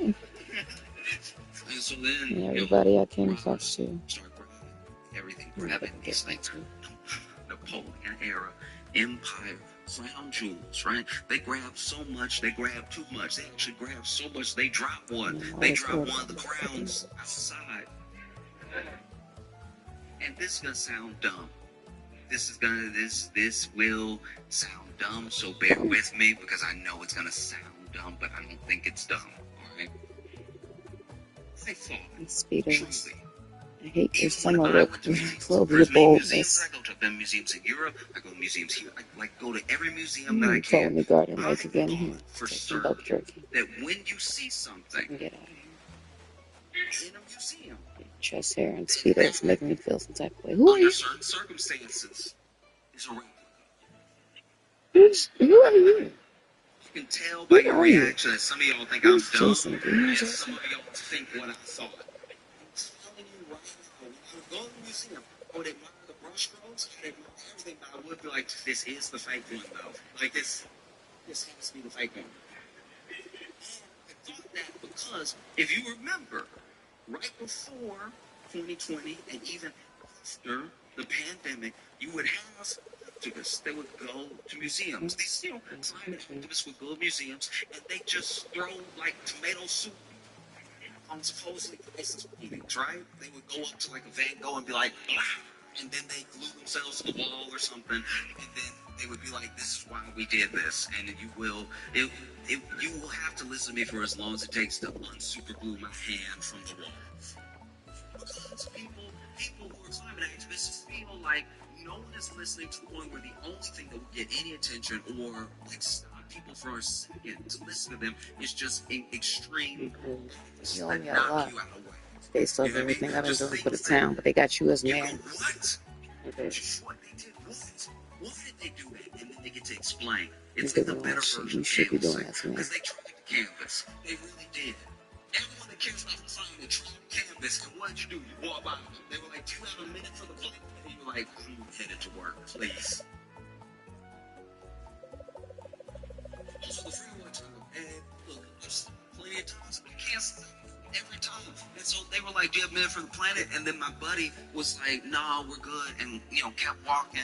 And so then, And everybody I came robbers talk to. start grabbing everything, I'm not grabbing gonna these get things. into it. Napoleon era. Empire, crown jewels, right? They grab so much, they grab too much. They actually grab so much, they drop one. They drop one of the crowns outside. And this is gonna sound dumb. This will sound dumb, so bear with me because I know it's gonna sound dumb, but I don't think it's dumb. Alright? I thought, Speeders. truly, I hate even this when summer I look. went to museums, Love there's your many museums boldness. I go to. I've been museums in Europe, I go to museums here, I like go to every museum that I Follow can. me, Garden I Lake again here. thought for Take some certain duck jerky. that when you see something And get out of here. in a museum Chest hair and that Speedos making me feel some type of way. Who are under you? certain circumstances is a replica. Who are you? You can tell by your reaction that some of y'all think I'm Who's dumb, Jason? Do you know and Jason? some of y'all think what I thought. I'm telling you right now, when I would go to the museum, I would admire the brush strokes, I'd admire everything, but I would be like, this is the fake one, though. Like, this has to be the fake one. And I thought that because, if you remember, right before 2020, and even after the pandemic, you would have activists that would go to museums. These, climate activists would go to museums, and they just throw, like, tomato soup on supposedly priceless paintings, right? They would go up to, like, a Van Gogh and be like, blah, and then they glue themselves to the wall or something, and then they would be like, this is why we did this, and you will have to listen to me for as long as it takes to unsuperglue my hand from the wall. Because people who are climate activists feel like no one is listening to the point where the only thing that will get any attention or like stop people for a second to listen to them is just an extreme You owe me a knock lot. you out of the way. Based off You know what I everything mean? I've been Just doing for the things that town, but they got you as you go, mayor. what? Okay. What they did, what? Why did they do that? And then they get to explain. It's You're like the doing better that shit. version You of should be doing canvassing. that to me. Because they tried to canvass. They really did. Everyone that cares about the climate tried to canvass. And what did you do? You walked by them. They were like, do you have a minute for the plane? And you were like, I'm headed to work, please. Also, the free work time. And look, I've seen plenty of times. I canceled every time. And so they were like, do you have a minute for the planet? And then my buddy was like, no, we're good. And, kept walking.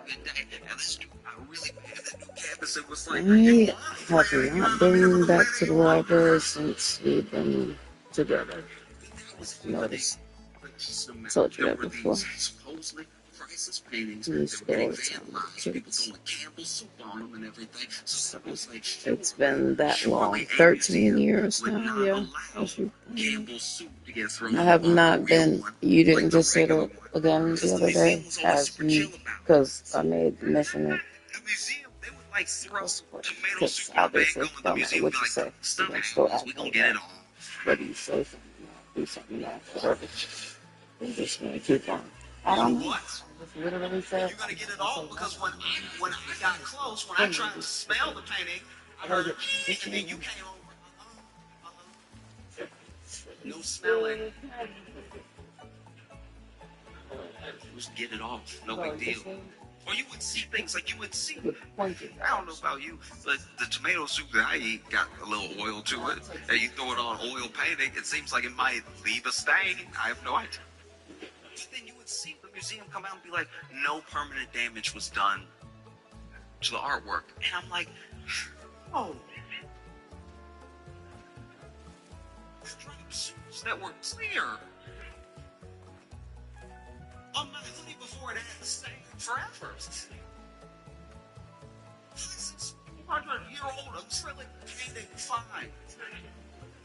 Good day. And this dude, I really made that new campus. It was like, you I have not been back to the library since we've been together. Notice. I told you that before. Supposedly priceless paintings We used to go all the time vandalized, with people kids. throwing Campbell soup on them and everything. So it was like, It's been that long. surely a 13 museum years would now, not yeah. allow As you- Campbell soup to get thrown I have on not the real been. one, You didn't like the just say regular that one. again Because the the other day. museum was always Have super you? chill about it. Because I made the mission of The museum, they would like throw tomato because soup on a Van obviously, Gogh in the don't matter museum and what be you like, say, stuff you're gonna still happens, act we gonna like get that. it on. Whether you say something, do something else, whatever. You're just gonna keep on. I You don't know know. what? I just literally said. You're gonna get it all because when I got close, when I tried to smell the painting, I heard and then you came over. No smelling. Just get it off. No big deal. Or you would see things like you would see. I don't know about you, but the tomato soup that I eat got a little oil to it. And you throw it on oil painting, it seems like it might leave a stain. I have no idea. But then you would see the museum come out and be like, no permanent damage was done to the artwork. And I'm like, oh. Striped suits that were clear. On my hoodie before it had stayed forever. 200-year-old acrylic painting, fine.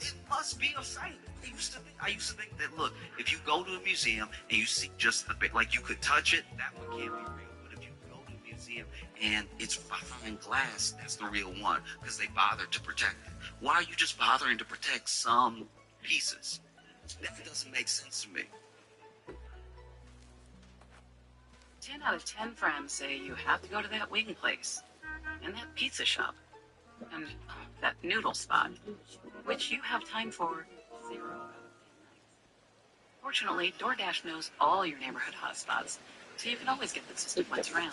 It must be a fake. I used to think that, look, if you go to a museum and you see just the bit, like you could touch it, that one can't be real. But if you go to a museum and it's behind glass, that's the real one, because they bothered to protect it. Why are you just bothering to protect some pieces? That doesn't make sense to me. 10 out of 10 friends say you have to go to that wing place, and that pizza shop, and that noodle spot, which you have time for 0 out of 10 nights. Fortunately, DoorDash knows all your neighborhood hotspots, so you can always get the system once around.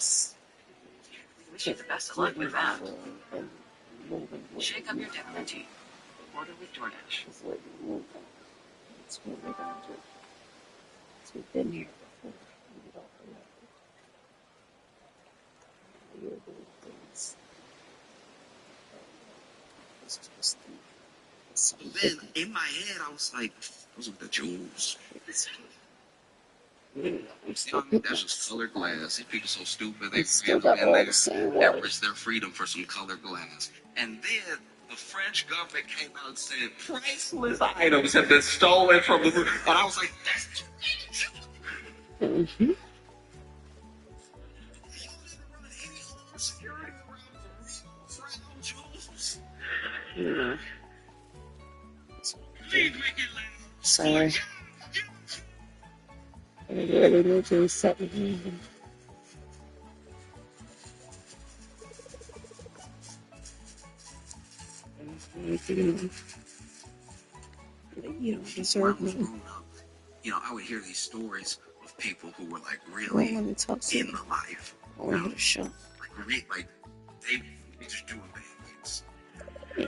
Wish you the best of luck with that. Shake up your dinner routine. Order with DoorDash. That's what we're gonna do. We've been here before. We get off the level. It's just But then in my head, I was like, those are the jewels. I'm You know still what I mean? That's just colored glass. These people so stupid. They still ran got in all there the same and way. risked their freedom for some colored glass. And then the French government came out and said priceless items have been stolen from the. And I was like, that's Mm-hmm. security around jewels. You know. Please make it last. Sorry. I really need to reset my hand. You don't deserve me. You know, I would hear these stories of people who were like Well, really let me talk to in you. the life. I want to hear the show. Like they just doing bad things. They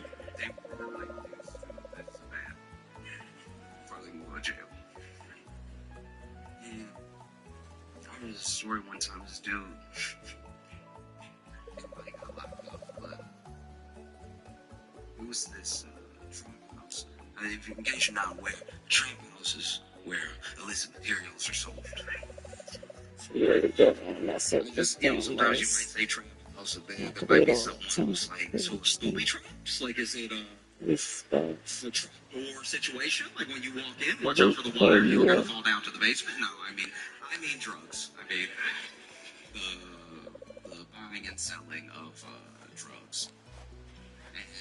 were like this. That's bad. Probably more jail. Yeah. I heard this story one time. This dude, nobody got locked up, but it was this trap house. In case you're not aware, trap houses where illicit materials are sold. You really don't want to mess up this You know, damn sometimes you might race. say trap house, but there Not might be all someone the time. who's like, so Scooby traps? Like, is it Respect. a trap door situation? Like when you walk in, watch out for the water, you're gonna fall down to the basement? No, I mean drugs. I mean the buying and selling of drugs.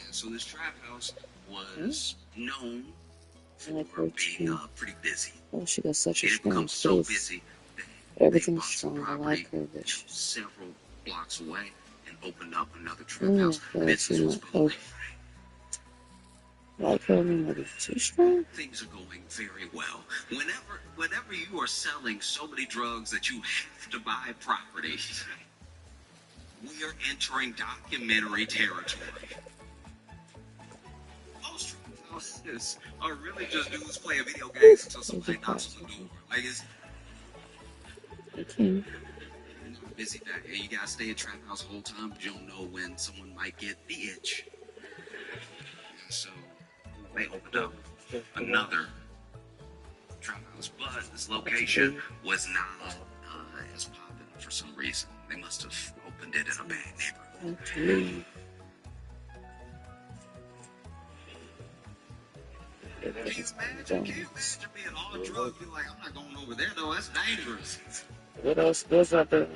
And so this trap house was known for being pretty busy. Oh, she got such a It had strong become so face. busy that Everything's bought some strong. I property like her, but she, several blocks away and opened up another trap house. Business was booming. Like her, maybe too strong. Things are going very well. Whenever you are selling so many drugs that you have to buy property, we are entering documentary territory. Most trap houses are really just dudes playing video games until somebody knocks on the door. Like it's Okay. busy day. You gotta stay at trap house the whole time, but you don't know when someone might get the itch. And so they opened up another trap house, but this location was not as popping for some reason. They must have opened it in a bad neighborhood. Actually, Can you imagine being all drugged? You're like, I'm not going over there though. That's dangerous. what else was out there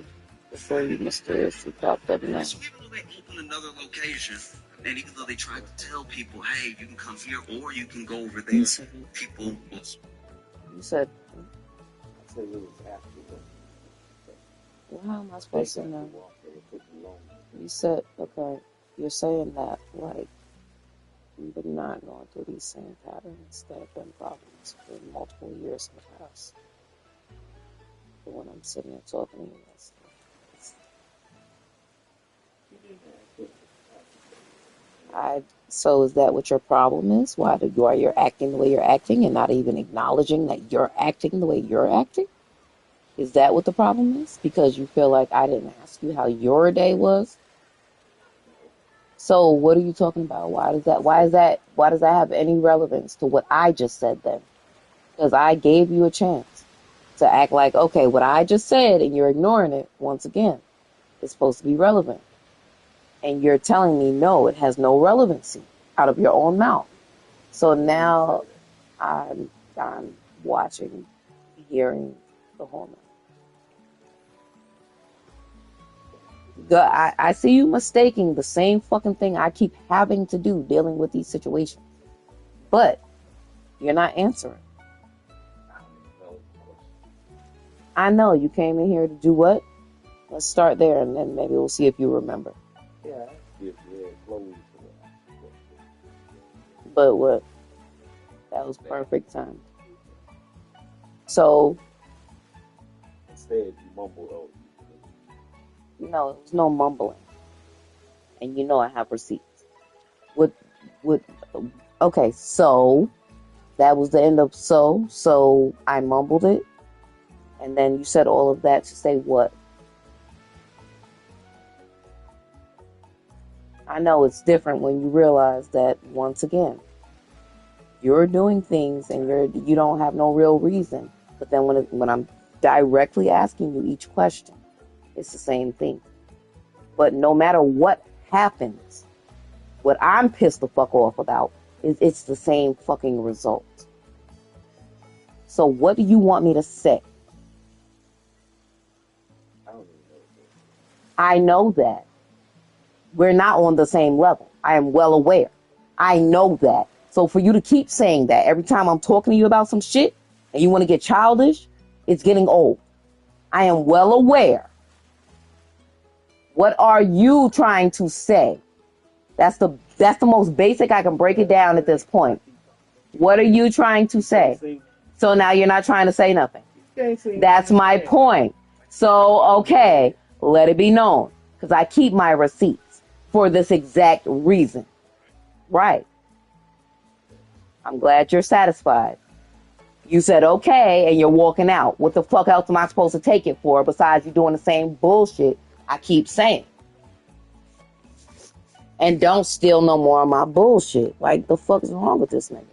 before you mysteriously popped up now? So even though they opened another location, and even though they tried to tell people, hey, you can come here or you can go over there, people was. You said. Well, how am I supposed to know? You said, okay, you're saying that, like, you've been not going through these same patterns that have been problems for multiple years in the past. But when I'm sitting here talking to you, so is that what your problem is? Why you're acting the way you're acting and not even acknowledging that you're acting the way you're acting? Is that what the problem is? Because you feel like I didn't ask you how your day was? So what are you talking about? Why does that have any relevance to what I just said then? Because I gave you a chance to act like, okay, what I just said and you're ignoring it once again. It's supposed to be relevant. And you're telling me, no, it has no relevancy out of your own mouth. So now I'm watching, hearing the hormone. I see you mistaking the same fucking thing I keep having to do dealing with these situations. But you're not answering. I know you came in here to do what? Let's start there and then maybe we'll see if you remember. But what? That was perfect time. So Instead, you mumbled over. no, it was no mumbling. And you know I have receipts. Okay, so that was the end of so I mumbled it. And then you said all of that to say what? I know it's different when you realize that, once again, you're doing things and you don't have no real reason. But then when I'm directly asking you each question, it's the same thing. But no matter what happens, what I'm pissed the fuck off about is it's the same fucking result. So what do you want me to say? I don't even know. I know that. We're not on the same level. I am well aware. I know that. So for you to keep saying that every time I'm talking to you about some shit and you want to get childish, it's getting old. I am well aware. What are you trying to say? That's the most basic I can break it down at this point. What are you trying to say? So now you're not trying to say nothing. That's my point. So, okay, let it be known. Because I keep my receipts for this exact reason. Right. I'm glad you're satisfied. You said okay and you're walking out. What the fuck else am I supposed to take it for besides you doing the same bullshit I keep saying? And don't steal no more of my bullshit. Like, the fuck is wrong with this nigga?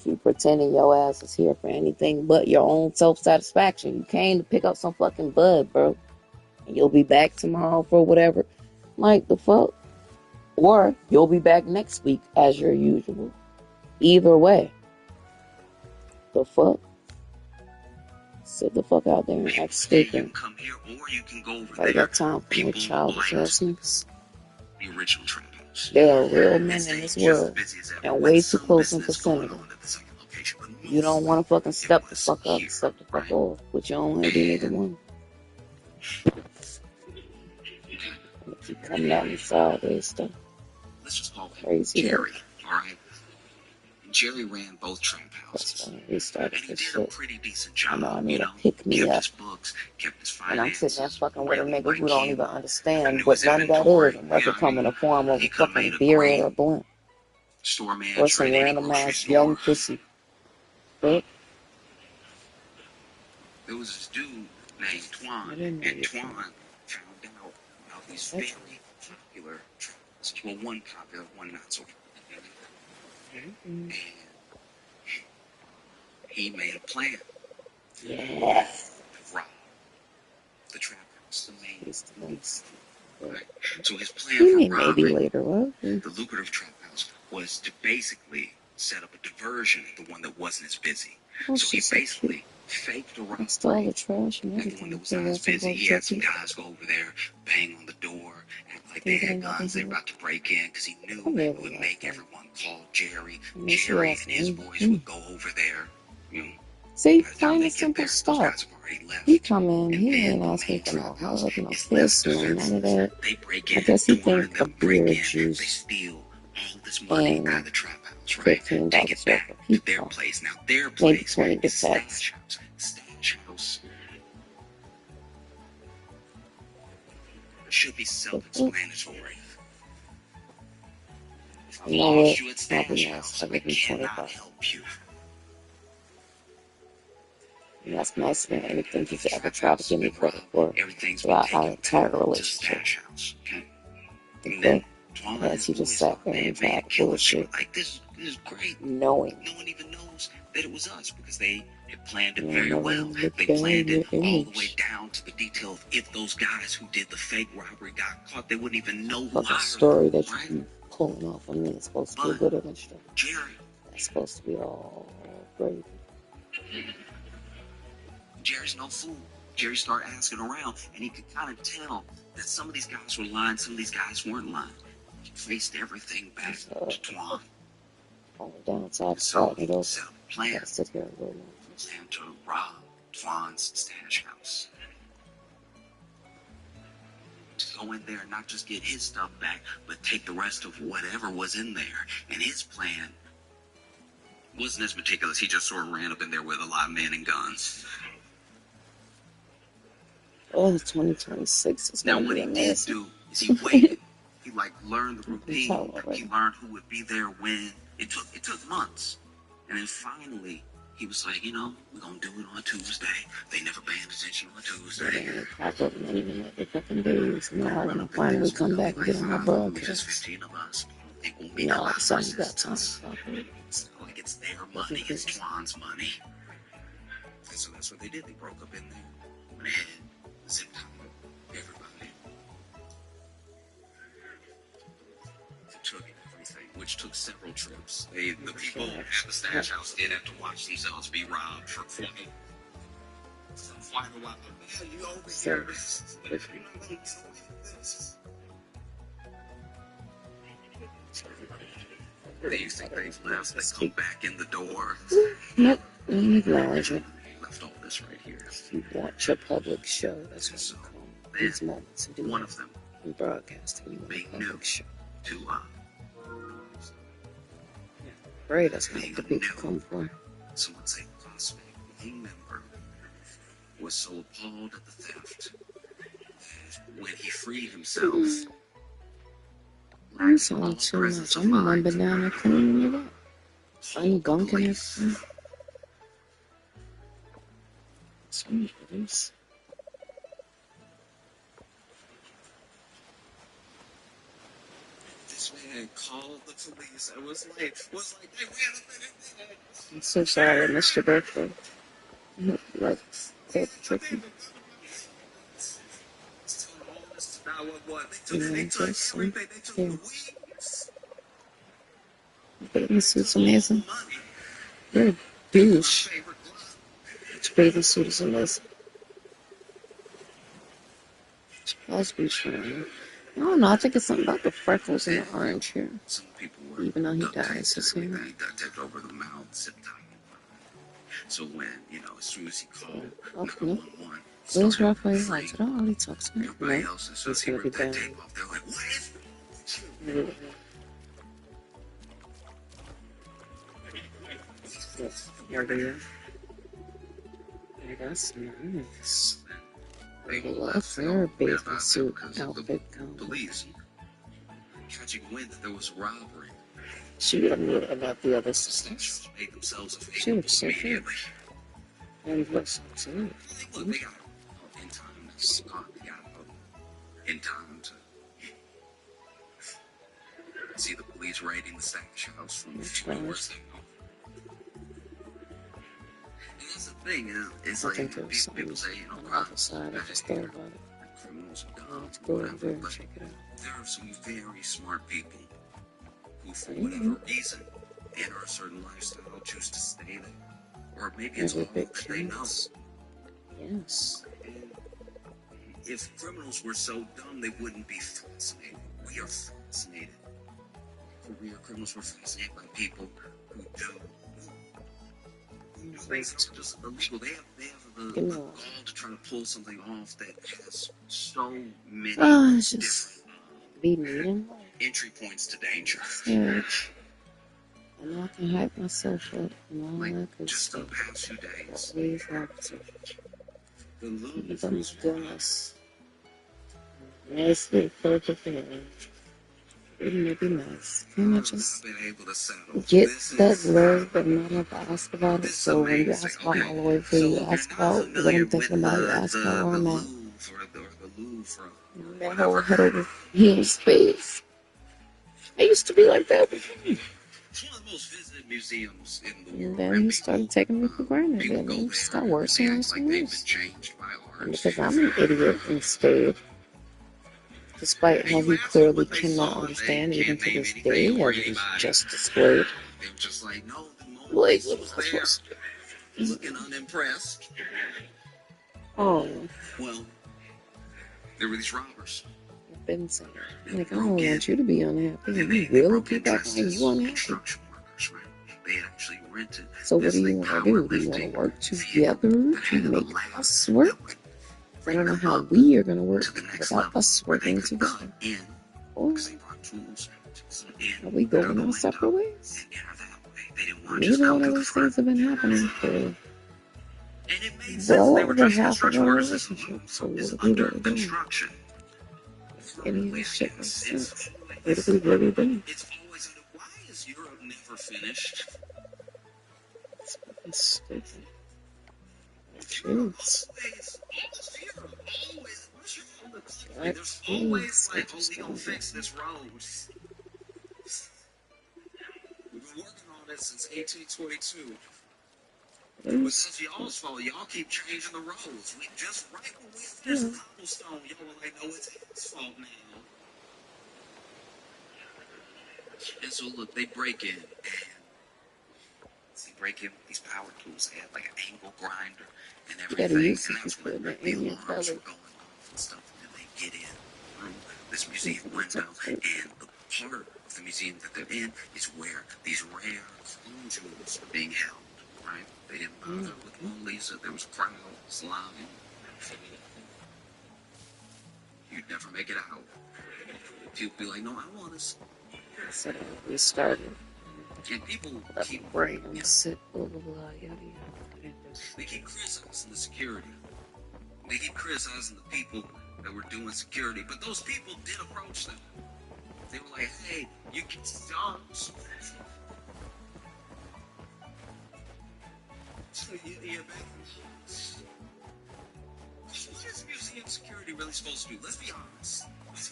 Keep pretending your ass is here for anything but your own self-satisfaction. You came to pick up some fucking bud, bro. And you'll be back tomorrow for whatever. Like, the fuck? Or you'll be back next week as your usual. Either way. The fuck? Sit the fuck out there and act stupid. Come here, or you can go over I there. got time for no childish ass niggas. The original Trap House. There are real men in this world, and way too close in vicinity. You don't want to fucking step the fuck up, step the fuck off, but you don't want to be neither one. You keep coming at me sideways stuff. Let's just call him Crazy. Jerry, alright? Jerry ran both trap houses. That's when we started And he this did a shit. pretty decent I job. know I need You to know, pick me kept up. his books, kept his And I'm finances. sitting there fucking with a really nigga who don't even understand knew what his none of that inventory. is, unless it come in the form of He a could have fucking made a beer great or a blunt. store manager Or some at any random grocery ass store. young pussy. But There was this dude named Twan, I didn't know and you Twan Twan. found out about these That's very popular traps. Well, one popular, one not so popular. mm-hmm. And he made a plan Yes. to rob the trap house, the main. He's the most. Right. So his plan He for may maybe robbing later, what? the lucrative trap house was to basically set up a diversion at the one that wasn't as busy. Oh, So he she's so cute. basically faked a I stole robbery the trash and at the one everything. that was So not as that's some busy. blood He had some turkey. guys go over there, bang on the door, act like they Things had ain't nothing guns. They were here. about to break in because he knew I it really would like make that. everyone call Jerry. And then she Jerry asked and his me, boys would go over there. You know, see, by the time plain they and get simple there, those stuff. guys have already left. He come in, And he then ain't the asking main for no trap house hug, no is less kiss, no none of defenseless. that. They break I in, guess he Twan and think a them break beer in, they juice steal all this money out of and the trap house, right? $15 Take it worth back of to their people, place. Now their maybe place 20 is gift tags. Stash House. Stash House should be self-explanatory. If I You know what? lost you at I'll be Stash nice. House, I'll I give you cannot 25. help you. And that's nicer than anything he's ever Trap tried house to has give me been credit robbed. for Everything's been throughout our taken entire back to the relationship. Stash House. Okay. And Okay? then Twan and As his he just boys sat thought there they and had made a tried to killer bullshit, shot. Like this is great. knowing, No one even knows that it was us because they had planned it you know, very no well. one look They down planned your it all the way image. down to the detail of if those guys who did the fake robbery got caught, they wouldn't even know who Fucking hired story them, that you right? keep pulling off on me is supposed to be a But good illustrator. Jerry, That's supposed to be all gravy. Jerry's no fool. Jerry started asking around, and he could kind of tell that some of these guys were lying, some of these guys weren't lying. He traced everything back So, to Twan. only downside to So starting it he over. set up a I plan. gotta sit here and go along. Plan to rob Twan's stash house. To go in there and not just get his stuff back, but take the rest of whatever was in there. And his plan wasn't as meticulous. He just sort of ran up in there with a lot of men and guns. Oh, 2026 is Now, gonna what be he did amazing. do is he waited. He learned the I can routine. tell He already. learned who would be there when. It took months, and then finally He was like, we're going to do it on Tuesday. They never paying attention on And Tuesday. then pop up in even other fucking days. Now when I finally come back and get on my Just broadcast. 15 of us. It won't be Now no all of a sudden you got time resistance. to talk to me. It's not like it's their money, it's Twan's money. And so that's what they did. They broke up in there. Went ahead, zipped out everybody. They took everything, which took several trips. The people at the stash house did have to watch themselves be robbed for quite a while. Yeah, you over here. Do you think they've left? They come back in the door. Nope. Acknowledge it. Left all this right here. You watch a public show. That's what you call these moments. You do One of them in broadcasting. You want a public show. to Right, that's what the people come for. someone say classmate, gang member, was so appalled at the theft when he freed himself. I'm sorry too much. I'm gonna run banana cleaning it up. I'm gunking it. Sweet police. This man called the police and was like, hey, wait a minute. I'm so sorry, Mr. Berkeley. Like, it's tricky. They took everything. They took the weeds. Bathing suit's amazing. You're a douche. This bathing suit is amazing. It's supposed to be true. I don't know, I think it's something about the freckles and the orange hair. Some people were Even though he dyes his hair. duct taped over the mouth, zip tied. So when, as soon as he called 911, Where's Raphael? I said, oh, he talks to me. everybody No, else, as soon as he's he gonna be ripped that bad. tape off, they're like, what is Yes, here they are. That's nice. They I love left their them bathing about suit because of outfit the combo. police catching wind that there was robbery. She would have knew about the other The sisters. stations made themselves She available looks so good. immediately. And looks so good. Look, they got out in time. They got out in time to see the police raiding the stash house from the That's right. doors. And that's the thing, it's I like think there was people something say, on the other side. I just thought about it. criminals are I'll dumb, have to go over whatever, there and but check it out. there are some very smart people who, for Mhm. whatever reason, enter a certain lifestyle, choose to stay there. Or maybe it's There's all a big that they know. chance. Yes. And if criminals were so dumb, they wouldn't be fascinated. We are fascinated. Career criminals were fascinated by people who do things that are just illegal. They have the gall to try to pull something off that has so many It's just different be needing entry points to danger. search. I know I can hype myself up and all Like, that good just in the stuff. past few days, Please officer. the little Thank difference goodness. Nicely perfect. Wouldn't it be nice? Can I just been able to settle. get This that is love that none of ask about it? this is So when you amazing. ask about my Okay, loyalty, so you if ask you're not about what familiar I'm with thinking about, you ask about where the I'm at. Louvre or the Louvre, And that whatever. whole head over heels space. I used to be like that before. It's one of the most visited museums in the And world. then And he people, started taking me for granted. people And go it just got there worse and and they worse act and like they've worse. been changed by And art. because I'm an idiot instead. Despite And how you he ask them clearly what they cannot saw, they understand, even can't to name this anything day, or as it was anybody. just displayed. They're just like, no, the Mona Like, Lisa what was was I there, supposed to do? looking unimpressed. Oh, Well, there were these robbers. I've been saying, And like, I they don't broke in. want you to be unhappy. And And they you really broke in keep acting dressed like as you unhappy. construction workers, right? They actually rented So what this do you like want to do? Do you want powerlifting to work vehicle together that to had a make ladder us that work? would I bring don't know them how up we are going to work to the next without level us where they working could together. cut in Or because they brought tools to cut in are we through going the our separate window ways? and enter that way. They didn't want to just Neither come one of through the those front. things have been happening for And it made sense. well They were over dressed as half of construction our workers. This relationship. So Louvre is what are we under really doing? construction. Any of this shit makes It's sense. What always, are we really doing? it's always under. Why is Europe never finished? It's stupid. You're Jeez. always, once you're on the country, That there's always is like, oh, just we gonna gonna go. fix this road. We've been working on it since 1822. But that's y'all's fault. Y'all keep changing the roads. We just right when we finished the cobblestone, y'all were like, no, it's his fault now. And so look, they break in and break in with these power tools. They had like an angle grinder and You gotta everything. use And it that's before when the the in your alarms belly. were going off and stuff. And then they get in through this museum window. And the part of the museum that they're in is where these rare clone jewels are being held. Right? They didn't bother with Mona Lisa. There was crowds, line. You'd never make it out. People be like, no, I want to. So we started. And people keep brain sit, blah blah blah, yada yada. They keep criticizing the security. They keep criticizing the people that were doing security. But those people did approach them. They were like, hey, you can stop. What is museum security really supposed to do? Let's be honest. Let's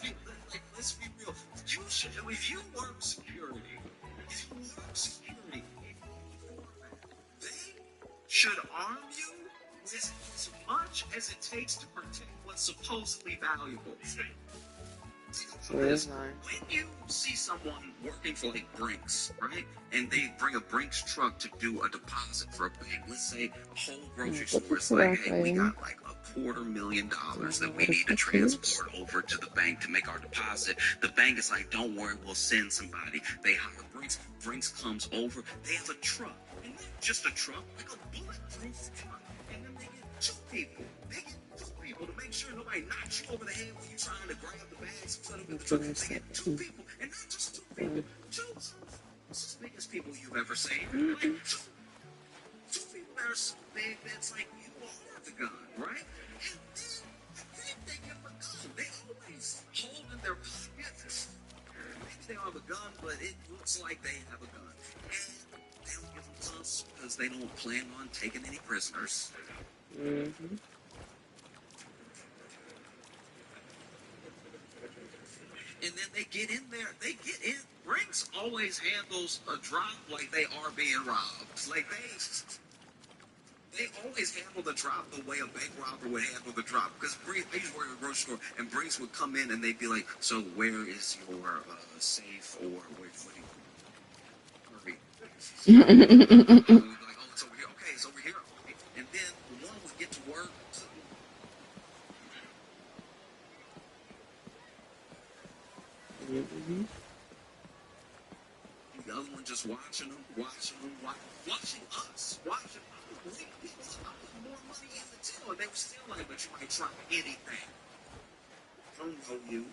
be real. You should, if you work security, they should arm you with as much as it takes to protect what's supposedly valuable. When you see someone working for like Brinks, right, and they bring a Brinks truck to do a deposit for a bank, let's say a whole grocery store is like, hey, we got like $250,000 that we need to transport over to the bank to make our deposit. The bank is like, don't worry, we'll send somebody. They hire Brinks. Brinks comes over. They have a truck, and not just a truck, like a bulletproof truck, and then they get two people. They get two people to make sure nobody knocks you over the head when you're trying to grab the bags and put them in the truck. They get two people, and not just two people, two. This is the biggest people you've ever seen. Like two people that are so big that's like you are the gun, right? And then they give them a gun. They always hold in their pockets. Maybe they don't have a gun, but it looks like they have a gun. And they don't give them guns because they don't plan on taking any prisoners. Mm-hmm. And then they get in there. They get in. Brinks always handles a drop like they are being robbed. Like they always handle the drop the way a bank robber would handle the drop. Because I used to work at a grocery store, and Brinks would come in and they'd be like, "So where is your safe or where hurry?" And we'd be like, "Oh, it's over here. Okay, it's over here." Okay. And then one would get to work. Mm-hmm. The other one just watching them, watching us. I put more money in the till, and they were still like, but you might try anything. I don't know you.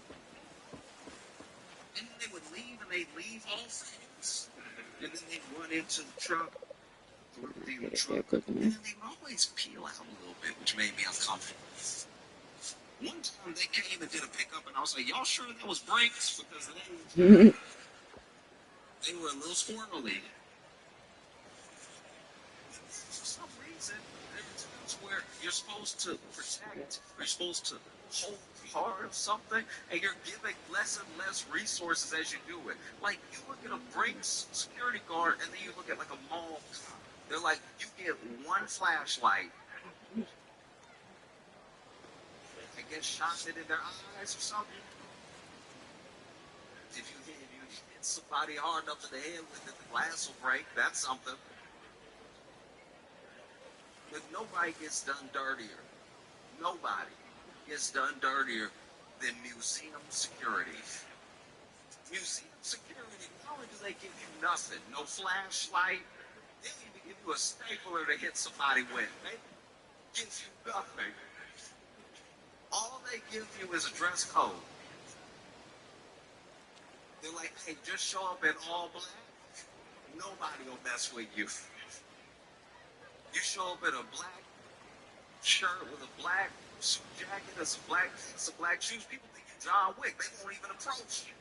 And then they would leave, and they'd leave all things. And then they'd run into the truck, and then they would always peel out a little bit, which made me uncomfortable. One time they came and did a pickup, and I was like, y'all sure that was Brinks? Because they were a little squirrely. For some reason, there's times where you're supposed to protect, you're supposed to hold part of something, and you're giving less and less resources as you do it. Like, you look at a Brinks security guard, and then you look at like a mall cop. They're like, you get one flashlight. I guess shot it in their eyes or something. If you hit somebody hard enough in the head with it, the glass will break. That's something. But nobody gets done dirtier. Nobody gets done dirtier than museum security. Museum security, not only do they give you nothing, no flashlight, they even give you a stapler to hit somebody with. They give you nothing. All they give you is a dress code. They're like, hey, just show up in all black. Nobody will mess with you. You show up in a black shirt with a black suit jacket and some black shoes, people think you're John Wick. They won't even approach you.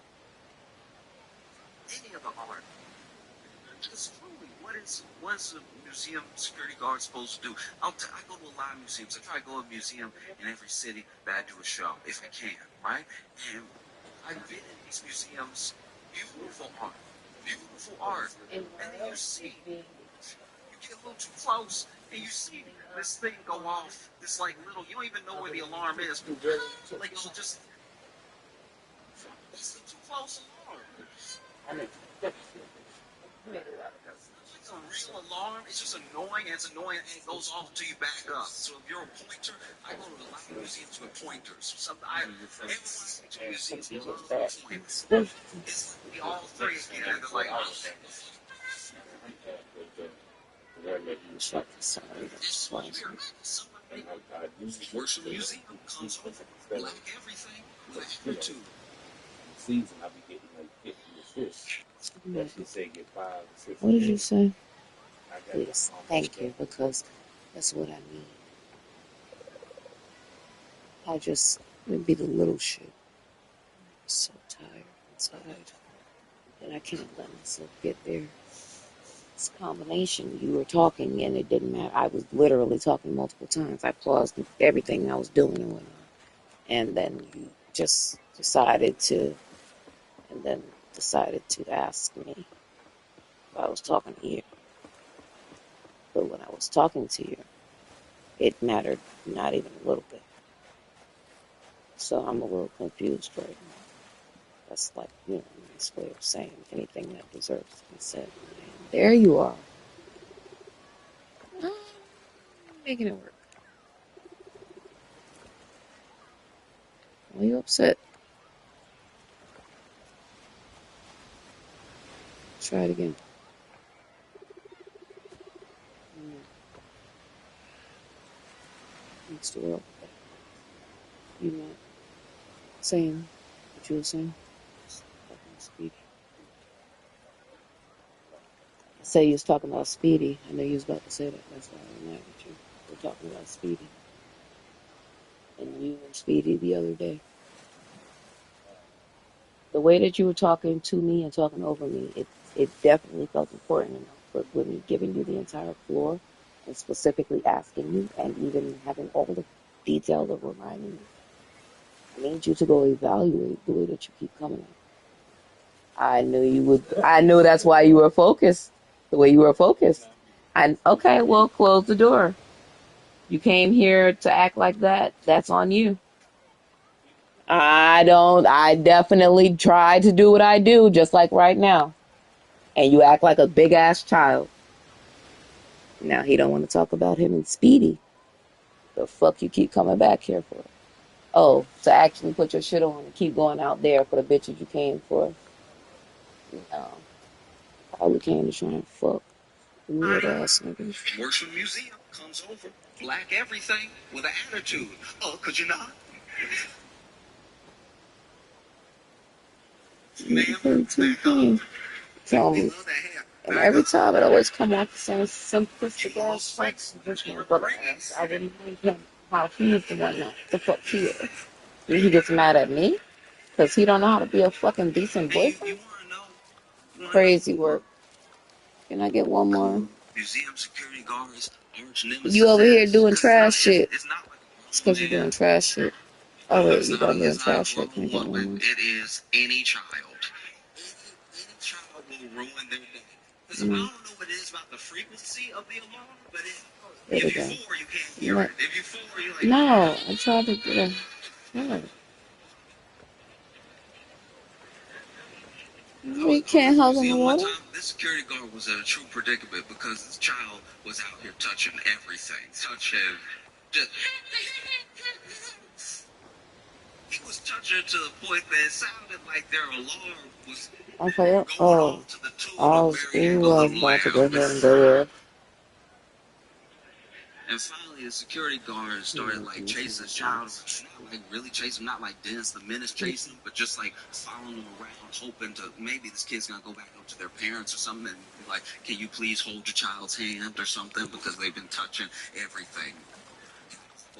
Any of them aren't. Because truly, what is a museum security guard supposed to do? I go to a lot of museums. I try to go to a museum in every city that I do a show, if I can, right? And I've been in these museums, beautiful art, and then you see, you get a little too close, and you see this thing go off, this like little, you don't even know where the alarm is, like it'll just, it's a too close alarm. It's a real alarm. It's just annoying. And it's annoying, and it goes off until you back up. So if you're a pointer, I go to a lot of museums with pointers. Everyone to museums love pointers. It's like we all three together. They're like, oh, Worship Museum comes over like everything with attitude. Season, I be getting like 50 assists. That should say get 5 assists. What did you say? Please, thank you, because that's what I need. I just, it'd be the little shit. I'm so tired inside. And I can't let myself get there. It's a combination. You were talking and it didn't matter. I was literally talking multiple times. I paused everything I was doing and whatnot. And then you just decided to ask me if I was talking to you. But when I was talking to you, it mattered not even a little bit. So I'm a little confused right now. That's like, a nice way of saying anything that deserves to be said. And there you are. Making it work. Why are you upset? Try it again. What's the world? You not saying what you were saying? Speedy. I say you was talking about Speedy. I know you was about to say that. That's why I'm mad at you. We're talking about Speedy. And you and Speedy the other day. The way that you were talking to me and talking over me, it definitely felt important enough. But with me giving you the entire floor and specifically asking you and even having all the detail of reminding you, I need you to go evaluate the way that you keep coming in. I knew you would. I knew that's why you were focused. The way you were focused. Okay, well, close the door. You came here to act like that. That's on you. I definitely try to do what I do, just like right now. And you act like a big ass child. Now he don't want to talk about him and Speedy. The fuck you keep coming back here for? Oh, to actually put your shit on and keep going out there for the bitches you came for. No. Probably came to try and fuck. Weird ass niggas. Worship Museum comes over, black everything with an attitude. Oh, could you not? Ma'am, So, and every time it always come off the same simplistic ass person. I wouldn't mind him how he is the one that the fuck he is. And he gets mad at me because he don't know how to be a fucking decent boyfriend. Crazy work. Can I get one more? Museum security guards, you over here doing trash shit. It's because you're doing trash shit. Oh wait, you done doing trash shit. Can I get one more? It is any child. Any child will ruin their day. Because I don't know what it is about the frequency of the alarm, but if you're 4, you can't hear it. If you're 4, you're like... No, I tried to get a... We can't hug in the water. This security guard was in a true predicament because this child was out here touching everything. He was touching to the point that it sounded like their alarm was okay. going off to the tune of was about to go ahead and go there. And finally, the security guard started chasing this child. Not really chasing him, not like Dennis the Menace chasing him, but just following him around, hoping to maybe this kid's gonna go back up to their parents or something and be like, "Can you please hold your child's hand or something?" Because they've been touching everything.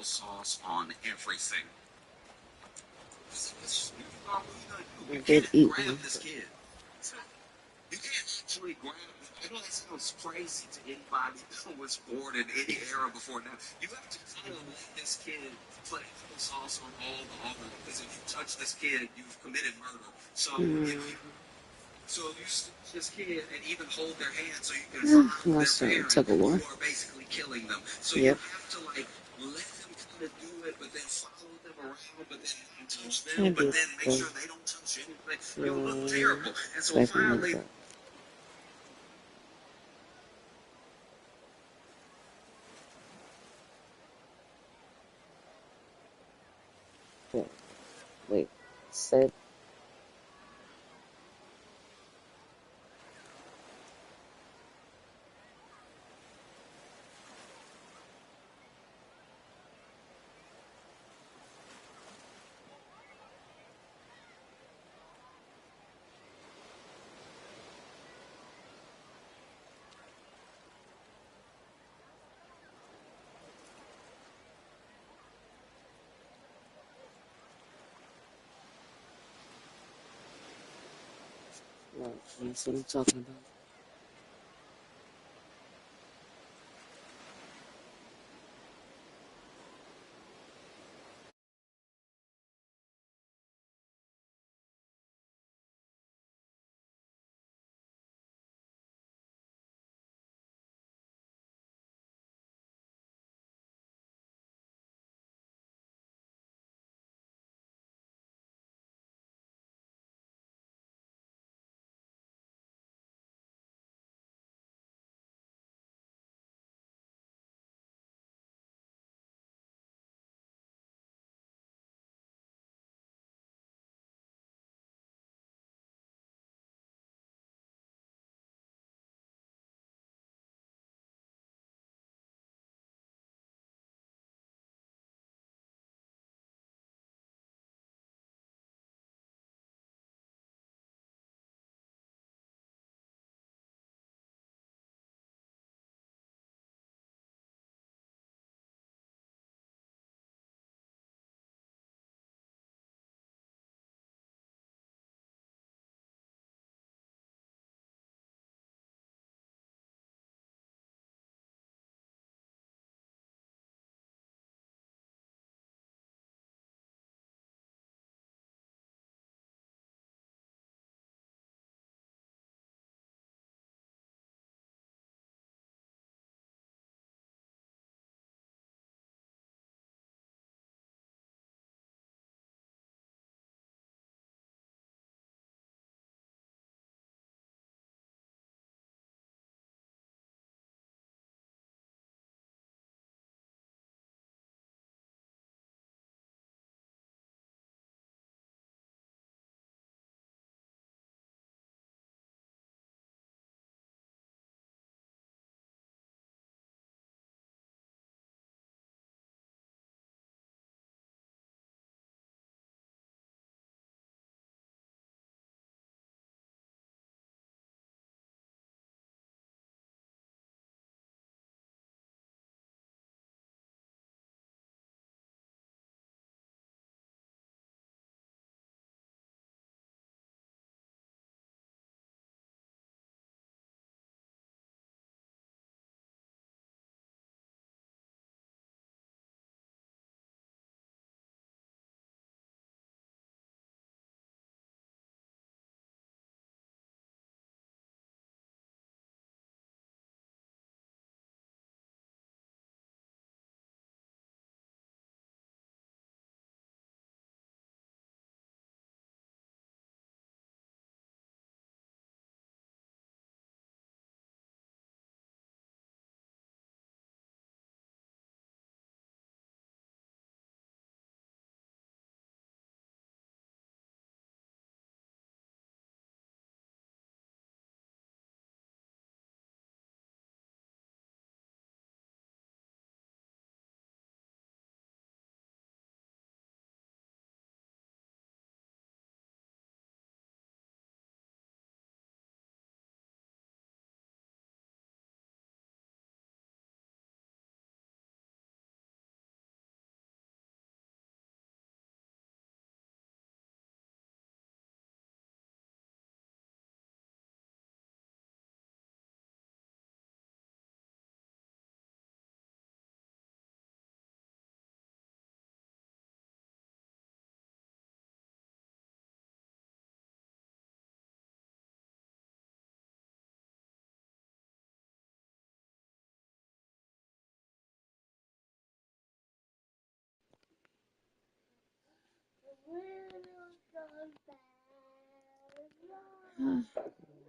Sauce on everything. You can't grab this kid. You can't actually grab I know that sounds crazy to anybody who was born in any era before now. You have to kind of let this kid put applesauce on all the others, because if you touch this kid, you've committed murder. So if you snatch this kid and even hold their hand so you can find their That's a parent, Tupperware. you are basically killing them. So Yep. you have to like let them kind of do it, but then follow them around, but then not touch them, And but this then make sure they don't touch anything. You'll look back terrible. And so in finally, the wait, said no, that's what I'm talking about.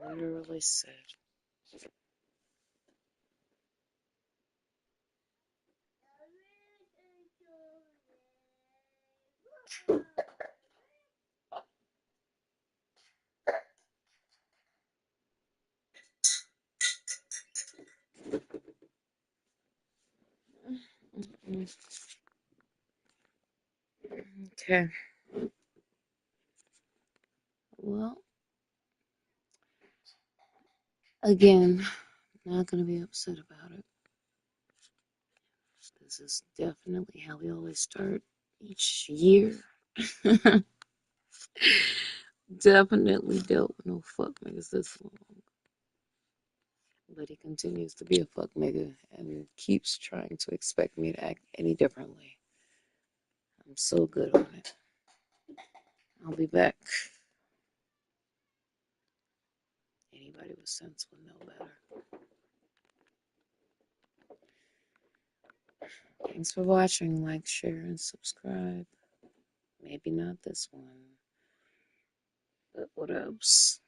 Literally said. Okay. Well, again, not gonna be upset about it. This is definitely how we always start each year. Definitely dealt with no fuck niggas this long. But he continues to be a fuck nigga and keeps trying to expect me to act any differently. I'm so good on it. I'll be back. Anybody with sense will know better. Thanks for watching. Like, share, and subscribe. Maybe not this one, but what else?